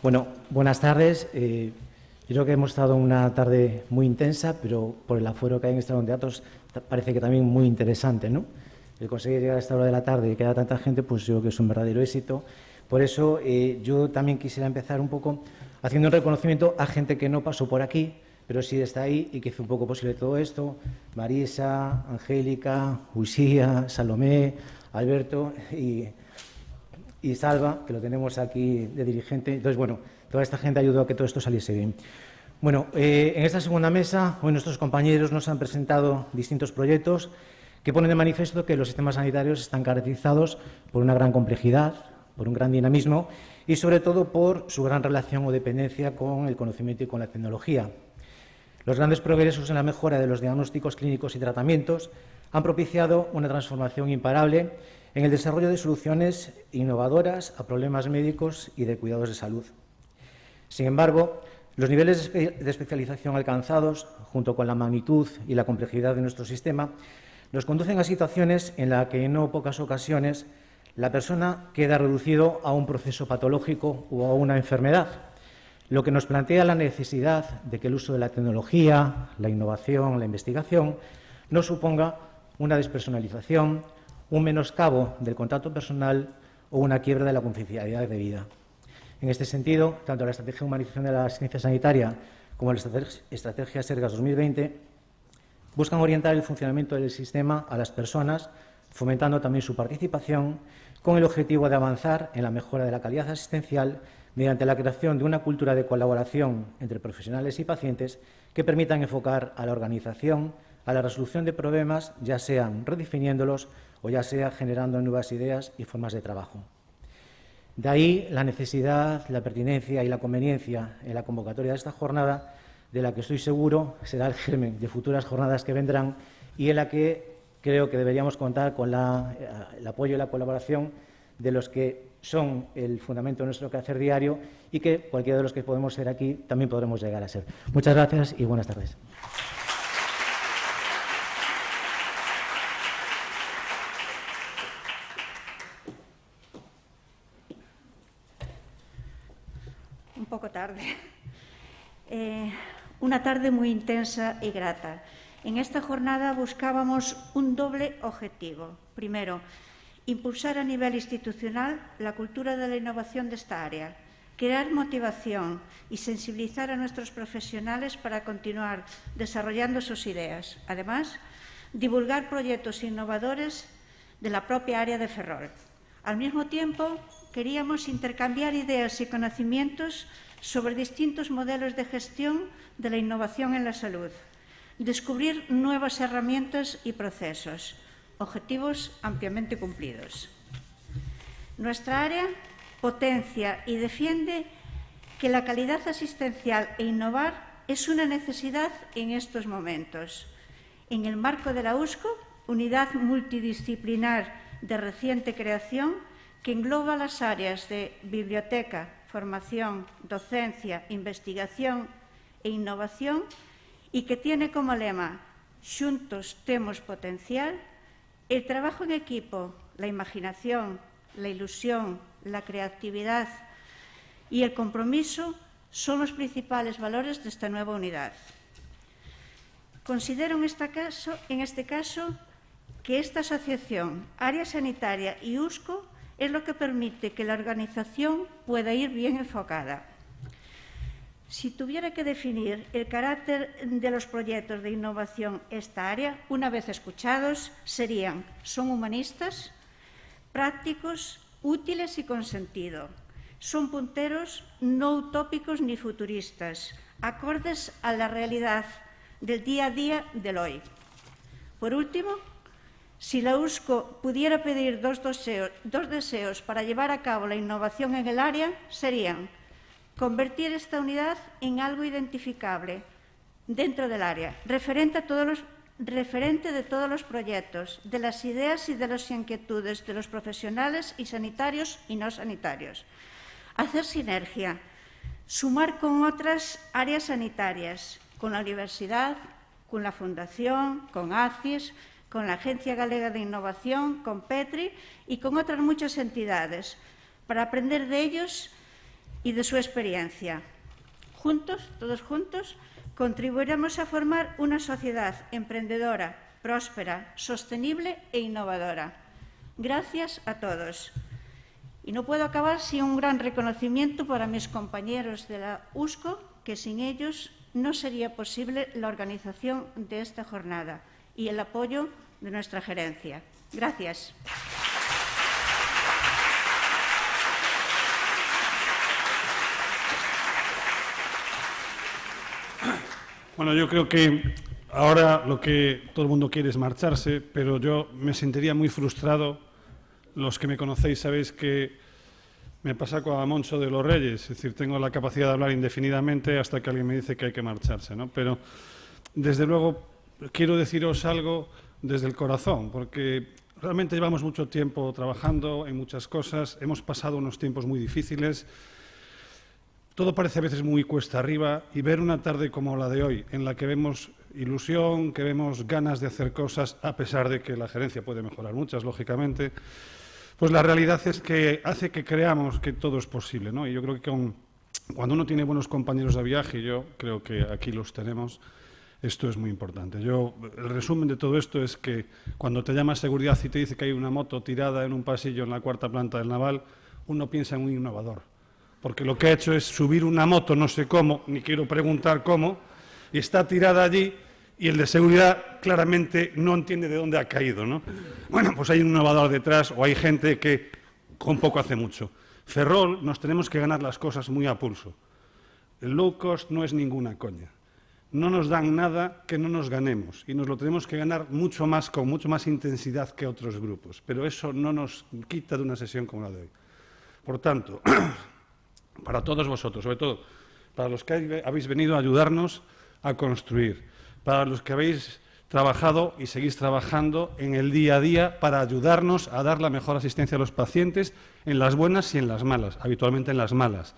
Bueno, buenas tardes. Yo creo que hemos estado una tarde muy intensa, pero por el aforo que hay en este salón de teatros parece que también muy interesante, ¿no? El conseguir llegar a esta hora de la tarde y que haya tanta gente, pues yo creo que es un verdadero éxito. Por eso yo también quisiera empezar un poco haciendo un reconocimiento a gente que no pasó por aquí, pero sí está ahí y que hizo un poco posible todo esto. Marisa, Angélica, Uxía, Salomé, Alberto y Salva, que lo tenemos aquí de dirigente. Entonces, bueno, toda esta gente ayudó a que todo esto saliese bien. Bueno, en esta segunda mesa, hoy nuestros compañeros nos han presentado distintos proyectos que ponen de manifiesto que los sistemas sanitarios están caracterizados por una gran complejidad, por un gran dinamismo y, sobre todo, por su gran relación o dependencia con el conocimiento y con la tecnología. Los grandes progresos en la mejora de los diagnósticos clínicos y tratamientos han propiciado una transformación imparable en el desarrollo de soluciones innovadoras a problemas médicos y de cuidados de salud. Sin embargo, los niveles de especialización alcanzados, junto con la magnitud y la complejidad de nuestro sistema, nos conducen a situaciones en las que, en no pocas ocasiones, la persona queda reducido a un proceso patológico o a una enfermedad, lo que nos plantea la necesidad de que el uso de la tecnología, la innovación, la investigación, no suponga una despersonalización, un menoscabo del contacto personal o una quiebra de la confidencialidad de vida. En este sentido, tanto la Estrategia de Humanización de la Asistencia Sanitaria como la Estrategia Sergas 2020 buscan orientar el funcionamiento del sistema a las personas, fomentando también su participación, con el objetivo de avanzar en la mejora de la calidad asistencial mediante la creación de una cultura de colaboración entre profesionales y pacientes que permitan enfocar a la organización a la resolución de problemas, ya sean redefiniéndolos o ya sea generando nuevas ideas y formas de trabajo. De ahí la necesidad, la pertinencia y la conveniencia en la convocatoria de esta jornada, de la que estoy seguro será el germen de futuras jornadas que vendrán y en la que creo que deberíamos contar con el apoyo y la colaboración de los que son el fundamento de nuestro quehacer diario y que cualquiera de los que podemos ser aquí también podremos llegar a ser. Muchas gracias y buenas tardes. Un poco tarde. Una tarde muy intensa y grata. En esta jornada buscábamos un doble objetivo. Primero, impulsar a nivel institucional la cultura de la innovación de esta área, crear motivación y sensibilizar a nuestros profesionales para continuar desarrollando sus ideas. Además, divulgar proyectos innovadores de la propia área de Ferrol. Al mismo tiempo, queríamos intercambiar ideas y conocimientos sobre distintos modelos de gestión de la innovación en la salud, descubrir nuevas herramientas y procesos, objetivos ampliamente cumplidos. Nuestra área potencia y defiende que la calidad asistencial e innovar es una necesidad en estos momentos. En el marco de la USCO, unidad multidisciplinar de reciente creación que engloba las áreas de biblioteca, formación, docencia, investigación e innovación y que tiene como lema «Xuntos temos potencial», el trabajo en equipo, la imaginación, la ilusión, la creatividad y el compromiso son los principales valores de esta nueva unidad. Considero en este caso que esta asociación, área sanitaria y USCO, es lo que permite que la organización pueda ir bien enfocada. Si tuviera que definir el carácter de los proyectos de innovación esta área, una vez escuchados, serían: son humanistas, prácticos, útiles y con sentido. Son punteros, no utópicos ni futuristas, acordes a la realidad del día a día del hoy. Por último, si la USCO pudiera pedir dos deseos para llevar a cabo la innovación en el área, serían: convertir esta unidad en algo identificable dentro del área, referente de todos los proyectos, de las ideas y de las inquietudes de los profesionales y sanitarios y no sanitarios. Hacer sinergia, sumar con otras áreas sanitarias, con la universidad, con la Fundación, con ACIS, con la Agencia Galega de Innovación, con Petri y con otras muchas entidades, para aprender de ellos y de su experiencia. Juntos, todos juntos, contribuiremos a formar una sociedad emprendedora, próspera, sostenible e innovadora. Gracias a todos. Y no puedo acabar sin un gran reconocimiento para mis compañeros de la USCO, que sin ellos no sería posible la organización de esta jornada y el apoyo de nuestra gerencia. Gracias. Bueno, yo creo que ahora lo que todo el mundo quiere es marcharse, pero yo me sentiría muy frustrado. Los que me conocéis sabéis que me pasa con Moncho de los Reyes, es decir, tengo la capacidad de hablar indefinidamente hasta que alguien me dice que hay que marcharse, ¿no? Pero, desde luego, quiero deciros algo desde el corazón, porque realmente llevamos mucho tiempo trabajando en muchas cosas, hemos pasado unos tiempos muy difíciles. Todo parece a veces muy cuesta arriba y ver una tarde como la de hoy, en la que vemos ilusión, que vemos ganas de hacer cosas, a pesar de que la gerencia puede mejorar muchas, lógicamente, pues la realidad es que hace que creamos que todo es posible, ¿no? Y yo creo que cuando uno tiene buenos compañeros de viaje, y yo creo que aquí los tenemos, esto es muy importante. El resumen de todo esto es que cuando te llama seguridad y te dice que hay una moto tirada en un pasillo en la 4ª planta del Naval, uno piensa en un innovador. Porque lo que ha hecho es subir una moto, no sé cómo, ni quiero preguntar cómo, y está tirada allí, y el de seguridad claramente no entiende de dónde ha caído, ¿no? Bueno, pues hay un innovador detrás o hay gente que con poco hace mucho. Ferrol nos tenemos que ganar las cosas muy a pulso. El low cost no es ninguna coña. No nos dan nada que no nos ganemos y nos lo tenemos que ganar mucho más, con mucho más intensidad que otros grupos. Pero eso no nos quita de una sesión como la de hoy. Por tanto, para todos vosotros, sobre todo para los que habéis venido a ayudarnos a construir, para los que habéis trabajado y seguís trabajando en el día a día para ayudarnos a dar la mejor asistencia a los pacientes en las buenas y en las malas, habitualmente en las malas.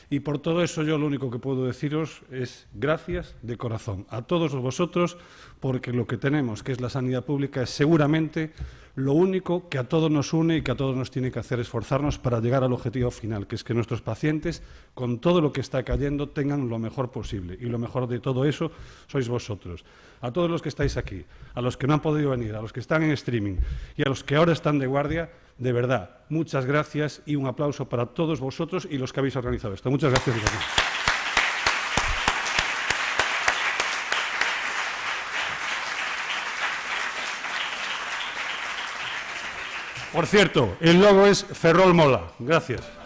Y por todo eso yo lo único que puedo deciros es gracias de corazón a todos vosotros, porque lo que tenemos, que es la sanidad pública, es seguramente lo único que a todos nos une y que a todos nos tiene que hacer esforzarnos para llegar al objetivo final, que es que nuestros pacientes, con todo lo que está cayendo, tengan lo mejor posible. Y lo mejor de todo eso sois vosotros. A todos los que estáis aquí, a los que no han podido venir, a los que están en streaming y a los que ahora están de guardia, de verdad, muchas gracias y un aplauso para todos vosotros y los que habéis organizado esto. Muchas gracias. Por cierto, el logo es Ferrol Mola. Gracias.